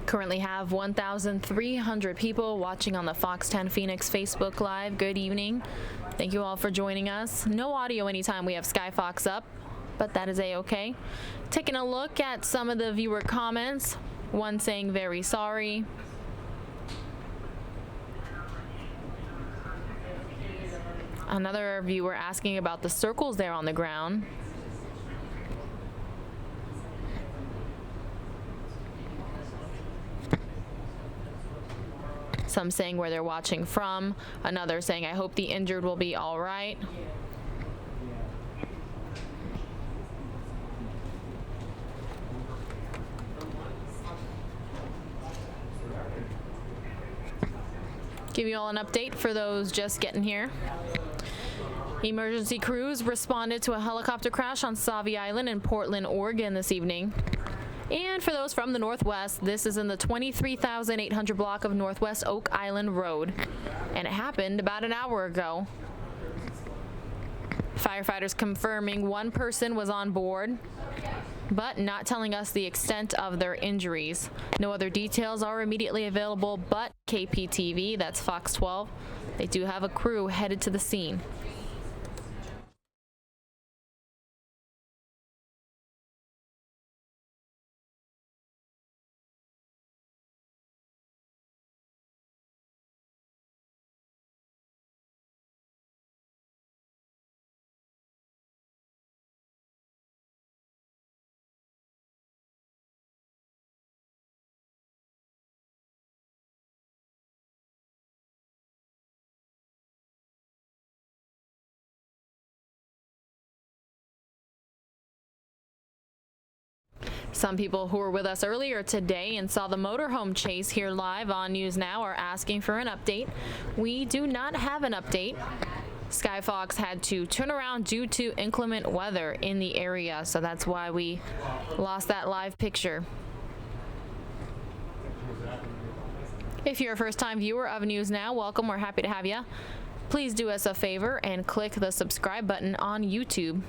Currently have 1,300 people watching on the Fox 10 Phoenix Facebook Live. Good evening. Thank you all for joining us. No audio anytime we have Skyfox up, but that is a-okay. Taking a look at some of the viewer comments. One saying very sorry. Another viewer asking about the circles there on the ground. Some saying where they're watching from. Another saying, I hope the injured will be all right. Give you all an update for those just getting here. Emergency crews responded to a helicopter crash on Sauvie Island in Portland, Oregon this evening. And for those from the Northwest, this is in the 23,800 block of Northwest Oak Island Road. And it happened about an hour ago. Firefighters confirming one person was on board, but not telling us the extent of their injuries. No other details are immediately available, but KPTV, that's Fox 12, they do have a crew headed to the scene. Some people who were with us earlier today and saw the motorhome chase here live on News Now are asking for an update. We do not have an update. Skyfox had to turn around due to inclement weather in the area, so that's why we lost that live picture. If you're a first-time viewer of News Now, welcome. We're happy to have you. Please do us a favor and click the subscribe button on YouTube.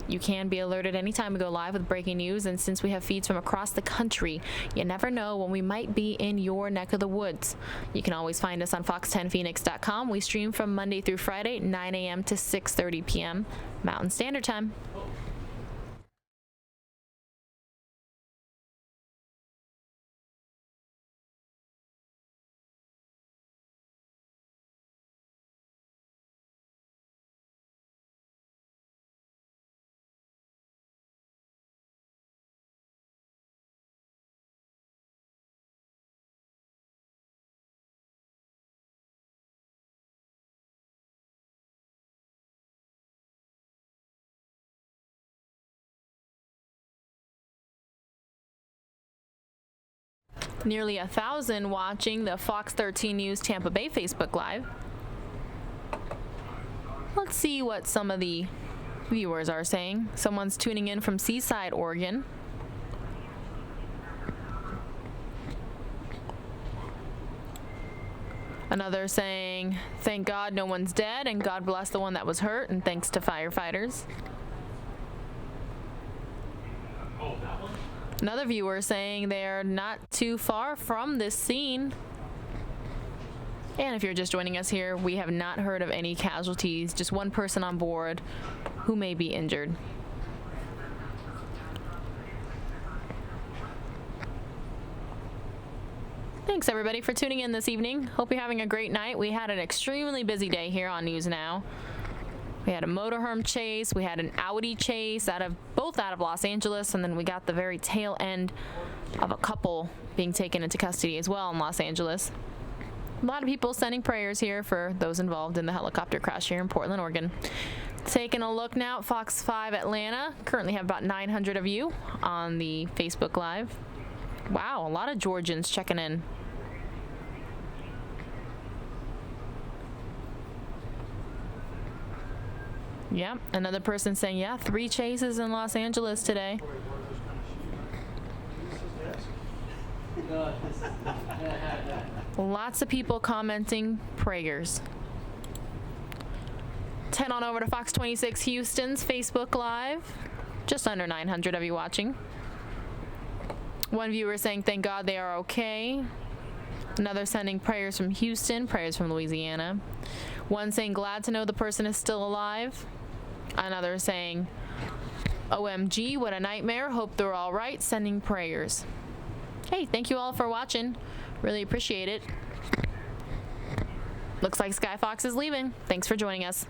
You can be alerted anytime we go live with breaking news, and since we have feeds from across the country, you never know when we might be in your neck of the woods. You can always find us on fox10phoenix.com. We stream from Monday through Friday, 9 a.m. to 6:30 p.m. Mountain Standard Time. Nearly 1,000 watching the Fox 13 News Tampa Bay Facebook Live. Let's see what some of the viewers are saying. Someone's tuning in from Seaside, Oregon. Another saying, thank God no one's dead, and God bless the one that was hurt, and thanks to firefighters. Another viewer saying they're not too far from this scene. And if you're just joining us here, we have not heard of any casualties, just one person on board who may be injured. Thanks everybody for tuning in this evening. Hope you're having a great night. We had an extremely busy day here on News Now. We had a motorhome chase, we had an Audi chase both out of Los Angeles, and then we got the very tail end of a couple being taken into custody as well in Los Angeles. A lot of people sending prayers here for those involved in the helicopter crash here in Portland, Oregon. Taking a look now at Fox 5 Atlanta. Currently have about 900 of you on the Facebook Live. Wow, a lot of Georgians checking in. Yep, another person saying, yeah, 3 chases in Los Angeles today. Lots of people commenting prayers. 10 on over to Fox 26 Houston's Facebook Live. Just under 900 of you watching. One viewer saying, thank God they are okay. Another sending prayers from Houston, prayers from Louisiana. One saying, glad to know the person is still alive. Another saying, OMG, what a nightmare. Hope they're all right. Sending prayers. Hey, thank you all for watching. Really appreciate it. Looks like Skyfox is leaving. Thanks for joining us.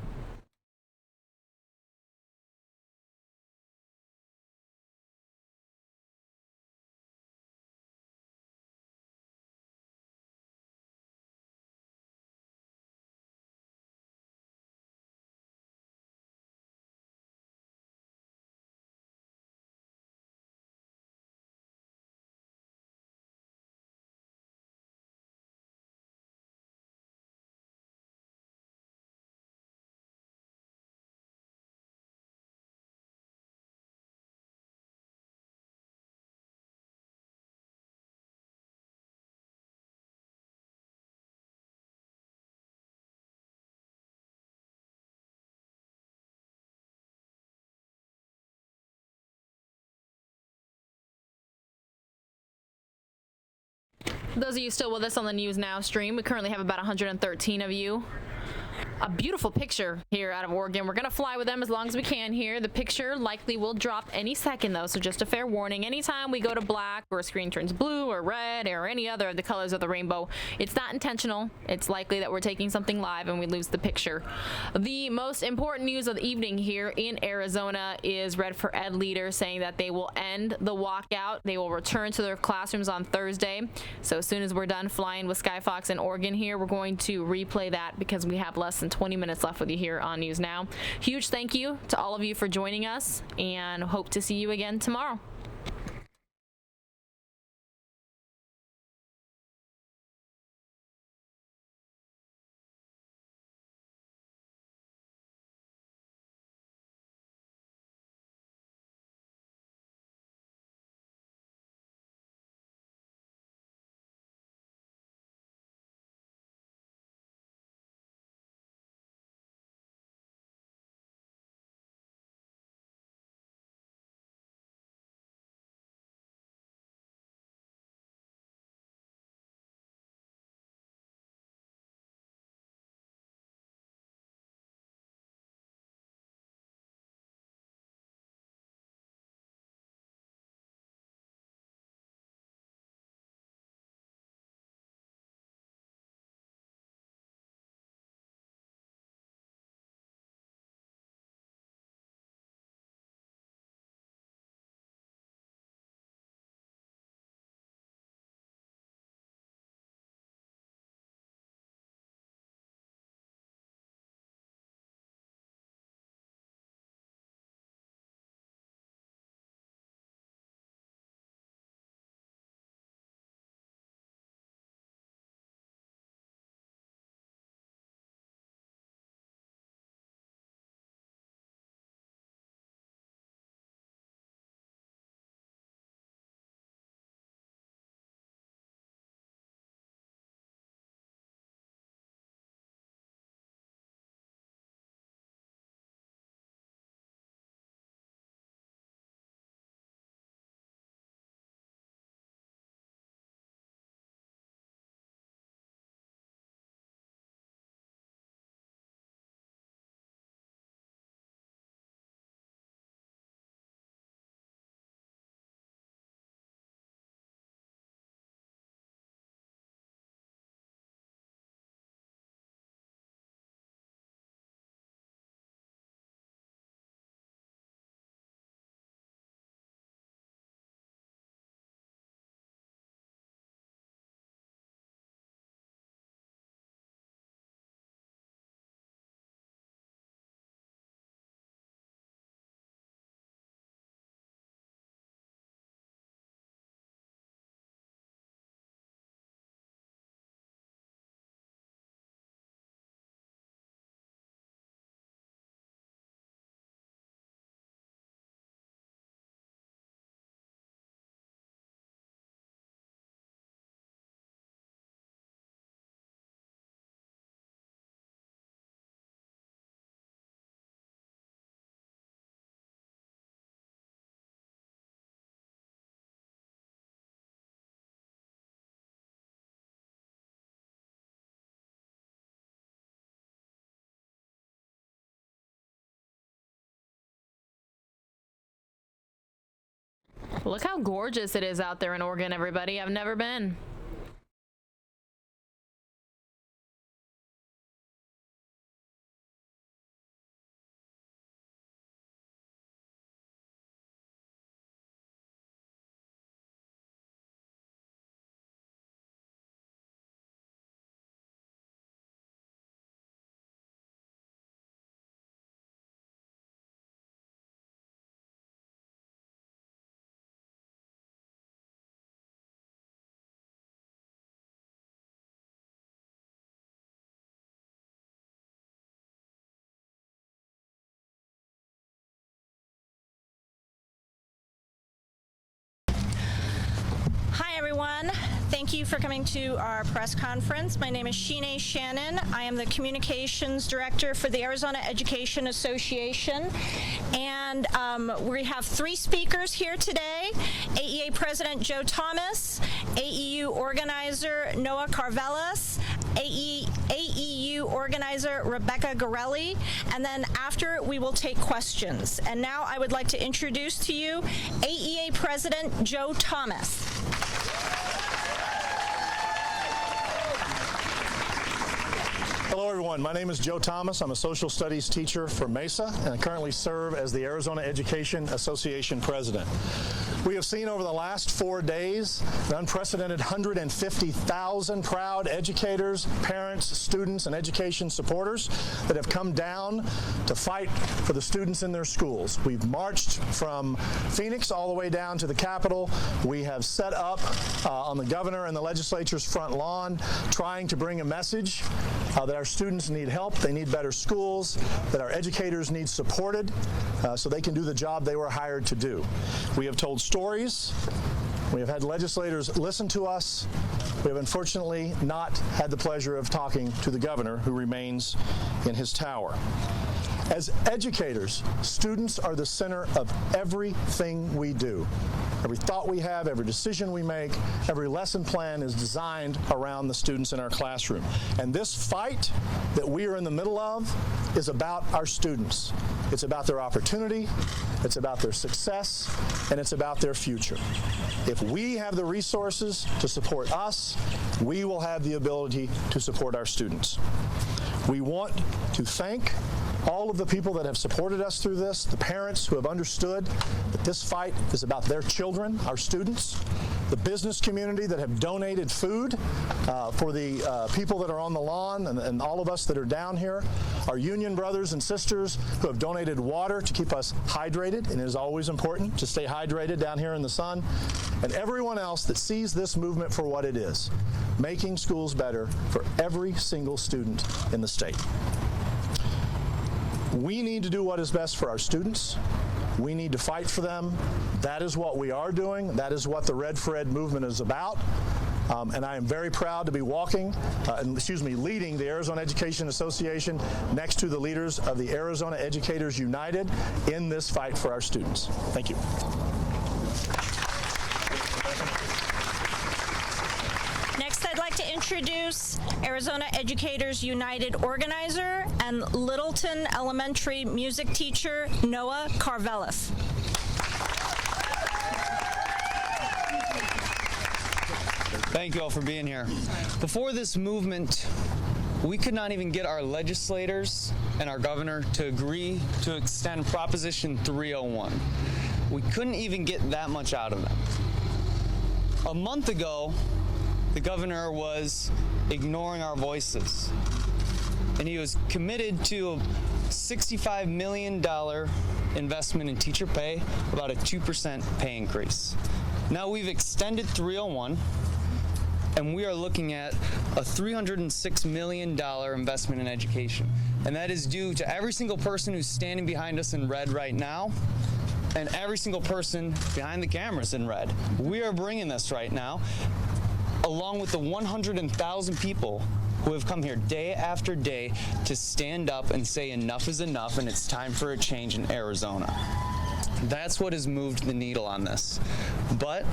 For those of you still with us on the News Now stream, we currently have about 113 of you. A beautiful picture here out of Oregon. We're going to fly with them as long as we can here. The picture likely will drop any second, though, so just a fair warning. Anytime we go to black or a screen turns blue or red or any other of the colors of the rainbow, it's not intentional. It's likely that we're taking something live and we lose the picture. The most important news of the evening here in Arizona is Red for Ed leaders saying that they will end the walkout. They will return to their classrooms on Thursday. So as soon as we're done flying with Skyfox in Oregon here, we're going to replay that because we have less than 20 minutes left with you here on News Now. Huge thank you to all of you for joining us, and hope to see you again tomorrow. Look how gorgeous it is out there in Oregon, everybody. I've never been. Thank you for coming to our press conference. My name is Shine Shannon. I am the Communications Director for the Arizona Education Association. And we have 3 speakers here today: AEA President Joe Thomas, AEU Organizer Noah Carvelis, AEU Organizer Rebecca Gorelli, and then after we will take questions. And now I would like to introduce to you AEA President Joe Thomas. Hello, everyone. My name is Joe Thomas. I'm a social studies teacher for Mesa, and I currently serve as the Arizona Education Association president. We have seen over the last 4 days an unprecedented 150,000 proud educators, parents, students, and education supporters that have come down to fight for the students in their schools. We've marched from Phoenix all the way down to the Capitol. We have set up on the governor and the legislature's front lawn trying to bring a message that our students need help, they need better schools, that our educators need supported so they can do the job they were hired to do. We have told stories. We have had legislators listen to us. We have unfortunately not had the pleasure of talking to the governor, who remains in his tower. As educators, students are the center of everything we do. Every thought we have, every decision we make, every lesson plan is designed around the students in our classroom. And this fight that we are in the middle of is about our students. It's about their opportunity, it's about their success, and it's about their future. If we have the resources to support us, we will have the ability to support our students. We want to thank all of the people that have supported us through this, the parents who have understood that this fight is about their children, our students, the business community that have donated food for the people that are on the lawn and all of us that are down here, our union brothers and sisters who have donated water to keep us hydrated, and it is always important to stay hydrated down here in the sun, and everyone else that sees this movement for what it is, making schools better for every single student in the state. We need to do what is best for our students. We need to fight for them. That is what we are doing. That is what the Red for Ed movement is about. And I am very proud to be leading the Arizona Education Association next to the leaders of the Arizona Educators United in this fight for our students. Thank you. Next, I'd like to introduce Arizona Educators United organizer and Littleton Elementary music teacher Noah Carvelis. Thank you all for being here. Before this movement, we could not even get our legislators and our governor to agree to extend Proposition 301. We couldn't even get that much out of them. A month ago, the governor was ignoring our voices, and he was committed to a $65 million investment in teacher pay, about a 2% pay increase. Now we've extended 301, and we are looking at a $306 million investment in education. And that is due to every single person who's standing behind us in red right now, and every single person behind the cameras in red. We are bringing this right now, along with the 100,000 people who have come here day after day to stand up and say enough is enough and it's time for a change in Arizona. That's what has moved the needle on this. But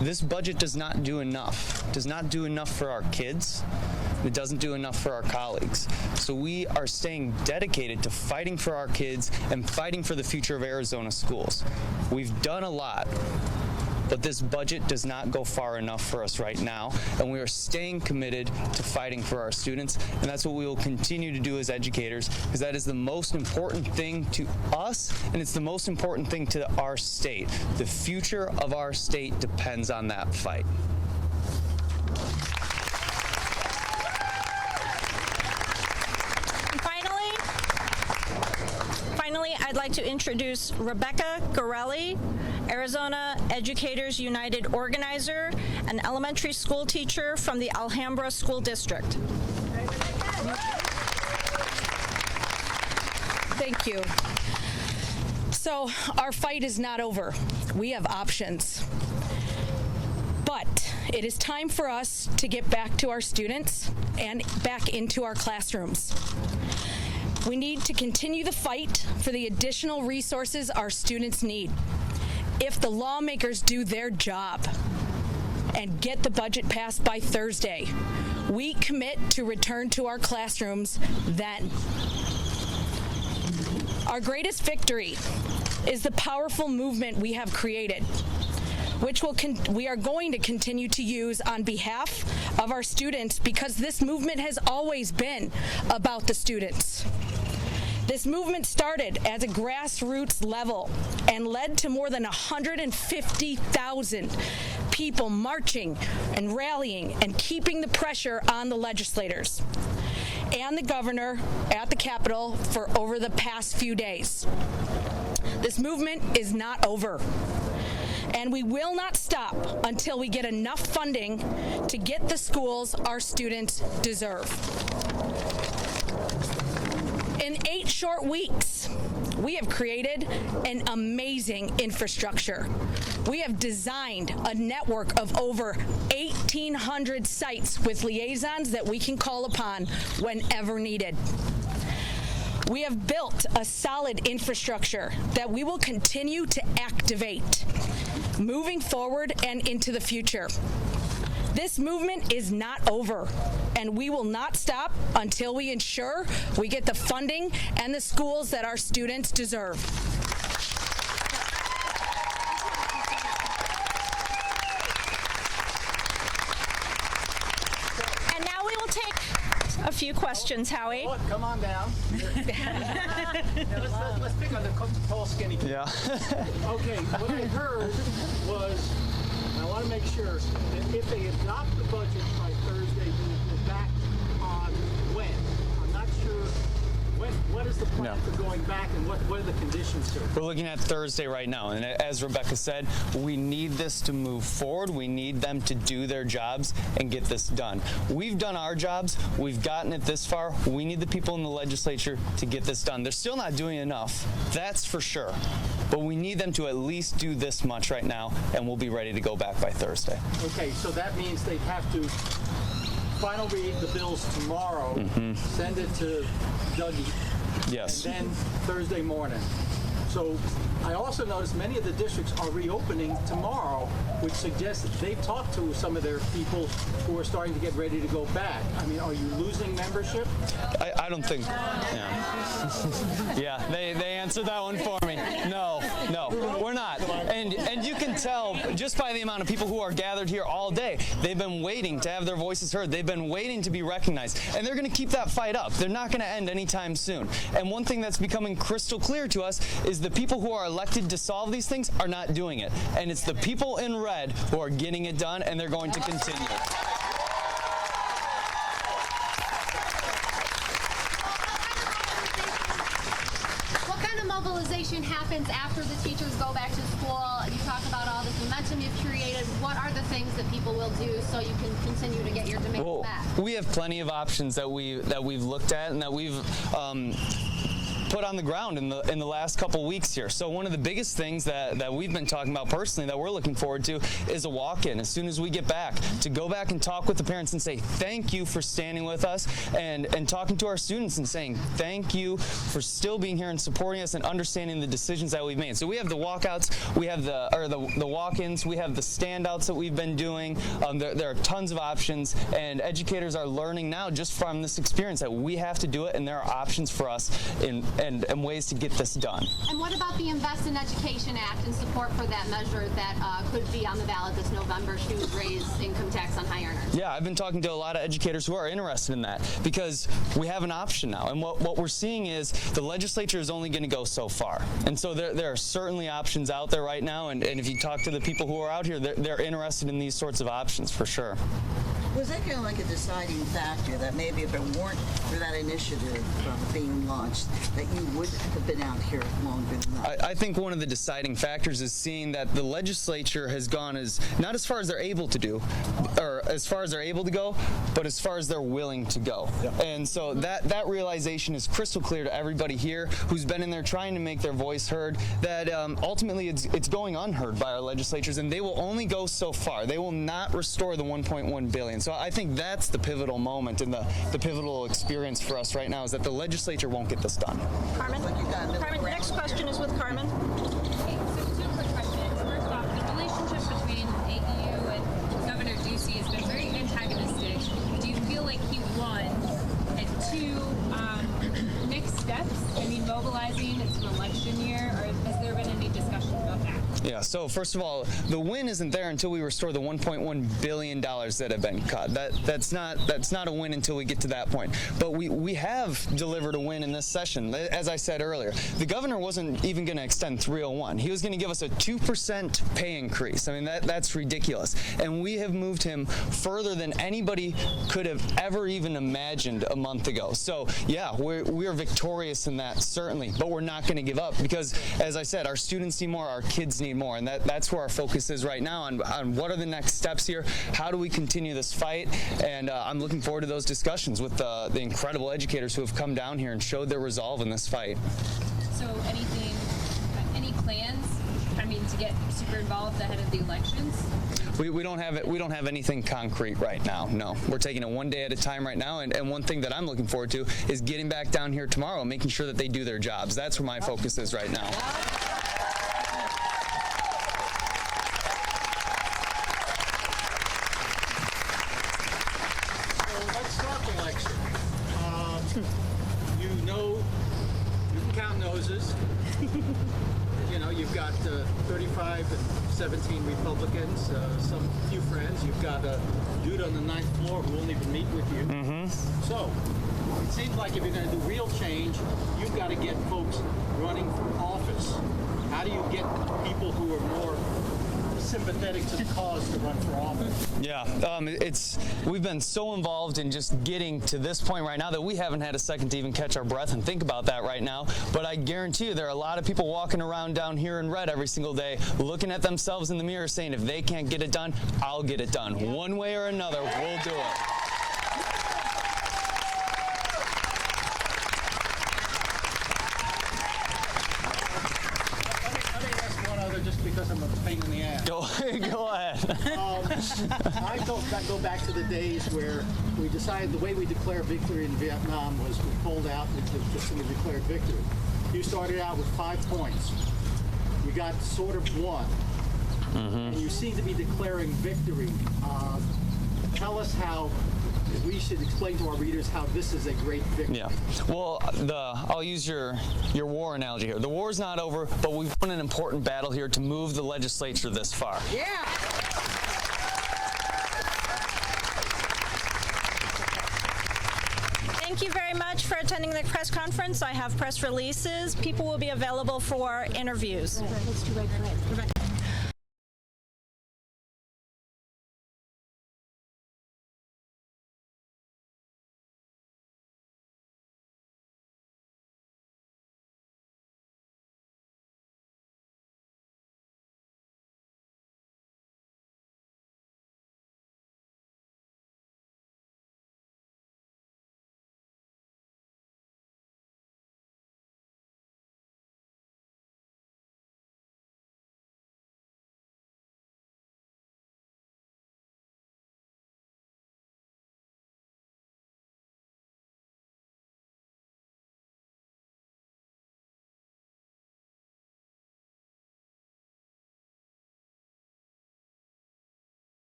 this budget does not do enough. It does not do enough for our kids. It doesn't do enough for our colleagues. So we are staying dedicated to fighting for our kids and fighting for the future of Arizona schools. We've done a lot, but this budget does not go far enough for us right now, and we are staying committed to fighting for our students, and that's what we will continue to do as educators, because that is the most important thing to us, and it's the most important thing to our state. The future of our state depends on that fight. Finally, I'd like to introduce Rebecca Gorelli, Arizona Educators United organizer and elementary school teacher from the Alhambra School District. Thank you. So our fight is not over. We have options. But it is time for us to get back to our students and back into our classrooms. We need to continue the fight for the additional resources our students need. If the lawmakers do their job and get the budget passed by Thursday, we commit to return to our classrooms then. Our greatest victory is the powerful movement we have created, which we are going to continue to use on behalf of our students, because this movement has always been about the students. This movement started at a grassroots level and led to more than 150,000 people marching and rallying and keeping the pressure on the legislators and the governor at the Capitol for over the past few days. This movement is not over, and we will not stop until we get enough funding to get the schools our students deserve. In 8 short weeks, we have created an amazing infrastructure. We have designed a network of over 1,800 sites with liaisons that we can call upon whenever needed. We have built a solid infrastructure that we will continue to activate moving forward and into the future. This movement is not over, and we will not stop until we ensure we get the funding and the schools that our students deserve. And now we will take a few questions, Howie. Come on down. Let's pick on the tall, skinny kid. Yeah. Okay, what I heard was, I want to make sure that if they adopt the budget by Thursday, then we're back on when? I'm not sure. What is the plan for going back, and what are the conditions to it? We're looking at Thursday right now, and as Rebecca said, we need this to move forward. We need them to do their jobs and get this done. We've done our jobs. We've gotten it this far. We need the people in the legislature to get this done. They're still not doing enough, that's for sure. But we need them to at least do this much right now, and we'll be ready to go back by Thursday. Okay, so that means they have to final read the bills tomorrow, send it to Dougie, yes, and then Thursday morning. So I also noticed many of the districts are reopening tomorrow, which suggests that they've talked to some of their people who are starting to get ready to go back. I mean, are you losing membership? I don't think. Yeah, they answered that one for me. No, we're not. And you can tell just by the amount of people who are gathered here all day. They've been waiting to have their voices heard. They've been waiting to be recognized, and they're going to keep that fight up. They're not going to end anytime soon. And one thing that's becoming crystal clear to us is the people who are elected to solve these things are not doing it, and it's the people in red who are getting it done, and they're going to continue. Mobilization happens after the teachers go back to school. You talk about all this momentum you've created. What are the things that people will do so you can continue to get your demands back? We have plenty of options that we've looked at and that we've put on the ground in the last couple weeks here. So one of the biggest things that we've been talking about personally that we're looking forward to is a walk-in as soon as we get back, to go back and talk with the parents and say thank you for standing with us, and talking to our students and saying thank you for still being here and supporting us and understanding the decisions that we've made. So we have the walkouts, we have the walk-ins, we have the standouts that we've been doing. There are tons of options, and educators are learning now just from this experience that we have to do it, and there are options for us and ways to get this done. And what about the Invest in Education Act and support for that measure that could be on the ballot this November to raise income tax on high earners? Yeah, I've been talking to a lot of educators who are interested in that because we have an option now. And what we're seeing is the legislature is only going to go so far. And so there are certainly options out there right now. And if you talk to the people who are out here, they're interested in these sorts of options for sure. Was that kind of like a deciding factor that maybe if it weren't for that initiative being launched, that you would have been out here longer than that? I think one of the deciding factors is seeing that the legislature has gone not as far as they're able to do, or as far as they're able to go, but as far as they're willing to go. Yeah. And so that realization is crystal clear to everybody here who's been in there trying to make their voice heard, that ultimately it's going unheard by our legislatures, and they will only go so far. They will not restore the $1.1 billion. So I think that's the pivotal moment and the pivotal experience for us right now, is that the legislature won't get this done. Carmen? Carmen, the next question is with Carmen. Okay, so two quick questions. First off, the relationship between AEU and Governor Ducey has been very antagonistic. Do you feel like he won? And two, next steps? I mean, mobilizing, it's an election year, or has there been any discussion about that? Yeah, so first of all, the win isn't there until we restore the $1.1 billion that have been cut. That's not a win until we get to that point. But we have delivered a win in this session. As I said earlier, the governor wasn't even going to extend 301. He was going to give us a 2% pay increase. I mean, that's ridiculous. And we have moved him further than anybody could have ever even imagined a month ago. So yeah, we are victorious in that, certainly, but we're not going to give up, because, as I said, our students need more, our kids need more, and that's where our focus is right now, on what are the next steps here, how do we continue this fight, and I'm looking forward to those discussions with the incredible educators who have come down here and showed their resolve in this fight. So any plans, I mean, to get super involved ahead of the elections? We don't have anything concrete right now. No, we're taking it one day at a time right now, and one thing that I'm looking forward to is getting back down here tomorrow and making sure that they do their jobs. That's where my focus is right now. Let's talk election. You can count noses. You've got 35 and 17 Republicans, some few friends. You've got a dude on the 9th floor who won't even meet with you. Mm-hmm. So it seems like if you're going to do real change, you've got to get folks running for office. How do you get people who are more sympathetic to the cause to run for office? Yeah, we've been so involved in just getting to this point right now that we haven't had a second to even catch our breath and think about that right now. But I guarantee you there are a lot of people walking around down here in red every single day, looking at themselves in the mirror saying, if they can't get it done, I'll get it done. Yeah. One way or another, we'll do it. Just because I'm a pain in the ass. Go ahead. I go back to the days where we decided the way we declare victory in Vietnam was we pulled out and just declared victory. You started out with 5 points. You got sort of one. Mm-hmm. And you seem to be declaring victory. Tell us how we should explain to our readers how this is a great victory. Yeah. Well, I'll use your war analogy here. The war's not over, but we've won an important battle here to move the legislature this far. Yeah. Thank you very much for attending the press conference. I have press releases. People will be available for interviews.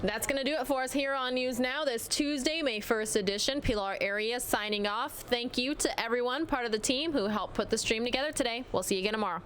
That's going to do it for us here on News Now this Tuesday, May 1st edition. Pilar Arias signing off. Thank you to everyone, part of the team who helped put the stream together today. We'll see you again tomorrow.